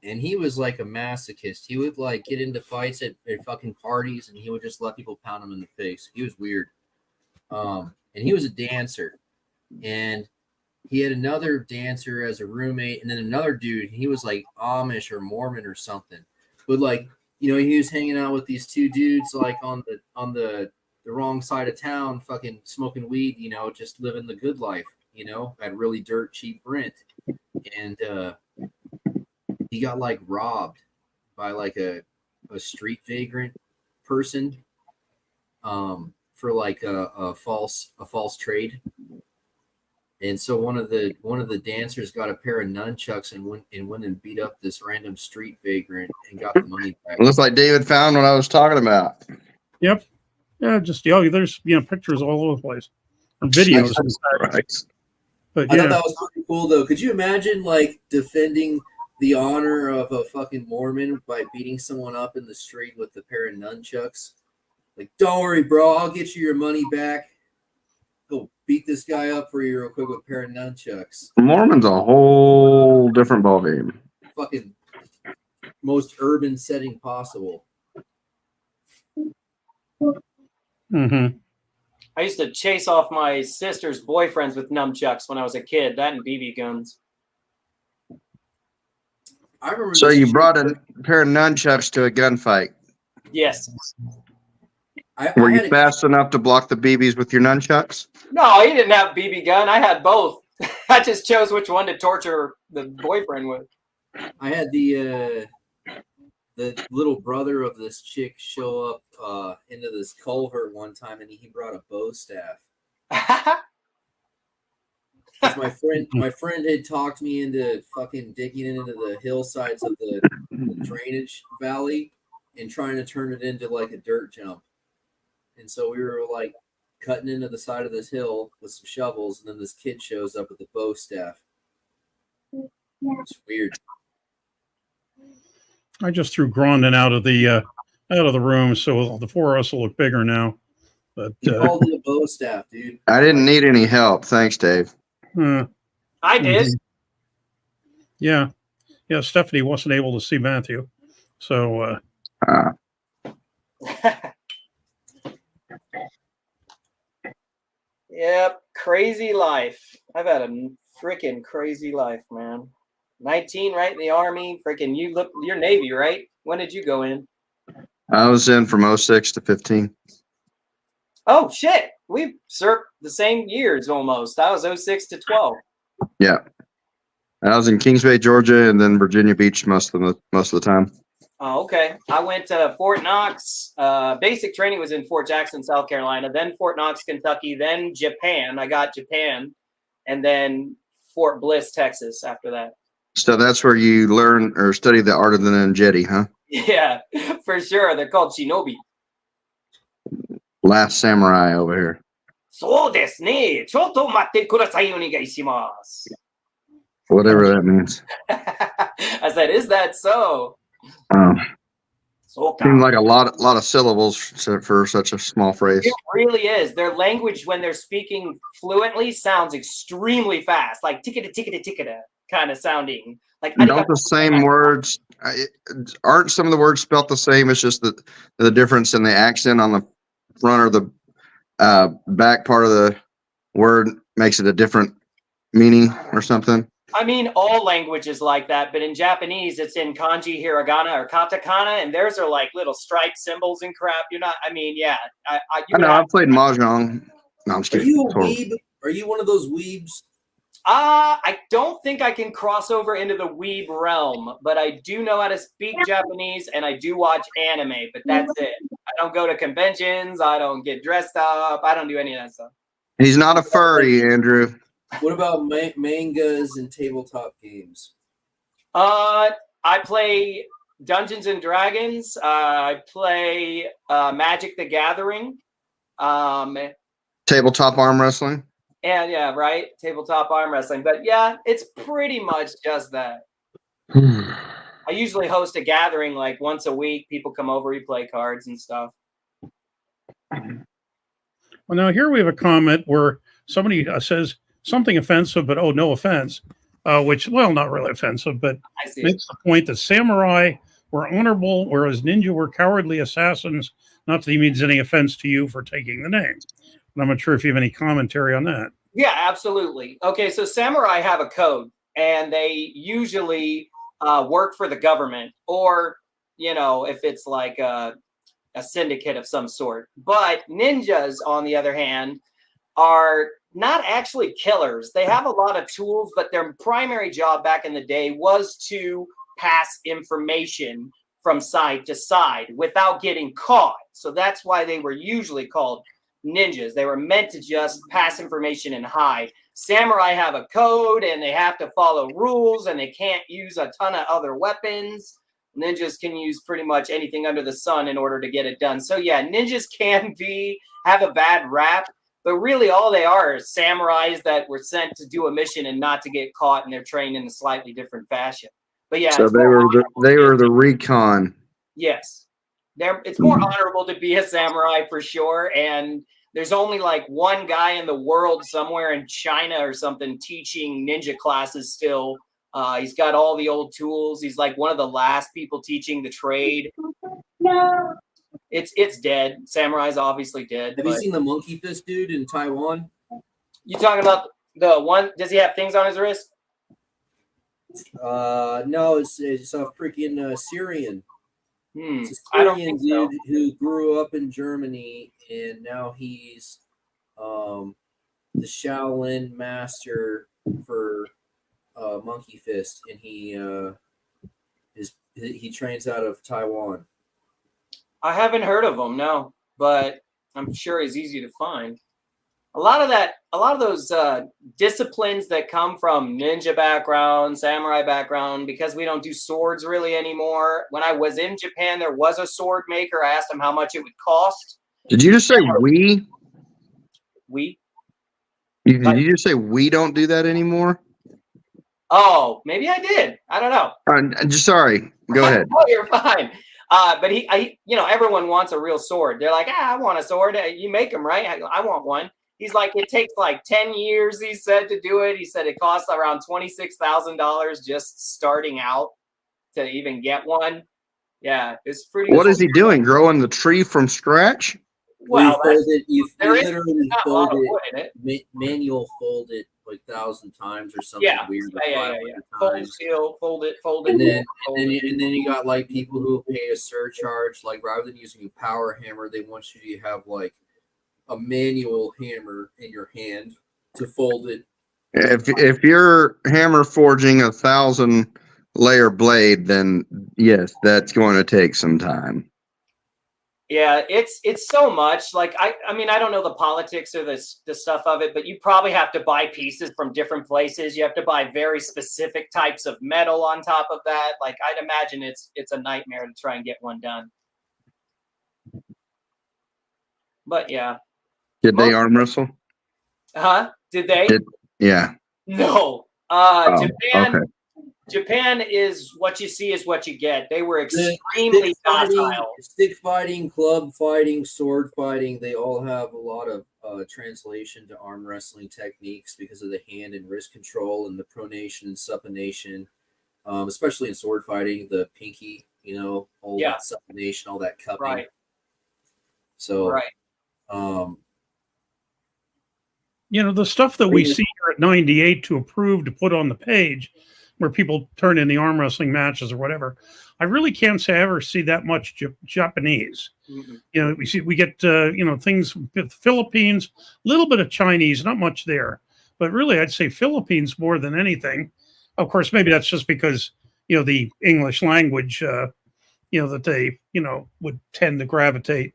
and he was like a masochist. He would like get into fights at fucking parties, and he would just let people pound him in the face. He was weird. And he was a dancer, and he had another dancer as a roommate, and then another dude. He was like Amish or Mormon or something. But like, you know, he was hanging out with these two dudes like on the wrong side of town, fucking smoking weed, you know, just living the good life, you know, at really dirt cheap rent. And he got like robbed by like a street vagrant person for like a false trade. And so one of the dancers got a pair of nunchucks and went and beat up this random street vagrant and got the money back. Looks like David found what I was talking about. Yep. Yeah, just there's pictures all over the place. Or videos. Right. But I thought that was pretty cool though. Could you imagine like defending the honor of a fucking Mormon by beating someone up in the street with a pair of nunchucks? Like, don't worry, bro, I'll get you your money back. Go beat this guy up for you real quick with a pair of nunchucks. Mormon's a whole different ballgame. Fucking most urban setting possible. Mm-hmm. I used to chase off my sister's boyfriends with nunchucks when I was a kid. That and BB guns. I remember. So you brought a pair of nunchucks to a gunfight. Yes. Were you fast enough to block the BBs with your nunchucks? No, he didn't have BB gun. I had both. I just chose which one to torture the boyfriend with. I had the little brother of this chick show up into this culvert one time, and he brought a bow staff. My friend had talked me into fucking digging into the hillsides of the drainage valley and trying to turn it into like a dirt jump. And so we were like cutting into the side of this hill with some shovels, and then this kid shows up with a bow staff. It's weird. I just threw Grondin out of the room, so the four of us will look bigger now. But he called it a bow staff, dude. I didn't need any help. Thanks, Dave. I did. Yeah. Stephanie wasn't able to see Matthew, so. Yep, crazy life. I've had a freaking crazy life, man. 19, right? In the Army. Freaking, you're Navy, right? When did you go in? I was in from 06 to 15. Oh, shit. We served the same years almost. I was 06 to 12. Yeah. I was in Kings Bay, Georgia, and then Virginia Beach most of the time. Oh, okay. I went to Fort Knox. Basic training was in Fort Jackson, South Carolina, then Fort Knox, Kentucky, then Japan. I got Japan, and then Fort Bliss, Texas after that. So that's where you learn or study the art of the ninjetti, huh? Yeah, for sure. They're called shinobi. Last samurai over here. そうですね。ちょっと待ってください。お願いします. Whatever that means. I said, is that so? Seems like a lot of syllables for such a small phrase. It really is. Their language, when they're speaking fluently, sounds extremely fast, like ticketa ticketa ticketa kind of sounding. Like don't the same words aren't some of the words spelt the same? It's just the difference in the accent on the front or the back part of the word makes it a different meaning or something. I mean, all languages like that, but in Japanese, it's in kanji, hiragana, or katakana, and theirs are like little stripe symbols and crap. You're not. I mean, yeah. I know. I played mahjong. No, I'm just kidding. Are you a weeb? Are you one of those weebs? I don't think I can cross over into the weeb realm, but I do know how to speak Japanese and I do watch anime, but that's it. I don't go to conventions. I don't get dressed up. I don't do any of that stuff. He's not a furry, Andrew. What about mangas and tabletop games? I play Dungeons and Dragons. I play Magic the Gathering. Tabletop arm wrestling. And yeah, right. Tabletop arm wrestling. But yeah, it's pretty much just that. I usually host a gathering like once a week. People come over, we play cards and stuff. Well, now here we have a comment where somebody says something offensive, but oh, no offense. which, well, not really offensive, but I see. makes the point that samurai were honorable, whereas ninja were cowardly assassins. Not that he means any offense to you for taking the name. But I'm not sure if you have any commentary on that. Yeah, absolutely. Okay, so samurai have a code, and they usually work for the government, or if it's like a syndicate of some sort. But ninjas, on the other hand, are not actually killers. They have a lot of tools, but their primary job back in the day was to pass information from side to side without getting caught. So that's why they were usually called ninjas. They were meant to just pass information and hide. Samurai have a code, and they have to follow rules, and they can't use a ton of other weapons. Ninjas can use pretty much anything under the sun in order to get it done. So yeah, ninjas can have a bad rap, but really all they are is samurais that were sent to do a mission and not to get caught, and they're trained in a slightly different fashion. But yeah, so they were the recon. Yes, it's more honorable to be a samurai for sure. And there's only like one guy in the world somewhere in China or something teaching ninja classes still. He's got all the old tools. He's like one of the last people teaching the trade. No. It's dead. Samurai's obviously dead. Have you seen the monkey fist dude in Taiwan? You talking about the one? Does he have things on his wrist? No, it's a freaking Syrian. It's a I don't Syrian think so. dude who grew up in Germany, and now he's the Shaolin master for Monkey Fist, and he trains out of Taiwan. I haven't heard of him, no, but I'm sure he's easy to find. A lot of those disciplines that come from ninja background, samurai background, because we don't do swords really anymore. When I was in Japan, there was a sword maker. I asked him how much it would cost. Did you just say we? We? Did you just say we don't do that anymore? Oh, maybe I did. I don't know. I'm just sorry. Go ahead. Oh, you're fine. But everyone wants a real sword. They're like, I want a sword. You make them, right? I want one. He's like, it takes like 10 years, he said, to do it. He said it costs around $26,000 just starting out to even get one. Yeah, it's pretty. What is he doing? Growing the tree from scratch? Well, you literally fold it. Manual fold it like 1,000 times or something weird. Yeah. Fold, seal, fold it, and then you got like people who pay a surcharge. Like rather than using a power hammer, they want you to have like a manual hammer in your hand to fold it. If you're hammer forging 1,000-layer blade, then yes, that's going to take some time. Yeah, it's so much. Like I mean, I don't know the politics or the stuff of it, but you probably have to buy pieces from different places. You have to buy very specific types of metal on top of that. Like I'd imagine it's a nightmare to try and get one done. But yeah. Did they arm wrestle? Huh? Did they? Yeah. No. Okay. Japan is what you see is what you get. They were extremely docile. Stick fighting, club fighting, sword fighting, they all have a lot of translation to arm wrestling techniques because of the hand and wrist control and the pronation and supination, especially in sword fighting, the pinky, all that supination, all that cupping. Right. So, the stuff that we see here at 98 to approve to put on the page where people turn in the arm wrestling matches or whatever, I really can't say I ever see that much Japanese. Mm-hmm. We get things from the Philippines, a little bit of Chinese, not much there, but really I'd say Philippines more than anything. Of course, maybe that's just because the English language that they would tend to gravitate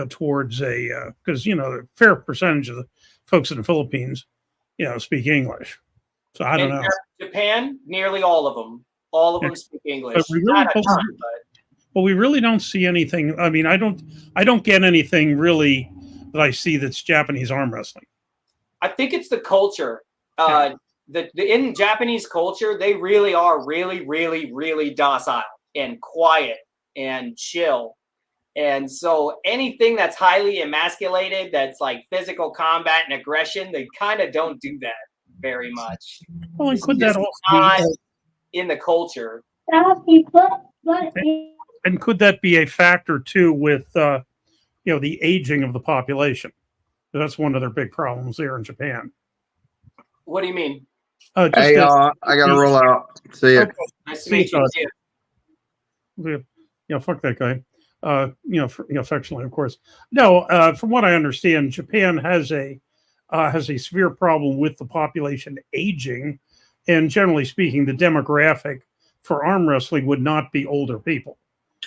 towards because a fair percentage of the folks in the Philippines speak English. So I don't know. Japan, nearly all of them. All of them speak English. But we really don't see anything. I mean, I don't get anything really that I see that's Japanese arm wrestling. I think it's the culture. In Japanese culture, they really are really, really, really docile and quiet and chill. And so anything that's highly emasculated, that's like physical combat and aggression, they kind of don't do that. very much. Well, and It's could that just also not be, in the culture. and could that be a factor too with the aging of the population? That's one of their big problems there in Japan. What do you mean? Just Hey, I gotta roll out. See ya. Okay. Nice to See meet you. you. See ya. Fuck that guy. Affectionately, of course. No, from what I understand, Japan has a severe problem with the population aging, and generally speaking, the demographic for arm wrestling would not be older people.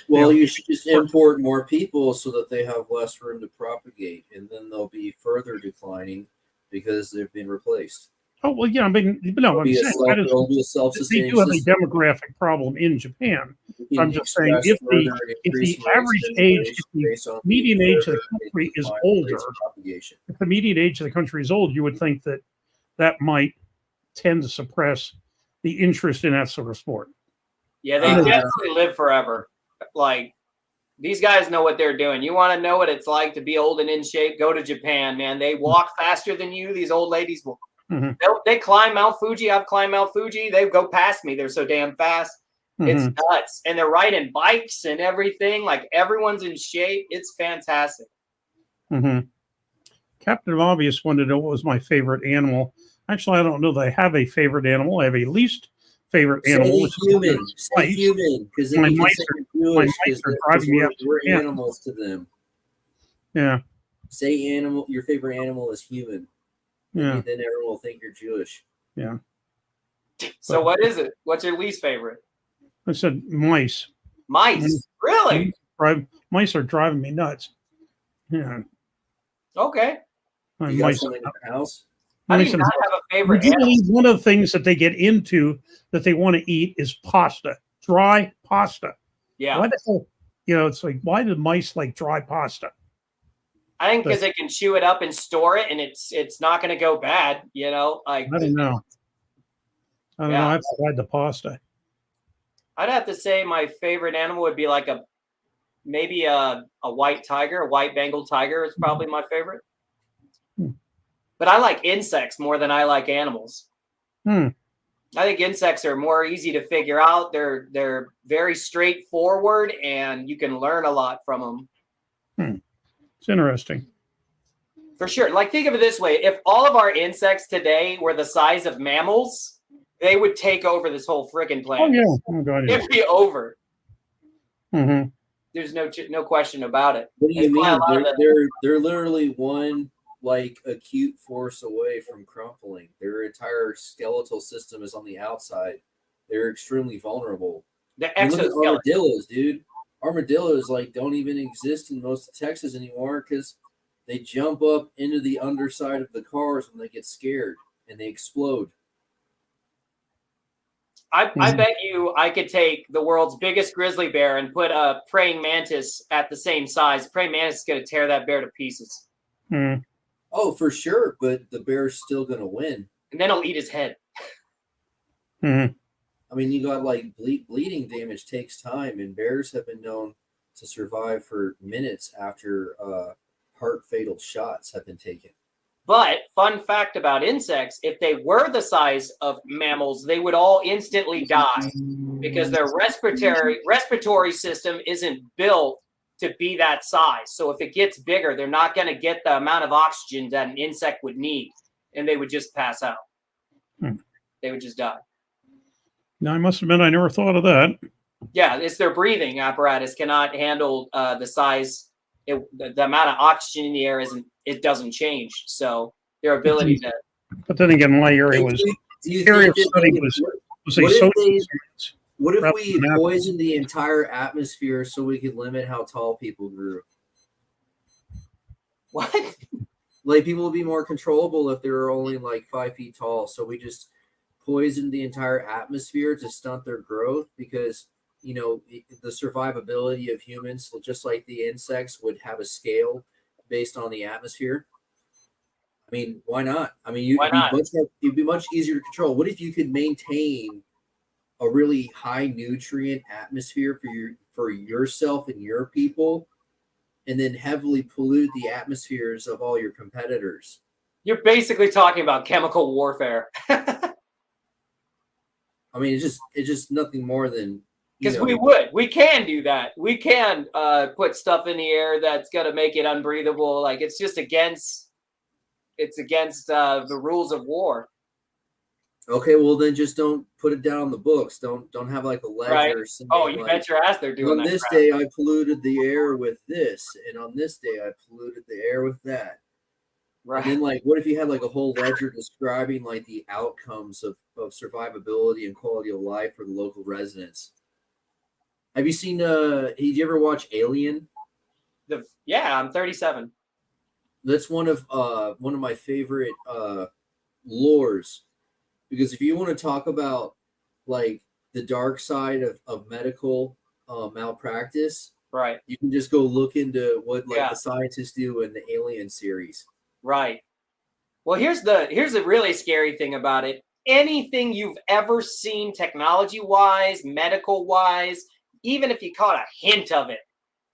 Well, you should just import more people so that they have less room to propagate, and then they'll be further declining because they've been replaced. Oh well, yeah. I mean, no, I'm saying It'll be a they self-sustaining do have a system. demographic problem in Japan. You I'm can just saying, express if the further and if the increase rates average of age, innovation if the based on median age of the further country is decline older, rates of propagation. if the median age of the country is old, you would think that that might tend to suppress the interest in that sort of sport. Yeah, they definitely live forever. Like, these guys know what they're doing. You want to know what it's like to be old and in shape? Go to Japan, man. They walk faster than you. These old ladies will. Mm-hmm. They climb Mount Fuji. I've climbed Mount Fuji. They go past me. They're so damn fast. It's nuts. And they're riding bikes and everything. Like, everyone's in shape. It's fantastic. Mm-hmm. Captain Obvious wanted to know what was my favorite animal. Actually, I don't know that I have a favorite animal. I have a least favorite animal. Say human. Say human. Because then you can say Jewish. Because we're animals to them. Yeah. Say animal. Your favorite animal is human. Yeah. Then everyone will think you're Jewish. Yeah. So what is it? What's your least favorite? I said mice. Mice? Really? Mice are driving me nuts. Yeah. Okay. You got something in your house? How do you not have a favorite Would you animal? believe one of the things that they get into that they want to eat is pasta, dry pasta? Yeah. Why the hell? It's like, why do mice like dry pasta? I think because they can chew it up and store it, and it's not going to go bad. Like, I don't know. I don't know. I've tried the pasta. I'd have to say my favorite animal would be like maybe a white tiger, a white Bengal tiger is probably my favorite. But I like insects more than I like animals. I think insects are more easy to figure out. They're very straightforward, and you can learn a lot from them. It's interesting. For sure. Like, think of it this way. If all of our insects today were the size of mammals, they would take over this whole freaking planet. Oh, yeah. Oh, God, yeah. It'd be over. Mm-hmm. There's no question about it. What do you mean? They're literally one like acute force away from crumpling. Their entire skeletal system is on the outside. They're extremely vulnerable. The look at armadillos, dude. Armadillos don't even exist in most of Texas anymore because they jump up into the underside of the cars when they get scared and they explode. I bet you I could take the world's biggest grizzly bear and put a praying mantis at the same size. Praying mantis is going to tear that bear to pieces. Oh, for sure, but the bear's still going to win. And then he'll eat his head. I mean, you got bleeding damage takes time, and bears have been known to survive for minutes after heart fatal shots have been taken. But fun fact about insects, if they were the size of mammals, they would all instantly die because their respiratory system isn't built to be that size. So if it gets bigger, they're not going to get the amount of oxygen that an insect would need, and they would just pass out. They would just die. Now, I must admit, I never thought of that. Yeah, it's their breathing apparatus cannot handle the size. The amount of oxygen in the air doesn't change. So their ability to. But then again, my area was area of study was a social science. What if we poisoned the entire atmosphere so we could limit how tall people grew? What? Like, people would be more controllable if they were only 5 feet tall. So we just poisoned the entire atmosphere to stunt their growth because the survivability of humans, just like the insects, would have a scale based on the atmosphere. I mean, why not? I mean, it'd be much easier to control. What if you could maintain a really high nutrient atmosphere for yourself and your people, and then heavily pollute the atmospheres of all your competitors? You're basically talking about chemical warfare. I mean, it's just nothing more than because we can do that. We can put stuff in the air that's going to make it unbreathable. Like it's just against the rules of war. Okay, well then just don't put it down on the books. Don't have like a ledger. Right. Oh, you bet your ass they're doing on that. On this day, I polluted the air with this, and on this day, I polluted the air with that. Right. And then, like, what if you had like a whole ledger describing like the outcomes of survivability and quality of life for the local residents? Have you seen? Did you ever watch Alien? Yeah, I'm 37. That's one of my favorite lores. Because if you want to talk about like the dark side of medical malpractice, right, you can just go look into what the scientists do in the Alien series. Right. Well, here's the really scary thing about it. Anything you've ever seen technology-wise, medical-wise, even if you caught a hint of it,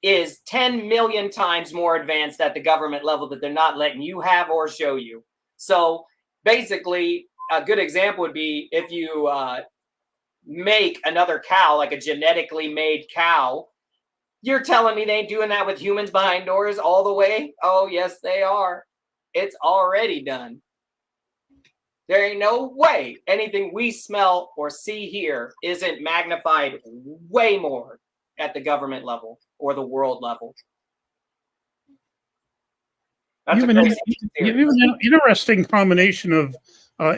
is 10 million times more advanced at the government level that they're not letting you have or show you. So basically, a good example would be if you make another cow, like a genetically made cow, you're telling me they ain't doing that with humans behind doors all the way? Oh, yes, they are. It's already done. There ain't no way anything we smell or see here isn't magnified way more at the government level or the world level. That's you have an interesting combination of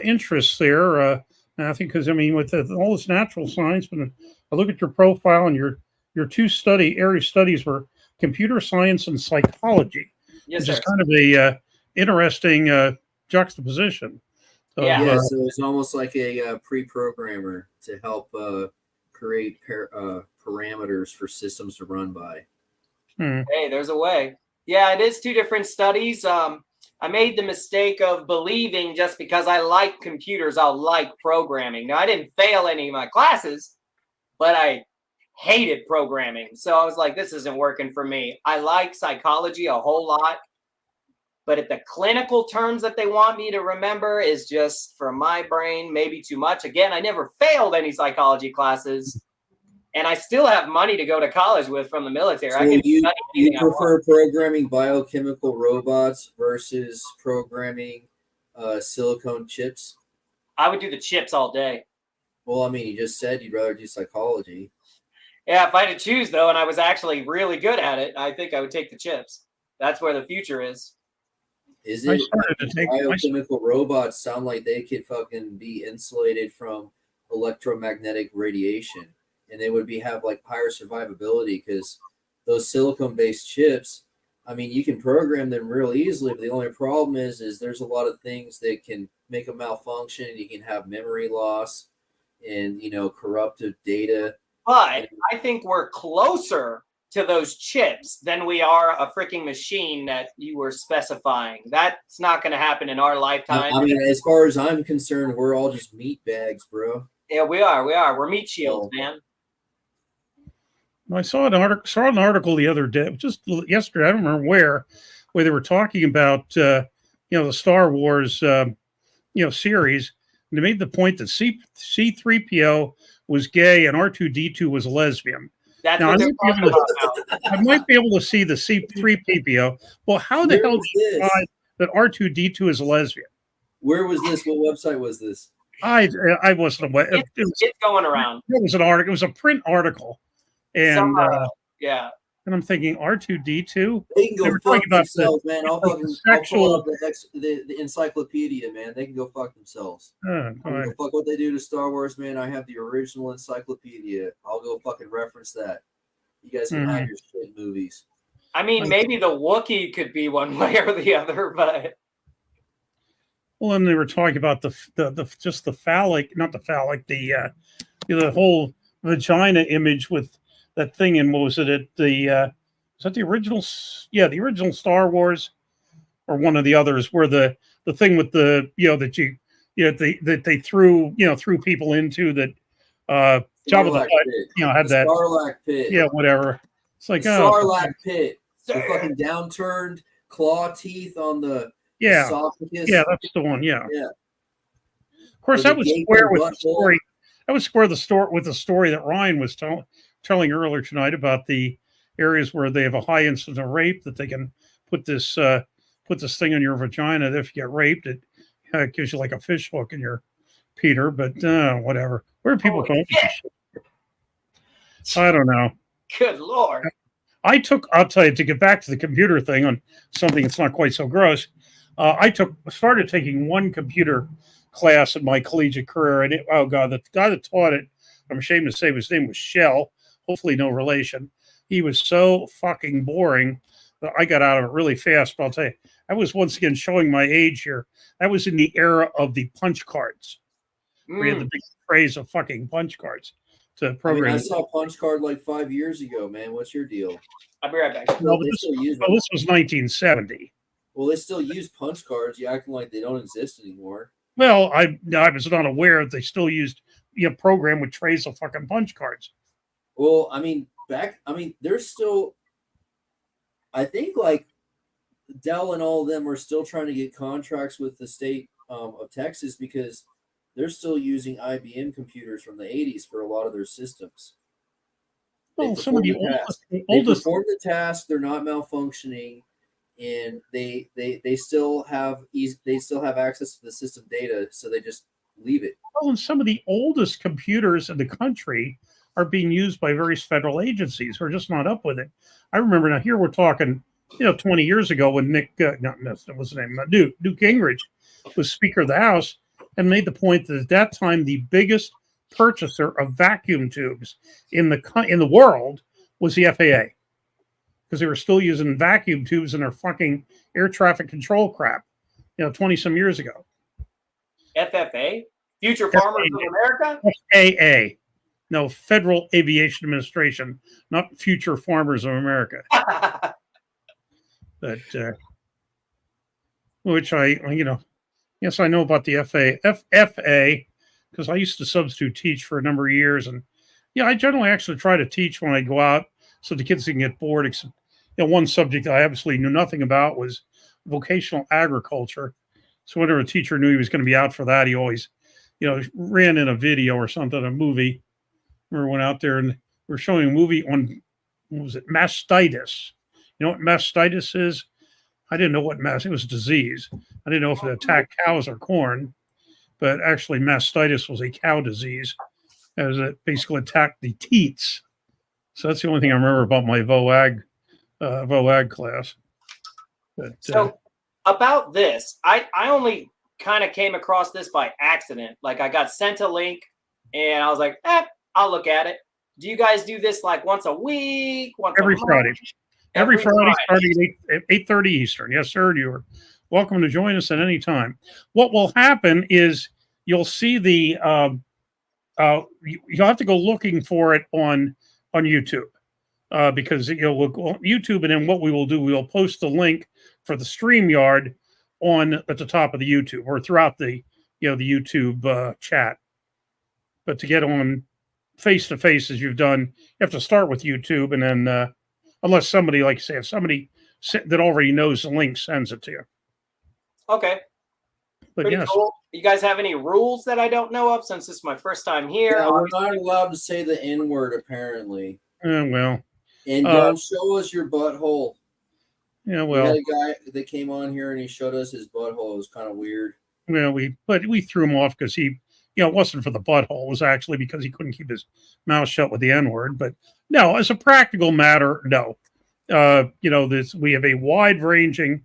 interests there. I think because with all this natural science, when I look at your profile and your two area studies were computer science and psychology, which is kind of a interesting juxtaposition. So it's almost like a pre-programmer to help create parameters for systems to run by. Hey, there's a way. Yeah, it is two different studies. I made the mistake of believing just because I like computers, I'll like programming. Now, I didn't fail any of my classes, but I hated programming. So I was like, this isn't working for me. I like psychology a whole lot, but at the clinical terms that they want me to remember is just for my brain, maybe too much. Again, I never failed any psychology classes, and I still have money to go to college with from the military. So I can you prefer programming biochemical robots versus programming silicone chips? I would do the chips all day. Well, I mean, you just said you'd rather do psychology. Yeah, if I had to choose, though, and I was actually really good at it, I think I would take the chips. That's where the future is. Is it? Biochemical robots sound like they could fucking be insulated from electromagnetic radiation, and they would have like higher survivability because those silicone-based chips, I mean, you can program them real easily, but the only problem is there's a lot of things that can make them malfunction. You can have memory loss and, corrupted data. But I think we're closer to those chips than we are a freaking machine that you were specifying. That's not going to happen in our lifetime. I mean, as far as I'm concerned, we're all just meat bags, bro. Yeah, we are. We're meat shields, man. I saw an article the other day, just yesterday. I don't remember where they were talking about the Star Wars series. And they made the point that C-3PO was gay and R2-D2 was lesbian. That's now, what they're talking about now. I might be able to see the C-3PO. Well, how the hell do you decide that R2-D2 is a lesbian? Where was this? What website was this? I wasn't aware. It's going around. It was an article. It was a print article. And yeah. And I'm thinking R2-D2. They can go fuck themselves, man. I'll pull up the encyclopedia, man. They can go fuck themselves. Go fuck what they do to Star Wars, man. I have the original encyclopedia. I'll go fucking reference that. You guys can have your shit movies. I mean, maybe the Wookiee could be one way or the other, but. Well, and they were talking about just the phallic, not the phallic, the whole vagina image with that thing in, what was it? Is that the original? Yeah, the original Star Wars, or one of the others, where the thing with the that they threw people into that. Jabba the Hutt, had that Sarlacc pit. Yeah, whatever. It's like Sarlacc pit. The fucking downturned claw teeth on the Yeah, esophagus. yeah, that's the one. Yeah. Yeah. Of course, Or that the was gaping square with the butthole. story. That was square the story with the story that Ryan was telling earlier tonight about the areas where they have a high incidence of rape, that they can put this thing in your vagina. That if you get raped, it gives you like a fish hook in your Peter. But whatever. Where are people going? I don't know. Good Lord. I'll tell you, to get back to the computer thing on something that's not quite so gross. Started taking one computer class in my collegiate career, and oh god, the guy that taught it, I'm ashamed to say his name was Shell. Hopefully, no relation. He was so fucking boring that I got out of it really fast. But I'll tell you, I was once again showing my age here. That was in the era of the punch cards. We had the big craze of fucking punch cards to program. I saw Punch Card like 5 years ago, man. What's your deal? I'll be right back. This was 1970. Well, they still use punch cards. You acting like they don't exist anymore. Well, I was not aware that they still used a program with trays of fucking punch cards. Well, there's still, I think like Dell and all of them are still trying to get contracts with the state of Texas because they're still using IBM computers from the 80s for a lot of their systems. Well, some of the they perform the task. They're not malfunctioning, and they still have access to the system data, so they just leave it. Well, and some of the oldest computers in the country are being used by various federal agencies who are just not up with it. I remember now. Here we're talking, 20 years ago when Newt Gingrich was Speaker of the House and made the point that at that time the biggest purchaser of vacuum tubes in the world was the FAA, because they were still using vacuum tubes in their fucking air traffic control crap, 20 some years ago. FFA, Future Farmers of America. FAA, no, Federal Aviation Administration, not Future Farmers of America. But which yes, I know about the FFA. Because I used to substitute teach for a number of years, and I generally actually try to teach when I go out so the kids can get bored. Except, one subject I obviously knew nothing about was vocational agriculture. So whenever a teacher knew he was going to be out for that, he always, ran in a video or something, a movie. I remember went out there and we're showing a movie on, what was it, mastitis. You know what mastitis is? I didn't know what it was a disease. I didn't know if it attacked cows or corn. But actually, mastitis was a cow disease, as it basically attacked the teats. So that's the only thing I remember about my VOAG class. But, so about this, I only kind of came across this by accident. Like I got sent a link, and I was like, I'll look at it. Do you guys do this like once a week? Every Friday. Every Friday starting at 8:30 Eastern. Yes, sir. You are welcome to join us at any time. What will happen is you'll see the you'll have to go looking for it on YouTube because you'll look on YouTube, and then what we will do, we will post the link for the StreamYard at the top of the YouTube or throughout the the YouTube chat. But to get on face to face as you've done, you have to start with YouTube, and then unless somebody, like you say, if somebody that already knows the link sends it to you. Okay. But pretty yes. cool. You guys have any rules that I don't know of since this is my first time here? Yeah, we're not allowed to say the N word apparently. Well. And don't show us your butthole. Yeah, well. We had a guy that came on here and he showed us his butthole. It was kind of weird. Well, we threw him off because he, it wasn't for the butthole. It was actually because he couldn't keep his mouth shut with the N word. But no, as a practical matter, no. We have a wide ranging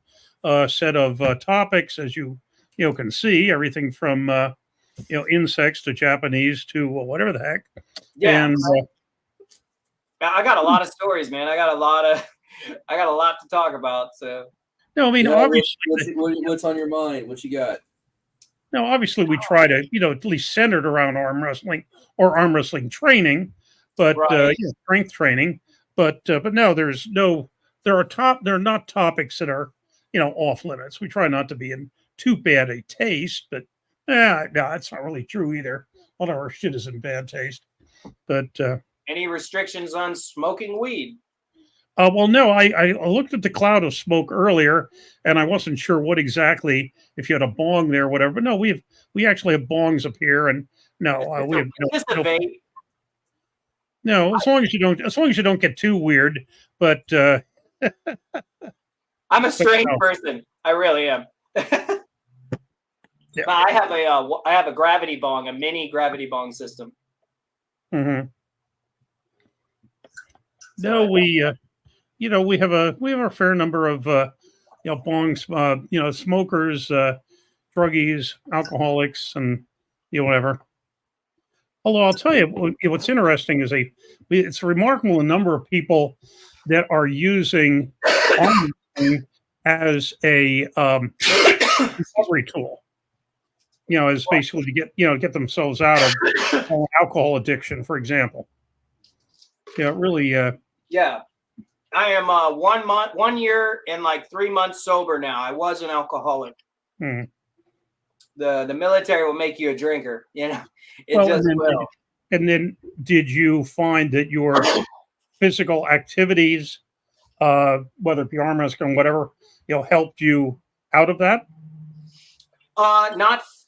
set of topics, as you can see, everything from insects to Japanese to whatever the heck. Yeah. And I got a lot of stories, man. I got a lot to talk about. So no, I mean, obviously, what's on your mind? What you got? No, obviously we try to, at least centered around arm wrestling or arm wrestling training, but right. Strength training. But no, there are not topics that are, off limits. We try not to be in too bad a taste, but no, that's not really true either. A lot of our shit is in bad taste. But any restrictions on smoking weed? Well, no, I looked at the cloud of smoke earlier, and I wasn't sure what exactly, if you had a bong there or whatever. But no, we actually have bongs up here, and no, we have Just a no, vape. no. As long as you don't get too weird. But I'm a strange no. person. I really am. Yeah. But I have a gravity bong, a mini gravity bong system. Mm-hmm. No, we have a fair number of bongs, smokers, druggies, alcoholics, and whatever. Although I'll tell you what's interesting is it's remarkable the number of people that are using armwrestling as a recovery tool. As basically to get themselves out of alcohol addiction, for example. Yeah, really. Yeah, I am 1 year and like 3 months sober now. I was an alcoholic. Hmm. The military will make you a drinker. It will. And then, did you find that your physical activities, whether it be arm wrestling, whatever, helped you out of that?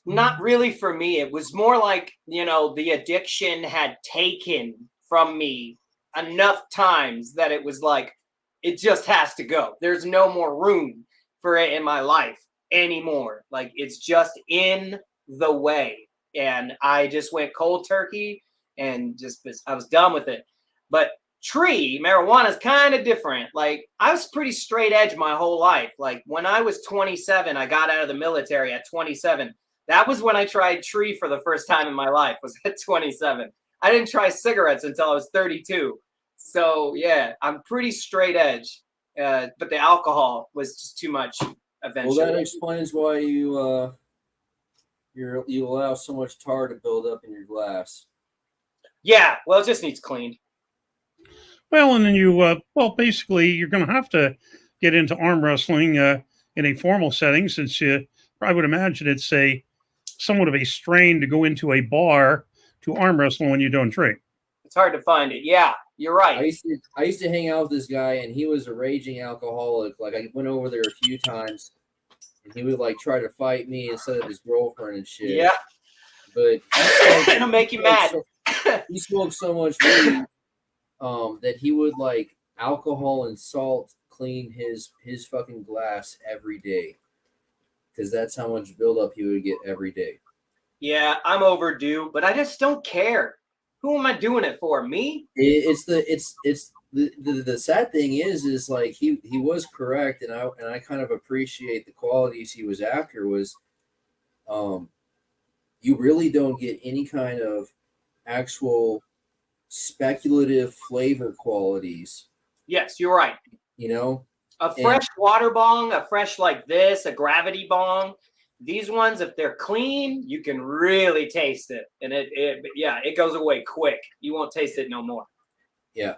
Not really for me. It was more like, the addiction had taken from me enough times that it was like, it just has to go. There's no more room for it in my life anymore. Like, it's just in the way. And I just went cold turkey and I was done with it. But marijuana is kind of different. Like, I was pretty straight edge my whole life. Like, when I was 27, I got out of the military at 27. That was when I tried tree for the first time in my life, was at 27. I didn't try cigarettes until I was 32. So yeah, I'm pretty straight edge. But the alcohol was just too much eventually. Well, that explains why you allow so much tar to build up in your glass. Yeah, well, it just needs cleaned. Well, and then basically, you're going to have to get into arm wrestling in a formal setting, since I would imagine it's somewhat of a strain to go into a bar to arm wrestle when you don't drink. It's hard to find it. Yeah, you're right. I used to hang out with this guy, and he was a raging alcoholic. Like, I went over there a few times, and he would like try to fight me instead of his girlfriend and shit. Yeah, but it'll make you mad. He smoked so much weed that he would like alcohol and salt clean his fucking glass every day, because that's how much buildup he would get every day. Yeah, I'm overdue, but I just don't care. Who am I doing it for? Me? It's the sad thing is like he was correct, and I kind of appreciate the qualities he was after. Was you really don't get any kind of actual speculative flavor qualities. Yes, you're right. A fresh water bong, a fresh like this, a gravity bong. These ones, if they're clean, you can really taste it, and it goes away quick. You won't taste it no more. Yeah,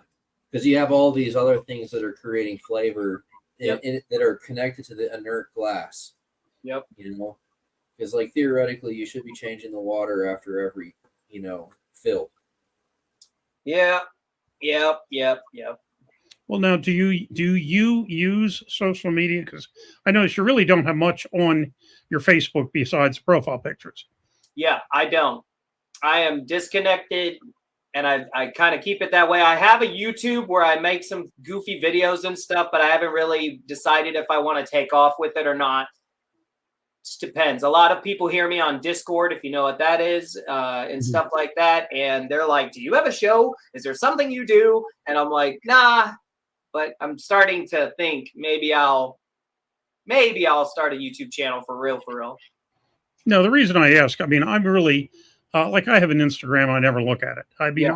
because you have all these other things that are creating flavor that are connected to the inert glass. Yep. Because like theoretically, you should be changing the water after every fill. Yeah. Yep. Well, now, do you use social media? Because I notice you really don't have much on your Facebook besides profile pictures. Yeah, I don't. I am disconnected, and I kind of keep it that way. I have a YouTube where I make some goofy videos and stuff, but I haven't really decided if I want to take off with it or not. Just depends. A lot of people hear me on Discord, if you know what that is, and stuff like that. And they're like, do you have a show? Is there something you do? And I'm like, nah. But I'm starting to think maybe I'll start a YouTube channel for real. No, the reason I ask, I mean, I'm really like, I have an Instagram. I never look at it. I mean,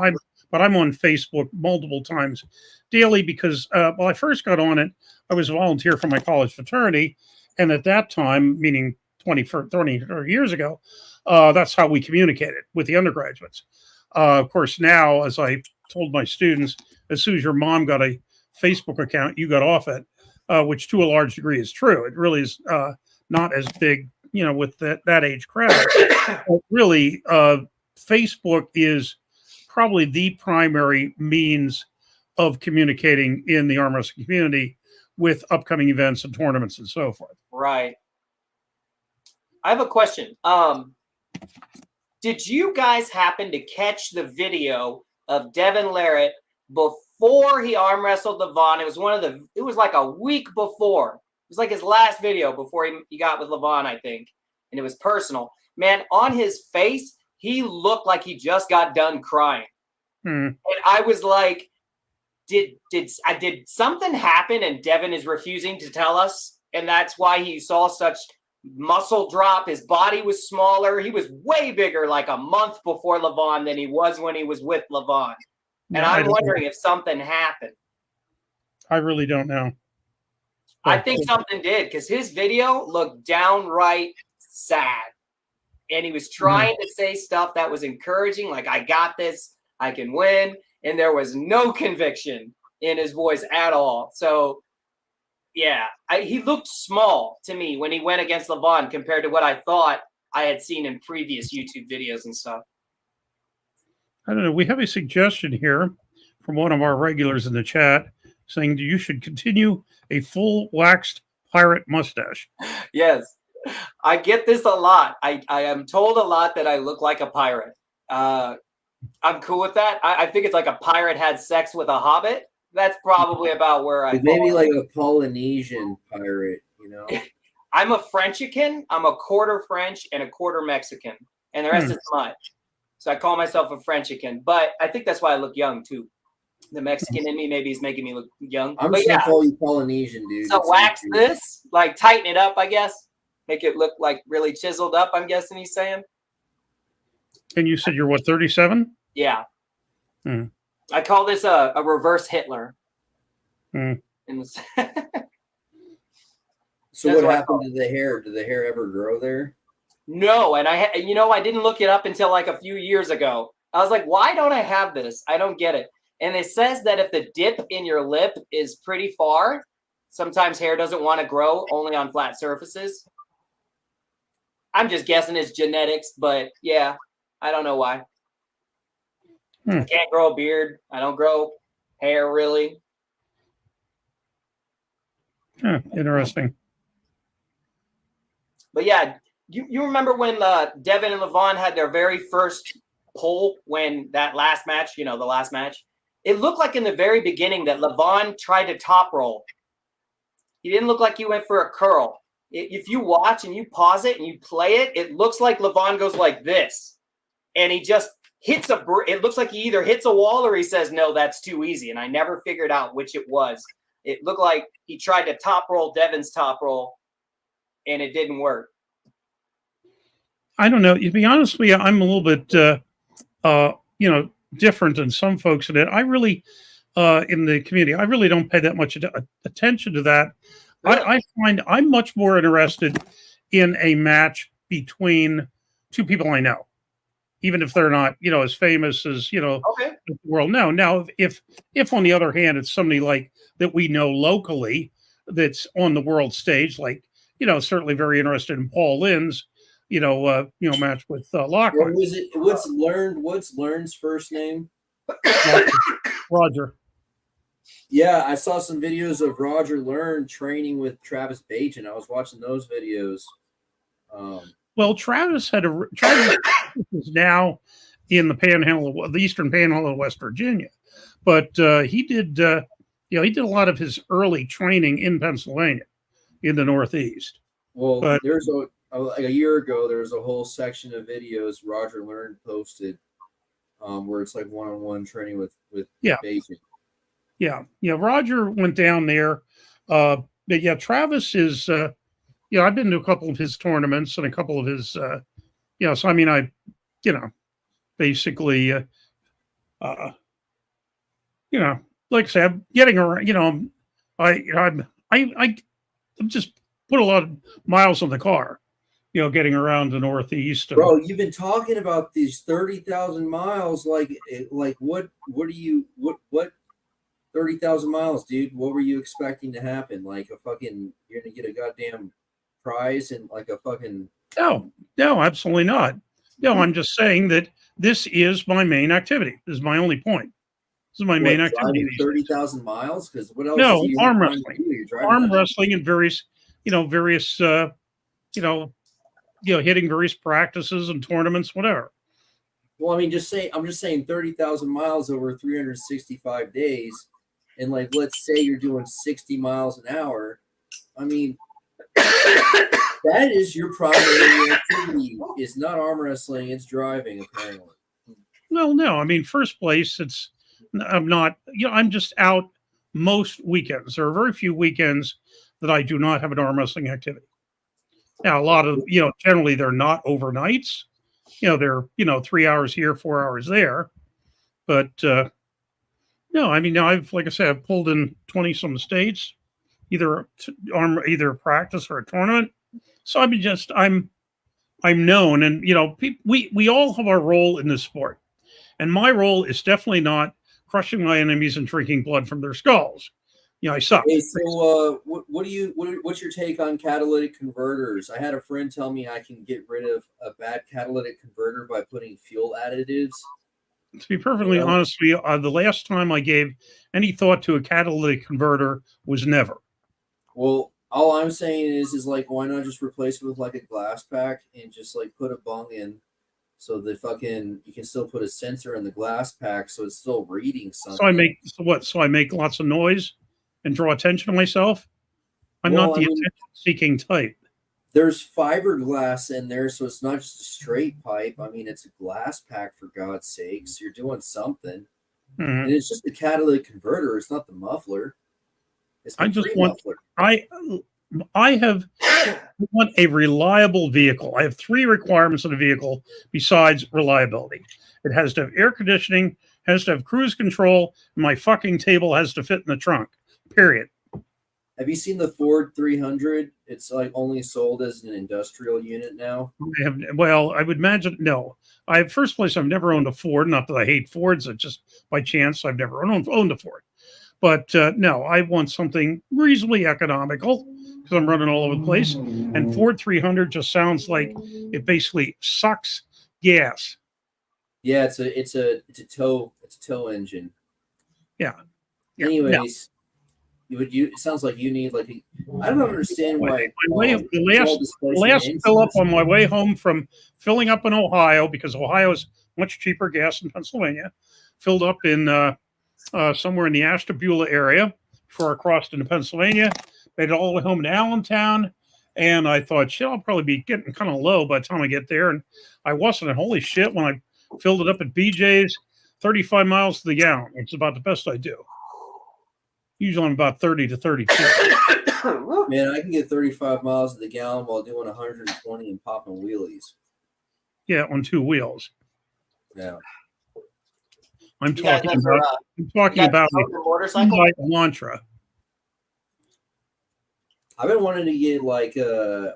but I'm on Facebook multiple times daily because when I first got on it, I was a volunteer for my college fraternity. And at that time, meaning 30 years ago, that's how we communicated with the undergraduates. Of course, now, as I told my students, as soon as your mom got a Facebook account, you got off it, which to a large degree is true. It really is not as big, with that age crowd. But really, Facebook is probably the primary means of communicating in the arm wrestling community with upcoming events and tournaments and so forth. Right. I have a question. Did you guys happen to catch the video of Devin Larratt before he arm wrestled Levon? It was like a week before. It was like his last video before he got with Levon, I think. And it was personal. Man, on his face, he looked like he just got done crying. And I was like, did something happen and Devin is refusing to tell us? And that's why he saw such muscle drop. His body was smaller. He was way bigger like a month before Levon than he was when he was with Levon. And I'm wondering if something happened. I really don't know. I think something did, because his video looked downright sad. And he was trying to say stuff that was encouraging, like, I got this, I can win. And there was no conviction in his voice at all. So, yeah, he looked small to me when he went against Levon compared to what I thought I had seen in previous YouTube videos and stuff. I don't know. We have a suggestion here from one of our regulars in the chat saying you should continue a full waxed pirate mustache. Yes, I get this a lot. I am told a lot that I look like a pirate. I'm cool with that. I think it's like a pirate had sex with a hobbit. That's probably about where I maybe like a Polynesian pirate, you know. I'm a Frenchican. I'm a quarter French and a quarter Mexican, and the rest is much. So I call myself a Frenchican, but I think that's why I look young too. The Mexican in me maybe is making me look young. I'm just gonna call you Polynesian, dude. So wax this, like tighten it up, I guess. Make it look like really chiseled up, I'm guessing he's saying. And you said you're what, 37? Yeah. I call this a reverse Hitler. So what happened to the hair? Did the hair ever grow there? No, and I didn't look it up until like a few years ago. I was like, why don't I have this? I don't get it. And it says that if the dip in your lip is pretty far, sometimes hair doesn't want to grow only on flat surfaces. I'm just guessing it's genetics, but yeah, I don't know why. I can't grow a beard. I don't grow hair really. Interesting. But yeah, you remember when Devin and Levon had their very first poll when that last match, the last match? It looked like in the very beginning that Levon tried to top roll. He didn't look like he went for a curl. If you watch and you pause it and you play it, it looks like Levon goes like this. And he just hits it looks like he either hits a wall or he says, no, that's too easy. And I never figured out which it was. It looked like he tried to top roll Devin's top roll and it didn't work. I don't know. To be honest with you, I'm a little bit, different than some folks in it. I really, in the community, I really don't pay that much attention to that. Really? I find I'm much more interested in a match between two people I know, even if they're not, as famous as, the world. Now, if on the other hand, it's somebody like that we know locally that's on the world stage, like, certainly very interested in Paul Lynn's, match with Lachlan. What was it? What's Learn's first name? Roger. Yeah, I saw some videos of Roger Learn training with Travis Bajan. I was watching those videos. Well, Travis is now in the Panhandle, the Eastern Panhandle of West Virginia, but he did a lot of his early training in Pennsylvania, in the Northeast. Well, there's like a year ago, there was a whole section of videos Roger Learn posted, where it's like one-on-one training with Bajan. Yeah, Roger went down there, but yeah, Travis is. I've been to a couple of his tournaments and a couple of his. So I mean, basically, like I said, I'm getting around. I just put a lot of miles on the car. Getting around the Northeast. Bro, you've been talking about these 30,000 miles. Like what 30,000 miles, dude? What were you expecting to happen? Like a fucking, you're going to get a goddamn prize and like a fucking. No, absolutely not. No, I'm just saying that this is my main activity. This is my only point. This is my main activity. Driving 30,000 miles? Because what else? No, do you arm want to wrestling. do? You're driving Arm that- wrestling and various hitting various practices and tournaments, whatever. Well, I mean, I'm just saying 30,000 miles over 365 days. And like, let's say you're doing 60 miles an hour. I mean, that is your primary activity. It's not arm wrestling. It's driving, apparently. Well, no, I mean, first place, I'm not, I'm just out most weekends. There are very few weekends that I do not have an arm wrestling activity. Now, a lot of, generally they're not overnights. They're, 3 hours here, 4 hours there. But, no, I mean, I've pulled in 20 some states, either practice or a tournament. So I mean, I'm known, and, we all have our role in this sport. And my role is definitely not crushing my enemies and drinking blood from their skulls. I suck. Hey, so what's your take on catalytic converters? I had a friend tell me I can get rid of a bad catalytic converter by putting fuel additives. To be perfectly honest with you, the last time I gave any thought to a catalytic converter was never. Well, all I'm saying is like, why not just replace it with like a glass pack and just like put a bung in, so you can still put a sensor in the glass pack, so it's still reading something. So I make lots of noise and draw attention to myself. I'm not the attention-seeking type. There's fiberglass in there, so it's not just a straight pipe. I mean, it's a glass pack, for God's sakes. You're doing something. Mm-hmm. And it's just the catalytic converter. It's not the muffler. It's the muffler. I want a reliable vehicle. I have 3 requirements in a vehicle besides reliability. It has to have air conditioning, has to have cruise control, and my fucking table has to fit in the trunk. Period. Have you seen the Ford 300? It's like only sold as an industrial unit now. I would imagine no. First place, I've never owned a Ford. Not that I hate Fords. It's just by chance I've never owned a Ford. But no, I want something reasonably economical because I'm running all over the place. And Ford 300 just sounds like it basically sucks gas. Yeah, it's a tow engine. Yeah. Anyways, it sounds like you need like I don't understand why. The last fill up on my way home from filling up in Ohio, because Ohio is much cheaper gas than Pennsylvania. Filled up in somewhere in the Ashtabula area before I crossed into Pennsylvania. Made it all the way home to Allentown, and I thought, shit, I'll probably be getting kind of low by the time I get there. And I wasn't. And holy shit, when I filled it up at BJ's, 35 miles to the gallon, which is about the best I do. Usually I'm about 30 to 32. Man, I can get 35 miles to the gallon while doing 120 and popping wheelies. Yeah, on 2 wheels. Yeah. I'm talking about a motorcycle Elantra. I've been wanting to get like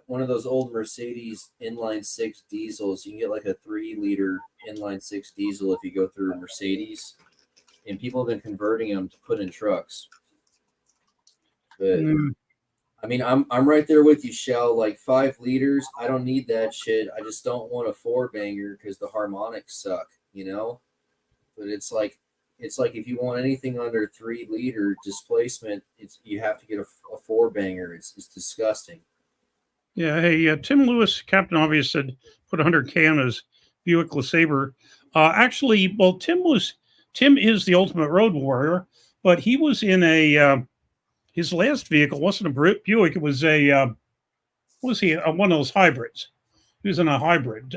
one of those old Mercedes inline 6 diesels. You can get like a 3-liter inline 6 diesel if you go through a Mercedes, and people have been converting them to put in trucks. But I mean, I'm right there with you, Shell. Like 5 liters, I don't need that shit. I just don't want a 4-banger because the harmonics suck, But it's like if you want anything under 3-liter displacement, you have to get a 4-banger. It's disgusting. Yeah. Hey, Tim Lewis, Captain Obvious, said put 100K on his Buick LeSabre. Actually, well, Tim is the ultimate road warrior, but he was in his last vehicle wasn't a Buick. It was one of those hybrids. He was in a hybrid.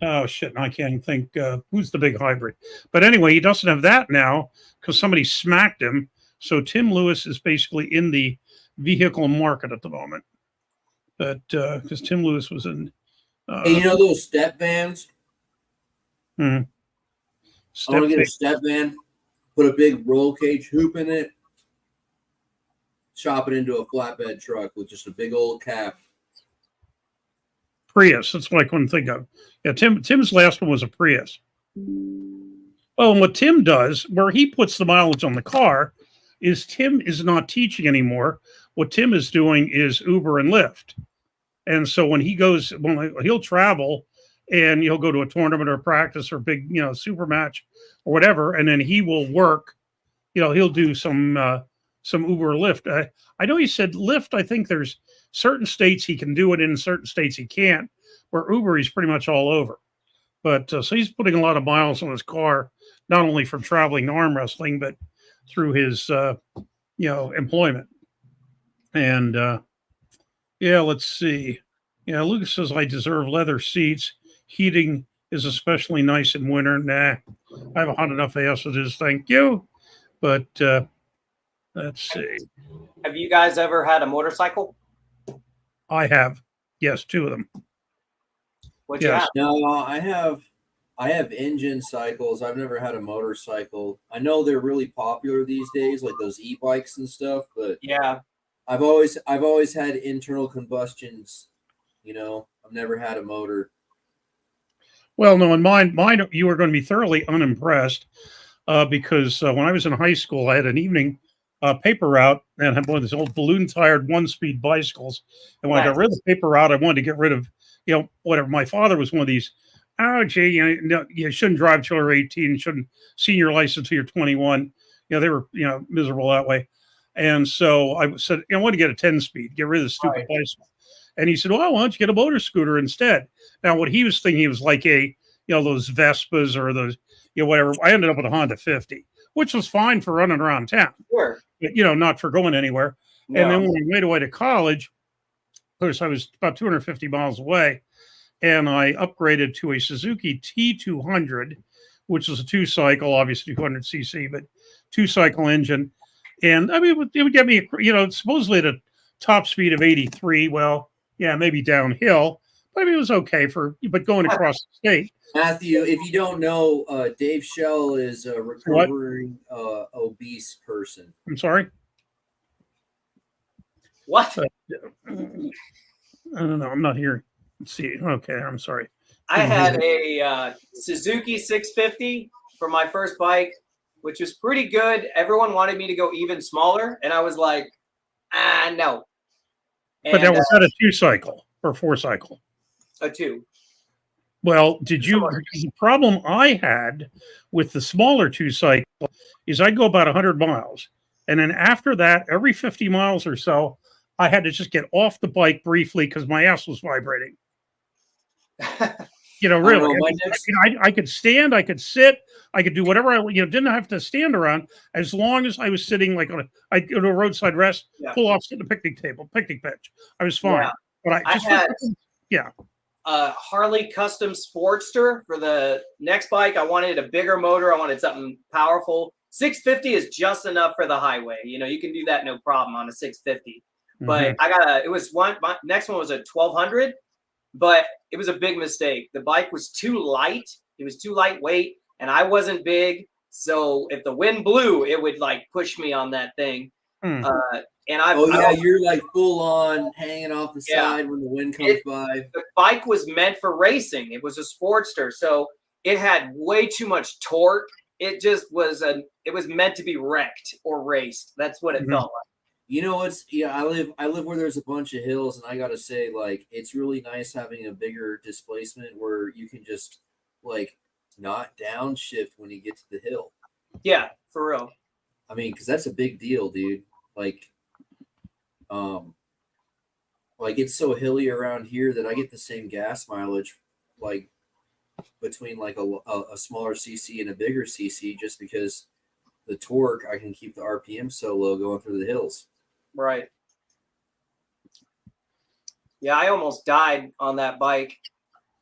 Oh shit! I can't think who's the big hybrid. But anyway, he doesn't have that now because somebody smacked him. So Tim Lewis is basically in the vehicle market at the moment. But because Tim Lewis was in, hey, those step vans. I want to get a step van, put a big roll cage hoop in it, chop it into a flatbed truck with just a big old cap. Prius. That's what I couldn't think of. Yeah, Tim's last one was a Prius. Oh, and what Tim does, where he puts the mileage on the car, is Tim is not teaching anymore. What Tim is doing is Uber and Lyft. And so when he'll travel and he'll go to a tournament or practice or big, super match or whatever, and then he will work. He'll do some Uber or Lyft. I know he said Lyft. I think there's certain states he can do it in, certain states he can't. Where Uber, he's pretty much all over. But so he's putting a lot of miles on his car, not only from traveling to arm wrestling, but through his employment. And let's see. Yeah, Lucas says I deserve leather seats. Heating is especially nice in winter. Nah, I have a hot enough ass as it is. Thank you. But let's see. Have you guys ever had a motorcycle? I have. Yes, 2 of them. What you have? No, I have engine cycles. I've never had a motorcycle. I know they're really popular these days, like those e-bikes and stuff. But yeah, I've always had internal combustions. I've never had a motor. Well, no, in mine, you are going to be thoroughly unimpressed because when I was in high school, I had an evening paper route and had one of these old balloon-tired one-speed bicycles. And when I got rid of the paper route, I wanted to get rid of, whatever. My father was one of these, oh, gee, you shouldn't drive till you're 18, shouldn't senior license till you're 21. They were, miserable that way. And so I said, I want to get a 10-speed, get rid of the stupid bicycle. And he said, well, why don't you get a motor scooter instead? Now, what he was thinking was like those Vespas or those, whatever. I ended up with a Honda 50, which was fine for running around town. Sure. But, not for going anywhere. No. And then when we made our way to college, of course, I was about 250 miles away, and I upgraded to a Suzuki T200, which is a 2-cycle, obviously 200cc, but 2-cycle engine. And, I mean, it would get me, supposedly at a top speed of 83. Well, yeah, maybe downhill. But I mean, it was okay but going across the state. Matthew, if you don't know, Dave Schell is a recovering obese person. I'm sorry? What? I don't know. I'm not hearing. Let's see. Okay, I'm sorry. I had a Suzuki 650 for my first bike, which was pretty good. Everyone wanted me to go even smaller, and I was like, no. But that was not a 2-cycle or 4-cycle. A 2. Well, the problem I had with the smaller 2-cycle is I'd go about 100 miles. And then after that, every 50 miles or so, I had to just get off the bike briefly because my ass was vibrating. Really. I could stand, I could sit, I could do whatever didn't have to stand around as long as I was sitting like I'd go to a roadside rest, pull off, sit at a picnic bench. I was fine. Yeah. But I had Harley Custom Sportster for the next bike. I wanted a bigger motor. I wanted something powerful. 650 is just enough for the highway. You can do that no problem on a 650. But my next one was a 1200. But it was a big mistake. The bike was too light. It was too lightweight, and I wasn't big. So if the wind blew, it would like push me on that thing. You're like full on hanging off the side when the wind comes by. The bike was meant for racing. It was a Sportster, so it had way too much torque. It just was it was meant to be wrecked or raced. That's what it felt like. I live where there's a bunch of hills, and I gotta say, like, it's really nice having a bigger displacement where you can just like not downshift when you get to the hill. Yeah, for real. I mean, because that's a big deal, dude. Like it's so hilly around here that I get the same gas mileage, like between like a smaller CC and a bigger CC, just because the torque, I can keep the RPM so low going through the hills. Right. Yeah, I almost died on that bike.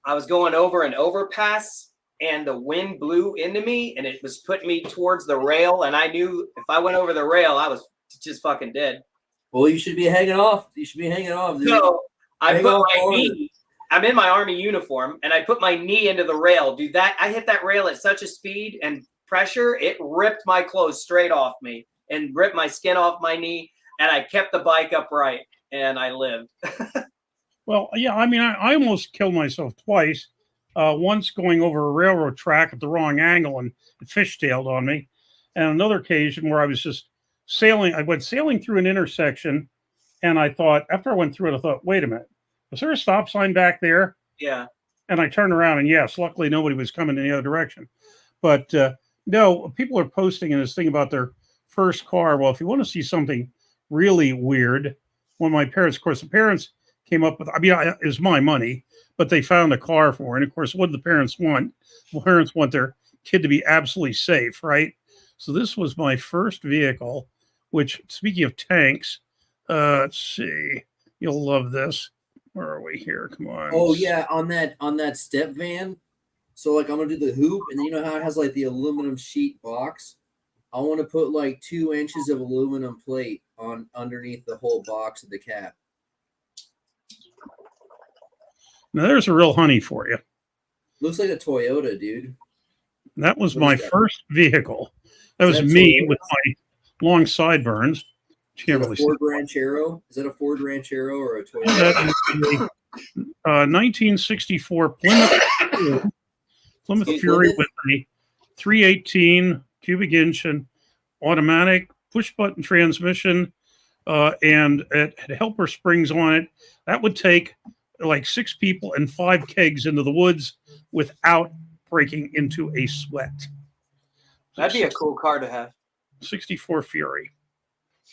I was going over an overpass and the wind blew into me and it was putting me towards the rail. And I knew if I went over the rail, I was just fucking dead. Well, you should be hanging off. Dude. So I put my knee. I'm in my Army uniform and I put my knee into the rail. Dude, I hit that rail at such a speed and pressure, it ripped my clothes straight off me and ripped my skin off my knee. And I kept the bike upright, and I lived. Well, yeah, I mean, I almost killed myself twice. Once going over a railroad track at the wrong angle, and it fishtailed on me. And another occasion where I was just sailing. I went sailing through an intersection, and I thought, after I went through it, I thought, wait a minute, was there a stop sign back there? Yeah. And I turned around, and yes, luckily nobody was coming in the other direction. But no, people are posting in this thing about their first car. Well, if you want to see something really weird, when my parents, of course, the parents came up with, I mean, it was my money, but they found a car for it. And of course, what do the parents want? The parents want their kid to be absolutely safe, right? So this was my first vehicle, which, speaking of tanks, let's see, you'll love this. Where are we here? Come on. Oh yeah, on that step van. So like I'm gonna do the hoop, and then you know how it has like the aluminum sheet box. I want to put like 2 inches of aluminum plate on underneath the whole box of the cap. Now there's a real honey for you. Looks like a Toyota, dude. That was my first vehicle. That was me with my long sideburns. Is that a Ford Ranchero? Is that a Ford Ranchero or a Toyota? That is a 1964 Plymouth Fury with a 318 cubic inch and automatic push button transmission, and it had helper springs on it. That would take like 6 people and 5 kegs into the woods without breaking into a sweat. That'd be a cool car to have. 64 Fury.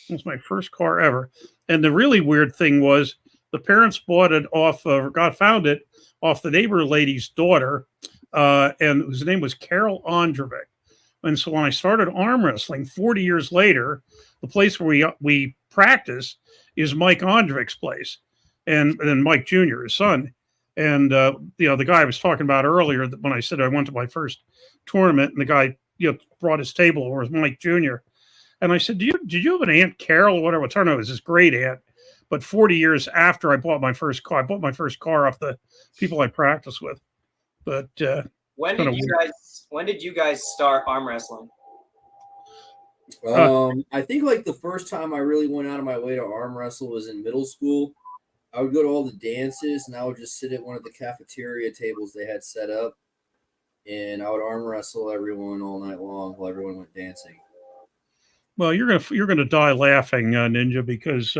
It was my first car ever. And the really weird thing was the parents bought it off of, found it off the neighbor lady's daughter, and whose name was Carol Ondrovic. And so when I started arm wrestling 40 years later, the place where we practice is Mike Ondrovic's place, and then Mike Jr., his son. And the guy I was talking about earlier, that when I said I went to my first tournament, and the guy brought his table over, was Mike Jr. And I said, did you have an Aunt Carol or whatever? I don't know, it was this great aunt. But 40 years after I bought my first car, off the people I practice with. But when did you guys start arm wrestling? I think like the first time I really went out of my way to arm wrestle was in middle school. I would go to all the dances, and I would just sit at one of the cafeteria tables they had set up, and I would arm wrestle everyone all night long while everyone went dancing. Well, you're gonna die laughing, Ninja, because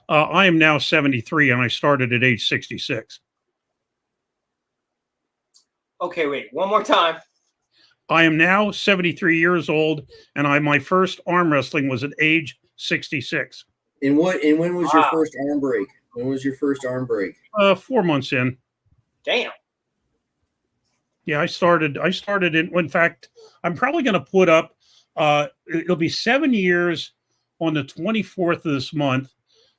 I am now 73 and I started at age 66. Okay, wait, one more time. I am now 73 years old, and my first arm wrestling was at age 66. And when was your first arm break? When was your first arm break? 4 months in. Damn. Yeah, I started in fact, I'm probably going to put up, it'll be 7 years on the 24th of this month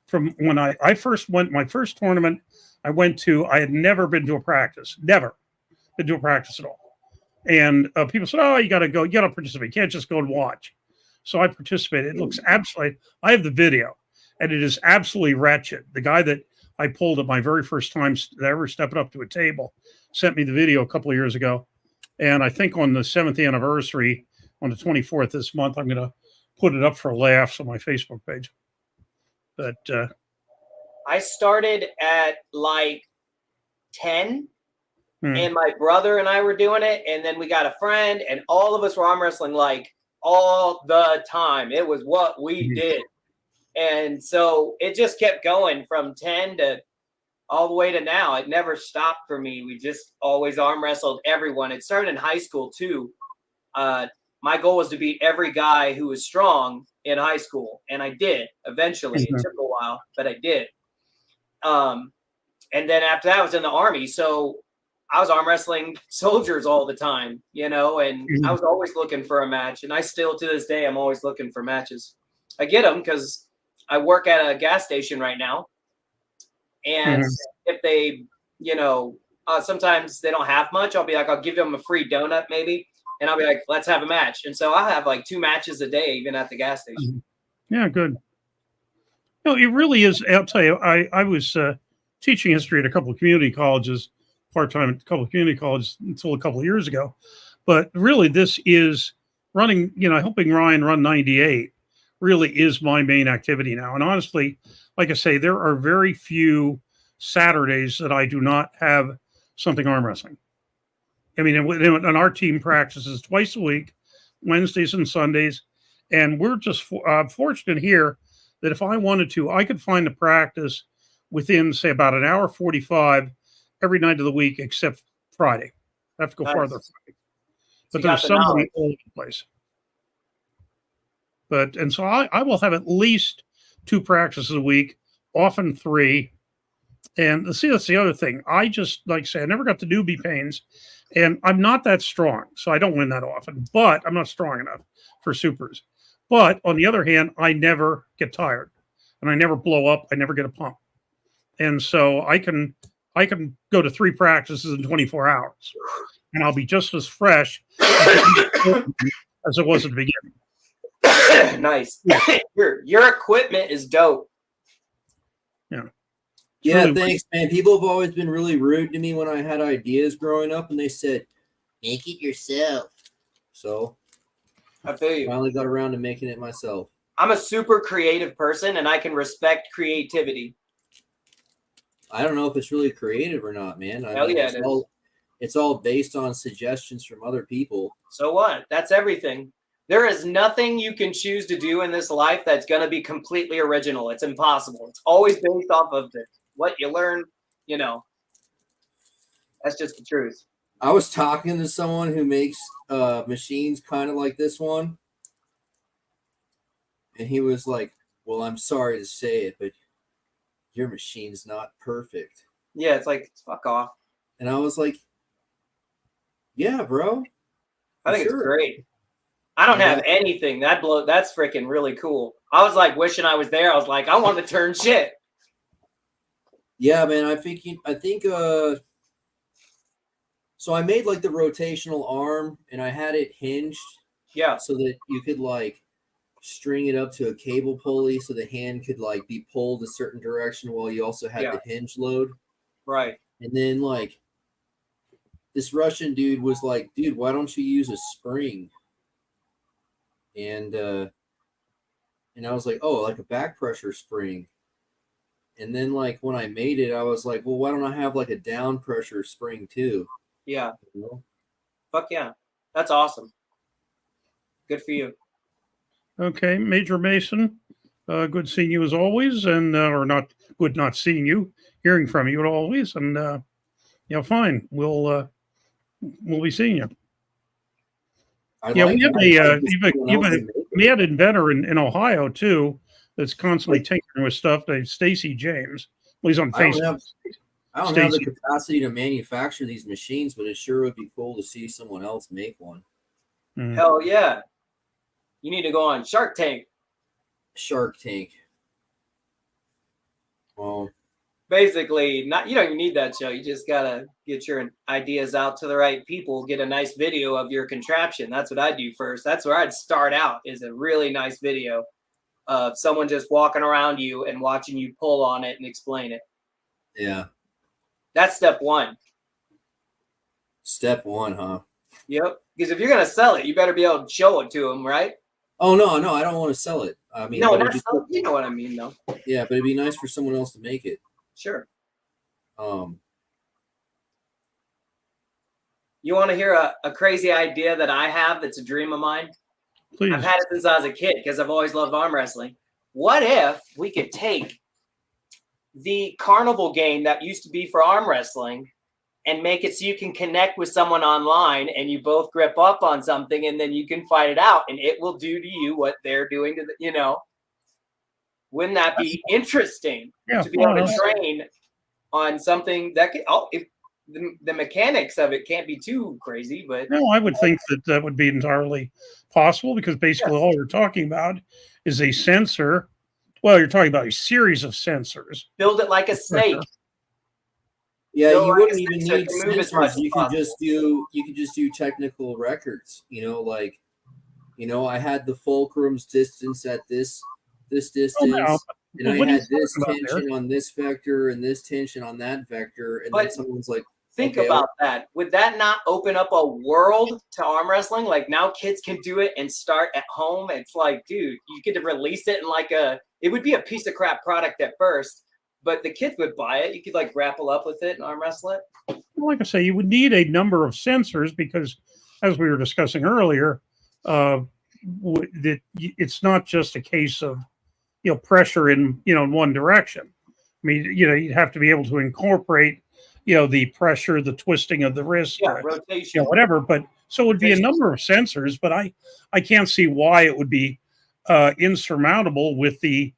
from when I first went, my first tournament I went to. I had never been to a practice, never been to a practice at all. And people said, oh, you got to go, you got to participate. You can't just go and watch. So I participated. It looks absolutely, I have the video, and it is absolutely wretched. The guy that I pulled at my very first time ever stepping up to a table sent me the video a couple of years ago. And I think on the 7th anniversary, on the 24th this month, I'm going to put it up for laughs on my Facebook page. But I started at like 10, and my brother and I were doing it. And then we got a friend, and all of us were arm wrestling like all the time. It was what we did. And so it just kept going from 10 to all the way to now. It never stopped for me. We just always arm wrestled everyone. It started in high school too. My goal was to beat every guy who was strong in high school. And I did eventually. It took a while, but I did. And then after that I was in the Army. So I was arm wrestling soldiers all the time, and I was always looking for a match. And I still, to this day, I'm always looking for matches. I get them because I work at a gas station right now. And if they, sometimes they don't have much, I'll be like, I'll give them a free donut maybe. And I'll be like, let's have a match. And so I'll have like 2 matches a day, even at the gas station. Yeah, good. No, it really is. I'll tell you, I was teaching history at a couple of community colleges, part-time at a couple of community colleges until a couple of years ago. But really, this is running, helping Ryan run 98 really is my main activity now. And honestly, like I say, there are very few Saturdays that I do not have something arm wrestling. I mean, and our team practices twice a week, Wednesdays and Sundays. And we're just fortunate here that if I wanted to, I could find a practice within, say, about an hour 45 every night of the week except Friday. I have to go Nice. farther Friday. But you got there's the somebody knowledge. all over the place. And so I will have at least 2 practices a week, often 3. And see, that's the other thing. I just, like I say, I never got to newbie pains, and I'm not that strong, so I don't win that often. But I'm not strong enough for supers. But on the other hand, I never get tired, and I never blow up. I never get a pump, and so I can go to 3 practices in 24 hours, and I'll be just as fresh as it was at the beginning. Nice. Your equipment is dope. Yeah. Yeah, really thanks, man. People have always been really rude to me when I had ideas growing up, and they said, "Make it yourself." So I feel you. Finally got around to making it myself. I'm a super creative person, and I can respect creativity. I don't know if it's really creative or not, man. Hell yeah, it's all based on suggestions from other people. So what? That's everything. There is nothing you can choose to do in this life that's going to be completely original. It's impossible. It's always based off of what you learn, you know. That's just the truth. I was talking to someone who makes machines kind of like this one, and he was like, "Well, I'm sorry to say it, but your machine's not perfect." Yeah, it's like, fuck off. And I was like, "Yeah, bro. I think it's great. I don't have anything. That's freaking really cool. I was like wishing I was there. I was like, I want to turn shit. Yeah, man. I think so I made like the rotational arm, and I had it hinged. Yeah. So that you could like string it up to a cable pulley, so the hand could like be pulled a certain direction while you also had the hinge load. Right. And then like this Russian dude was like, "Dude, why don't you use a spring?" And I was like, "Oh, like a back pressure spring." And then like when I made it, I was like, "Well, why don't I have like a down pressure spring too?" Yeah. You know? Fuck yeah. That's awesome. Good for you. Okay, Major Mason, good seeing you as always, and or not good not seeing you, hearing from you always, and fine. We'll be seeing you. We had an inventor in Ohio too that's constantly tinkering with stuff. Stacy James. Well, he's on Facebook. I don't have the capacity to manufacture these machines, but it sure would be cool to see someone else make one. Hell yeah. You need to go on Shark Tank. Shark Tank. Well, basically, you don't even need that show. You just gotta get your ideas out to the right people. Get a nice video of your contraption. That's what I do first. That's where I'd start out. Is a really nice video of someone just walking around you and watching you pull on it and explain it. Yeah. That's step 1. Step 1, huh? Yep. Because if you're gonna sell it, you better be able to show it to them, right? Oh no, I don't want to sell it. I mean, no, not sell, you know what I mean, though. Yeah, but it'd be nice for someone else to make it. Sure. You want to hear a crazy idea that I have that's a dream of mine? Please. I've had it since I was a kid because I've always loved arm wrestling. What if we could take the carnival game that used to be for arm wrestling and make it so you can connect with someone online and you both grip up on something and then you can fight it out and it will do to you what they're doing to wouldn't that be interesting to be able to train on something that could, if the mechanics of it can't be too crazy, but no, I would think that would be entirely possible because basically all you're talking about is a sensor. Well, you're talking about a series of sensors. Build it like a snake. Yeah, you wouldn't even need sensors. You could just do technical records. I had the fulcrum's distance at this distance, and I had this tension on this vector and this tension on that vector, and then someone's like, think about that. Would that not open up a world to arm wrestling? Like now kids can do it and start at home. It's like, dude, you get to release it in it would be a piece of crap product at first, but the kids would buy it. You could grapple up with it and arm wrestle it. Like I say, you would need a number of sensors because, as we were discussing earlier, it's not just a case of pressure in one direction. I mean, you'd have to be able to incorporate the pressure, the twisting of the wrist, rotation, whatever. But so it would be a number of sensors, but I can't see why it would be insurmountable with the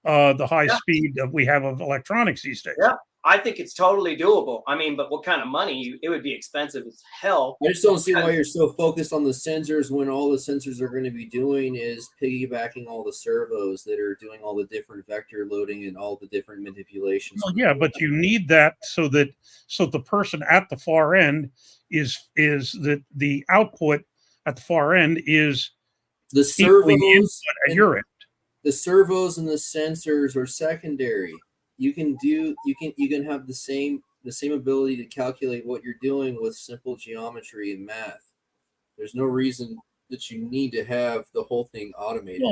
high speed that we have of electronics these days. Yeah, I think it's totally doable. I mean, but what kind of money? It would be expensive as hell. I just don't see why you're so focused on the sensors when all the sensors are going to be doing is piggybacking all the servos that are doing all the different vector loading and all the different manipulations. Well, yeah, but you need that so the person at the far end is that the output at the far end is the servos at your end. The servos and the sensors are secondary. You can have the same ability to calculate what you're doing with simple geometry and math. There's no reason that you need to have the whole thing automated.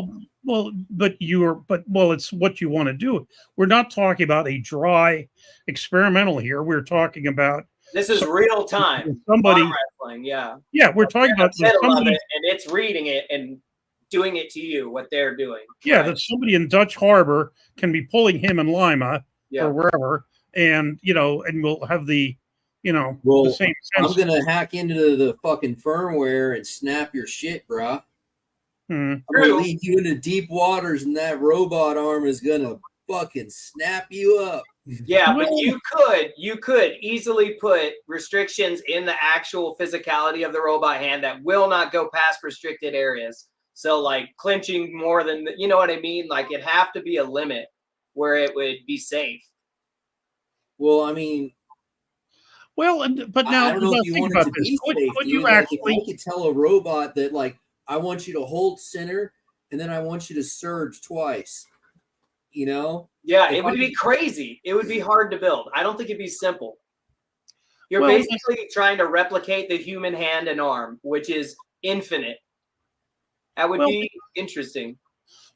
But it's what you want to do. We're not talking about a dry experimental here. We're talking about this is real time. Somebody wrestling, yeah. Yeah, we're talking about somebody, and it's reading it and doing it to you, what they're doing. Yeah, right? That somebody in Dutch Harbor can be pulling him in Lima or wherever, and and we'll have the the same sense. I'm gonna hack into the fucking firmware and snap your shit, bruh. I'm gonna lead you into deep waters, and that robot arm is gonna fucking snap you up. Yeah, but you could easily put restrictions in the actual physicality of the robot hand that will not go past restricted areas. So like clinching more than, you know what I mean? Like it'd have to be a limit where it would be safe. Well, I mean, but now I don't know if you want it to be safe. Could you actually? If I could tell a robot that, like, I want you to hold center, and then I want you to surge twice. Yeah, it would be crazy. It would be hard to build. I don't think it'd be simple. You're basically trying to replicate the human hand and arm, which is infinite. That would be interesting.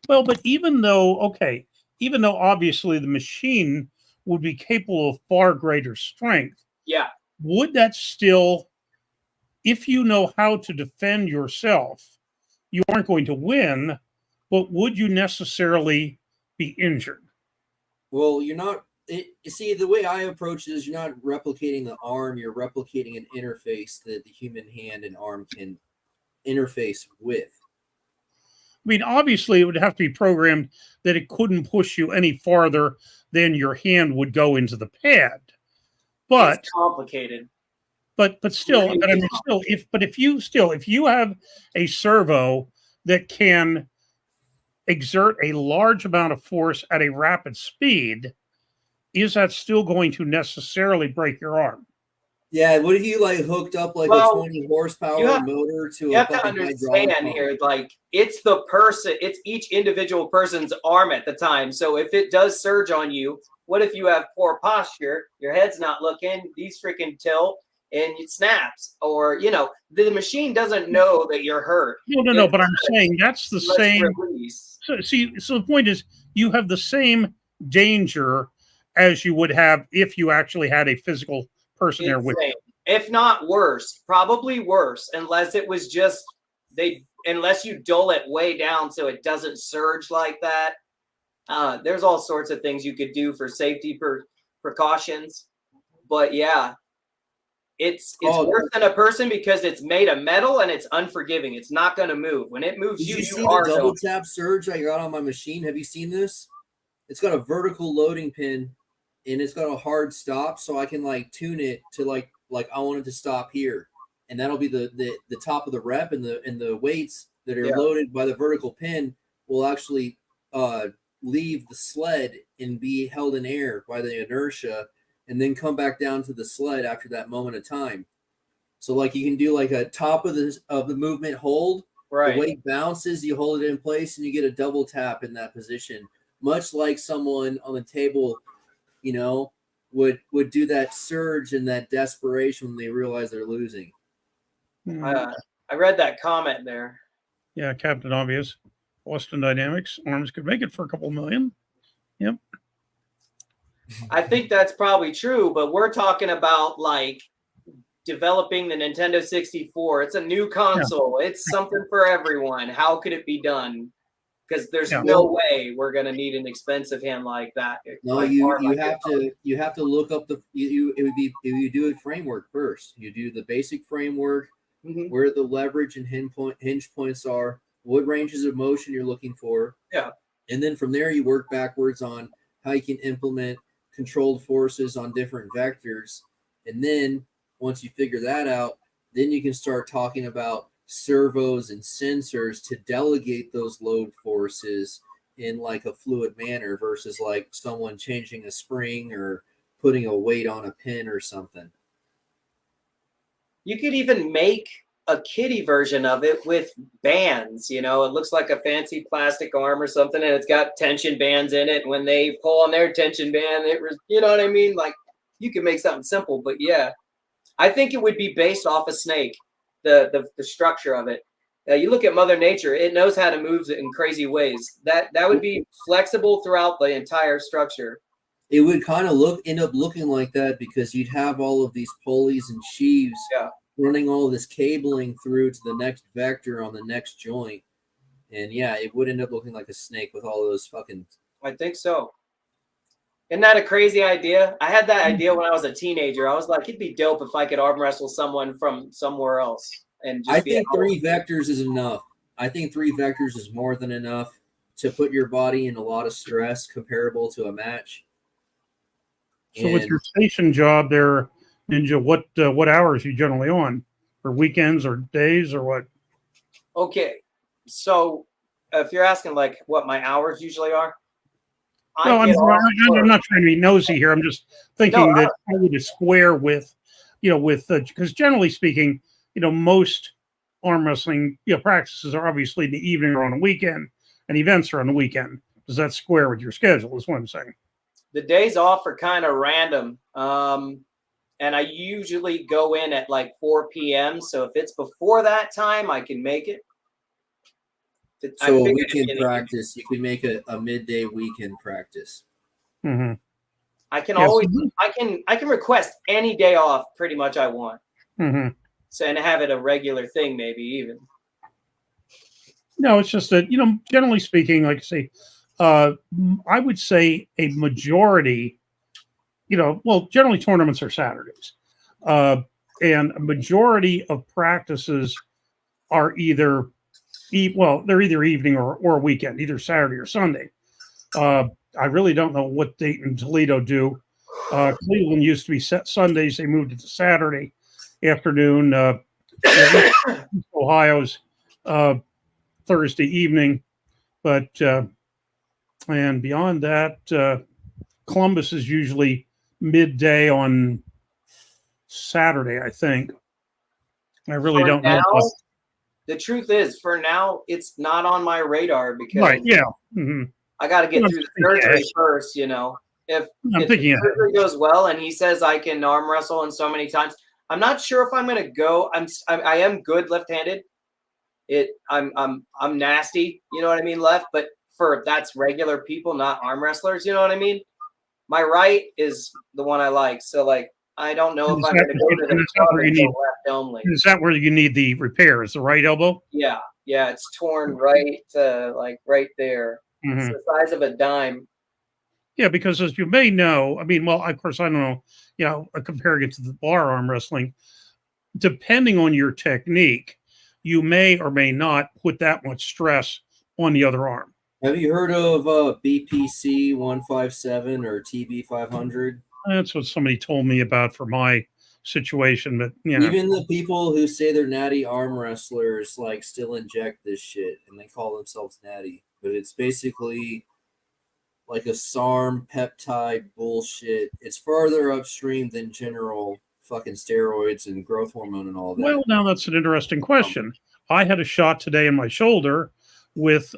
Well, but even though obviously the machine would be capable of far greater strength, would that still, if you know how to defend yourself, you aren't going to win, but would you necessarily be injured? Well, you're not. See, the way I approach it is you're not replicating the arm, you're replicating an interface that the human hand and arm can interface with. I mean, obviously, it would have to be programmed that it couldn't push you any farther than your hand would go into the pad. But it's complicated. But still, if you have a servo that can exert a large amount of force at a rapid speed, is that still going to necessarily break your arm? Yeah, what if you hooked up a 20 horsepower motor to you have to understand here, it's the person, it's each individual person's arm at the time. So if it does surge on you, what if you have poor posture, your head's not looking, these freaking tilt, and it snaps, or the machine doesn't know that you're hurt. No, but I'm saying that's the same. So the point is, you have the same danger as you would have if you actually had a physical person there with you. If not worse, probably worse, unless it was just unless you dull it way down so it doesn't surge like that. There's all sorts of things you could do for safety precautions, but yeah, it's worse than a person because it's made of metal and it's unforgiving. It's not going to move. When it moves, you see the double tap surge I got on my machine. Have you seen this? It's got a vertical loading pin. And it's got a hard stop, so I can tune it to like I want it to stop here, and that'll be the top of the rep, and the weights that are loaded by the vertical pin will actually leave the sled and be held in air by the inertia, and then come back down to the sled after that moment of time. So you can do a top of the movement hold, right? The weight bounces, you hold it in place, and you get a double tap in that position, much like someone on the table. Would do that surge and that desperation when they realize they're losing. I read that comment there. Yeah, Captain Obvious. Boston Dynamics arms could make it for a couple million. Yep. I think that's probably true, but we're talking about developing the Nintendo 64. It's a new console. Yeah. It's something for everyone. How could it be done? because there's Yeah. no way we're gonna need an expensive hand like that. No, Like, you far you like have it. to look up you do a framework first. You do the basic framework, Mhm. where the leverage and hinge points are, what ranges of motion you're looking for. Yeah. And then from there you work backwards on how you can implement controlled forces on different vectors. And then once you figure that out, then you can start talking about servos and sensors to delegate those load forces in like a fluid manner versus like someone changing a spring or putting a weight on a pin or something. You could even make a kiddie version of it with bands. You know, it looks like a fancy plastic arm or something, and it's got tension bands in it. And when they pull on their tension band, you know what I mean? Like, you could make something simple, but yeah, I think it would be based off a snake, the structure of it. You look at Mother Nature; it knows how to move it in crazy ways. That would be flexible throughout the entire structure. It would kind of end up looking like that because you'd have all of these pulleys and sheaves running all this cabling through to the next vector on the next joint. And yeah, it would end up looking like a snake with all those fucking. I think so. Isn't that a crazy idea? I had that idea when I was a teenager. I was like, it'd be dope if I could arm wrestle someone from somewhere else. And just I think 3 vectors is enough. I think 3 vectors is more than enough to put your body in a lot of stress comparable to a match. So with your station job there, Ninja, what hours are you generally on? Or weekends or days or what? Okay. So if you're asking like what my hours usually are, No, I'm not trying to be nosy here. I'm just thinking that I would square with, because generally speaking, most arm wrestling practices are obviously in the evening or on a weekend, and events are on the weekend. Does that square with your schedule? Is what I'm saying. The days off are kind of random. And I usually go in at like 4 p.m. So if it's before that time, I can make it. So a weekend practice, you can make a midday weekend practice. Mm-hmm. I can always, I can request any day off pretty much I want. Mm-hmm. So, and have it a regular thing, maybe even. No, it's just that, generally speaking, like I say, I would say a majority, generally tournaments are Saturdays. And a majority of practices are either they're either evening or weekend, either Saturday or Sunday. I really don't know what Dayton and Toledo do. Cleveland used to be set Sundays. They moved it to Saturday afternoon. Ohio's Thursday evening. But and beyond that, Columbus is usually midday on Saturday, I think. I really don't know. The truth is, for now, it's not on my radar because Mm-hmm. I got to get through the surgery first. If the surgery goes well and he says I can arm wrestle in so many times, I'm not sure if I'm going to go. I am good left-handed. I'm nasty. You know what I mean, left, but that's regular people, not arm wrestlers. You know what I mean. My right is the one I like. So like, I don't know if I'm going to go to the club and go left only. Is that where you need the repair? Is the right elbow? Yeah, it's torn right there. Mm-hmm. It's the size of a dime. Yeah, because as you may know, of course, I don't know, comparing it to the bar arm wrestling, depending on your technique, you may or may not put that much stress on the other arm. Have you heard of BPC 157 or TB 500? That's what somebody told me about for my situation, but even the people who say they're natty arm wrestlers like still inject this shit and they call themselves natty, but it's basically like a SARM peptide bullshit. It's farther upstream than general fucking steroids and growth hormone and all that. Well, now that's an interesting question. I had a shot today in my shoulder with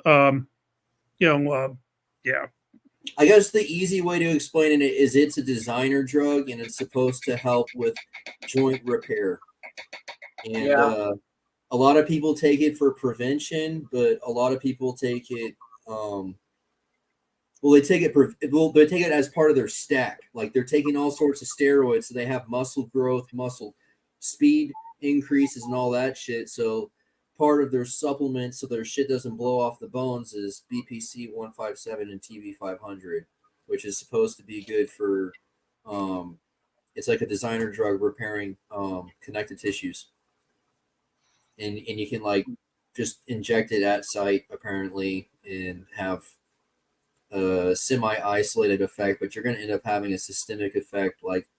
I guess the easy way to explain it is it's a designer drug and it's supposed to help with joint repair. And a lot of people take it for prevention, but a lot of people take it they take it as part of their stack. Like they're taking all sorts of steroids so they have muscle growth, muscle speed increases and all that shit. So part of their supplements so their shit doesn't blow off the bones is BPC 157 and TB 500, which is supposed to be good for it's like a designer drug repairing connected tissues. And you can like just inject it at site apparently and have a semi-isolated effect, but you're going to end up having a systemic effect. Like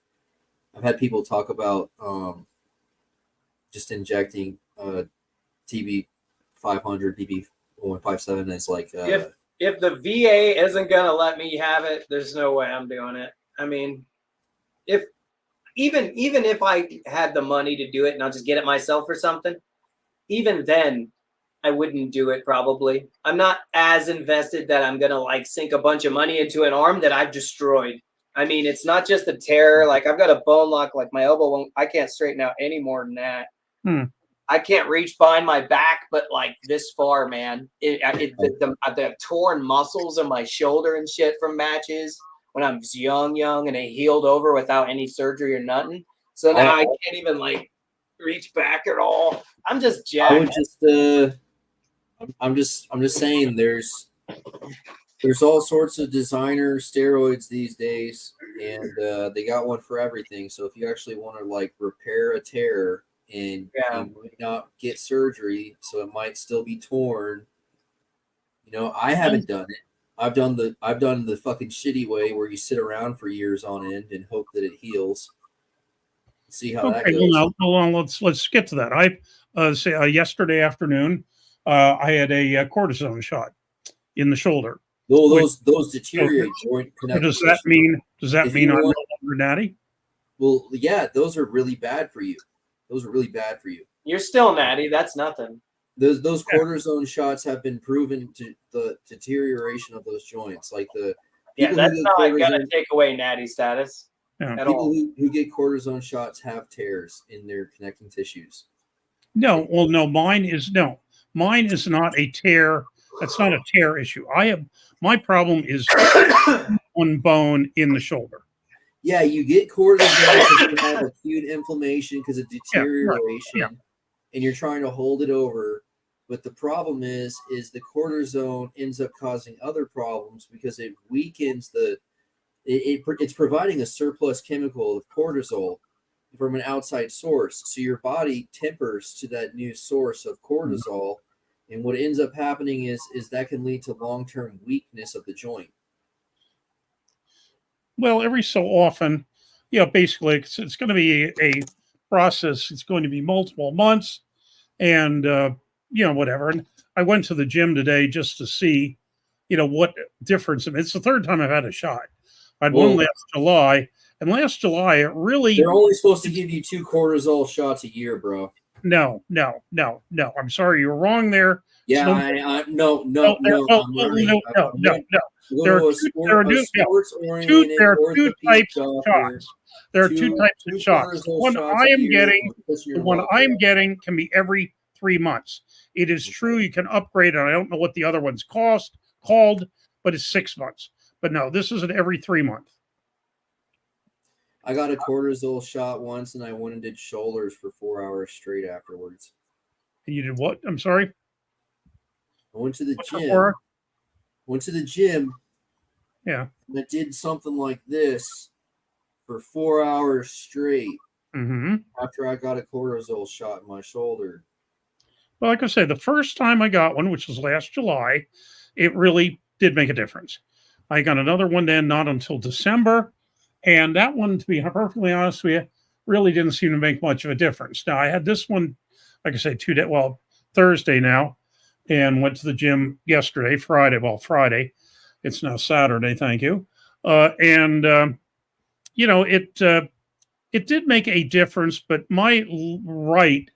I've had people talk about just injecting TB 500, TB 157 as like if the VA isn't going to let me have it, there's no way I'm doing it. I mean, if even if I had the money to do it and I'll just get it myself or something, even then I wouldn't do it probably. I'm not as invested that I'm going to like sink a bunch of money into an arm that I've destroyed. I mean, it's not just a tear. Like I've got a bone lock, like my elbow I can't straighten out any more than that. I can't reach behind my back, but like this far, man. The torn muscles in my shoulder and shit from matches when I was young, and it healed over without any surgery or nothing. So now I can't even like reach back at all. I'm just jacked. I would just I'm just saying there's all sorts of designer steroids these days, and they got one for everything. So if you actually want to like repair a tear and you might not get surgery, so it might still be torn. You know, I haven't done it. I've done the fucking shitty way where you sit around for years on end and hope that it heals. See how that goes. Well, let's get to that. I yesterday afternoon, I had a cortisone shot in the shoulder. Those deteriorate joint connections. Does that mean I'm no longer natty? Well, yeah, those are really bad for you. You're still natty. That's nothing. Those cortisone shots have been proven to the deterioration of those joints. Like that's not gonna take away natty status at all. People who get cortisone shots have tears in their connecting tissues. No, mine is not a tear. That's not a tear issue. My problem is one bone in the shoulder. Yeah, you get cortisone because you have acute inflammation because of deterioration, and you're trying to hold it over. But the problem is the cortisone ends up causing other problems because it weakens it's providing a surplus chemical of cortisol from an outside source. So your body tempers to that new source of cortisol. And what ends up happening is that can lead to long-term weakness of the joint. Well, every so often, basically it's going to be a process. It's going to be multiple months and, whatever. And I went to the gym today just to see, what difference. I mean, it's the third time I've had a shot. I'd one last July. And last July, they're only supposed to give you 2 cortisol shots a year, bro. No. I'm sorry, you're wrong there. Yeah, no. There are two types of shots. There are two types of shots. The one I am getting can be every 3 months. It is true you can upgrade, and I don't know what the other one's called, but it's 6 months. But no, this is an every 3 month. I got a cortisol shot once, and I went and did shoulders for 4 hours straight afterwards. And you did what? I'm sorry? I went to the gym. Yeah. And I did something like this for 4 hours straight after I got a cortisol shot in my shoulder. Well, like I say, the first time I got one, which was last July, it really did make a difference. I got another one then, not until December. And that one, to be perfectly honest with you, really didn't seem to make much of a difference. Now, I had this one, like I say, Thursday now, and went to the gym yesterday, Friday. It's now Saturday, thank you. It did make a difference, but my right,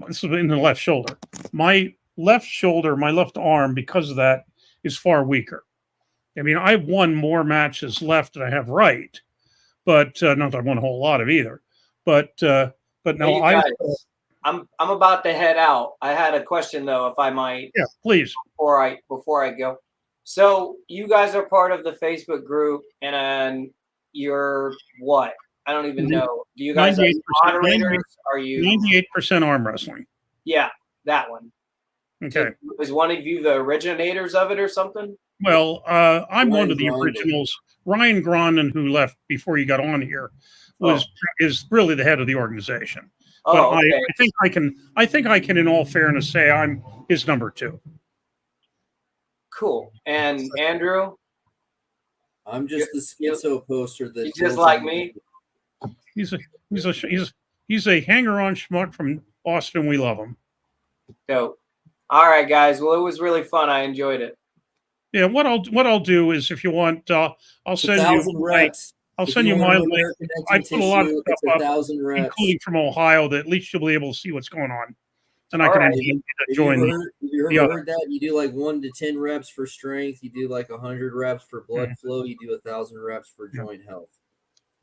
this is in the left shoulder, my left arm, because of that, is far weaker. I mean, I've won more matches left than I have right, but not that I won a whole lot of either. But no, hey I'm about to head out. I had a question though, if I might. Yeah, please. Before I go. So you guys are part of the Facebook group, and you're what? I don't even know. Do you guys are moderators? Are you 98% arm wrestling? Yeah, That one. Okay. Was one of you the originators of it or something? Well, I'm one Ryan of the Grondin. originals. Ryan Grondin, who left before you got on here, is really the head of the organization. But Oh, okay. I think I can, in all fairness, say I'm his number 2. Cool. And Andrew? I'm just the schizo poster that He's just like me. He's a hanger-on schmuck from Austin. We love him. Dope. All right, guys. Well, it was really fun. I enjoyed it. Yeah. What I'll do is, if you want, I'll send you. I'll send you my link. I put a lot of stuff up, including from Ohio, that at least you'll be able to see what's going on, and I can join. Have you ever heard that? You do like 1 to 10 reps for strength. You do like 100 reps for blood flow. You do 1,000 reps for joint health.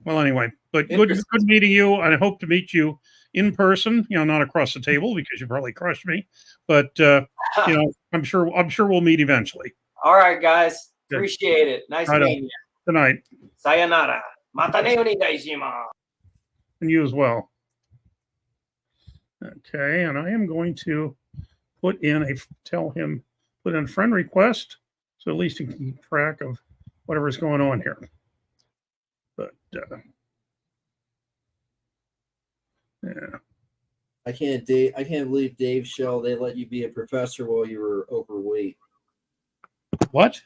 Well, anyway, but good meeting you, and I hope to meet you in person. Not across the table because you probably crushed me, but I'm sure we'll meet eventually. All right, guys. Appreciate it. Nice meeting you. Good night. Sayonara. Mata ne onegaishimasu. And you as well. Okay, and I am going to put in a friend request, so at least you can keep track of whatever's going on here. But yeah, I can't believe Dave Shell, they let you be a professor while you were overweight. What?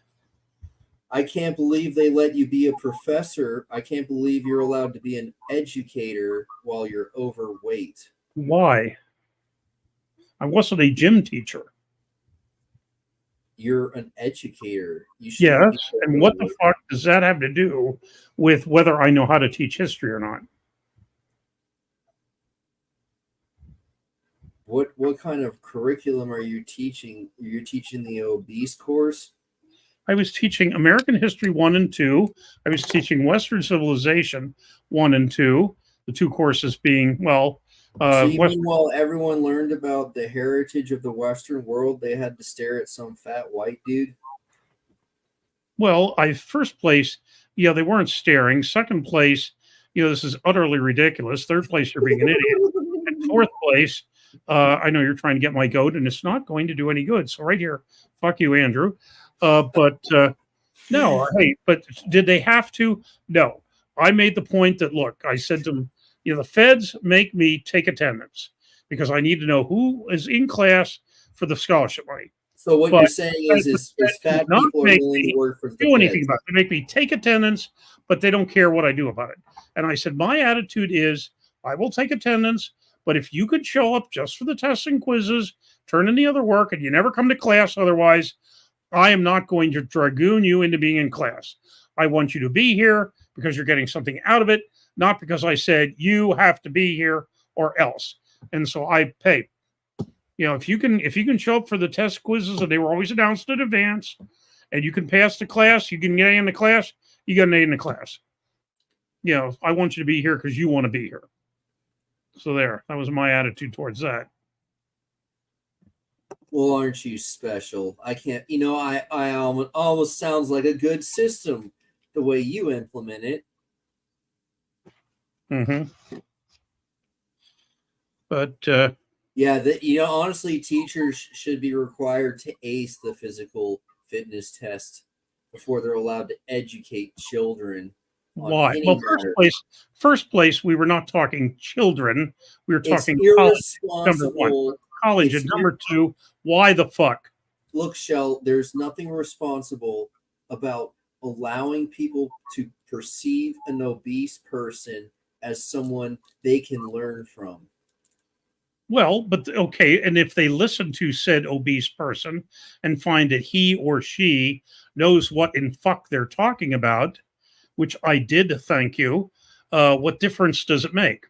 I can't believe they let you be a professor. I can't believe you're allowed to be an educator while you're overweight. Why? I wasn't a gym teacher. You're an educator. You should. Yes, and what the fuck does that have to do with whether I know how to teach history or not? What kind of curriculum are you teaching? You're teaching the obese course? I was teaching American History 1 and 2. I was teaching Western Civilization 1 and 2. The 2 courses being, so you mean while everyone learned about the heritage of the Western world, they had to stare at some fat white dude? Well, first place, they weren't staring. Second place, this is utterly ridiculous. Third place, you're being an idiot. And fourth place, I know you're trying to get my goat, and it's not going to do any good. So right here, fuck you, Andrew. No, hey, but did they have to? No. I made the point that, look, I said to them, the feds make me take attendance because I need to know who is in class for the scholarship money. So what you're saying is fat people are willing to work for the do anything feds. about it. They make me take attendance, but they don't care what I do about it. And I said, my attitude is I will take attendance, but if you could show up just for the tests and quizzes, turn in the other work, and you never come to class otherwise, I am not going to dragoon you into being in class. I want you to be here because you're getting something out of it, not because I said you have to be here or else. And so I pay. If you can show up for the test quizzes, and they were always announced in advance, and you can pass the class, you can get in the class, you get an A in the class. I want you to be here because you want to be here. So that was my attitude towards that. Well, aren't you special? I can't, I almost sounds like a good system the way you implement it. Mm-hmm. But honestly, teachers should be required to ace the physical fitness test before they're allowed to educate children. Why? Well, first place, we were not talking children. We were talking college. Number one, college, and number two, why the fuck? Look, Shell, there's nothing responsible about allowing people to perceive an obese person as someone they can learn from. Well, but okay, and if they listen to said obese person and find that he or she knows what in fuck they're talking about, which I did, thank you, what difference does it make?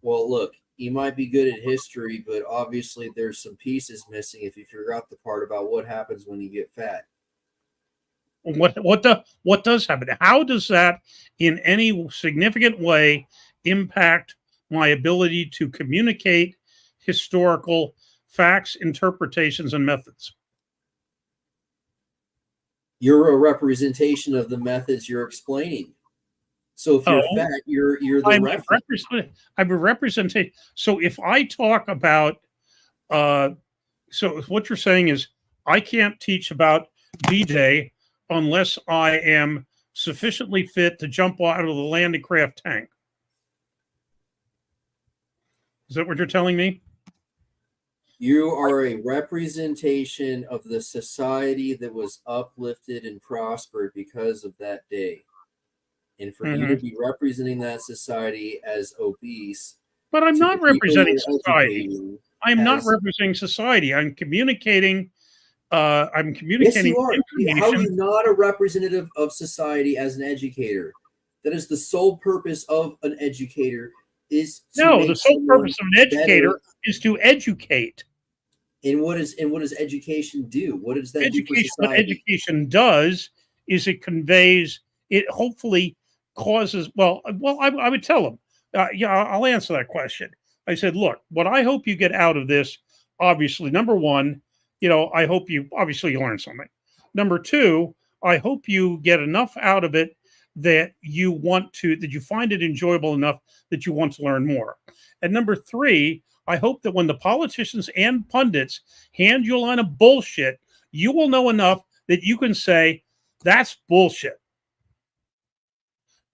Well, look, you might be good at history, but obviously there's some pieces missing if you figure out the part about what happens when you get fat. What does happen? How does that in any significant way impact my ability to communicate historical facts, interpretations, and methods? You're a representation of the methods you're explaining. So if you're fat, you're the reference. I'm a representation. So if I talk about So what you're saying is I can't teach about D-Day unless I am sufficiently fit to jump out of the landing craft tank. Is that what you're telling me? You are a representation of the society that was uplifted and prospered because of that day. And for you to be representing that society as obese. But I'm not representing society. I'm not representing society. I'm communicating. Yes, you are. How are you not a representative of society as an educator? That is the sole purpose of an educator. The sole purpose of an educator is to educate. And what does education do? What does that education, do for society? What education does is it conveys, it hopefully causes, I would tell them, I'll answer that question. I said, look, what I hope you get out of this, obviously, number one, I hope you learn something. Number two, I hope you get enough out of it that you find it enjoyable enough that you want to learn more. And number three, I hope that when the politicians and pundits hand you a line of bullshit, you will know enough that you can say, that's bullshit.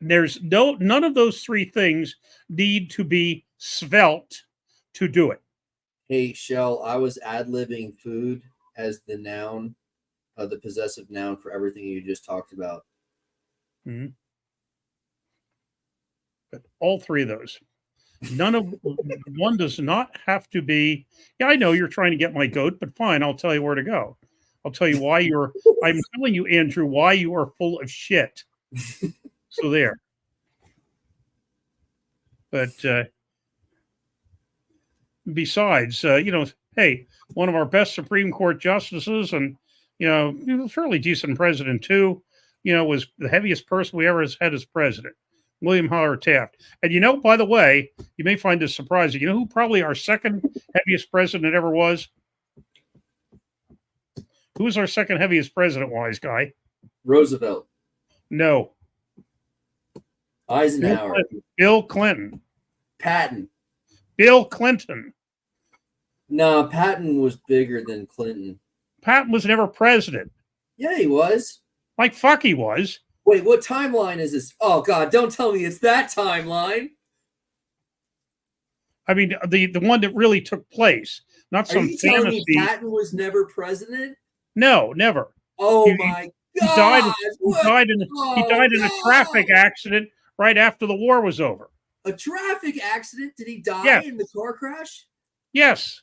There's none of those three things need to be svelte to do it. Hey, Shell, I was ad-libbing food as the noun, the possessive noun for everything you just talked about. Mm-hmm. But all three of those, one does not have to be. Yeah, I know you're trying to get my goat, but fine, I'll tell you where to go. I'll tell you why I'm telling you, Andrew, why you are full of shit. So there. But besides, hey, one of our best Supreme Court justices and, fairly decent president too, was the heaviest person we ever had as president, William Howard Taft. And, by the way, you may find this surprising. You know who probably our second heaviest president ever was? Who was our second heaviest president, wise guy? Roosevelt. No. Eisenhower. Bill Clinton. Patton. Bill Clinton. No, Patton was bigger than Clinton. Patton was never president. Yeah, he was. Like fuck he was. Wait, what timeline is this? Oh, God, don't tell me it's that timeline. I mean, the one that really took place, not some fantasy. Are you telling me Patton was never president? No, never. Oh, my God. He died in a traffic accident right after the war was over. A traffic accident? Did he die in the car crash? Yes.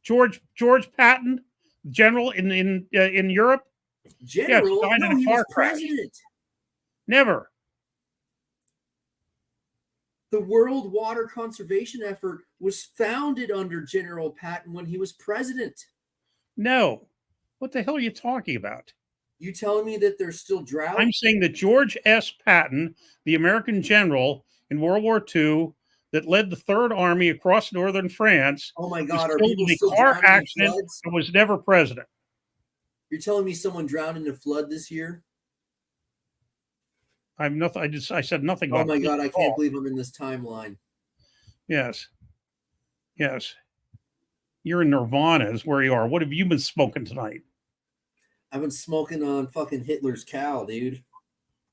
George Patton, general in Europe. General? Yes, died in a car crash. President. Never. The World Water Conservation Effort was founded under General Patton when he was president. No. What the hell are you talking about? You telling me that there's still drought? I'm saying that George S. Patton, the American general in World War II that led the Third Army across northern France, oh my God, was killed in a car accident and was never president. You're telling me someone drowned in a flood this year? I'm nothing. I said nothing. Oh my God, I can't believe I'm in this timeline. Yes. You're in Nirvana is where you are. What have you been smoking tonight? I've been smoking on fucking Hitler's cow, dude.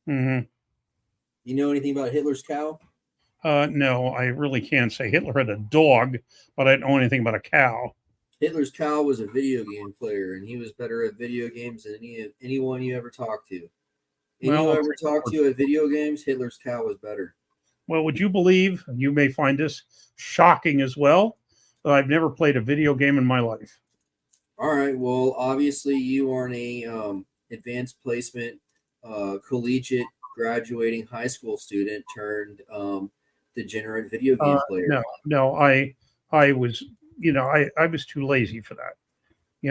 Mm-hmm. You know anything about Hitler's cow? No, I really can't say. Hitler had a dog, but I don't know anything about a cow. Hitler's cow was a video game player, and he was better at video games than anyone you ever talked to. Anyone you ever talked to at video games, Hitler's cow was better. Well, would you believe, you may find this shocking as well, that I've never played a video game in my life. All right. Well, obviously you are an advanced placement, collegiate, graduating high school student turned degenerate video game player. No, I was, I was too lazy for that.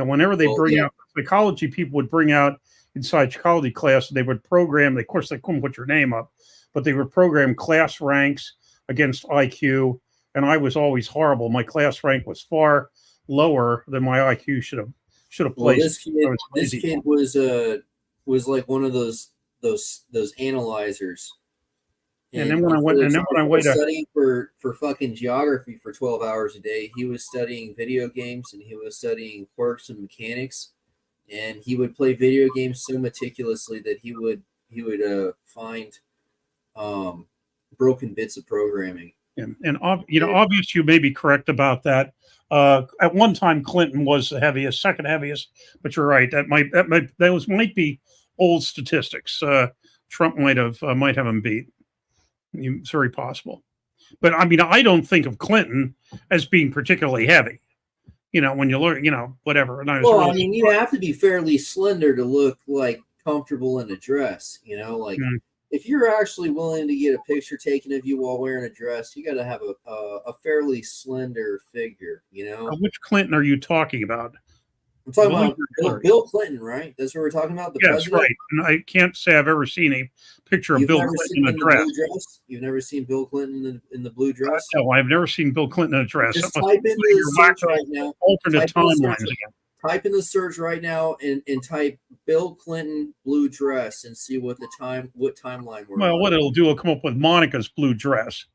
Whenever they bring out psychology, people would bring out inside psychology class, they would program. Of course, they couldn't put your name up, but they would program class ranks against IQ, and I was always horrible. My class rank was far lower than my IQ should have placed. Well, this kid was like one of those analyzers, And then when I went, studying for fucking geography for 12 hours a day, he was studying video games and he was studying quirks and mechanics, and he would play video games so meticulously that he would find broken bits of programming. And obvious, you may be correct about that. At one time, Clinton was the heaviest, second heaviest, but you're right. Those might be old statistics. Trump might have him beat. It's very possible. But I mean, I don't think of Clinton as being particularly heavy. When you learn, whatever. And you have to be fairly slender to look like comfortable in a dress. If you're actually willing to get a picture taken of you while wearing a dress, you got to have a fairly slender figure. Which Clinton are you talking about? I'm talking about Bill Clinton, right? That's what we're talking about. Yes, right. And I can't say I've ever seen a picture of Bill Clinton in a dress. You've never seen Bill Clinton in the blue dress? No, I've never seen Bill Clinton in a dress. Just type into the search right now. Alternate timelines again. Type in the search right now and type Bill Clinton blue dress and see what timeline we're on. Well, what it'll do will come up with Monica's blue dress.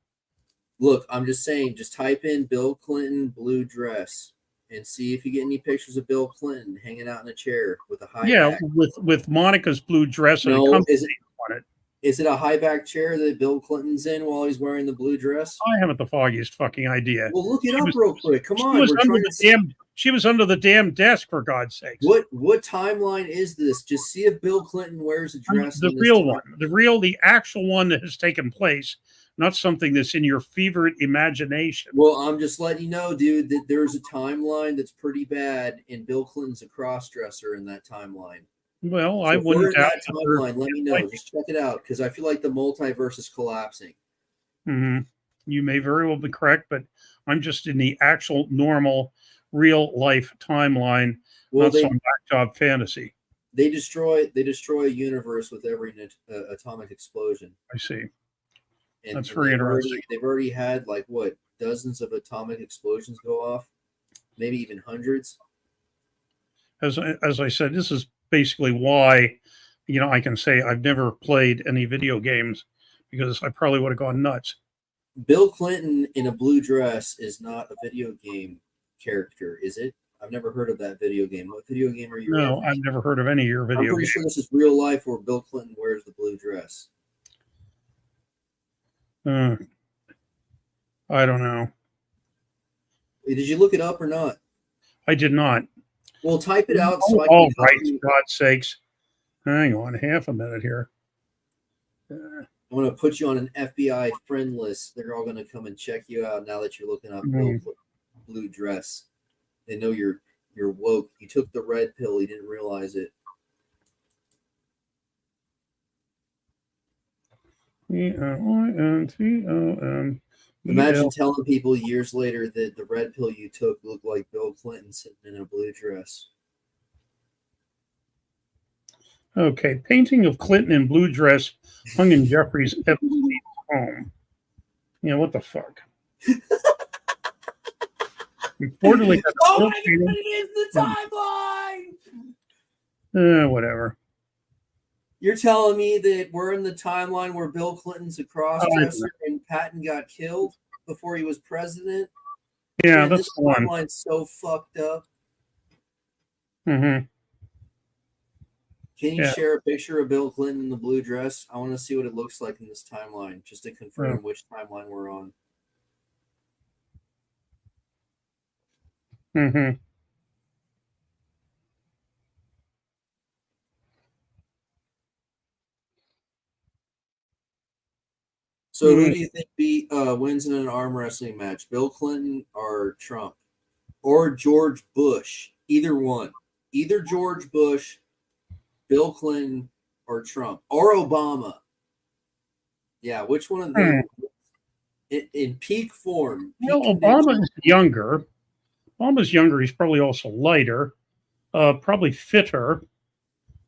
Look, I'm just saying, just type in Bill Clinton blue dress and see if you get any pictures of Bill Clinton hanging out in a chair with a high back. with Monica's blue dress and a company on it. Is it a high back chair that Bill Clinton's in while he's wearing the blue dress? I haven't the foggiest fucking idea. Well, look it up real quick. Come on. She was under the damn desk, for God's sake. What timeline is this? Just see if Bill Clinton wears a dress. The real one. The actual one that has taken place, not something that's in your fevered imagination. Well, I'm just letting you know, dude, that there's a timeline that's pretty bad, and Bill Clinton's a cross-dresser in that timeline. Well, I wouldn't doubt that timeline. Let me know. Just check it out, because I feel like the multiverse is collapsing. Mm-hmm. You may very well be correct, but I'm just in the actual normal real life timeline, not some backjob fantasy. They destroy a universe with every atomic explosion. I see. That's very interesting. They've already had dozens of atomic explosions go off, maybe even hundreds. As I said, this is basically why, I can say I've never played any video games, because I probably would have gone nuts. Bill Clinton in a blue dress is not a video game character, is it? I've never heard of that video game. What video game are you? No, I've never heard of any of your video games. I'm pretty sure this is real life where Bill Clinton wears the blue dress. I don't know. Did you look it up or not? I did not. Well, type it out. Right, for God's sakes. Hang on half a minute here. I'm going to put you on an FBI friend list. They're all going to come and check you out now that you're looking up Bill blue dress. They know you're woke. You took the red pill. You didn't realize it. Clinton. Imagine telling people years later that the red pill you took looked like Bill Clinton sitting in a blue dress. Okay, painting of Clinton in blue dress hung in Jeffrey's Epstein home. What the fuck? Reportedly, oh my God, it is the timeline. Whatever. You're telling me that we're in the timeline where Bill Clinton's a cross-dresser and Patton got killed before he was president? Yeah, that's the one. This timeline's so fucked up. Mm-hmm. Can you share a picture of Bill Clinton in the blue dress? I want to see what it looks like in this timeline, just to confirm which timeline we're on. Mm-hmm. So who do you think wins in an arm wrestling match? Bill Clinton or Trump? Or George Bush? Either one. Either George Bush, Bill Clinton, or Trump. Or Obama. Yeah, which one of them? In peak form. Obama is younger. Obama's younger. He's probably also lighter. Probably fitter.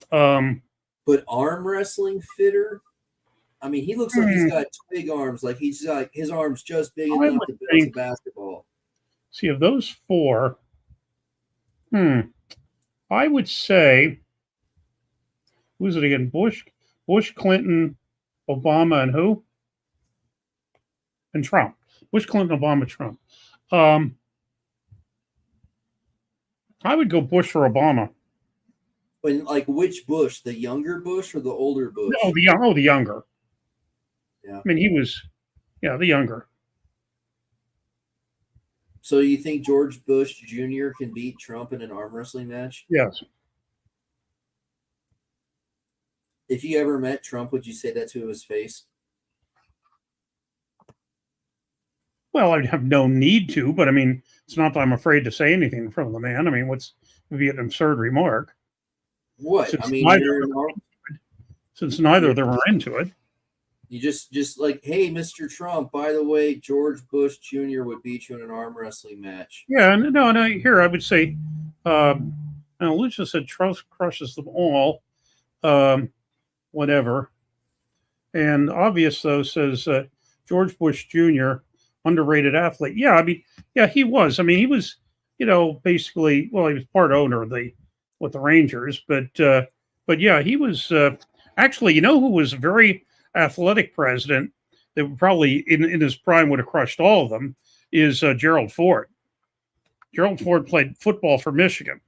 But arm wrestling fitter? I mean, he looks like he's got big arms. Like he's got his arms just big enough to bounce a basketball. See, of those four, I would say, who's it again? Bush, Clinton, Obama, and who? and Trump. Bush, Clinton, Obama, Trump. I would go Bush or Obama. And like which Bush, the younger Bush or the older Bush? No, the younger. Yeah. I mean, he was, the younger. So you think George Bush Jr. can beat Trump in an arm wrestling match? Yes. If you ever met Trump, would you say that to his face? Well, I'd have no need to, but I mean, it's not that I'm afraid to say anything in front of the man. I mean, would be an absurd remark. What? Since I mean, neither of them are into it. You just like, hey, Mr. Trump, by the way, George Bush Jr. would beat you in an arm wrestling match. Yeah, no. Here, I would say, Lucha said Trump crushes them all, whatever. And Obvious, though, says George Bush Jr., underrated athlete. Yeah, I mean, yeah, he was. I mean, he was, basically, well, he was part owner of with the Rangers, but yeah, he was actually, who was a very athletic president that would probably in his prime would have crushed all of them is Gerald Ford. Gerald Ford played football for Michigan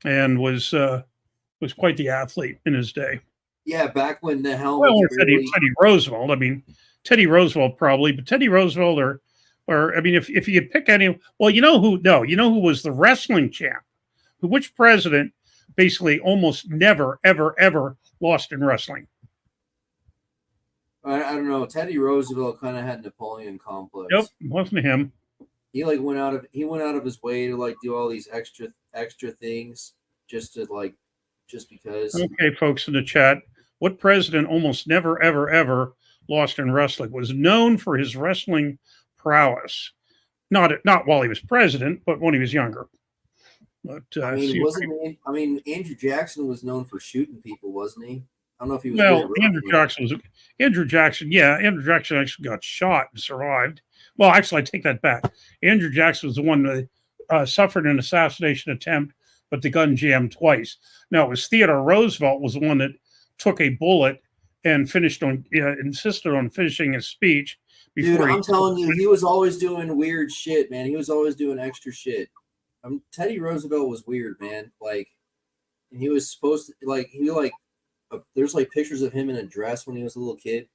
and was quite the athlete in his day. Yeah, back when the helmet. Well, Teddy Roosevelt. I mean, Teddy Roosevelt probably, but Teddy Roosevelt or I mean, if you could pick any, well, you know who was the wrestling champ? Which president basically almost never, ever, ever lost in wrestling? I don't know. Teddy Roosevelt kind of had Napoleon complex. Nope, wasn't him. He went out of his way to like do all these extra things just because. Okay, folks in the chat, what president almost never, ever, ever lost in wrestling was known for his wrestling prowess? Not while he was president, but when he was younger. But Andrew Jackson was known for shooting people, wasn't he? I don't know if he was. Well, Andrew Jackson. Yeah, Andrew Jackson actually got shot and survived. Well, actually, I take that back. Andrew Jackson was the one that suffered an assassination attempt, but the gun jammed twice. Now, it was Theodore Roosevelt was the one that took a bullet and insisted on finishing his speech. Dude, I'm telling you, he was always doing weird shit, man. He was always doing extra shit. Teddy Roosevelt was weird, man. Like, and he was supposed to there's like pictures of him in a dress when he was a little kid.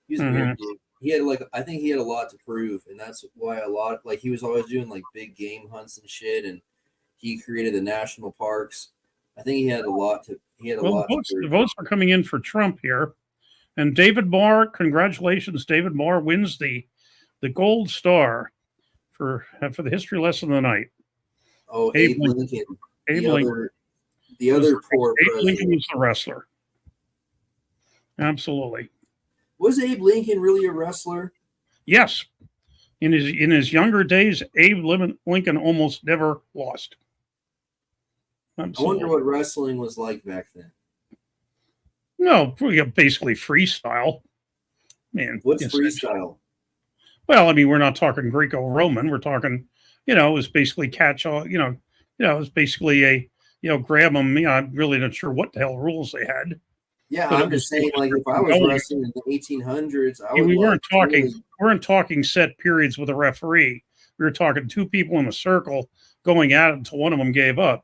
He was weird, dude. He had I think he had a lot to prove, and that's why he was always doing like big game hunts and shit, and he created the national parks. I think he had a lot to. The votes are coming in for Trump here, and David Marr. Congratulations, David Marr wins the gold star for the history lesson of the night. Oh, Abe Lincoln. The other poor Abe president. Lincoln was the wrestler. Absolutely. Was Abe Lincoln really a wrestler? Yes. In his younger days, Abe Lincoln almost never lost. Absolutely. I wonder what wrestling was like back then. No, basically freestyle. Man, what's freestyle? Well, I mean, we're not talking Greco-Roman. We're talking, it was basically catch all. It was basically a grab them. I'm really not sure what the hell rules they had. Yeah, but I'm just saying, like, if I was wrestling in the 1800s, we weren't talking set periods with a referee. We were talking two people in a circle going at it until one of them gave up.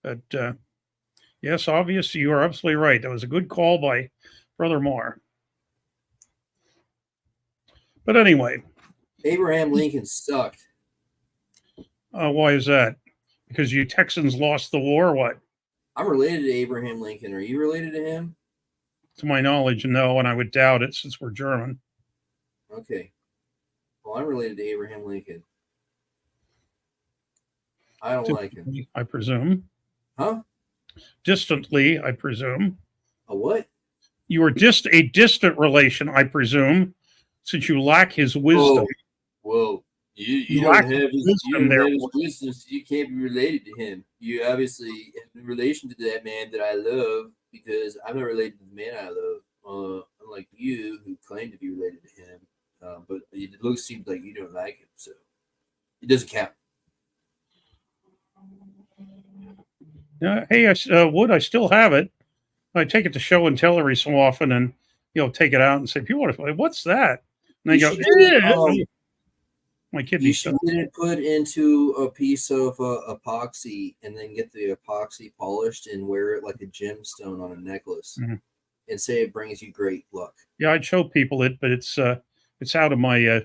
But yes, obviously, you are absolutely right. That was a good call by Brother Marr. But anyway, Abraham Lincoln sucked. Why is that? Because you Texans lost the war, or what? I'm related to Abraham Lincoln. Are you related to him? To my knowledge, no, and I would doubt it since we're German. Okay. Well, I'm related to Abraham Lincoln. I don't like him. I presume. Huh? Distantly, I presume. A what? You are a distant relation, I presume, since you lack his wisdom. Well, you don't have his wisdom, so you can't be related to him. You obviously have a relation to that man that I love because I'm not related to the man I love. Unlike you, who claim to be related to him, but it seems like you don't like him, so it doesn't count. Hey, Wood, I still have it. I take it to show and tell every so often, and take it out and say, people are like, what's that? And I You go, should do, my kidney you should stone. get it put into a piece of epoxy and then get the epoxy polished and wear it like a gemstone on a necklace and say it brings you great luck. Yeah, I'd show people it, but it's out of my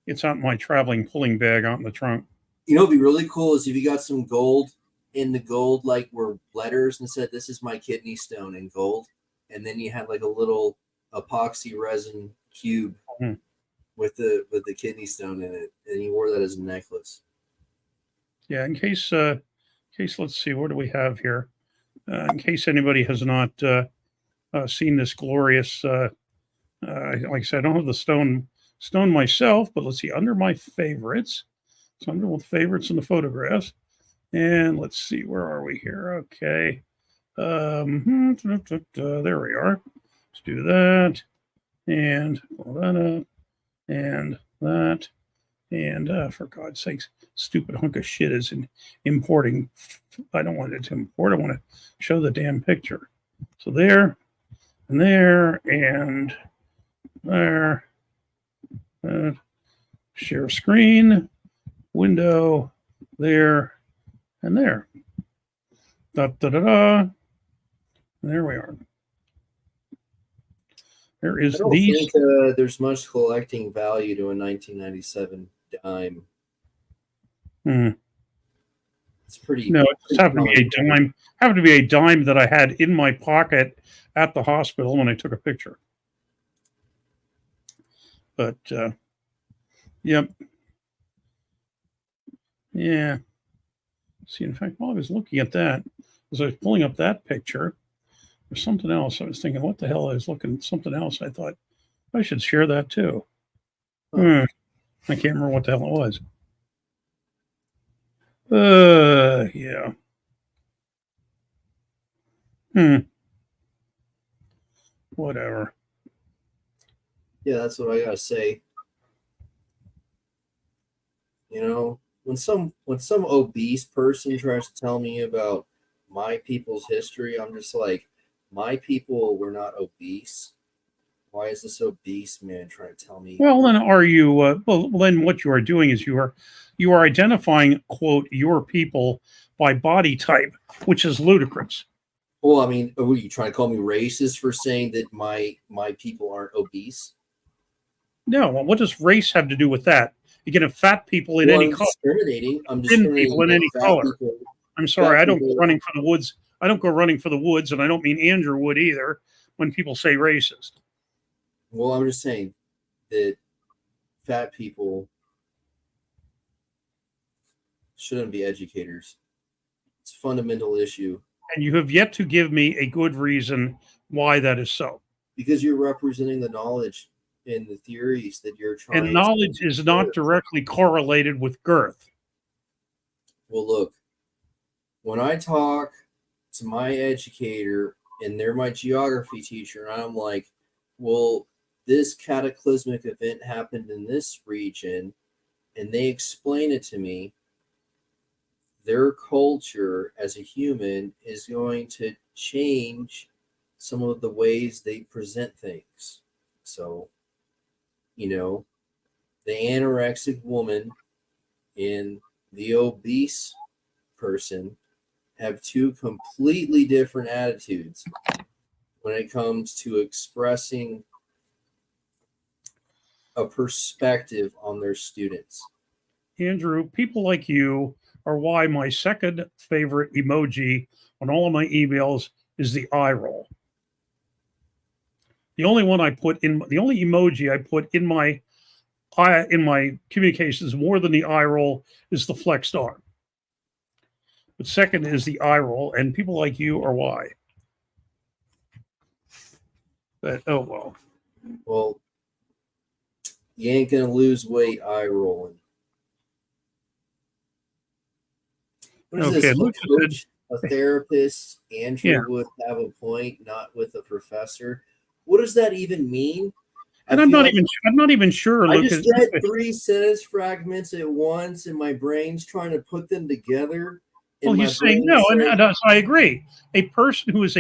it's out in my traveling pulling bag out in the trunk. You know, what'd be really cool is if you got some gold, in the gold like were letters and said, "This is my kidney stone" in gold, and then you had like a little epoxy resin cube with the kidney stone in it, and you wore that as a necklace. Yeah, in case let's see, what do we have here? In case anybody has not seen this glorious, like I said, I don't have the stone myself, but let's see, under my favorites. It's under the favorites in the photographs. And let's see, where are we here? Okay. There we are. Let's do that. And pull that up. And that. And for God's sakes, stupid hunk of shit is importing. I don't want it to import. I want to show the damn picture. So there, and there, and there. Share screen, window, there, and there. Da da da da. There we are. There is I don't these. think there's much collecting value to a 1997 dime. It's pretty. No, it just happened to be a dime. Happened to be a dime that I had in my pocket at the hospital when I took a picture. But yep, yeah. See, in fact, while I was looking at that, as I was pulling up that picture, there's something else. I was thinking, what the hell? I was looking at something else. I thought I should share that too. I can't remember what the hell it was. Yeah. Whatever. Yeah, that's what I gotta say. You know, when some obese person tries to tell me about my people's history, I'm just like, my people were not obese. Why is this obese man trying to tell me? Well, then are you? Well, then what you are doing is you are identifying, quote, your people by body type, which is ludicrous. Well, I mean, are you trying to call me racist for saying that my people aren't obese? No. Well, what does race have to do with that? You can have fat people in any color. I'm discriminating people in any color. People, I'm sorry, I don't go running for the woods. I don't go running for the woods, and I don't mean Andrew would either. When people say racist. Well, I'm just saying that fat people shouldn't be educators. It's a fundamental issue. And you have yet to give me a good reason why that is so. Because you're representing the knowledge and the theories that you're trying. And knowledge is not directly correlated with girth. Well, look, when I talk to my educator and they're my geography teacher, and I'm like, well, this cataclysmic event happened in this region, and they explain it to me, their culture as a human is going to change some of the ways they present things. So, you know, the anorexic woman and the obese person have two completely different attitudes when it comes to expressing a perspective on their students. Andrew, people like you are why my second favorite emoji on all of my emails is the eye roll. The only emoji I put in my communications more than the eye roll is the flexed arm. But second is the eye roll, and people like you are why. But oh well. Well, you ain't gonna lose weight eye rolling. What is this? A coach, a therapist, Andrew would have a point, not with a professor. What does that even mean? And I'm not even sure. I just read 3 sentence fragments at once, and my brain's trying to put them together. Well, he's saying no, and I agree. A person who is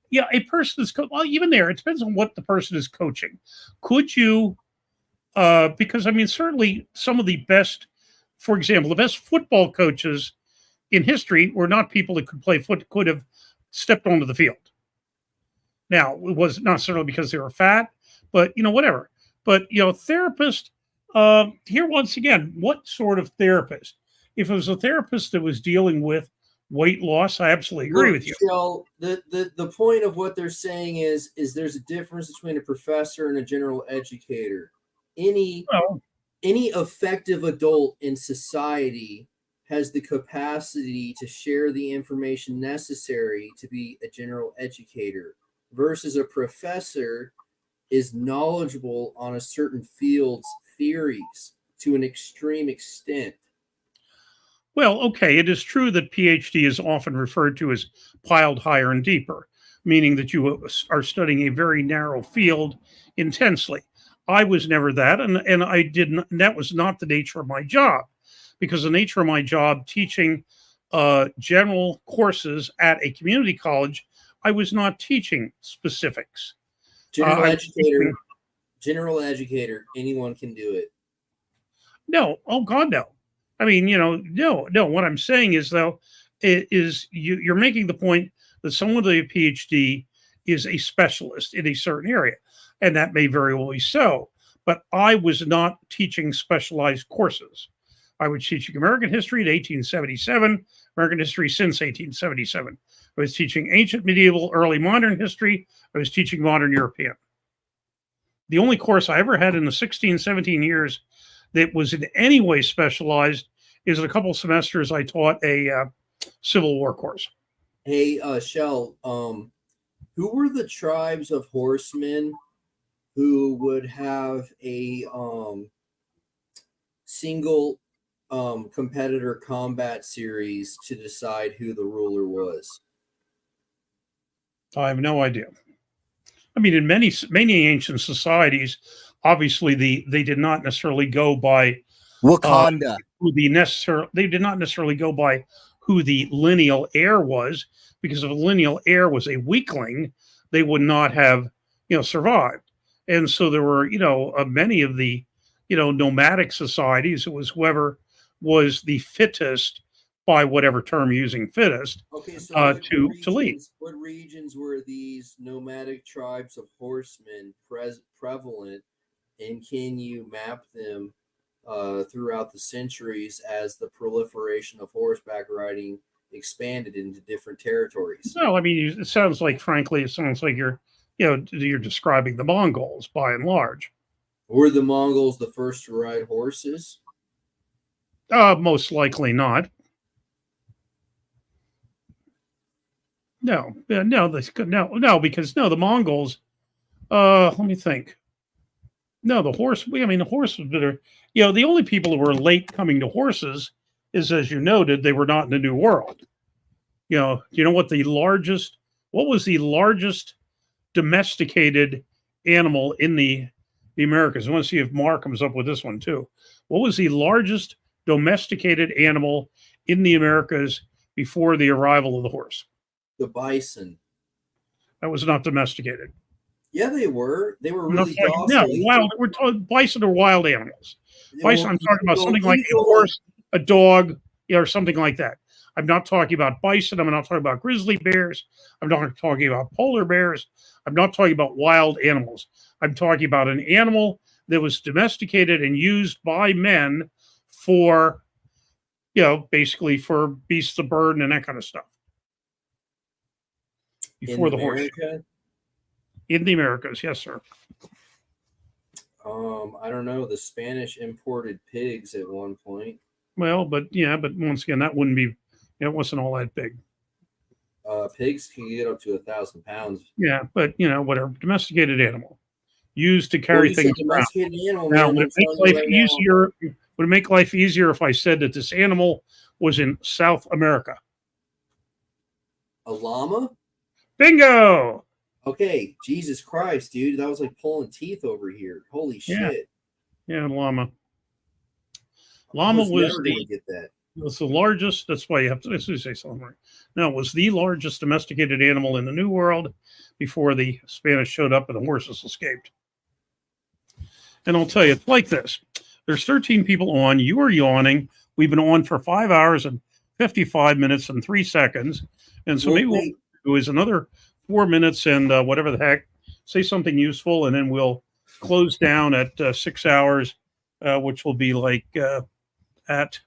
yeah, a person is well, even there, it depends on what the person is coaching. Could you, because I mean, certainly some of the best, for example, the best football coaches in history were not people that could have stepped onto the field. Now, it was not necessarily because they were fat, but whatever. But therapist. Here once again, what sort of therapist? If it was a therapist that was dealing with weight loss, I absolutely agree with you. Shell, the point of what they're saying is there's a difference between a professor and a general educator. Any effective adult in society has the capacity to share the information necessary to be a general educator, versus a professor is knowledgeable on a certain field's theories to an extreme extent. Well, okay, it is true that PhD is often referred to as piled higher and deeper, meaning that you are studying a very narrow field intensely. I was never that, and I didn't. That was not the nature of my job, because the nature of my job, teaching general courses at a community college, I was not teaching specifics. General educator, anyone can do it. No, oh God, no. I mean, no. What I'm saying is, though, you're making the point that someone with a PhD is a specialist in a certain area, and that may very well be so. But I was not teaching specialized courses. I was teaching American history in 1877, American history since 1877. I was teaching ancient, medieval, early modern history. I was teaching modern European. The only course I ever had in the 16, 17 years that was in any way specialized is a couple semesters I taught a Civil War course. Hey, Shell, who were the tribes of horsemen who would have a single competitor combat series to decide who the ruler was? I have no idea. I mean, in many ancient societies, obviously they did not necessarily go by Wakanda. They did not necessarily go by who the lineal heir was, because if a lineal heir was a weakling, they would not have survived. And so there were many of the nomadic societies. It was whoever was the fittest, by whatever term you're using, fittest, okay, so to lead. What regions were these nomadic tribes of horsemen prevalent, and can you map them throughout the centuries as the proliferation of horseback riding expanded into different territories? No, I mean, it sounds like you're describing the Mongols by and large. Were the Mongols the first to ride horses? Most likely not. No, because the Mongols. Let me think. No, the horse. The horse was better. The only people who were late coming to horses is, as you noted, they were not in the New World. What was the largest domesticated animal in the Americas? I want to see if Mark comes up with this one too. What was the largest domesticated animal in the Americas before the arrival of the horse? The bison. That was not domesticated. Yeah, they were. They were really docile. No, wild. We're talking bison are wild animals. Bison. I'm talking about something like a horse, a dog, or something like that. I'm not talking about bison. I'm not talking about grizzly bears. I'm not talking about polar bears. I'm not talking about wild animals. I'm talking about an animal that was domesticated and used by men for, basically for beasts of burden and that kind of stuff. Before the horse. In the Americas, yes, sir. I don't know. The Spanish imported pigs at one point. Well, but once again, that wouldn't be. It wasn't all that big. Pigs can get up to 1,000 pounds. Yeah, but whatever. Domesticated animal used to carry things around. Now, would it make life easier if I said that this animal was in South America? A llama? Bingo! Okay, Jesus Christ, dude. That was like pulling teeth over here. Holy shit. Yeah, llama. Llama was never gonna get that. It was the largest. That's why you have to say something right. Now, it was the largest domesticated animal in the New World before the Spanish showed up and the horses escaped. And I'll tell you, it's like this. There's 13 people on. You are yawning. We've been on for 5 hours and 55 minutes and 3 seconds. And so maybe what we'll do is another 4 minutes and whatever the heck, say something useful, and then we'll close down at 6 hours, which will be like at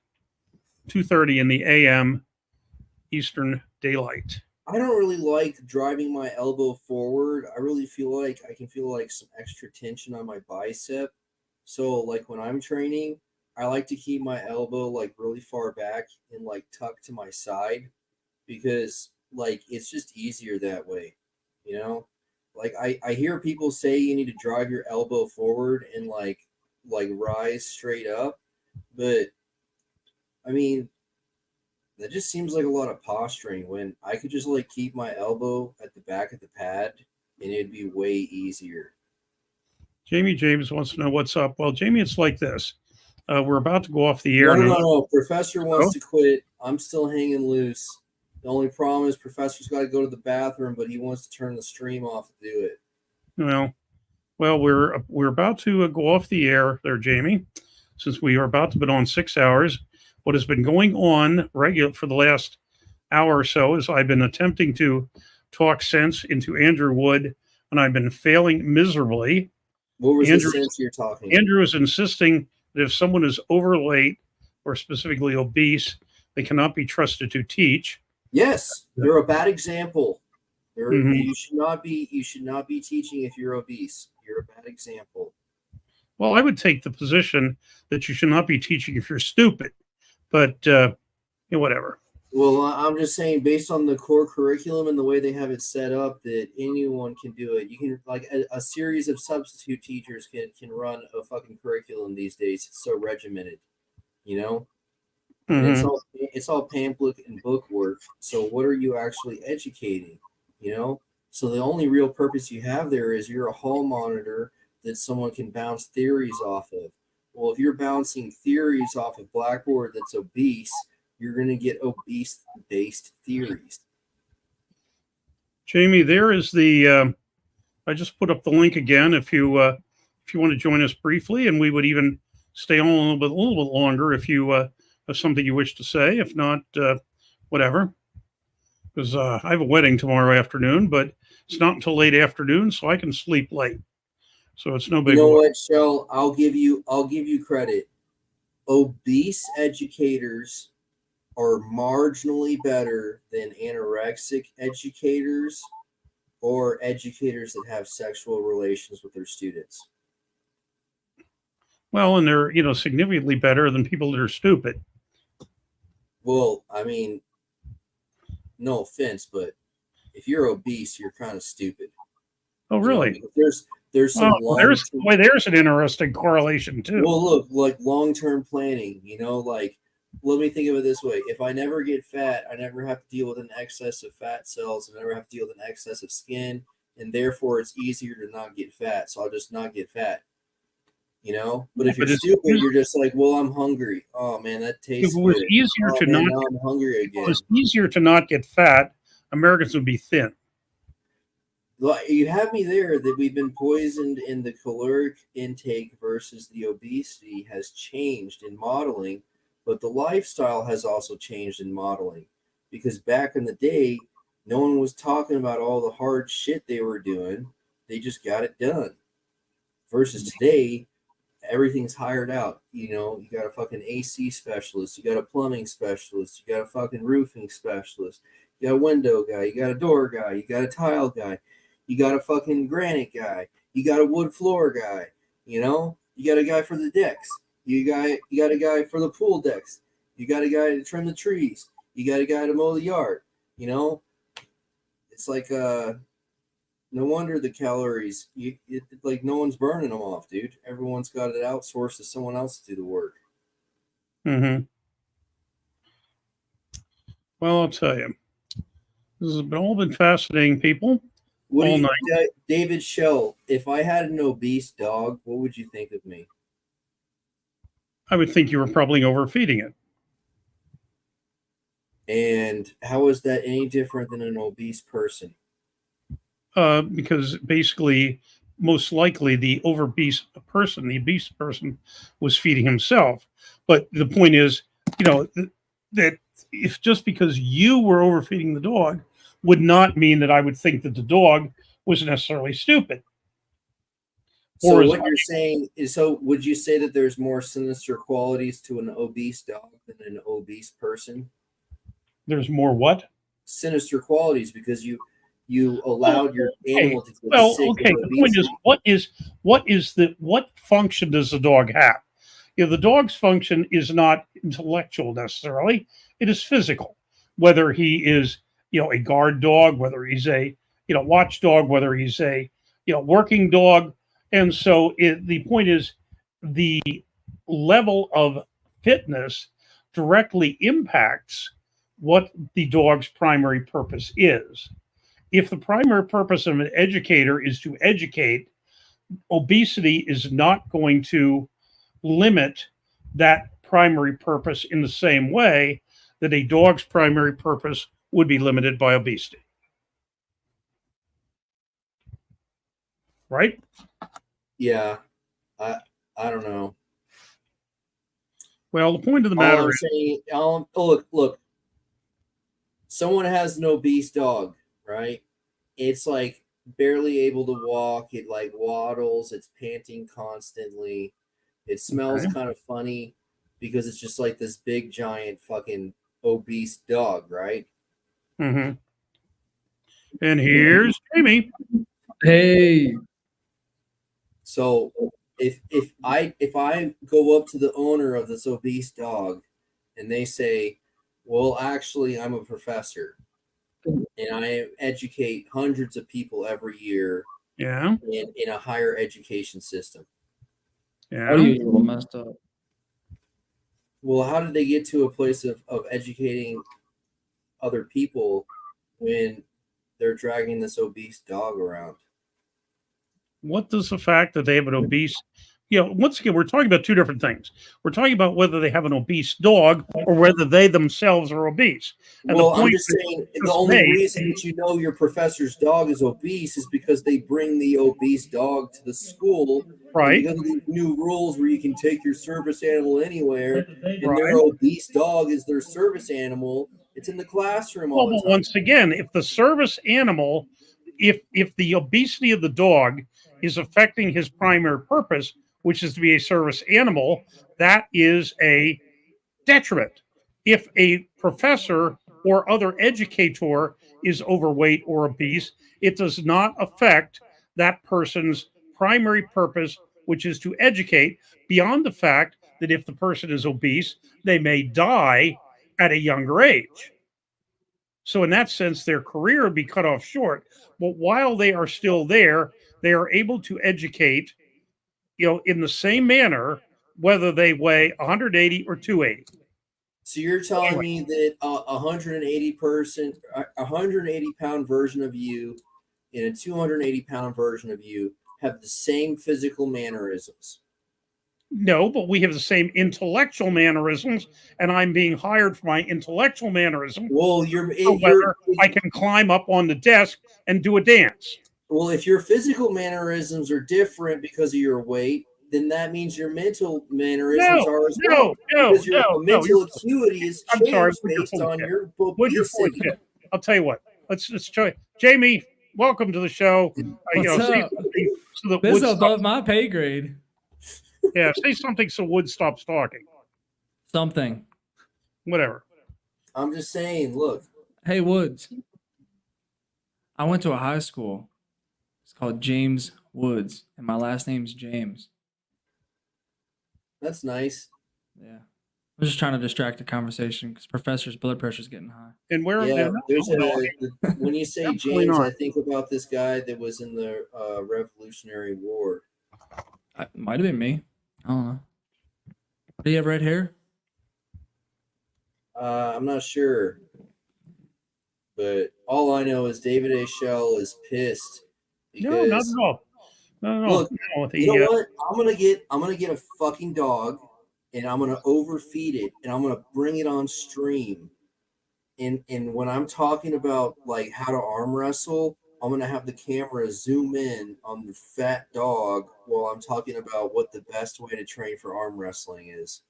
2:30 in the a.m. Eastern Daylight. I don't really like driving my elbow forward. I really feel like I can feel like some extra tension on my bicep. So like when I'm training, I like to keep my elbow like really far back and like tucked to my side because like it's just easier that way, you know? Like I hear people say you need to drive your elbow forward and like rise straight up, but I mean that just seems like a lot of posturing when I could just like keep my elbow at the back of the pad and it'd be way easier. Jamie James wants to know what's up. Well, Jamie, it's like this. We're about to go off the air. No. Professor wants to quit. I'm still hanging loose. The only problem is Professor's got to go to the bathroom, but he wants to turn the stream off to do it. Well, we're about to go off the air there, Jamie, since we are about to be on 6 hours. What has been going on regular for the last hour or so is I've been attempting to talk sense into Andrew Wood, and I've been failing miserably. What was the sense you're talking? Andrew is insisting that if someone is overweight or specifically obese, they cannot be trusted to teach. Yes, they're a bad example. You should not be teaching if you're obese. You're a bad example. Well, I would take the position that you should not be teaching if you're stupid, but whatever. Well, I'm just saying, based on the core curriculum and the way they have it set up, that anyone can do it. You can like a series of substitute teachers can run a fucking curriculum these days. It's so regimented, you know. And it's all pamphlet and book work. So what are you actually educating? You know. So the only real purpose you have there is you're a hall monitor that someone can bounce theories off of. Well, if you're bouncing theories off a blackboard that's obese, you're going to get obese-based theories. Jamie, there is the. I just put up the link again. If you want to join us briefly, and we would even stay on a little bit longer if you have something you wish to say. If not, whatever. Because I have a wedding tomorrow afternoon, but it's not until late afternoon, so I can sleep late. So it's no big. You know what, Shell? I'll give you credit. Obese educators are marginally better than anorexic educators or educators that have sexual relations with their students. Well, and they're significantly better than people that are stupid. Well, I mean, no offense, but if you're obese, you're kind of stupid. Oh, really? There's some there's an interesting correlation too. Well, look, like long-term planning, like let me think of it this way. If I never get fat, I never have to deal with an excess of fat cells. I never have to deal with an excess of skin, and therefore it's easier to not get fat. So I'll just not get fat. But if you're stupid, you're just like, well, I'm hungry. Oh man, that tastes good. If it was easier to now I'm hungry again. If it was easier to not get fat, Americans would be thin. You have me there that we've been poisoned in the caloric intake versus the obesity has changed in modeling, but the lifestyle has also changed in modeling, because back in the day, no one was talking about all the hard shit they were doing. They just got it done. Versus today, everything's hired out. You got a fucking AC specialist, you got a plumbing specialist, you got a fucking roofing specialist, you got a window guy, you got a door guy, you got a tile guy. You got a fucking granite guy. You got a wood floor guy. You got a guy for the decks. You got a guy for the pool decks. You got a guy to trim the trees. You got a guy to mow the yard. It's like no wonder the calories. Like no one's burning them off, dude. Everyone's got it outsourced to someone else to do the work. Well, I'll tell you, this has all been fascinating, people. What do you, David Shell, if I had an obese dog, what would you think of me? I would think you were probably overfeeding it. And how is that any different than an obese person? Because basically, most likely, the obese person was feeding himself. But the point is, that if just because you were overfeeding the dog would not mean that I would think that the dog was necessarily stupid. So what you're saying is, so would you say that there's more sinister qualities to an obese dog than an obese person? There's more what? Sinister qualities, because you allowed your animal to get sick. Okay. The point is, what function does the dog have? The dog's function is not intellectual necessarily; it is physical. Whether he is, a guard dog, whether he's a, watchdog, whether he's a, working dog, and so the point is, the level of fitness directly impacts what the dog's primary purpose is. If the primary purpose of an educator is to educate, obesity is not going to limit that primary purpose in the same way that a dog's primary purpose would be limited by obesity. Right? Yeah. I don't know. Well, the point of the matter is, look. Someone has an obese dog, right? It's like barely able to walk. It like waddles. It's panting constantly. It smells kind of funny because it's just like this big, giant, fucking obese dog, right? Mm-hmm. And here's Jamie. Hey. So if I go up to the owner of this obese dog and they say, well, actually, I'm a professor and I educate hundreds of people every year in a higher education system. Yeah. How do you get a little messed up? Well, how did they get to a place of educating other people when they're dragging this obese dog around? What does the fact that they have an obese, once again, we're talking about two different things. We're talking about whether they have an obese dog or whether they themselves are obese. And well, I'm just saying the only reason that your professor's dog is obese is because they bring the obese dog to the school. Right. Because of these new rules where you can take your service animal anywhere, and their obese dog is their service animal. It's in the classroom all the time. Once again, if the service animal, if the obesity of the dog is affecting his primary purpose, which is to be a service animal, that is a detriment. If a professor or other educator is overweight or obese, it does not affect that person's primary purpose, which is to educate, beyond the fact that if the person is obese, they may die at a younger age. So in that sense, their career would be cut off short. But while they are still there, they are able to educate, in the same manner, whether they weigh 180 or 280. So you're telling me that a 180 pound version of you and a 280 pound version of you have the same physical mannerisms? No, but we have the same intellectual mannerisms, and I'm being hired for my intellectual mannerism. Well, I can climb up on the desk and do a dance. Well, if your physical mannerisms are different because of your weight, then that means your mental mannerisms are as well. Because your mental acuity is changed based on your obesity. I'll tell you what. Let's try. Jamie, welcome to the show. What's up? This is above my pay grade. Yeah, say something so Wood stops talking. Something. Whatever. I'm just saying, look. Hey, Woods. I went to a high school. It's called James Woods, and my last name's James. That's nice. Yeah. I'm just trying to distract the conversation because Professor's blood pressure's getting high. And where? Yeah, when you say James, I think about this guy that was in the Revolutionary War. Might have been me. I don't know. Do you have red hair? I'm not sure. But all I know is David A. Shell is pissed. No, not at all. No. Look, you know what? I'm gonna get a fucking dog, and I'm gonna overfeed it, and I'm gonna bring it on stream, and when I'm talking about like how to arm wrestle, I'm gonna have the camera zoom in on the fat dog while I'm talking about what the best way to train for arm wrestling is.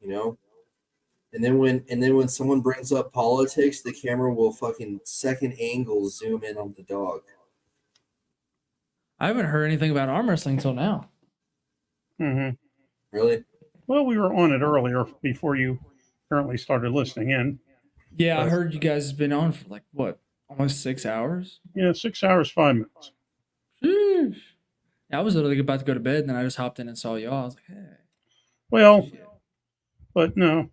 You know? And then when someone brings up politics, the camera will fucking second angle zoom in on the dog. I haven't heard anything about arm wrestling until now. Mm-hmm. Really? Well, we were on it earlier before you apparently started listening in. Yeah, I heard you guys have been on for like what, almost 6 hours? Yeah, 6 hours, 5 minutes. Sheesh. Yeah, I was literally about to go to bed, and then I just hopped in and saw y'all. I was like, hey. Well, but no.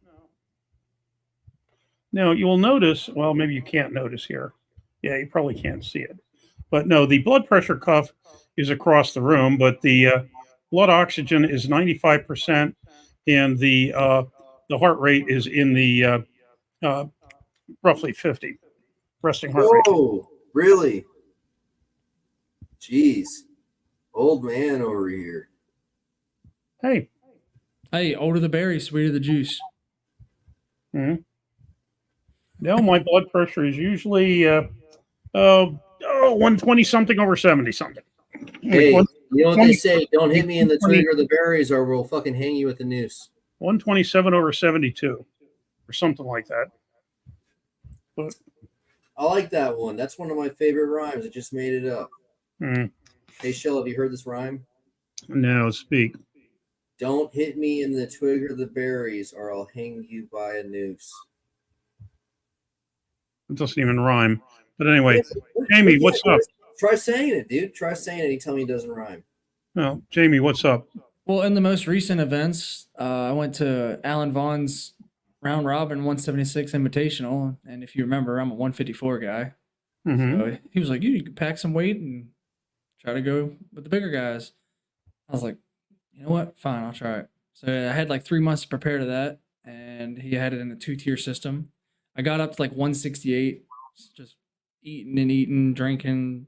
Now you will notice, well, maybe you can't notice here. Yeah, you probably can't see it. But no, the blood pressure cuff is across the room, but the blood oxygen is 95%, and the heart rate is in the roughly 50 resting heart rate. Oh, really? Jeez. Old man over here. Hey. Hey, older the berry, sweeter the juice. Mm-hmm. No, my blood pressure is usually 120 something over 70 something. Hey, you know what they say? Don't hit me in the twig or the berries, or we'll fucking hang you with the noose. 127 over 72, or something like that. But I like that one. That's one of my favorite rhymes. I just made it up. Hey, Shell, have you heard this rhyme? No, speak. Don't hit me in the twig or the berries, or I'll hang you by a noose. It doesn't even rhyme. But anyway, Jamie, what's up? Try saying it, dude. Try saying it. And tell me it doesn't rhyme. Well, Jamie, what's up? Well, in the most recent events, I went to Alan Vaughn's round robin 176 invitational, and if you remember, I'm a 154 guy. Mm-hmm. So he was like, "You can pack some weight and try to go with the bigger guys." I was like, "You know what? Fine, I'll try it." So I had like 3 months to prepare to that, and he had it in a 2-tier system. I got up to like 168, just eating, drinking,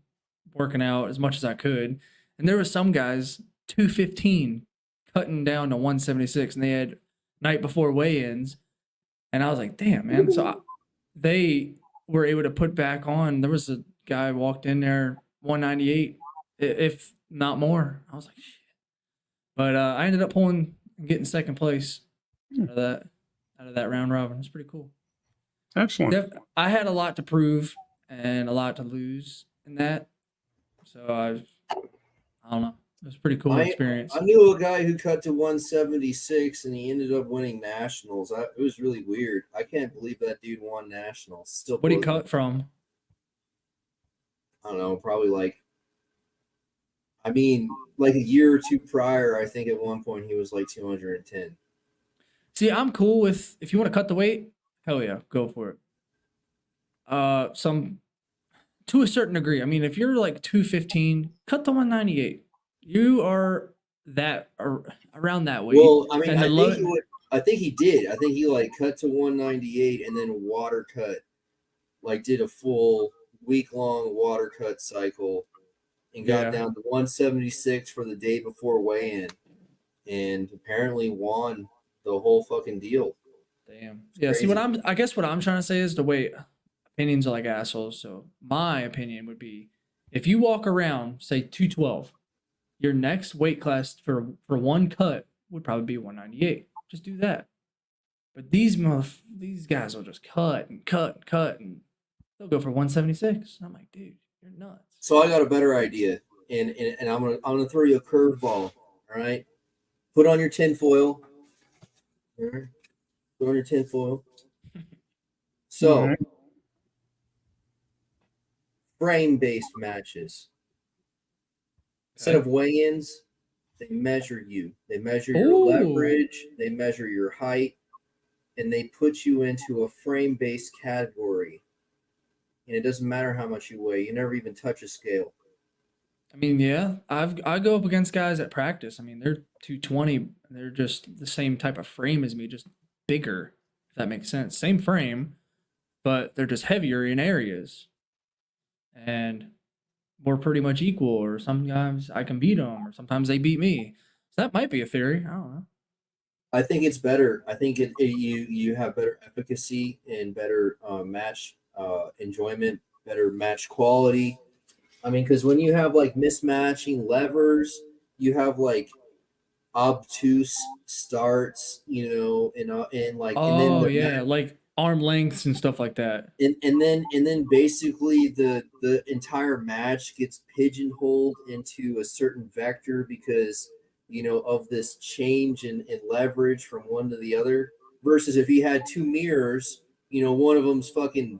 working out as much as I could. And there was some guys 215 cutting down to 176, and they had night before weigh-ins. And I was like, damn, man. So they were able to put back on. There was a guy walked in there 198, if not more. I was like, shit. But I ended up getting second place out of that round robin. It's pretty cool. Excellent. I had a lot to prove and a lot to lose in that. So I don't know. It was a pretty cool experience. I knew a guy who cut to 176 and he ended up winning nationals. It was really weird. I can't believe that dude won nationals. Still, what did he cut from? I don't know. Probably like a year or two prior. I think at one point he was like 210. See, I'm cool with if you want to cut the weight. Hell yeah, go for it. To a certain degree. I mean, if you're like 215, cut to 198. You are around that weight. Well, I mean, I think he did. I think he like cut to 198 and then water cut, like did a full week-long water cut cycle and got down to 176 for the day before weigh-in, and apparently won the whole fucking deal. Damn. Yeah. See, I guess what I'm trying to say is the way opinions are like assholes. So my opinion would be, if you walk around, say 212, your next weight class for one cut would probably be 198. Just do that. But these guys will just cut and cut and cut, and they'll go for 176. I'm like, dude, you're nuts. So I got a better idea, and I'm gonna throw you a curveball. All right, put on your tinfoil. All right. Put on your tinfoil. So, frame-based matches. Instead of weigh-ins, they measure you. They measure your leverage. They measure your height, and they put you into a frame-based category. And it doesn't matter how much you weigh. You never even touch a scale. I mean, yeah, I go up against guys at practice. I mean, they're 220. They're just the same type of frame as me, just bigger, if that makes sense. Same frame, but they're just heavier in areas. And we're pretty much equal, or sometimes I can beat them, or sometimes they beat me. So that might be a theory. I don't know. I think it's better. I think you have better efficacy and better match enjoyment, better match quality. I mean, because when you have like mismatching levers, you have like obtuse starts, and like and then Oh yeah, like arm lengths and stuff like that. and then basically the entire match gets pigeonholed into a certain vector because of this change in leverage from one to the other versus if you had two mirrors, one of them's fucking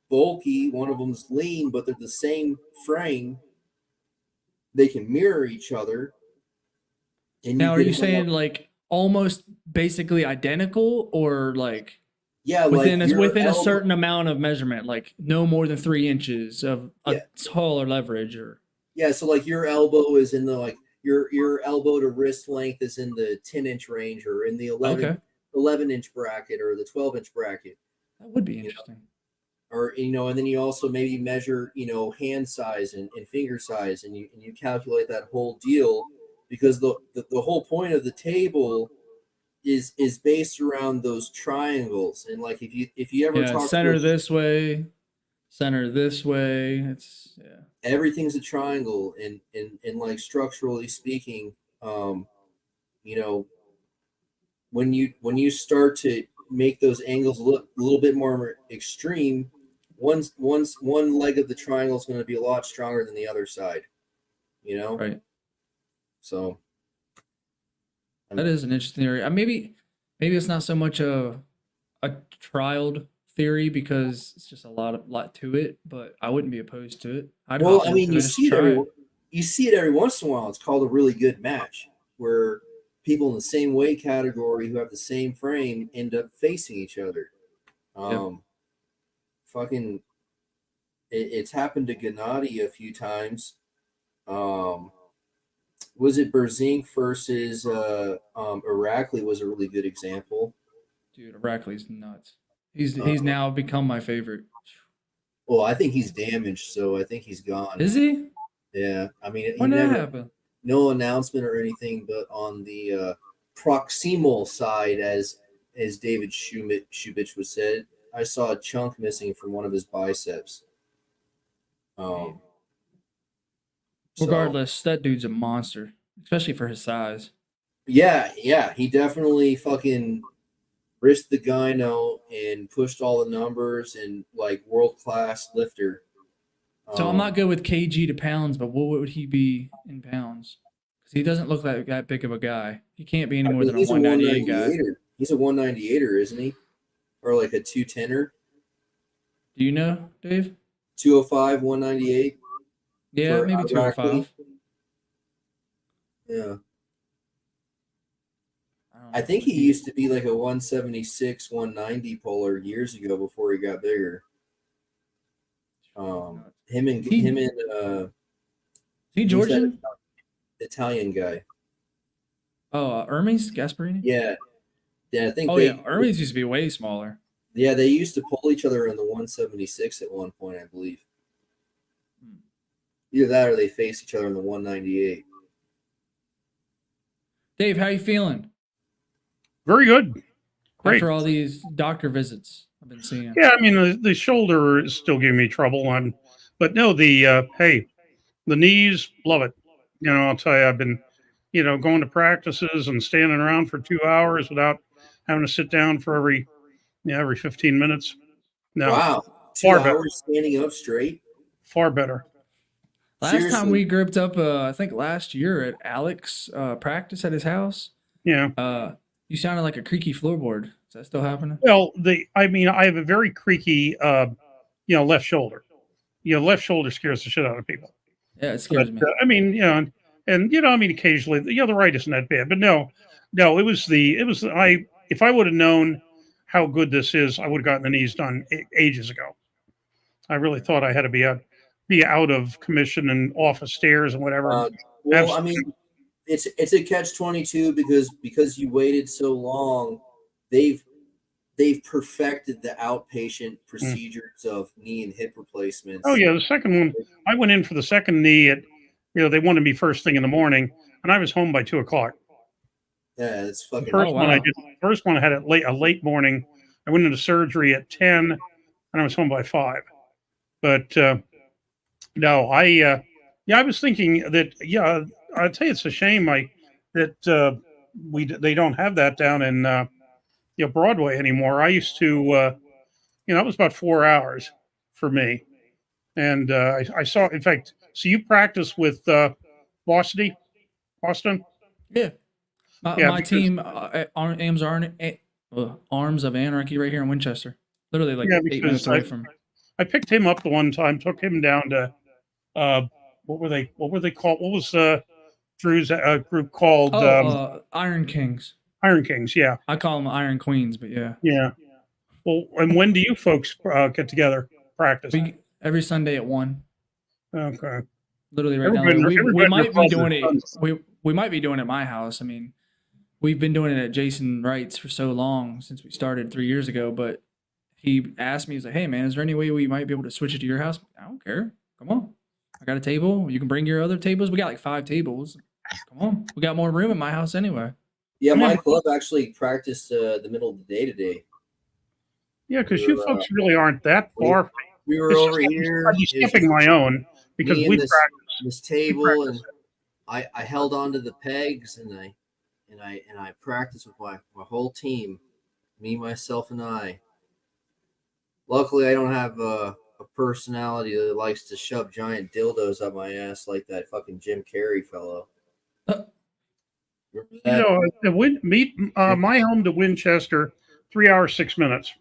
bulky, one of them's lean, but they're the same frame, they can mirror each other. And Now, are you have, saying like almost basically identical, or like yeah, within like within a certain amount of measurement, like no more than 3 inches of a taller leverage, or yeah, so like your elbow is in the like your elbow to wrist length is in the 10-inch range or in the 11-inch bracket or the 12-inch bracket. That would be interesting. Or and then you also maybe measure hand size and finger size, and you calculate that whole deal because the whole point of the table is based around those triangles. And like if you ever talk center this way, center this way, it's everything's a triangle, and like structurally speaking, when you start to make those angles look a little bit more extreme, one leg of the triangle is going to be a lot stronger than the other side, right. So that is an interesting theory. Maybe it's not so much a trialed theory because it's just a lot to it, but I wouldn't be opposed to it. You see it every once in a while. It's called a really good match where people in the same weight category who have the same frame end up facing each other. Fucking, it's happened to Gennady a few times. Was it Berzink versus Irakli was a really good example. Dude, Irakli's nuts. He's now become my favorite. Well, I think he's damaged, so I think he's gone. Is he? Yeah, I mean, when did that happen? No announcement or anything, but on the proximal side, as David Shubich was said, I saw a chunk missing from one of his biceps. Regardless, that dude's a monster, especially for his size. Yeah, he definitely fucking risked the gyno and pushed all the numbers and like world-class lifter. So I'm not good with kg to pounds, but what would he be in pounds? Because he doesn't look like that big of a guy. He can't be any more than a 198 guy. He's a 198er, isn't he? Or like a 210er? Do you know, Dave? 205, 198? Yeah, maybe 205. Yeah. I think he used to be like a 176, 190 polar years ago before he got bigger. Him and he Georgian? Italian guy. Oh, Hermes Gasparini? Yeah, I think. Hermes used to be way smaller. Yeah, they used to pull each other in the 176 at one point, I believe. Either that or they faced each other in the 198. Dave, how you feeling? Very good. Great. After all these doctor visits I've been seeing. Yeah, I mean the shoulder is still giving me trouble on, but no, the knees, love it. I'll tell you, I've been, going to practices and standing around for 2 hours without having to sit down for every 15 minutes. No, wow, 2 hours standing up straight. Far better. Last time we grouped up, I think last year at Alex practice at his house. Yeah. You sounded like a creaky floorboard. Is that still happening? Well, I have a very creaky, left shoulder. Left shoulder scares the shit out of people. Yeah, it scares me. Occasionally, the right isn't that bad, but no, if I would have known how good this is, I would have gotten the knees done ages ago. I really thought I had to be out of commission and off of stairs and whatever. I mean, it's a catch-22 because you waited so long. They've perfected the outpatient procedures of knee and hip replacements. Oh yeah, the second one, I went in for the second knee at, they wanted me first thing in the morning, and I was home by 2:00. Yeah, it's The fucking. first one I did. First one I had a late morning. I went into surgery at 10, and I was home by 5. But no, I was thinking that I'd tell you it's a shame that they don't have that down in Broadway anymore. I used to it was about 4 hours for me, and I saw. In fact, so you practice with Boston? Yeah. My team, Arms of Anarchy, right here in Winchester. Literally, like 8 minutes away from. I picked him up the one time, took him down to what were they called? What was Drew's group called? Iron Kings. Iron Kings, yeah. I call them Iron Queens, but yeah. Yeah. Well, and when do you folks get together, practice? Every Sunday at 1. Okay. Literally right down there. We might be doing it. We might be doing it at my house. I mean, we've been doing it at Jason Wright's for so long since we started 3 years ago. But he asked me, he's like, "Hey man, is there any way we might be able to switch it to your house?" I don't care. Come on. I got a table. You can bring your other tables. We got like 5 tables. Come on. We got more room in my house anyway. Yeah, my club actually practiced the middle of the day today. Yeah, because you folks really aren't that far. We were over here. I'm skipping my own because we practiced this table, and I held onto the pegs, and I practiced with my whole team, me, myself, and I. Luckily, I don't have a personality that likes to shove giant dildos up my ass like that fucking Jim Carrey fellow. My home to Winchester, 3 hours 6 minutes.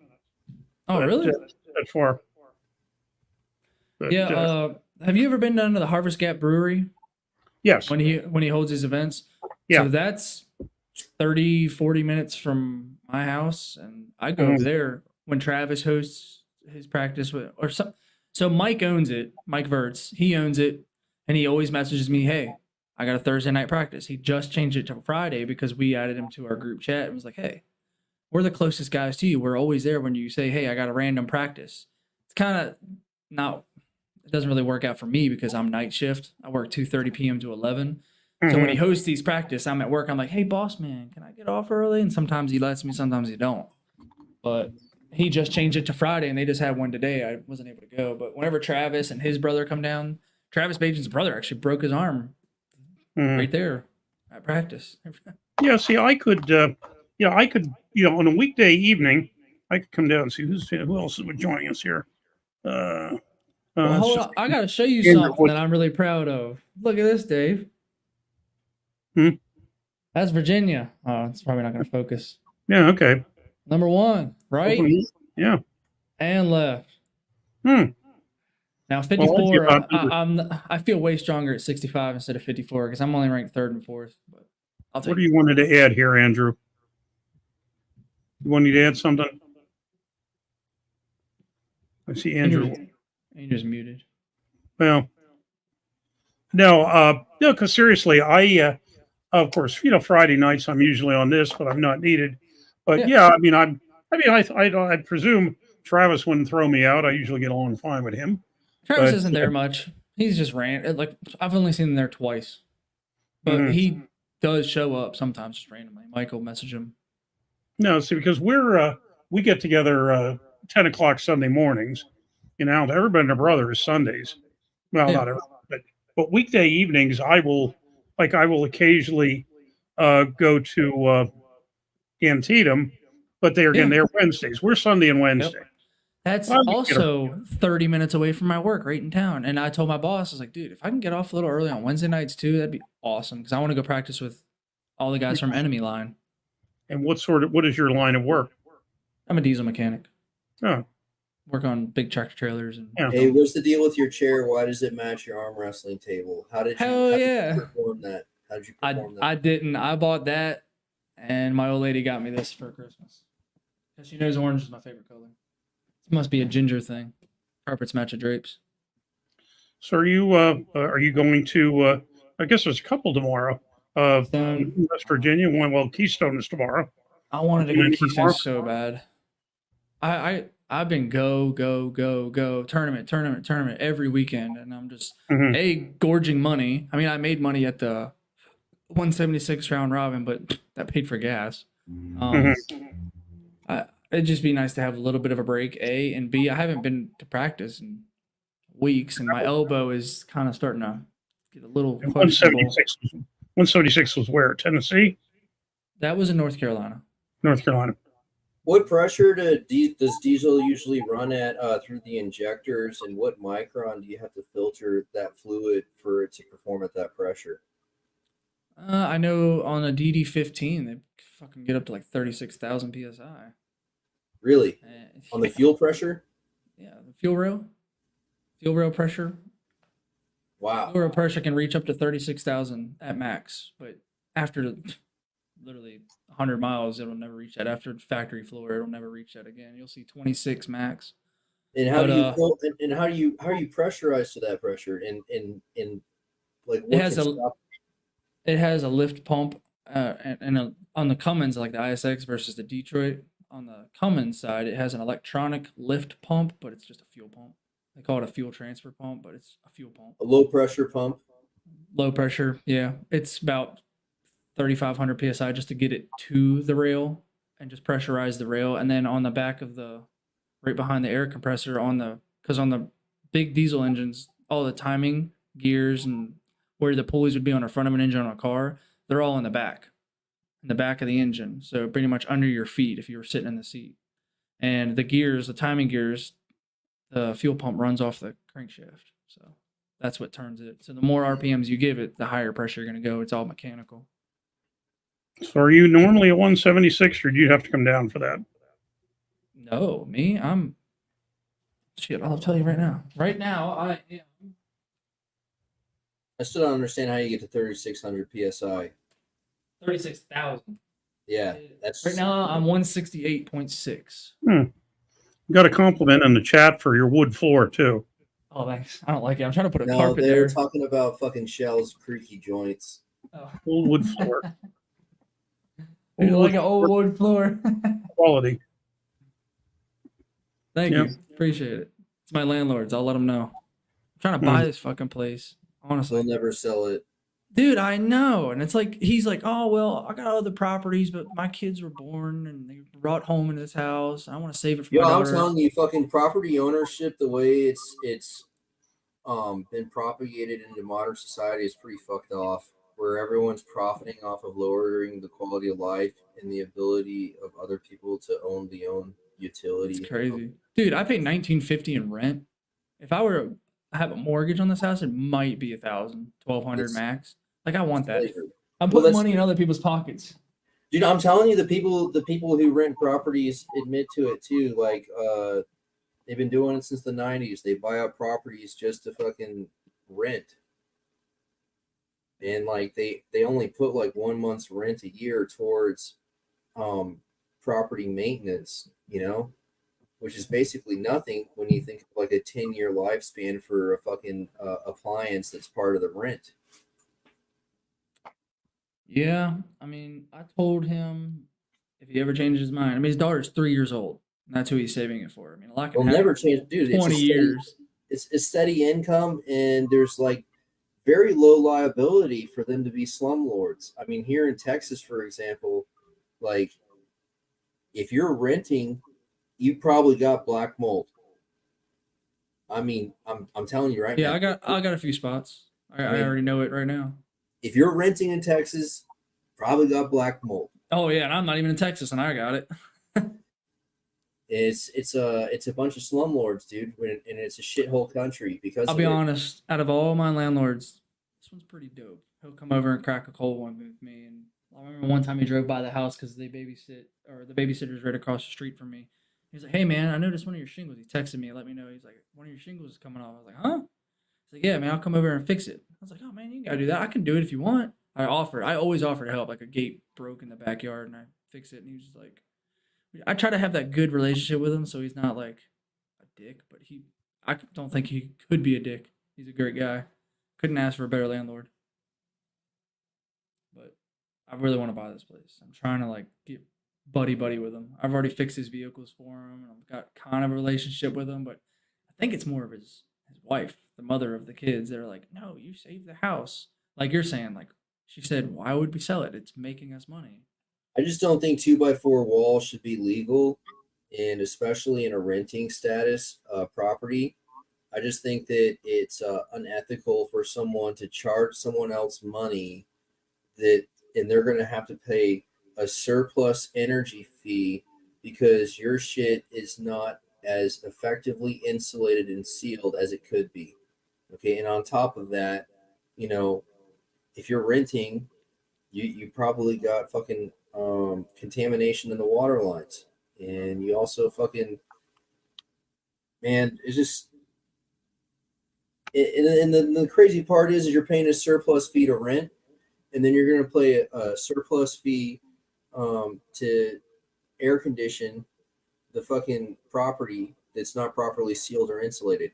Oh, really? That far. But, have you ever been down to the Harvest Gap Brewery? Yes. When he holds his events? Yeah. So that's 30, 40 minutes from my house, and I go over there when Travis hosts his practice So Mike owns it. Mike Verts. He owns it, and he always messages me, "Hey, I got a Thursday night practice." He just changed it to Friday because we added him to our group chat and was like, "Hey, we're the closest guys to you. We're always there when you say, hey, I got a random practice." It's kind of it doesn't really work out for me because I'm night shift. I work 2:30 p.m. to 11. So when he hosts these practice, I'm at work. I'm like, "Hey, boss man, can I get off early?" And sometimes he lets me, sometimes he don't. But he just changed it to Friday, and they just had one today. I wasn't able to go. But whenever Travis and his brother come down, Travis Bajan's brother actually broke his arm right there at practice. Yeah, see, I could, on a weekday evening, I could come down and see who else is joining us here. Hold on. I got to show you something that I'm really proud of. Look at this, Dave. That's Virginia. Oh, it's probably not going to focus. Yeah, okay. Number 1, right? Yeah. And left. Now 54. I feel way stronger at 65 instead of 54 because I'm only ranked 3rd and 4th. But I'll take what do you wanted to add here, Andrew? You wanted to add something? I see Andrew. Andrew's muted. Well, no, because seriously, of course, Friday nights I'm usually on this, but I'm not needed. But I presume Travis wouldn't throw me out. I usually get along fine with him. Travis isn't there much. He's just like I've only seen him there twice, but he does show up sometimes just randomly. Michael message him. No, see, because we get together 10 o'clock Sunday mornings. Everybody and their brother is Sundays. Well, not everybody, but weekday evenings I will occasionally go to Antietam, but they're Wednesdays. We're Sunday and Wednesday. Yep. That's also 30 minutes away from my work right in town. And I told my boss, I was like, dude, if I can get off a little early on Wednesday nights too, that'd be awesome. Because I want to go practice with all the guys from Enemy Line. And what is your line of work? I'm a diesel mechanic. Oh. Work on big tractor trailers. Hey, what's the deal with your chair? Why does it match your arm wrestling table? How did you perform that? How did you perform that? I didn't. I bought that, and my old lady got me this for Christmas. Because she knows orange is my favorite color. It must be a ginger thing. Carpets match the drapes. So are you going to? I guess there's a couple tomorrow. West Virginia one. Keystone is tomorrow. I wanted to go to Keystone so bad. I've been go tournament every weekend, and I'm just gorging money. I mean, I made money at the 176 round robin, but that paid for gas. Mhm. It'd just be nice to have a little bit of a break, A, and B, I haven't been to practice in weeks, and my elbow is kind of starting to get a little And questionable. 176 was where? Tennessee? That was in North Carolina. North Carolina. What pressure does diesel usually run at through the injectors, and what micron do you have to filter that fluid for it to perform at that pressure? I know on a DD15, they fucking get up to like 36,000 psi. Really? On the fuel pressure? Yeah, the fuel rail pressure. Wow. Fuel rail pressure can reach up to 36,000 at max, but after literally 100 miles, it'll never reach that. After factory floor, it'll never reach that again. You'll see 26 max. And how do you pressurize to that pressure? In like what it has a lift pump on the Cummins, like the ISX versus the Detroit. On the Cummins side, it has an electronic lift pump, but it's just a fuel pump. They call it a fuel transfer pump, but it's a fuel pump. A low pressure pump. Low pressure, yeah. It's about 3,500 psi just to get it to the rail and just pressurize the rail. And then on the back of right behind the air compressor because on the big diesel engines, all the timing gears and where the pulleys would be on the front of an engine on a car, they're all in the back of the engine. So pretty much under your feet if you were sitting in the seat. And the timing gears, the fuel pump runs off the crankshaft. So that's what turns it. So the more RPMs you give it, the higher pressure you're going to go. It's all mechanical. So are you normally a 176 or do you have to come down for that? No, me, I'll tell you right now. Right now, I am. I still don't understand how you get to 3,600 psi. 36,000. Yeah, that's right now. I'm 168.6. Got a compliment in the chat for your wood floor too. Oh, thanks. I don't like it. I'm trying to put a no, carpet they there. were talking about fucking Shell's creaky joints. Oh. Old wood floor. You like an old wood floor? Quality. Thank you. Appreciate it. It's my landlord's. I'll let them know. I'm trying to buy this fucking place. Honestly. They'll never sell it. Dude, I know. And it's like, he's like, oh, well, I got other properties, but my kids were born and they brought home in this house. I want to save it for my daughter. I'm telling you, fucking property ownership, the way it's been propagated into modern society is pretty fucked off, where everyone's profiting off of lowering the quality of life and the ability of other people to own utility. It's crazy. Dude, I pay $1,950 in rent. If I were to have a mortgage on this house, it might be $1,000, $1,200 max. Like, I want that. I'm putting money in other people's pockets. Dude, I'm telling you, the people who rent properties admit to it too. Like, they've been doing it since the 90s. They buy up properties just to fucking rent. And like they only put like 1 month's rent a year towards property maintenance, which is basically nothing when you think of like a 10-year lifespan for a fucking appliance that's part of the rent. Yeah, I mean, I told him if he ever changes his mind. I mean, his daughter's 3 years old. And that's who he's saving it for. I mean, a lot can happen. Never change, dude. 20 years. It's a steady income, and there's like very low liability for them to be slumlords. I mean, here in Texas, for example, like if you're renting, you probably got black mold. I mean, I'm telling you right now. Yeah, I got a few spots. I already know it right now. If you're renting in Texas, probably got black mold. Oh yeah, and I'm not even in Texas, and I got it. It's a bunch of slumlords, dude, and it's a shithole country because I'll be honest. Out of all my landlords, this one's pretty dope. He'll come over and crack a cold one with me, and I remember one time he drove by the house because the babysitter's right across the street from me. He's like, "Hey man, I noticed one of your shingles." He texted me and let me know. He's like, "One of your shingles is coming off." I was like, "Huh?" He's like, "Yeah, man, I'll come over and fix it." I was like, "Oh man, you gotta do that. I can do it if you want." I always offer to help. Like a gate broke in the backyard, and I fix it. And he was just like, I try to have that good relationship with him, so he's not like a dick. But I don't think he could be a dick. He's a great guy. Couldn't ask for a better landlord. But I really want to buy this place. I'm trying to like get buddy with him. I've already fixed his vehicles for him, and I've got kind of a relationship with him. But I think it's more of his wife, the mother of the kids. They're like, "No, you saved the house." Like you're saying, like She said, "Why would we sell it? It's making us money." I just don't think 2x4 walls should be legal, and especially in a renting status property. I just think that it's unethical for someone to charge someone else money and they're going to have to pay a surplus energy fee because your shit is not as effectively insulated and sealed as it could be. Okay, and on top of that, if you're renting, you probably got fucking contamination in the water lines, and you also fucking it's just. And the crazy part is you're paying a surplus fee to rent, and then you're going to pay a surplus fee to air condition the fucking property that's not properly sealed or insulated.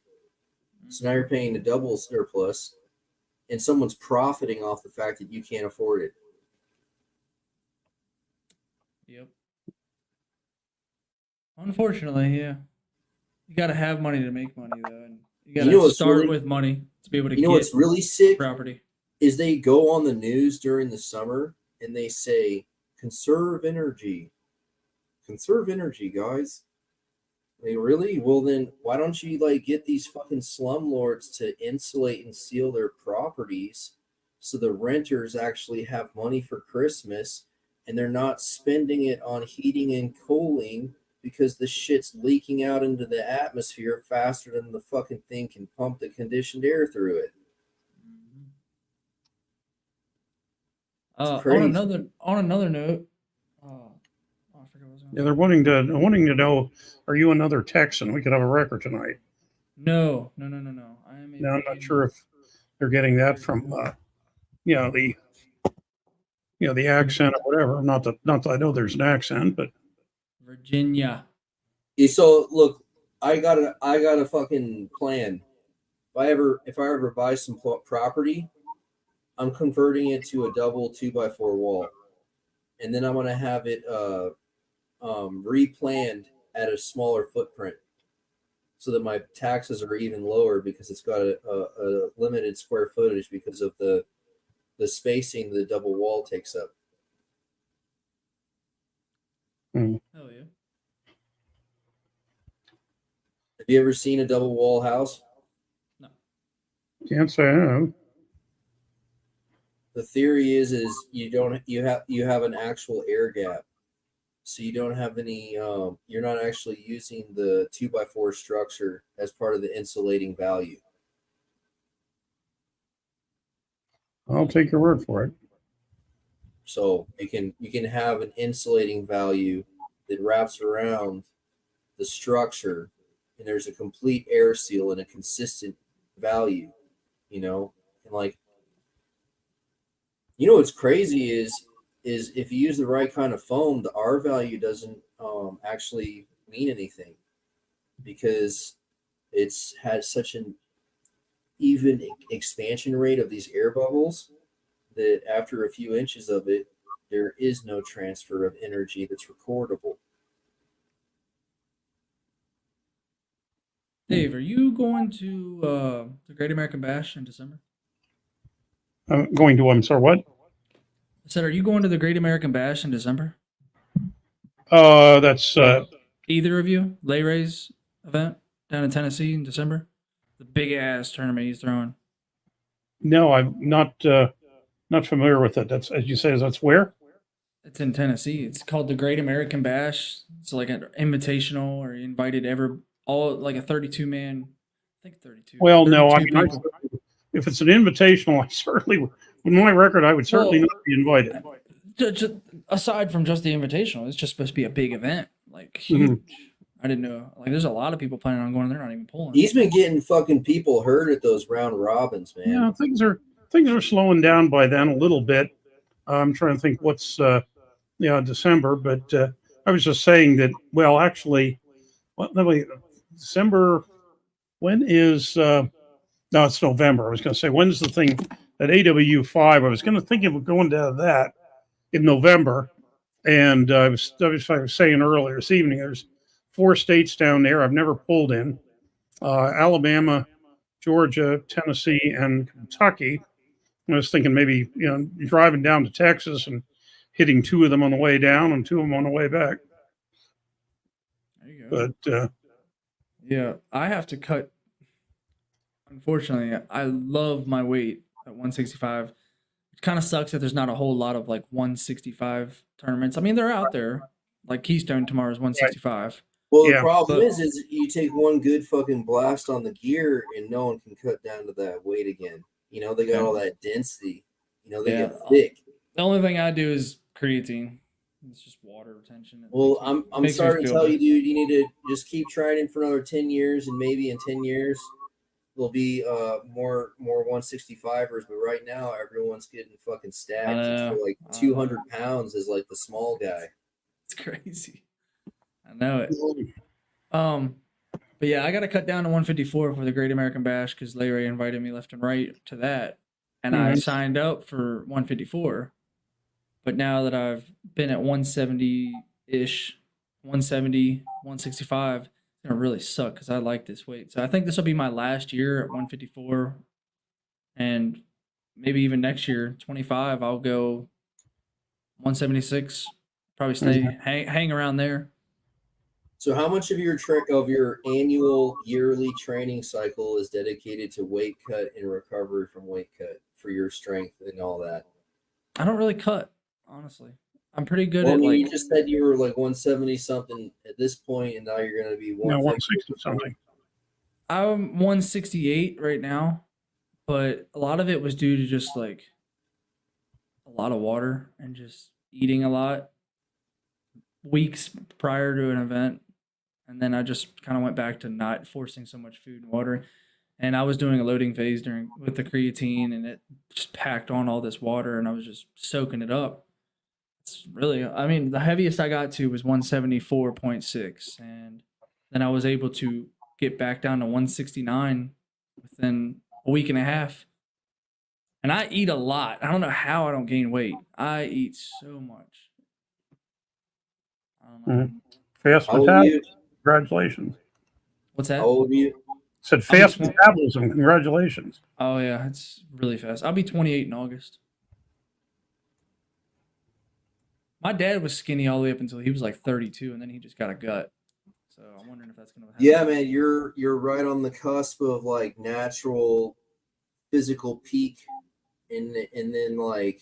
So now you're paying a double surplus, and someone's profiting off the fact that you can't afford it. Yep. Unfortunately, yeah. You got to have money to make money, though. And you got to start with money to be able to get what's really sick property. Is they go on the news during the summer and they say, conserve energy. Conserve energy, guys. Like, really? Well, then why don't you get these fucking slumlords to insulate and seal their properties so the renters actually have money for Christmas and they're not spending it on heating and cooling because the shit's leaking out into the atmosphere faster than the fucking thing can pump the conditioned air through it. On another note, I forgot what was Yeah, they're wanting to know, are you another Texan? We could have a record tonight. No. I'm not sure if they're getting that from the accent or whatever. Not that I know there's an accent, but Virginia. So look, I got a fucking plan. If I ever buy some property, I'm converting it to a double 2x4 wall, and then I'm gonna have it replanned at a smaller footprint, so that my taxes are even lower because it's got a limited square footage because of the spacing the double wall takes up. Hell yeah. Have you ever seen a double wall house? No. Can't say I have. The theory is you have an actual air gap, so you don't have any. You're not actually using the 2x4 structure as part of the insulating value. I'll take your word for it. So you can have an insulating value that wraps around the structure, and there's a complete air seal and a consistent value, and what's crazy is if you use the right kind of foam, the R value doesn't actually mean anything because it's had such an even expansion rate of these air bubbles that after a few inches of it, there is no transfer of energy that's recordable. Dave, are you going to the Great American Bash in December? I'm going to, I'm sorry, what? I said, are you going to the Great American Bash in December? That's either of you? Lay Ray's event down in Tennessee in December? The big ass tournament he's throwing. No, I'm not familiar with it. That's, as you say, that's where? It's in Tennessee. It's called the Great American Bash. It's like an invitational, or you invited all like a 32-man. I think 32. Well, no, I mean, if it's an invitational, I certainly, with my record, I would certainly not be invited. Just, aside from just the invitational, it's just supposed to be a big event, like huge. Mm-hmm. I didn't know. Like, there's a lot of people planning on going. They're not even pulling. He's been getting fucking people hurt at those round robins, man. Yeah, things are slowing down by then a little bit. I'm trying to think what's December, but I was just saying that. Well, actually, December. When is? No, it's November. I was going to say, when's the thing at AW5? I was going to think of going to that in November, and I was saying earlier this evening, there's 4 states down there I've never pulled in: Alabama, Georgia, Tennessee, and Kentucky. I was thinking maybe, driving down to Texas and hitting 2 of them on the way down and 2 of them on the way back. There you go. But yeah, I have to cut. Unfortunately, I love my weight at 165. It kind of sucks that there's not a whole lot of like 165 tournaments. I mean, they're out there. Like Keystone tomorrow is 165. Well, the Yeah, problem but- is you take one good fucking blast on the gear and no one can cut down to that weight again. They got all that density. They get thick. The only thing I do is creatine. It's just water retention. Well, I'm sorry to tell you, dude, you need to just keep training for another 10 years, and maybe in 10 years there'll be more 165ers. But right now, everyone's getting fucking stacked. It's like 200 pounds is like the small guy. It's crazy. I know it. But yeah, I got to cut down to 154 for the Great American Bash because Larry invited me left and right to that, and I signed up for 154. But now that I've been at 170-ish, 170, 165, it's going to really suck because I like this weight. So I think this will be my last year at 154. And maybe even next year, 25, I'll go 176, probably stay, hang around there. So how much of your annual yearly training cycle is dedicated to weight cut and recovery from weight cut for your strength and all that? I don't really cut. Honestly, I'm pretty good Well, at like. You just said you were like 170 something at this point, and now you're going to be 160 something. I'm 168 right now, but a lot of it was due to just like a lot of water and just eating a lot weeks prior to an event, and then I just kind of went back to not forcing so much food and water. And I was doing a loading phase with the creatine, and it just packed on all this water, and I was just soaking it up. It's really, I mean, the heaviest I got to was 174.6, and then I was able to get back down to 169 within a week and a half. And I eat a lot. I don't know how I don't gain weight. I eat so much. I don't know. Fast metabolism. Congratulations. What's that? How old are you? Said fast metabolism. Congratulations. Oh yeah, it's really fast. I'll be 28 in August. My dad was skinny all the way up until he was like 32, and then he just got a gut. So I'm wondering if that's gonna happen. Yeah, man, you're right on the cusp of like natural physical peak, and then like,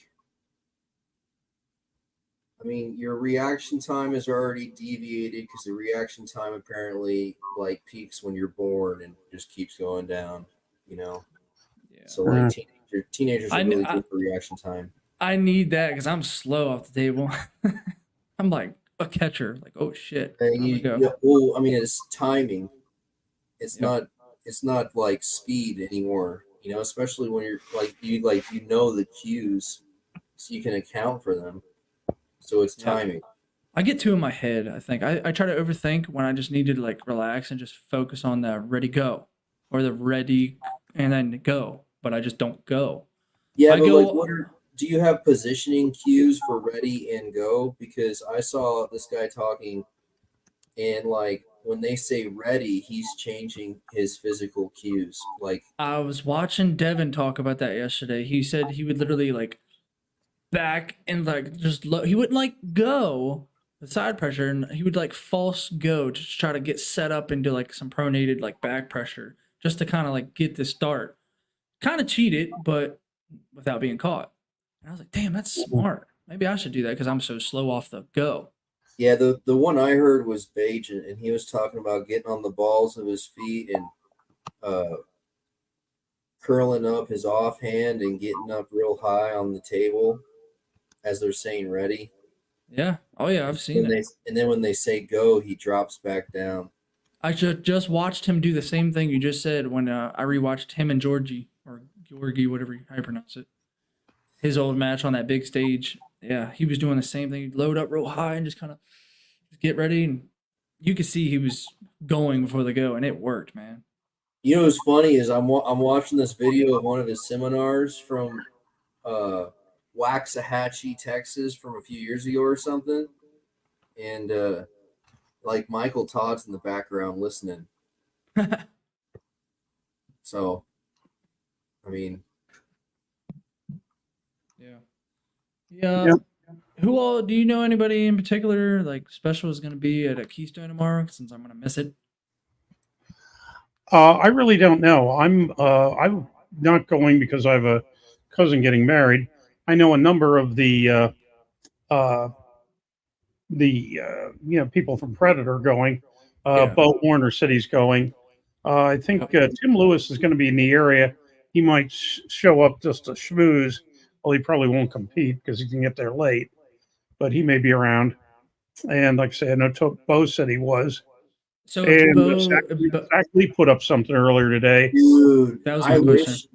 I mean, your reaction time is already deviated because the reaction time apparently like peaks when you're born and just keeps going down. Yeah. So like teenagers are really good for reaction time. I need that because I'm slow off the table. I'm like a catcher. Like, oh shit. Well, I mean, it's timing. It's not like speed anymore. Especially when you're like you know the cues, so you can account for them. So it's timing. I get too in my head. I think I try to overthink when I just need to like relax and just focus on the ready go or the ready and then go, but I just don't go. Yeah, but like, do you have positioning cues for ready and go? Because I saw this guy talking, and like when they say ready, he's changing his physical cues. Like I was watching Devin talk about that yesterday. He said he would literally like back and like just he wouldn't like go the side pressure, and he would like false go to try to get set up into like some pronated like back pressure just to kind of like get the start. Kind of cheated, but without being caught. And I was like, damn, that's smart. Maybe I should do that because I'm so slow off the go. Yeah, the one I heard was Bajan, and he was talking about getting on the balls of his feet and curling up his offhand and getting up real high on the table as they're saying ready. Yeah. Oh yeah, I've seen it. And then when they say go, he drops back down. I just watched him do the same thing you just said when I rewatched him and Georgie, or Georgie, whatever how you pronounce it. His old match on that big stage. Yeah, he was doing the same thing. He'd load up real high and just kind of get ready. And you could see he was going before the go, and it worked, man. You know what's funny is I'm watching this video of one of his seminars from Waxahachie, Texas from a few years ago or something. And like Michael Todd's in the background listening. So, I mean, Yeah. Yep. Who all do you know anybody in particular like special is going to be at a Keystone tomorrow? Since I'm going to miss it. I really don't know. I'm not going because I have a cousin getting married. I know a number of the people from Predator going. Yeah. Bo Warner said he's going. I think Tim Lewis is going to be in the area. He might show up just to schmooze. Well, he probably won't compete because he can get there late, but he may be around. And like I say, I know Bo said he was. So And Zach Lee put up something earlier today. Dude, that was my question.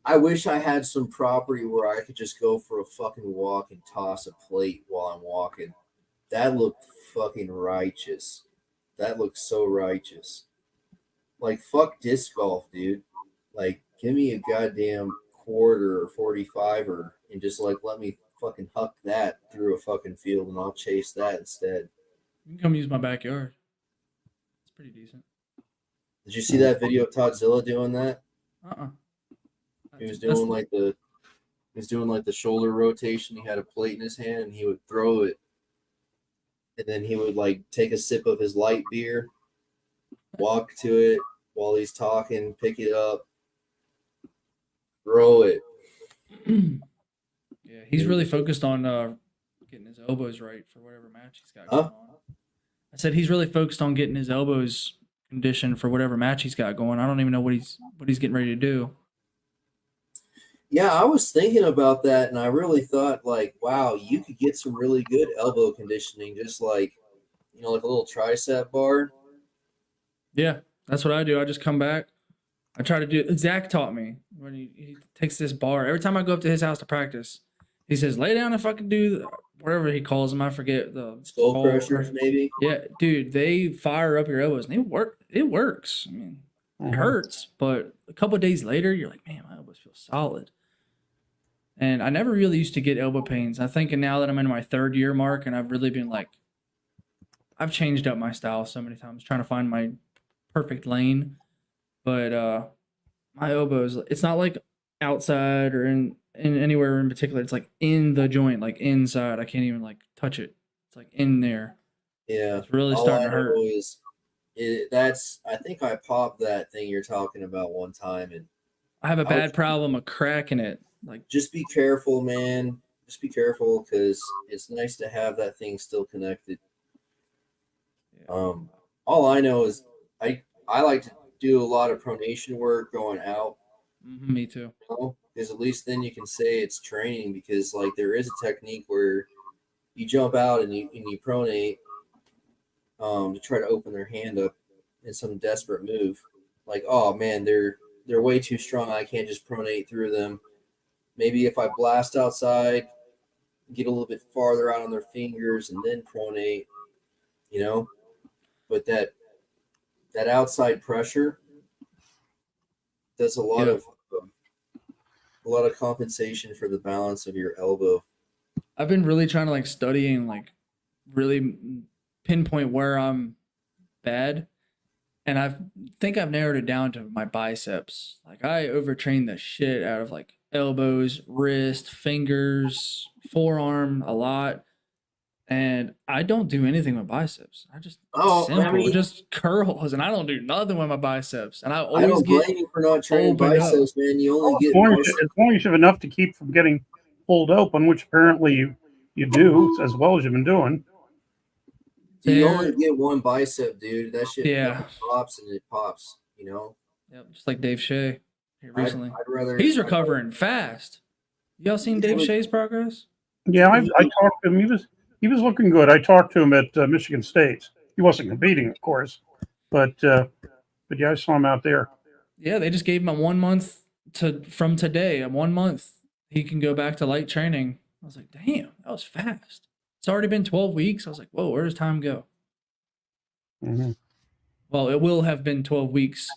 I wish I had some property where I could just go for a fucking walk and toss a plate while I'm walking. That looked fucking righteous. That looked so righteous. Like, fuck disc golf, dude. Like, give me a goddamn quarter or 45er and just, like, let me fucking huck that through a fucking field and I'll chase that instead. You can come use my backyard. It's pretty decent. Did you see that video of Toddzilla doing that? Uh-uh. He was doing like the shoulder rotation. He had a plate in his hand and he would throw it. And then he would like take a sip of his light beer, walk to it while he's talking, pick it up, throw it. Yeah, he's really focused on getting his elbows right for whatever match he's got going on. I said he's really focused on getting his elbows conditioned for whatever match he's got going. I don't even know what he's getting ready to do. Yeah, I was thinking about that, and I really thought, like, wow, you could get some really good elbow conditioning, just like, like a little tricep bar. Yeah, that's what I do. I just come back. I try to do. Zach taught me when he takes this bar. Every time I go up to his house to practice, he says, "Lay down and fucking do whatever he calls them. I forget the skull crushers, maybe." Yeah, dude, they fire up your elbows, and they work. It works. I mean, it hurts, but a couple of days later, you're like, man, my elbows feel solid. And I never really used to get elbow pains. I think now that I'm in my 3rd year mark and I've really been like, I've changed up my style so many times trying to find my perfect lane. But my elbows, it's not like outside or in anywhere in particular. It's like in the joint, like inside. I can't even like touch it. It's like in there. Yeah. It's really starting to hurt. I think I popped that thing you're talking about one time. And I have a bad problem of cracking it. Like, just be careful, man. Just be careful because it's nice to have that thing still connected. All I know is I like to do a lot of pronation work going out. Me too. Because at least then you can say it's training, because like there is a technique where you jump out and you pronate to try to open their hand up in some desperate move. Like, oh man, they're way too strong. I can't just pronate through them. Maybe if I blast outside, get a little bit farther out on their fingers and then pronate, But that outside pressure does a lot of compensation for the balance of your elbow. I've been really trying to like study and like really pinpoint where I'm bad. And I think I've narrowed it down to my biceps. Like I overtrain the shit out of like elbows, wrist, fingers, forearm a lot. And I don't do anything with biceps. I just just curls, and I don't do nothing with my biceps. And I don't blame you for not training biceps, man. You only get as long as you have enough to keep from getting pulled open, which apparently you do as well as you've been doing. You only get one bicep, dude. That shit pops and it pops, Yep, just like Dave Shea here recently. I'd rather he's recovering fast. Y'all seen Dave Shea's progress? Yeah, I talked to him. He was looking good. I talked to him at Michigan State. He wasn't competing, of course, but yeah, I saw him out there. Yeah, they just gave him a 1 month from today. 1 month, he can go back to light training. I was like, damn, that was fast. It's already been 12 weeks. I was like, whoa, where does time go? Mm-hmm. Well, it will have been 12 weeks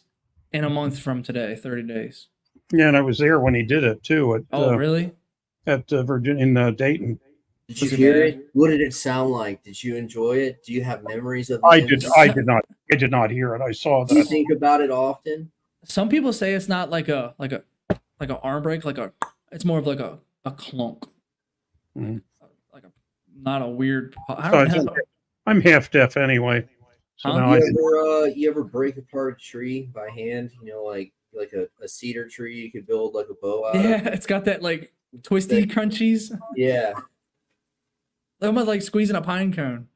in a month from today, 30 days. Yeah, and I was there when he did it too. Really? At Virginia in Dayton. Did you hear it? What did it sound like? Did you enjoy it? Do you have memories of it? I did not hear it. I saw that. Do you think about it often? Some people say it's not like a arm break, it's more of like a clunk. like a not a weird. I So don't know. I'm half deaf anyway. So Huh? now You ever break apart a tree by hand? You know, like a cedar tree you could build like a bow out Yeah, of. it's got that like twisty crunchies. Yeah, Almost like squeezing a pine cone.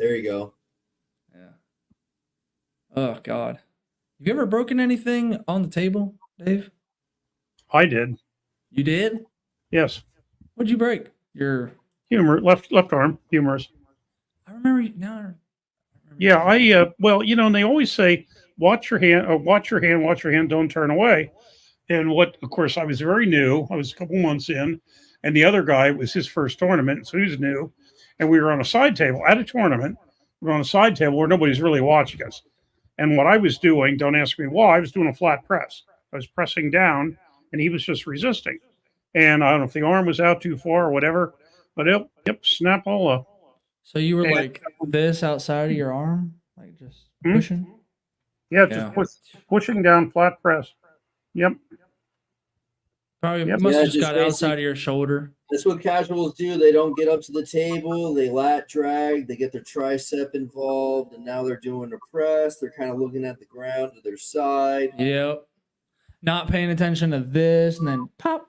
there you go. Yeah. Oh God. Have you ever broken anything on the table, Dave? I did. You did? Yes. What'd you break? Your left arm, humorous. I remember now. Yeah, well, and they always say, watch your hand, don't turn away. And of course, I was very new. I was a couple months in, and the other guy, it was his first tournament, so he was new. And we were on a side table at a tournament. We were on a side table where nobody's really watching us. And what I was doing, don't ask me why, I was doing a flat press. I was pressing down, and he was just resisting. And I don't know if the arm was out too far or whatever, but snap all up. So you were like this outside of your arm, like just pushing. Yeah, just pushing down flat press. Yep. Probably must have just got outside of your shoulder. That's what casuals do. They don't get up to the table. They lat drag. They get their tricep involved, and now they're doing a press. They're kind of looking at the ground to their side. Yep. Not paying attention to this, and then pop.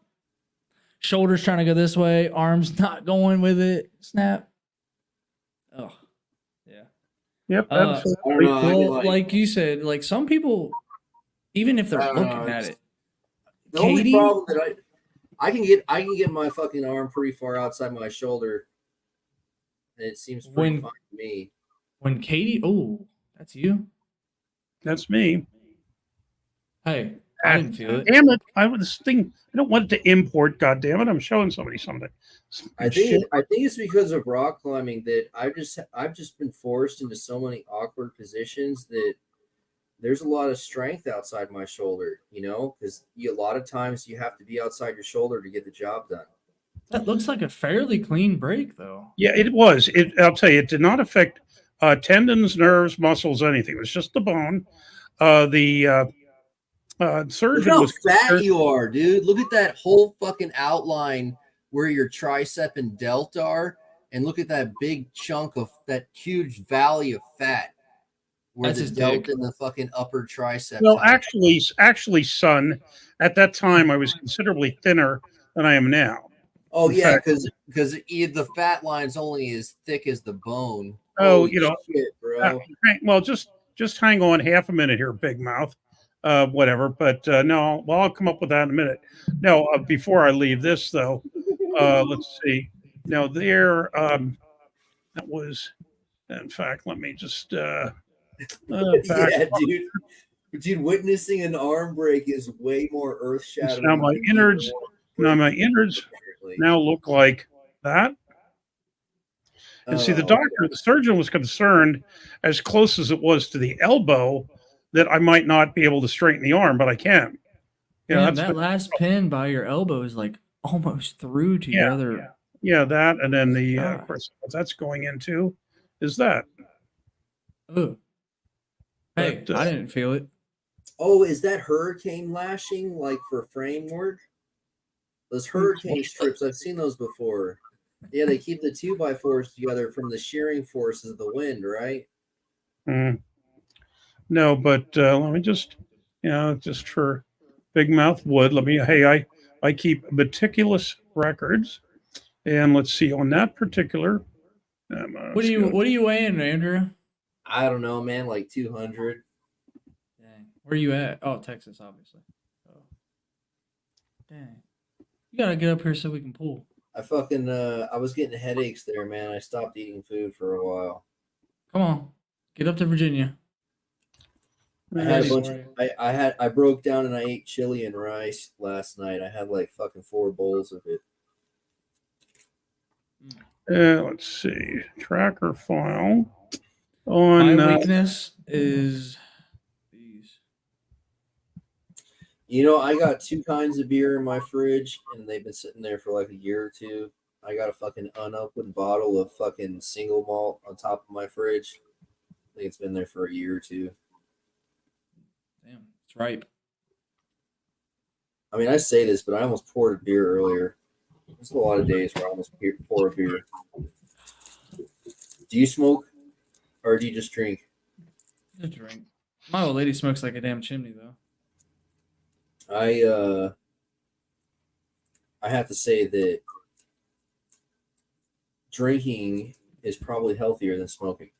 Shoulders trying to go this way. Arms not going with it. Snap. Oh, yeah. Yep. Well, like you said, like some people, even if they're looking at it, the only problem that I can get my fucking arm pretty far outside my shoulder, and it seems pretty fine to me. When Katie, that's you. That's me. Hey, I didn't feel it. Damn it! I don't want it to import. God damn it! I'm showing somebody something. I think it's because of rock climbing that I've just been forced into so many awkward positions that there's a lot of strength outside my shoulder, because a lot of times you have to be outside your shoulder to get the job done. That looks like a fairly clean break, though. Yeah, it was. I'll tell you, it did not affect tendons, nerves, muscles, anything. It was just the bone. The surgeon Look how fat you are, dude. Look at that whole fucking outline where your tricep and delt are, and look at that big chunk of that huge valley of fat. Where that's the delt in the fucking upper tricep. Well, actually, son, at that time I was considerably thinner than I am now. Oh yeah, because the fat line's only as thick as the bone. Oh, shit, bro. Well, just hang on half a minute here, big mouth. Whatever, but no. Well, I'll come up with that in a minute. No, before I leave this though, let's see. Now there, that was, in fact, let me just. Yeah, dude, witnessing an arm break is way more earth-shattering. Now my innards now look like that. And see, the surgeon was concerned, as close as it was to the elbow, that I might not be able to straighten the arm, but I can. Man, that last pin by your elbow is like almost through to your other. Yeah, that, and then of course, what that's going into is that. Oh. Hey, I didn't feel it. Oh, is that hurricane lashing like for framework? Those hurricane strips, I've seen those before. Yeah, they keep the 2x4s together from the shearing forces of the wind, right? No, but let me just for big mouth wood. I keep meticulous records, and let's see on that particular. What are you weighing, Andrew? I don't know, man. Like 200. Dang. Where are you at? Oh, Texas, obviously. Oh. Dang. You gotta get up here so we can pull. I was getting headaches there, man. I stopped eating food for a while. Come on, get up to Virginia. I broke down and I ate chili and rice last night. I had like fucking 4 bowls of it. Let's see. Tracker file. My weakness is these. I got 2 kinds of beer in my fridge, and they've been sitting there for like a year or 2. I got a fucking unopened bottle of fucking single malt on top of my fridge. I think it's been there for a year or 2. Damn, it's ripe. I mean, I say this, but I almost poured a beer earlier. There's a lot of days where I almost pour a beer. Do you smoke, or do you just drink? Just drink. My old lady smokes like a damn chimney, though. I have to say that drinking is probably healthier than smoking.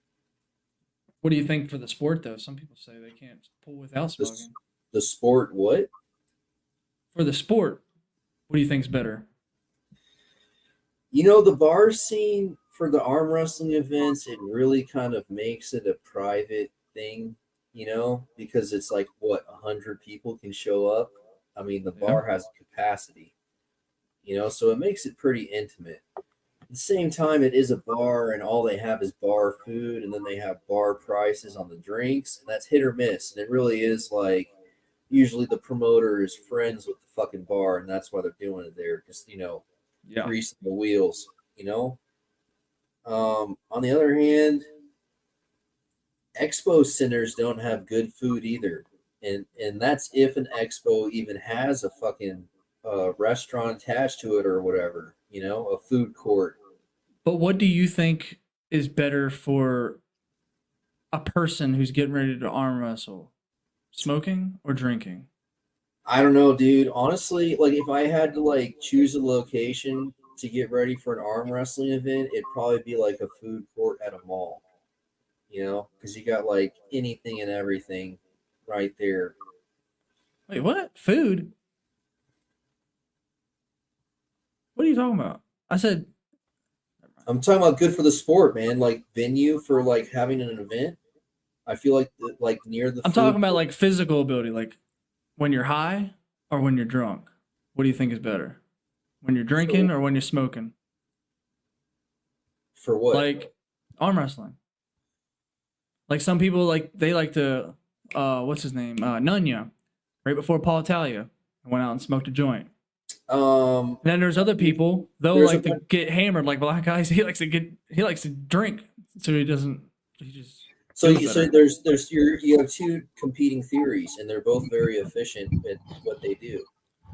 What do you think for the sport, though? Some people say they can't pull without smoking. The sport, what? For the sport, what do you think's better? You know, the bar scene for the arm wrestling events, it really kind of makes it a private thing, you know, because it's like, what, 100 people can show up? I mean, the bar has capacity, you know, so it makes it pretty intimate. At the same time, it is a bar, and all they have is bar food, and then they have bar prices on the drinks, and that's hit or miss. And it really is like, usually the promoter is friends with the fucking bar, and that's why they're doing it there, just, you know, greasing the wheels, you know. On the other hand, expo centers don't have good food either, and that's if an expo even has a fucking restaurant attached to it or whatever, you know, a food court. But what do you think is better for a person who's getting ready to arm wrestle? Smoking or drinking? I don't know, dude. Honestly, like if I had to like choose a location to get ready for an arm wrestling event, it'd probably be like a food court at a mall, you know, because you got like anything and everything right there. Wait, what? Food? What are you talking about? I said I'm talking about good for the sport, man. Like venue for like having an event. I feel like near the. I'm talking about like physical ability, like when you're high or when you're drunk. What do you think is better? When you're drinking or when you're smoking? For what? Like arm wrestling. Like some people they like to what's his name? Nunya, right before Paul Italia. Went out and smoked a joint. And then there's other people they'll like to get hammered like black guys. He likes to drink, so he just. So there's you have two competing theories, and they're both very efficient at what they do.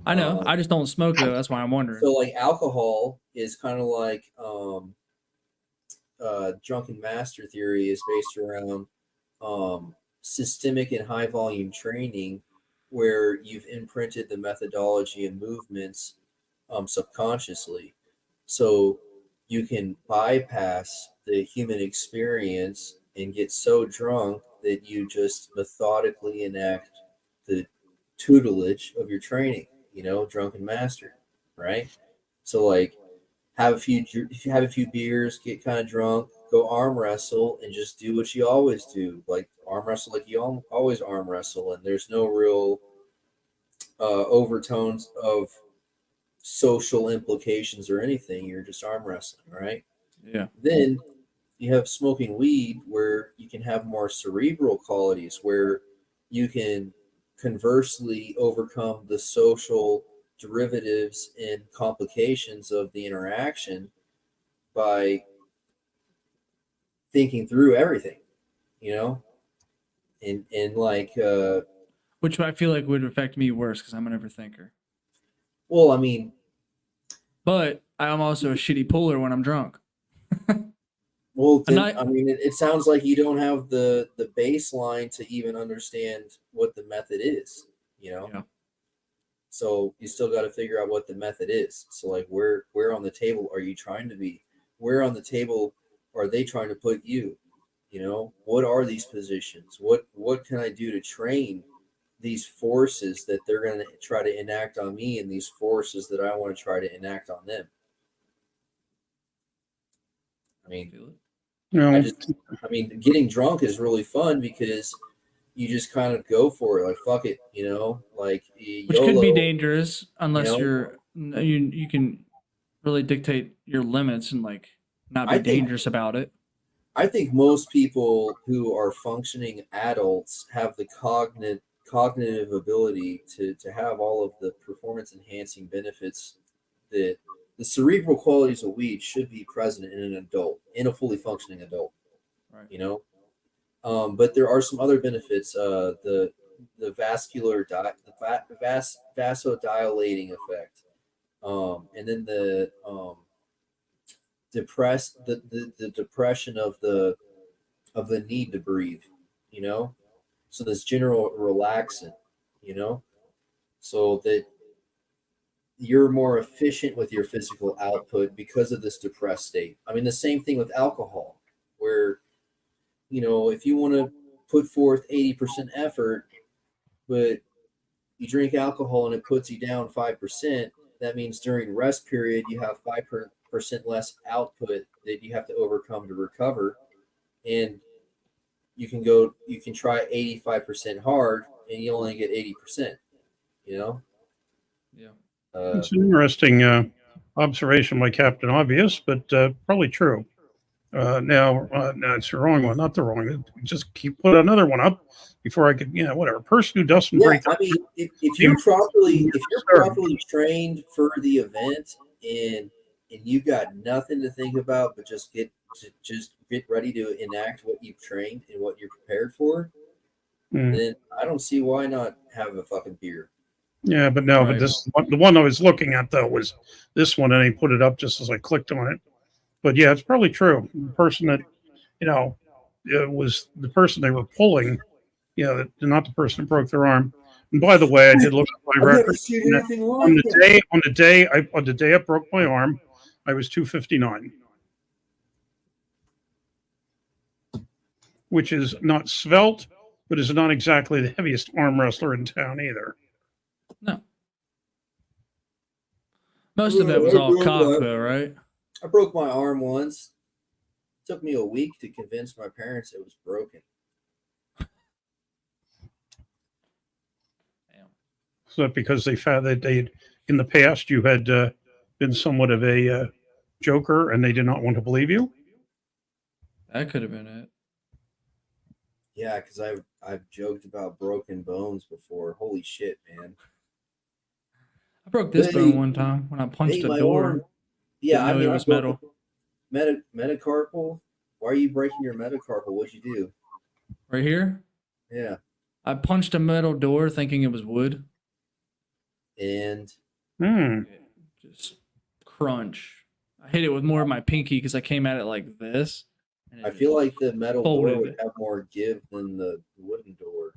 I know. I just don't smoke though. That's why I'm wondering. So like alcohol is kind of like drunken master theory is based around systemic and high volume training, where you've imprinted the methodology and movements subconsciously, so you can bypass the human experience and get so drunk that you just methodically enact the tutelage of your training, you know, drunken master, right? So like have a few beers, get kind of drunk, go arm wrestle, and just do what you always do, like arm wrestle like you always arm wrestle, and there's no real overtones of social implications or anything. You're just arm wrestling, right? Yeah. Then you have smoking weed, where you can have more cerebral qualities, where you can conversely overcome the social derivatives and complications of the interaction by thinking through everything, you know, and like which I feel like would affect me worse because I'm an overthinker. Well, I mean, but I'm also a shitty puller when I'm drunk. Well, then, I mean, it sounds like you don't have the baseline to even understand what the method is, you know? Yeah. So you still got to figure out what the method is. So like where on the table are you trying to be? Where on the table are they trying to put you? You know, what are these positions? What can I do to train these forces that they're going to try to enact on me, and these forces that I want to try to enact on them? I mean, I mean, getting drunk is really fun because you just kind of go for it, like fuck it, you know, like which could be dangerous unless you can really dictate your limits and like not be dangerous about it. I think most people who are functioning adults have the cognitive ability to have all of the performance enhancing benefits that the cerebral qualities of weed should be present in an adult, in a fully functioning adult. Right. You know, but there are some other benefits. The vasodilating effect And then the the depression of the need to breathe, you know. So this general relaxant, you know, so that you're more efficient with your physical output because of this depressed state. I mean, the same thing with alcohol, where, you know, if you want to put forth 80% effort, but you drink alcohol and it puts you down 5%, that means during rest period, you have 5% less output that you have to overcome to recover. And you can try 85% hard and you only get 80%, you know? Yeah. It's an interesting observation by Captain Obvious, but probably true. No, it's the wrong one, not the wrong one. Just keep put another one up before I could, you know, whatever. Person who doesn't break. I mean, if you're properly trained for the event and you got nothing to think about but just get ready to enact what you've trained and what you're prepared for, then I don't see why not have a fucking beer. Yeah, but no, but the one I was looking at though was this one, and he put it up just as I clicked on it. But yeah, it's probably true. The person that, you know, it was the person they were pulling, you know, not the person that broke their arm. And by the way, I did look at my record. On the day I broke my arm, I was 259, which is not svelte, but is not exactly the heaviest arm wrestler in town either. No. Most of it was off cock, though, right? I broke my arm once. It took me a week to convince my parents it was broken. So that because they found that they, in the past, you had been somewhat of a joker, and they did not want to believe you. That could have been it. Yeah, because I've joked about broken bones before. Holy shit, man! I broke this bone one time when I punched a door. Arm. Yeah, I mean, it was metal. Metacarpal. Why are you breaking your metacarpal? What'd you do? Right here? Yeah. I punched a metal door thinking it was wood. And just crunch. I hit it with more of my pinky because I came at it like this. I feel like the metal door would have more give than the wooden door.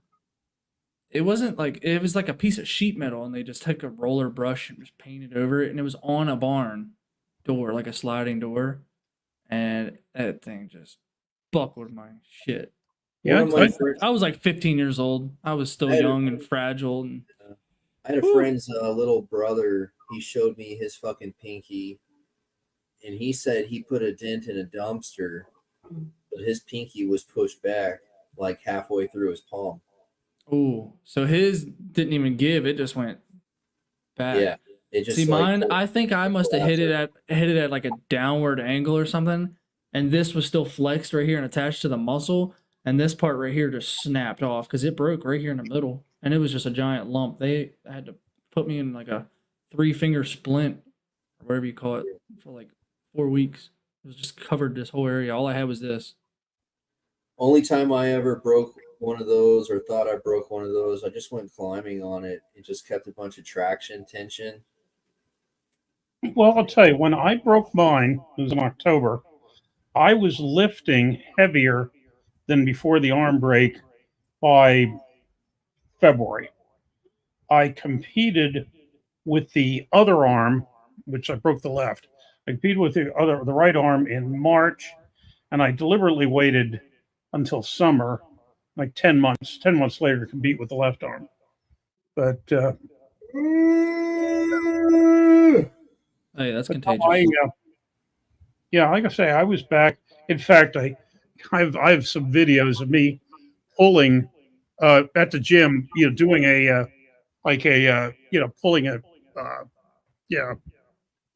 It wasn't like, it was like a piece of sheet metal, and they just took a roller brush and just painted over it, and it was on a barn door, like a sliding door, and that thing just buckled my shit. Yeah, I was like 15 years old. I was still young and fragile. And I had a friend's little brother. He showed me his fucking pinky, and he said he put a dent in a dumpster, but his pinky was pushed back like halfway through his palm. Oh, so his didn't even give; it just went back. Yeah, it just. See, mine. I think I must have hit it at like a downward angle or something, and this was still flexed right here and attached to the muscle, and this part right here just snapped off because it broke right here in the middle, and it was just a giant lump. They had to put me in like a 3-finger splint, or whatever you call it, for like 4 weeks. It was just covered this whole area. All I had was this. Only time I ever broke one of those or thought I broke one of those, I just went climbing on it and just kept a bunch of tension. Well, I'll tell you, when I broke mine, it was in October, I was lifting heavier than before the arm break by February. I competed with the other arm, which I broke the left. I competed with the right arm in March, and I deliberately waited until summer, like 10 months. 10 months later to compete with the left arm. But hey, that's contagious. Yeah, like I say, I was back. In fact, I have some videos of me pulling at the gym, you know, doing pulling a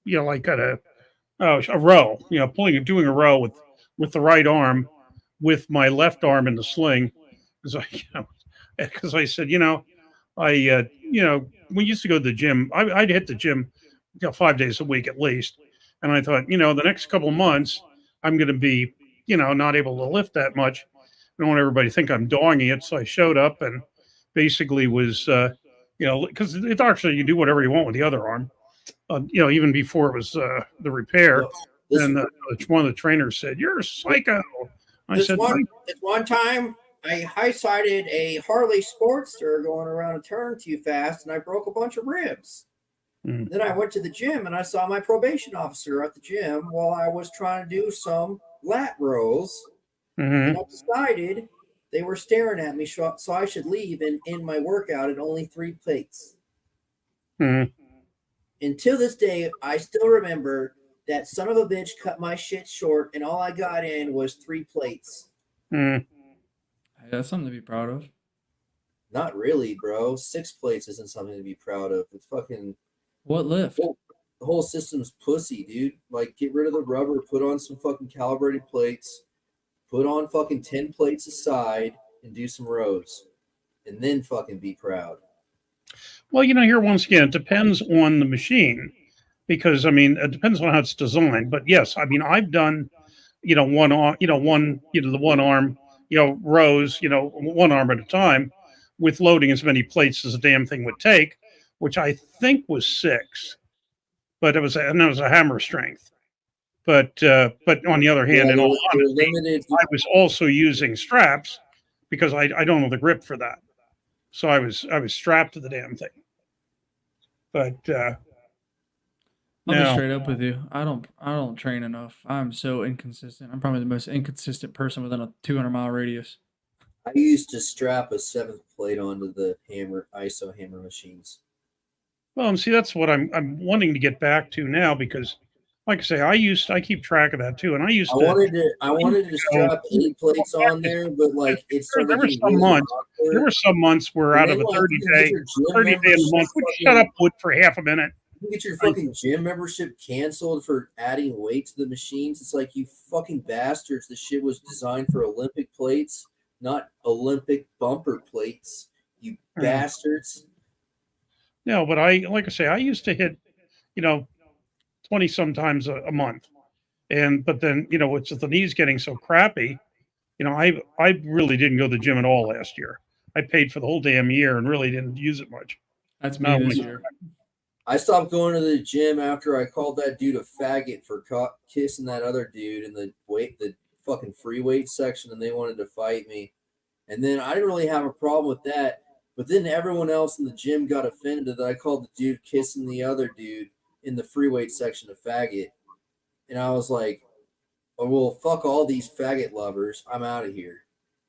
like a row, you know, doing a row with the right arm, with my left arm in the sling, because I said, we used to go to the gym. I'd hit the gym, 5 days a week at least, and I thought, the next couple of months I'm going to be, not able to lift that much. I don't want everybody to think I'm dogging it, so I showed up and basically was, because it's actually you do whatever you want with the other arm. even before it was the repair. Well, this- And one of the trainers said, "You're a psycho." I This said, one time, I high-sided a Harley Sportster going around a turn too fast, and I broke a bunch of ribs. Mm. Then I went to the gym, and I saw my probation officer at the gym while I was trying to do some lat rows. And I decided they were staring at me, so I should leave and end my workout at only 3 plates. Mhm. And to this day, I still remember that son of a bitch cut my shit short, and all I got in was 3 plates. Mm. Hey, that's something to be proud of. Not really, bro. 6 plates isn't something to be proud of. It's fucking. What lift? The whole system's pussy, dude. Like, get rid of the rubber, put on some fucking calibrated plates, put on fucking 10 plates aside, and do some rows. And then fucking be proud. Well, here once again, it depends on the machine, because it depends on how it's designed. But yes, I've done, one arm, the one arm, rows, one arm at a time, with loading as many plates as the damn thing would take, which I think was 6, but it was a hammer strength. But on the other hand, in all honesty, I was also using straps because I don't have the grip for that. So I was strapped to the damn thing. But I'll be straight up with you. I don't train enough. I'm so inconsistent. I'm probably the most inconsistent person within a 200-mile radius. I used to strap a 7th plate onto the ISO hammer machines. Well, and see, that's what I'm wanting to get back to now, because, like I say, I keep track of that too, and I wanted to strap 8 plates on there, but like it's there were some months where out of a 30 day a month, would you shut up, Wood, for half a minute? You get your fucking gym membership canceled for adding weight to the machines. It's like, you fucking bastards. The shit was designed for Olympic plates, not Olympic bumper plates. You bastards. No, but like I say, I used to hit, 20 sometimes a month. But then, with the knees getting so crappy, I really didn't go to the gym at all last year. I paid for the whole damn year and really didn't use it much. That's me this year. I stopped going to the gym after I called that dude a faggot for kissing that other dude in the fucking free weight section, and they wanted to fight me. And then I didn't really have a problem with that. But then everyone else in the gym got offended that I called the dude kissing the other dude in the free weight section a faggot. And I was like, oh, well, fuck all these faggot lovers. I'm out of here.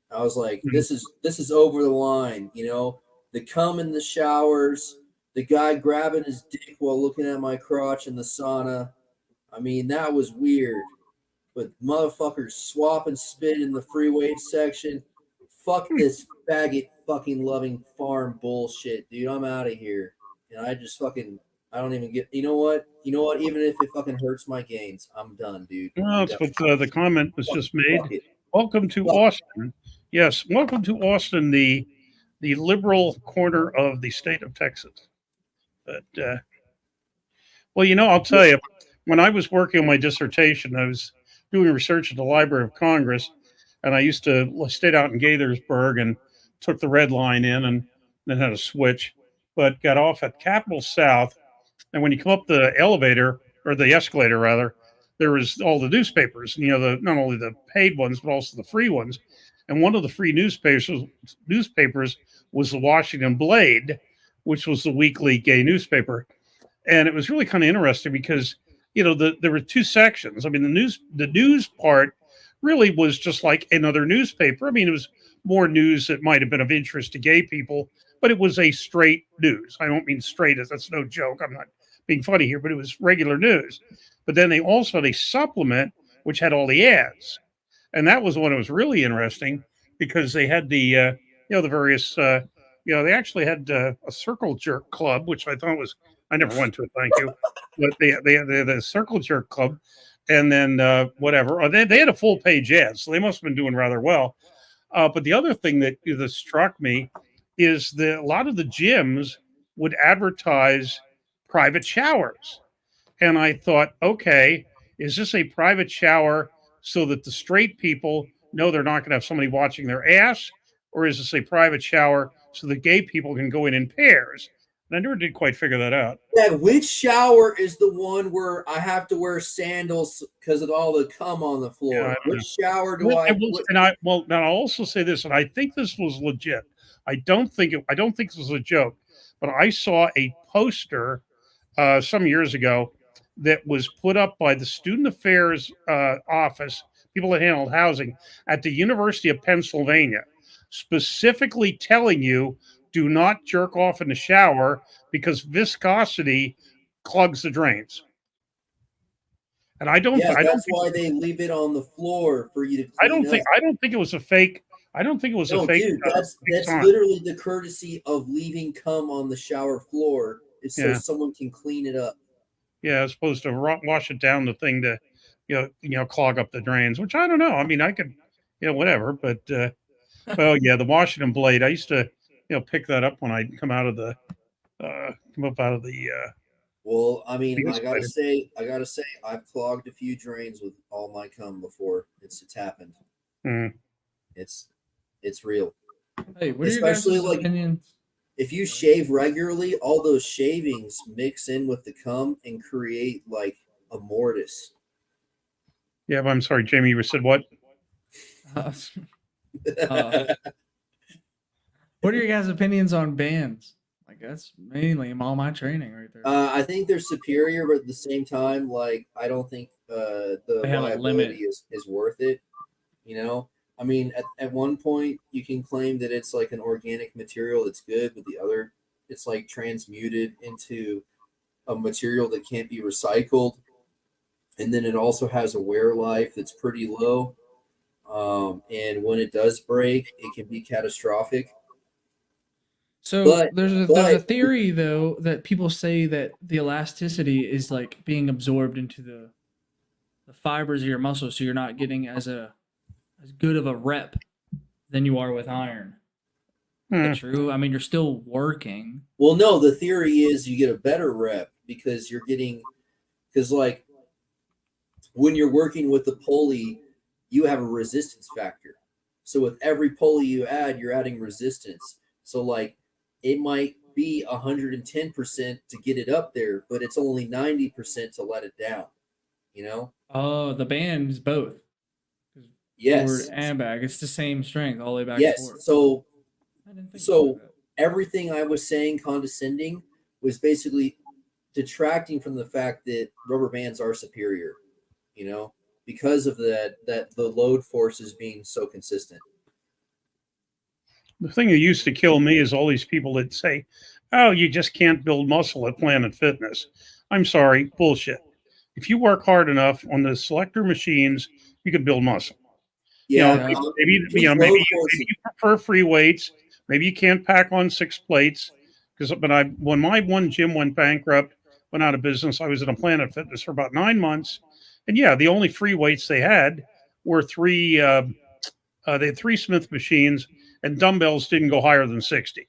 I was like, this is over the line, the cum in the showers, the guy grabbing his dick while looking at my crotch in the sauna. That was weird. But motherfuckers swapping spit in the free weight section. Fuck this faggot fucking loving farm bullshit, dude. I'm out of here. And I just fucking, I don't even get, you know what? Even if it fucking hurts my gains, I'm done, dude. No, that's what the comment was just made. Welcome to Austin. Yes, welcome to Austin, the liberal corner of the state of Texas. But, I'll tell you, when I was working on my dissertation, I was doing research at the Library of Congress, and I used to stay out in Gaithersburg and took the red line in and then had a switch, but got off at Capitol South. And when you come up the elevator, or the escalator rather, there was all the newspapers, not only the paid ones, but also the free ones. And one of the free newspapers was the Washington Blade, which was the weekly gay newspaper. And it was really kind of interesting because, there were 2 sections. The news part really was just like another newspaper. It was more news that might have been of interest to gay people, but it was a straight news. I don't mean straight as that's no joke. I'm not being funny here, but it was regular news. But then they also had a supplement which had all the ads. And that was when it was really interesting, because they had the various, they actually had a circle jerk club, which I thought was, I never went to it, thank you. But they had the circle jerk club. And then whatever. Or they had a full page ad, so they must have been doing rather well. But the other thing that struck me is that a lot of the gyms would advertise private showers. And I thought, okay, is this a private shower so that the straight people know they're not going to have somebody watching their ass? Or is this a private shower so the gay people can go in pairs? I never did quite figure that out. Yeah, which shower is the one where I have to wear sandals because of all the cum on the floor? Yeah, Which shower do well, I? now I'll also say this, and I think this was legit. I don't think this was a joke, but I saw a poster some years ago that was put up by the Student Affairs office, people that handled housing at the University of Pennsylvania, specifically telling you do not jerk off in the shower because viscosity clogs the drains. And I don't. Yeah, I don't that's why they leave it on the floor for you to clean I don't think. up. I don't think it was a fake. I don't think it was a No, fake. dude, that's sign. literally the courtesy of leaving cum on the shower floor, is so Yeah. someone can clean it up. Yeah, as opposed to wash it down the thing to, clog up the drains. Which I don't know. I mean, I could, whatever. But well, yeah, the Washington blade. I used to, pick that up when I come out of the, Well, I mean, the I gotta spider. say, I've clogged a few drains with all my cum before. It's happened. Mm. It's real. Hey, what are your guys' Especially like opinions? if you shave regularly, all those shavings mix in with the cum and create like a mortise. Yeah, but I'm sorry, Jamie. You said what? What are your guys' opinions on bands? Like that's mainly all my training right there. I think they're superior, but at the same time, like I don't think the They have a limit. liability is worth it. I mean, at one point you can claim that it's like an organic material that's good, but the other, it's like transmuted into a material that can't be recycled, and then it also has a wear life that's pretty low. And when it does break, it can be catastrophic. So there's a theory though that people say that the elasticity is like being absorbed into the fibers of your muscle, so you're not getting as good of a rep than you are with iron. Is that true? I mean, you're still working. Well, no, the theory is you get a better rep because like when you're working with the pulley, you have a resistance factor. So with every pulley you add, you're adding resistance. So like it might be 110% to get it up there, but it's only 90% to let it down. Oh, the band is both. Yes. Forward and back. It's the same strength all the way back. Yes. And So forth. everything I was saying condescending was basically detracting from the fact that rubber bands are superior, because of that the load forces being so consistent. The thing that used to kill me is all these people that say, "Oh, you just can't build muscle at Planet Fitness." I'm sorry, bullshit. If you work hard enough on the selector machines, you can build muscle. Yeah, maybe you prefer free weights. Maybe you can't pack on 6 plates. When my one gym went bankrupt, went out of business, I was at a Planet Fitness for about 9 months, and yeah, the only free weights they had were 3. They had 3 Smith machines, and dumbbells didn't go higher than 60.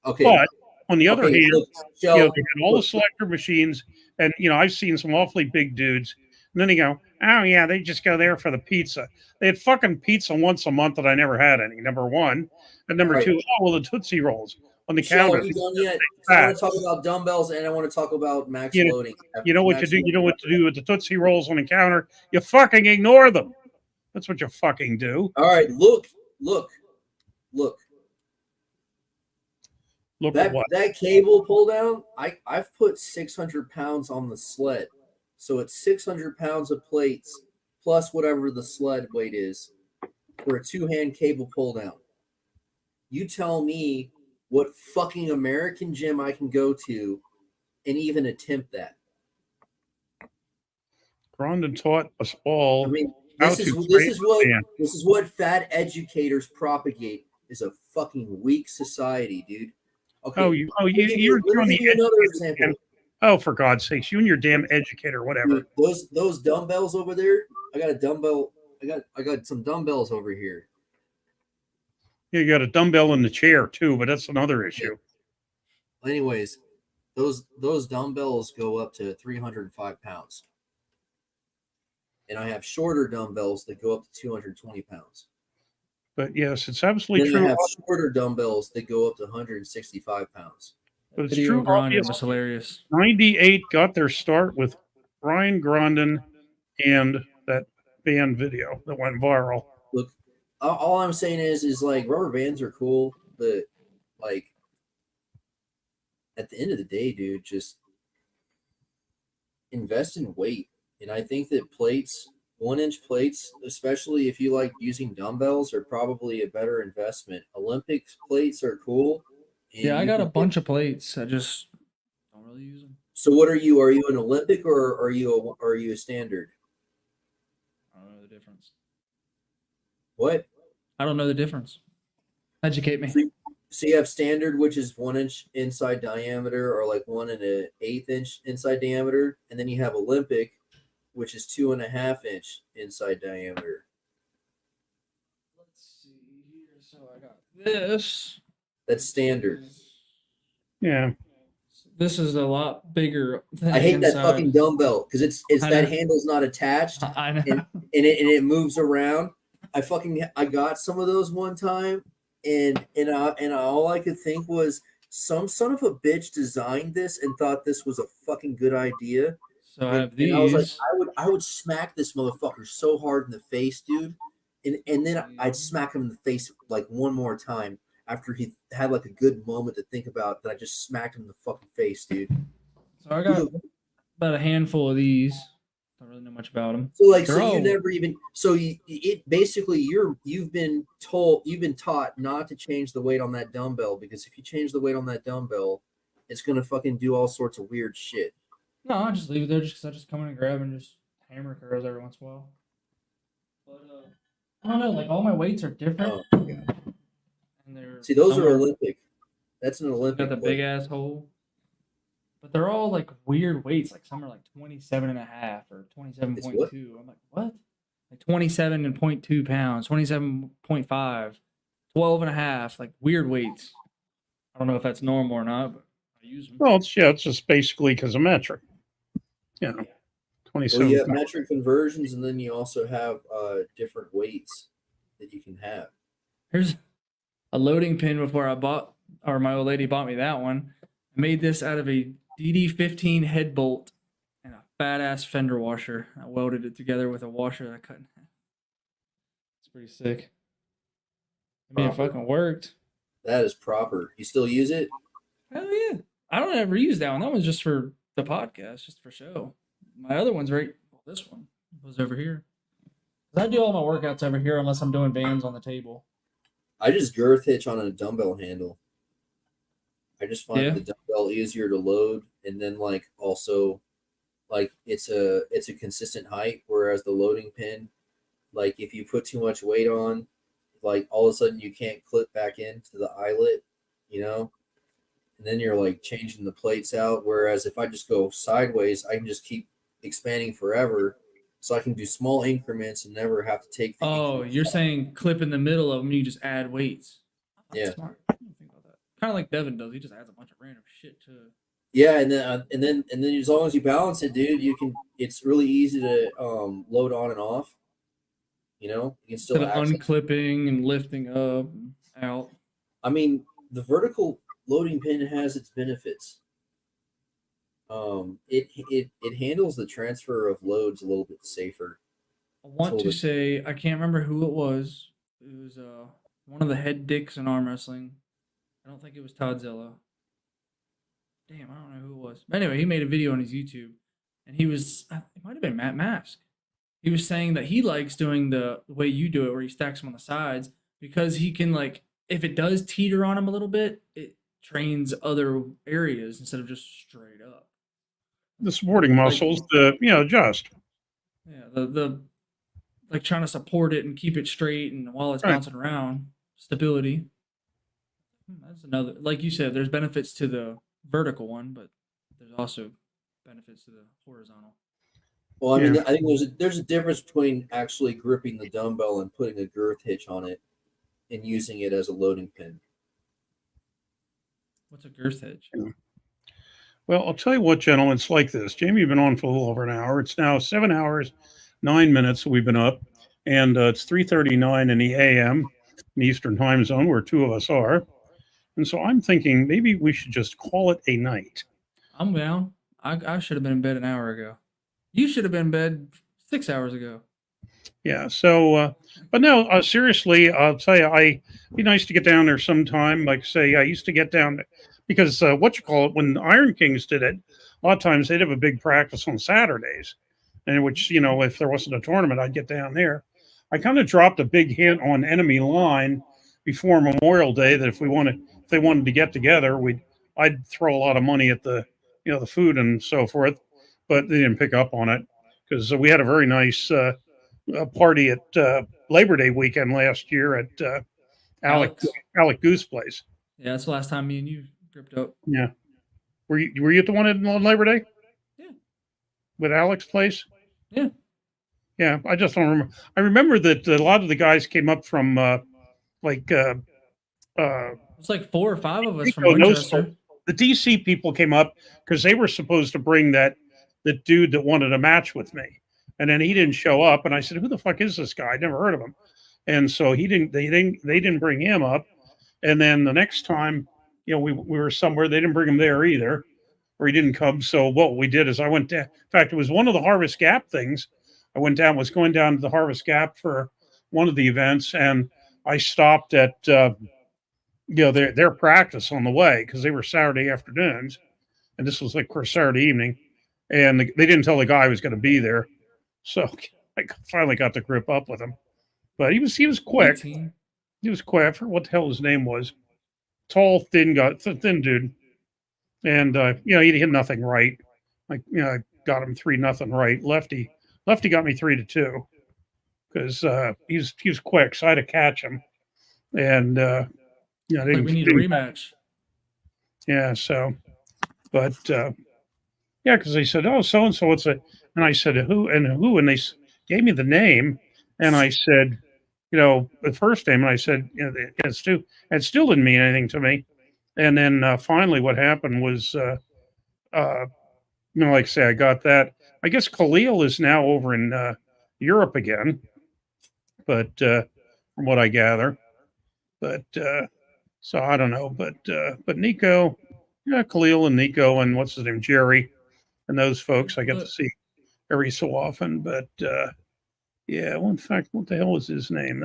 Okay, but on the other hand, they had all the look. selector machines, and I've seen some awfully big dudes. And then they go, "Oh yeah, they just go there for the pizza." They had fucking pizza once a month that I never had any. Number one, and number Right. 2, the Tootsie Rolls on the Michelle, counter. are you done yet? I want to talk about dumbbells and I want to talk about max loading. You know what to do. You know what to do with the Tootsie Rolls on the counter. You fucking ignore them. That's what you fucking do. All right, look. Look at what? That cable pull down, I've put 600 pounds on the sled. So it's 600 pounds of plates plus whatever the sled weight is for a 2-hand cable pull down. You tell me what fucking American gym I can go to and even attempt that. Grondin taught us all. I mean, this is what fat educators propagate, is a fucking weak society, dude. Okay. You're on the another example. Oh, for God's sakes, you and your damn educator, whatever. Dude, those dumbbells over there. I got a dumbbell. I got some dumbbells over here. Yeah, you got a dumbbell in the chair too, but that's another issue. Anyways, those dumbbells go up to 305 pounds. And I have shorter dumbbells that go up to 220 pounds. But yes, it's absolutely true. I have shorter dumbbells that go up to 165 pounds. But it's Video true. of Grondin Obvious. was hilarious. 98 got their start with Ryan Grondin and that band video that went viral. Look, all I'm saying is like rubber bands are cool, but like at the end of the day, dude, just invest in weight. And I think that plates, 1-inch plates, especially if you like using dumbbells, are probably a better investment. Olympic plates are cool. Yeah, I got a bunch of plates. I just don't really use them. So what are you? Are you an Olympic or are you a standard? I don't know the difference. What? I don't know the difference. Educate me. So you have standard, which is 1-inch inside diameter, or like 1 1/8 inch inside diameter, and then you have Olympic, which is 2.5 inch inside diameter. Let's see here. So I got this. That's standard. Yeah. This is a lot bigger. I hate that fucking dumbbell because it's that handle's not attached. I know. And it moves around. I got some of those one time, and all I could think was some son of a bitch designed this and thought this was a fucking good idea. So I have these. And I was like, I would smack this motherfucker so hard in the face, dude, and then I'd smack him in the face like one more time after he had like a good moment to think about. That I just smacked him in the fucking face, dude. So I got about a handful of these. Don't really know much about them. So like, so you never even, so it basically you've been taught not to change the weight on that dumbbell, because if you change the weight on that dumbbell, it's gonna fucking do all sorts of weird shit. No, I just leave it there just because I just come in and grab and just hammer curls every once in a while. But I don't know, like all my weights are different. Oh, God. And they're See, those are Olympic. That's an Olympic. Got the big ass hole. But they're all like weird weights. Like some are like 27.5 or 27.2. I'm like, what? Like 27.2 pounds, 27.5, 12.5, like weird weights. I don't know if that's normal or not, but I use them. Well, it's just basically because of metric. You know, 27. Well, you have metric conversions, and then you also have different weights that you can have. Here's a loading pin before my old lady bought me that one. I made this out of a DD15 head bolt and a fat ass fender washer. I welded it together with a washer that I cut in half. It's pretty sick. I mean, it fucking worked. That is proper. You still use it? Hell yeah. I don't ever use that one. That one's just for the podcast, just for show. My other one's right. Well, this one was over here. I do all my workouts over here unless I'm doing bands on the table. I just girth hitch on a dumbbell handle. I just find the dumbbell easier to load, and then like also like it's a consistent height, whereas the loading pin, like if you put too much weight on, like all of a sudden you can't clip back into the eyelet, you know, and then you're like changing the plates out. Whereas if I just go sideways, I can just keep expanding forever, so I can do small increments and never have to take the you're saying clip in the middle of them, you just add weights. Yeah. Smart. Kind of like Devin does. He just adds a bunch of random shit to. Yeah, and then as long as you balance it, dude, you can. It's really easy to load on and off. You know, you can still unclipping and lifting up and out. I mean, the vertical loading pin has its benefits. It handles the transfer of loads a little bit safer. I want to say I can't remember who it was. It was one of the head dicks in arm wrestling. I don't think it was Toddzilla. Damn, I don't know who it was. But anyway, he made a video on his YouTube, and it might have been Matt Mask. He was saying that he likes doing the way you do it, where he stacks them on the sides, because he can, like, if it does teeter on him a little bit, it trains other areas instead of just straight up. The supporting muscles to, adjust. Yeah, the like trying to support it and keep it straight, and while it's bouncing around, stability. That's another, like you said, there's benefits to the vertical one, but there's also benefits to the horizontal. Well, I mean, I think there's a difference between actually gripping the dumbbell and putting a girth hitch on it and using it as a loading pin. What's a girth hitch? Well, I'll tell you what, gentlemen, it's like this. Jamie, you've been on for a little over an hour. It's now 7 hours, 9 minutes we've been up, and it's 3:39 in the a.m. in the Eastern time zone, where two of us are. And so I'm thinking maybe we should just call it a night. I'm down. I should have been in bed an hour ago. You should have been in bed 6 hours ago. Yeah. So, but no, seriously, I'll tell you, it'd be nice to get down there sometime. Like say, I used to get down there because when Iron Kings did it, a lot of times they'd have a big practice on Saturdays, and which if there wasn't a tournament, I'd get down there. I kind of dropped a big hint on Enemy Line before Memorial Day that if they wanted to get together, I'd throw a lot of money at the the food and so forth, but they didn't pick up on it because we had a very nice party at Labor Day weekend last year at Alec Goose Place. Yeah, that's the last time me and you gripped up. Yeah, were you at the one on Labor Day? Yeah, with Alec's place. Yeah, yeah. I just don't remember. I remember that a lot of the guys came up from it's like 4 or 5 of us from Winchester. The DC people came up because they were supposed to bring that dude that wanted a match with me, and then he didn't show up. And I said, "Who the fuck is this guy? I never heard of him." And so he didn't. They didn't bring him up. And then the next time, we were somewhere, they didn't bring him there either, or he didn't come. So what we did is I went down. In fact, it was one of the Harvest Gap things. I was going down to the Harvest Gap for one of the events, and I stopped at their practice on the way because they were Saturday afternoons, and this was like for Saturday evening, and they didn't tell the guy I was going to be there, so I finally got to grip up with him. But he was quick. 18. He was quick. I forget what the hell his name was. Tall, thin dude, and he hit nothing right. I got him 3-0 right. Lefty got me 3-2 because he was quick, so I had to catch him, and we need a rematch. Yeah. So, but because they said, "Oh, so and so, what's it?" And I said, "Who?" And they gave me the name, and I said, the first name, and I said, it still didn't mean anything to me. And then finally, what happened was, like I say, I got that. I guess Khalil is now over in Europe again, but from what I gather, but so I don't know. But Nico, Khalil and Nico and what's his name, Jerry, and those folks I get to see every so often. But yeah, well, in fact, what the hell was his name?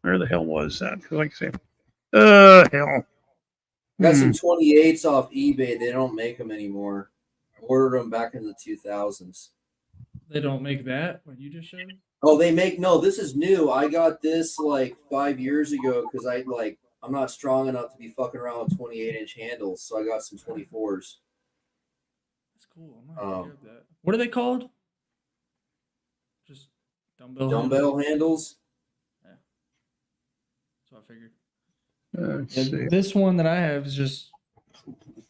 Where the hell was that? Like I say, hell. Got some 28s off eBay. They don't make them anymore. I ordered them back in the 2000s. They don't make that? What you just showed? Oh, this is new. I got this like 5 years ago because I'm not strong enough to be fucking around with 28-inch handles, so I got some 24s. That's cool. I'm not grab that. What are they called? Just dumbbell handles. Yeah. So I figured. This one that I have is just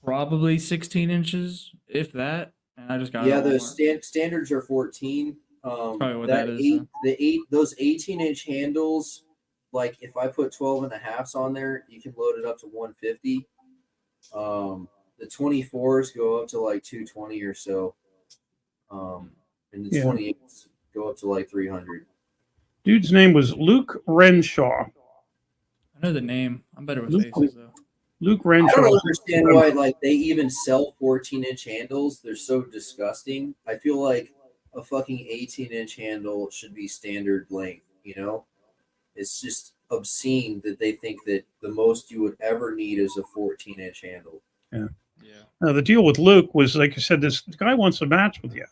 probably 16 inches, if that. And I just got the standards are 14. Probably what that is. Those 18-inch handles, like if I put 12.5s on there, you can load it up to 150. The 24s go up to like 220 or so. And the 28s go up to like 300. Dude's name was Luke Renshaw. I know the name. I'm better with faces though. Luke Renshaw. I don't understand why they even sell 14-inch handles. They're so disgusting. I feel like a fucking 18-inch handle should be standard length, It's just obscene that they think that the most you would ever need is a 14-inch handle. Yeah. Now, the deal with Luke was, like I said, this guy wants a match with you.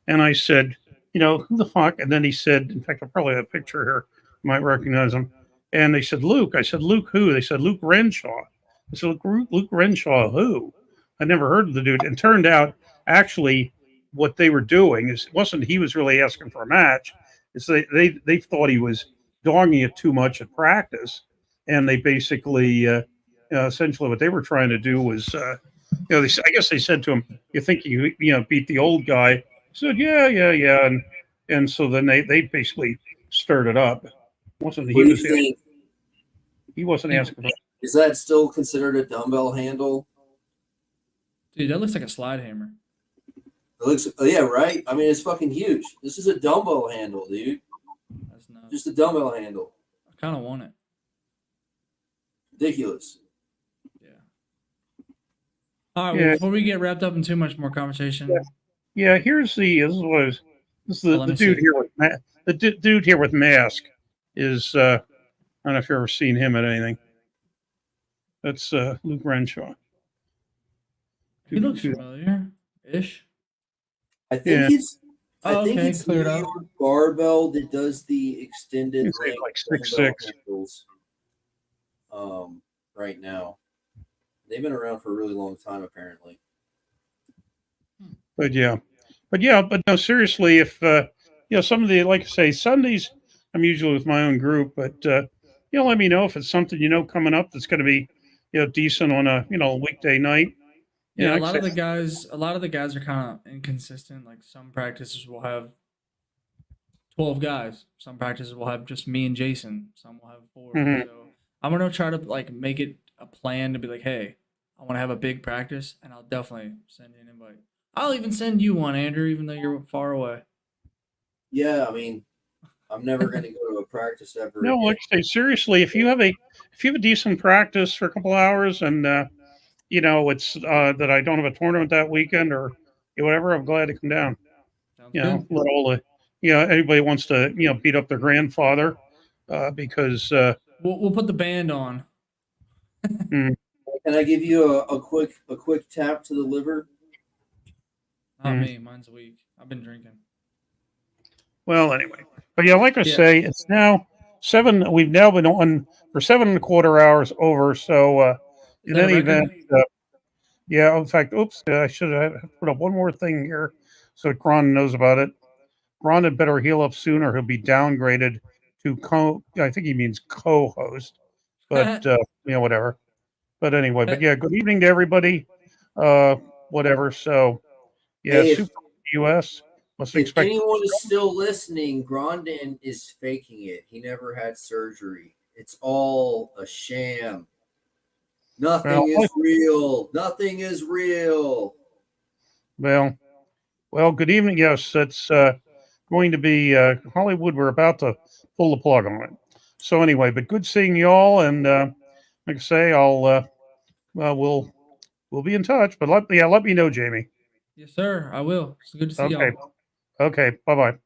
And I said, who the fuck? And then he said, in fact, I probably have a picture here. You might recognize him. And they said, Luke. I said, Luke who? They said, Luke Renshaw. I said, Luke Renshaw who? I never heard of the dude. And it turned out, actually, what they were doing is, it wasn't he was really asking for a match. It's they thought he was dogging it too much at practice. And they basically, essentially what they were trying to do was, I guess they said to him, you think you beat the old guy? He said, yeah. And so then they basically stirred it up. He wasn't asking for. Is that still considered a dumbbell handle? Dude, that looks like a slide hammer. It looks, yeah, right. I mean, it's fucking huge. This is a dumbbell handle, dude. That's not just a dumbbell handle. I kind of want it. Ridiculous. All right. Well, before we get wrapped up in too much more conversation, Yeah, here's the this is Oh, let the me dude see. here with the dude here with mask is I don't know if you've ever seen him at anything. That's Luke Renshaw. He looks familiar-ish. I think Yeah. it's Oh, I think okay, it's cleared New up. York Barbell that does the extended He's length like dumbbell 6'6". handles. Right now, they've been around for a really long time, apparently. But no, seriously, if some of the, like I say, Sundays, I'm usually with my own group, but let me know if it's something coming up that's going to be decent on a weekday night. Yeah, like a I lot of said, the guys are kind of inconsistent. Like some practices will have 12 guys. Some practices will have just me and Jason. Some will have 4. Mhm. So I'm gonna try to like make it a plan to be like, hey, I want to have a big practice, and I'll definitely send you an invite. I'll even send you one, Andrew, even though you're far away. Yeah, I mean, I'm never going to go to a practice ever No, again. like I say, seriously, if you have a decent practice for a couple hours and it's that I don't have a tournament that weekend or whatever, I'm glad to come down. Sounds Let good. all the anybody wants to beat up their grandfather because We'll put the band on. mm, Can I give you a quick tap to the liver? Not me. Mine's weak. I've been drinking. well, anyway, but like I Yeah. say, it's now 7. We've now been on for 7.25 hours over. So in that a any record? event, in fact, oops, I should have put up one more thing here so Ron knows about it. Ron had better heal up soon, or he'll be downgraded to I think he means co-host, but whatever. But anyway, good evening to everybody. Whatever. So Hey, Super US. Must if expect. anyone is still listening, Grondin is faking it. He never had surgery. It's all a sham. Nothing is real. Nothing is real. Well, good evening. Yes, it's going to be Hollywood. We're about to pull the plug on it. So anyway, but good seeing you all, and like I say, we'll be in touch. But let me know, Jamie. Yes, sir. I will. It's good to see Okay. y'all. Okay. Bye bye.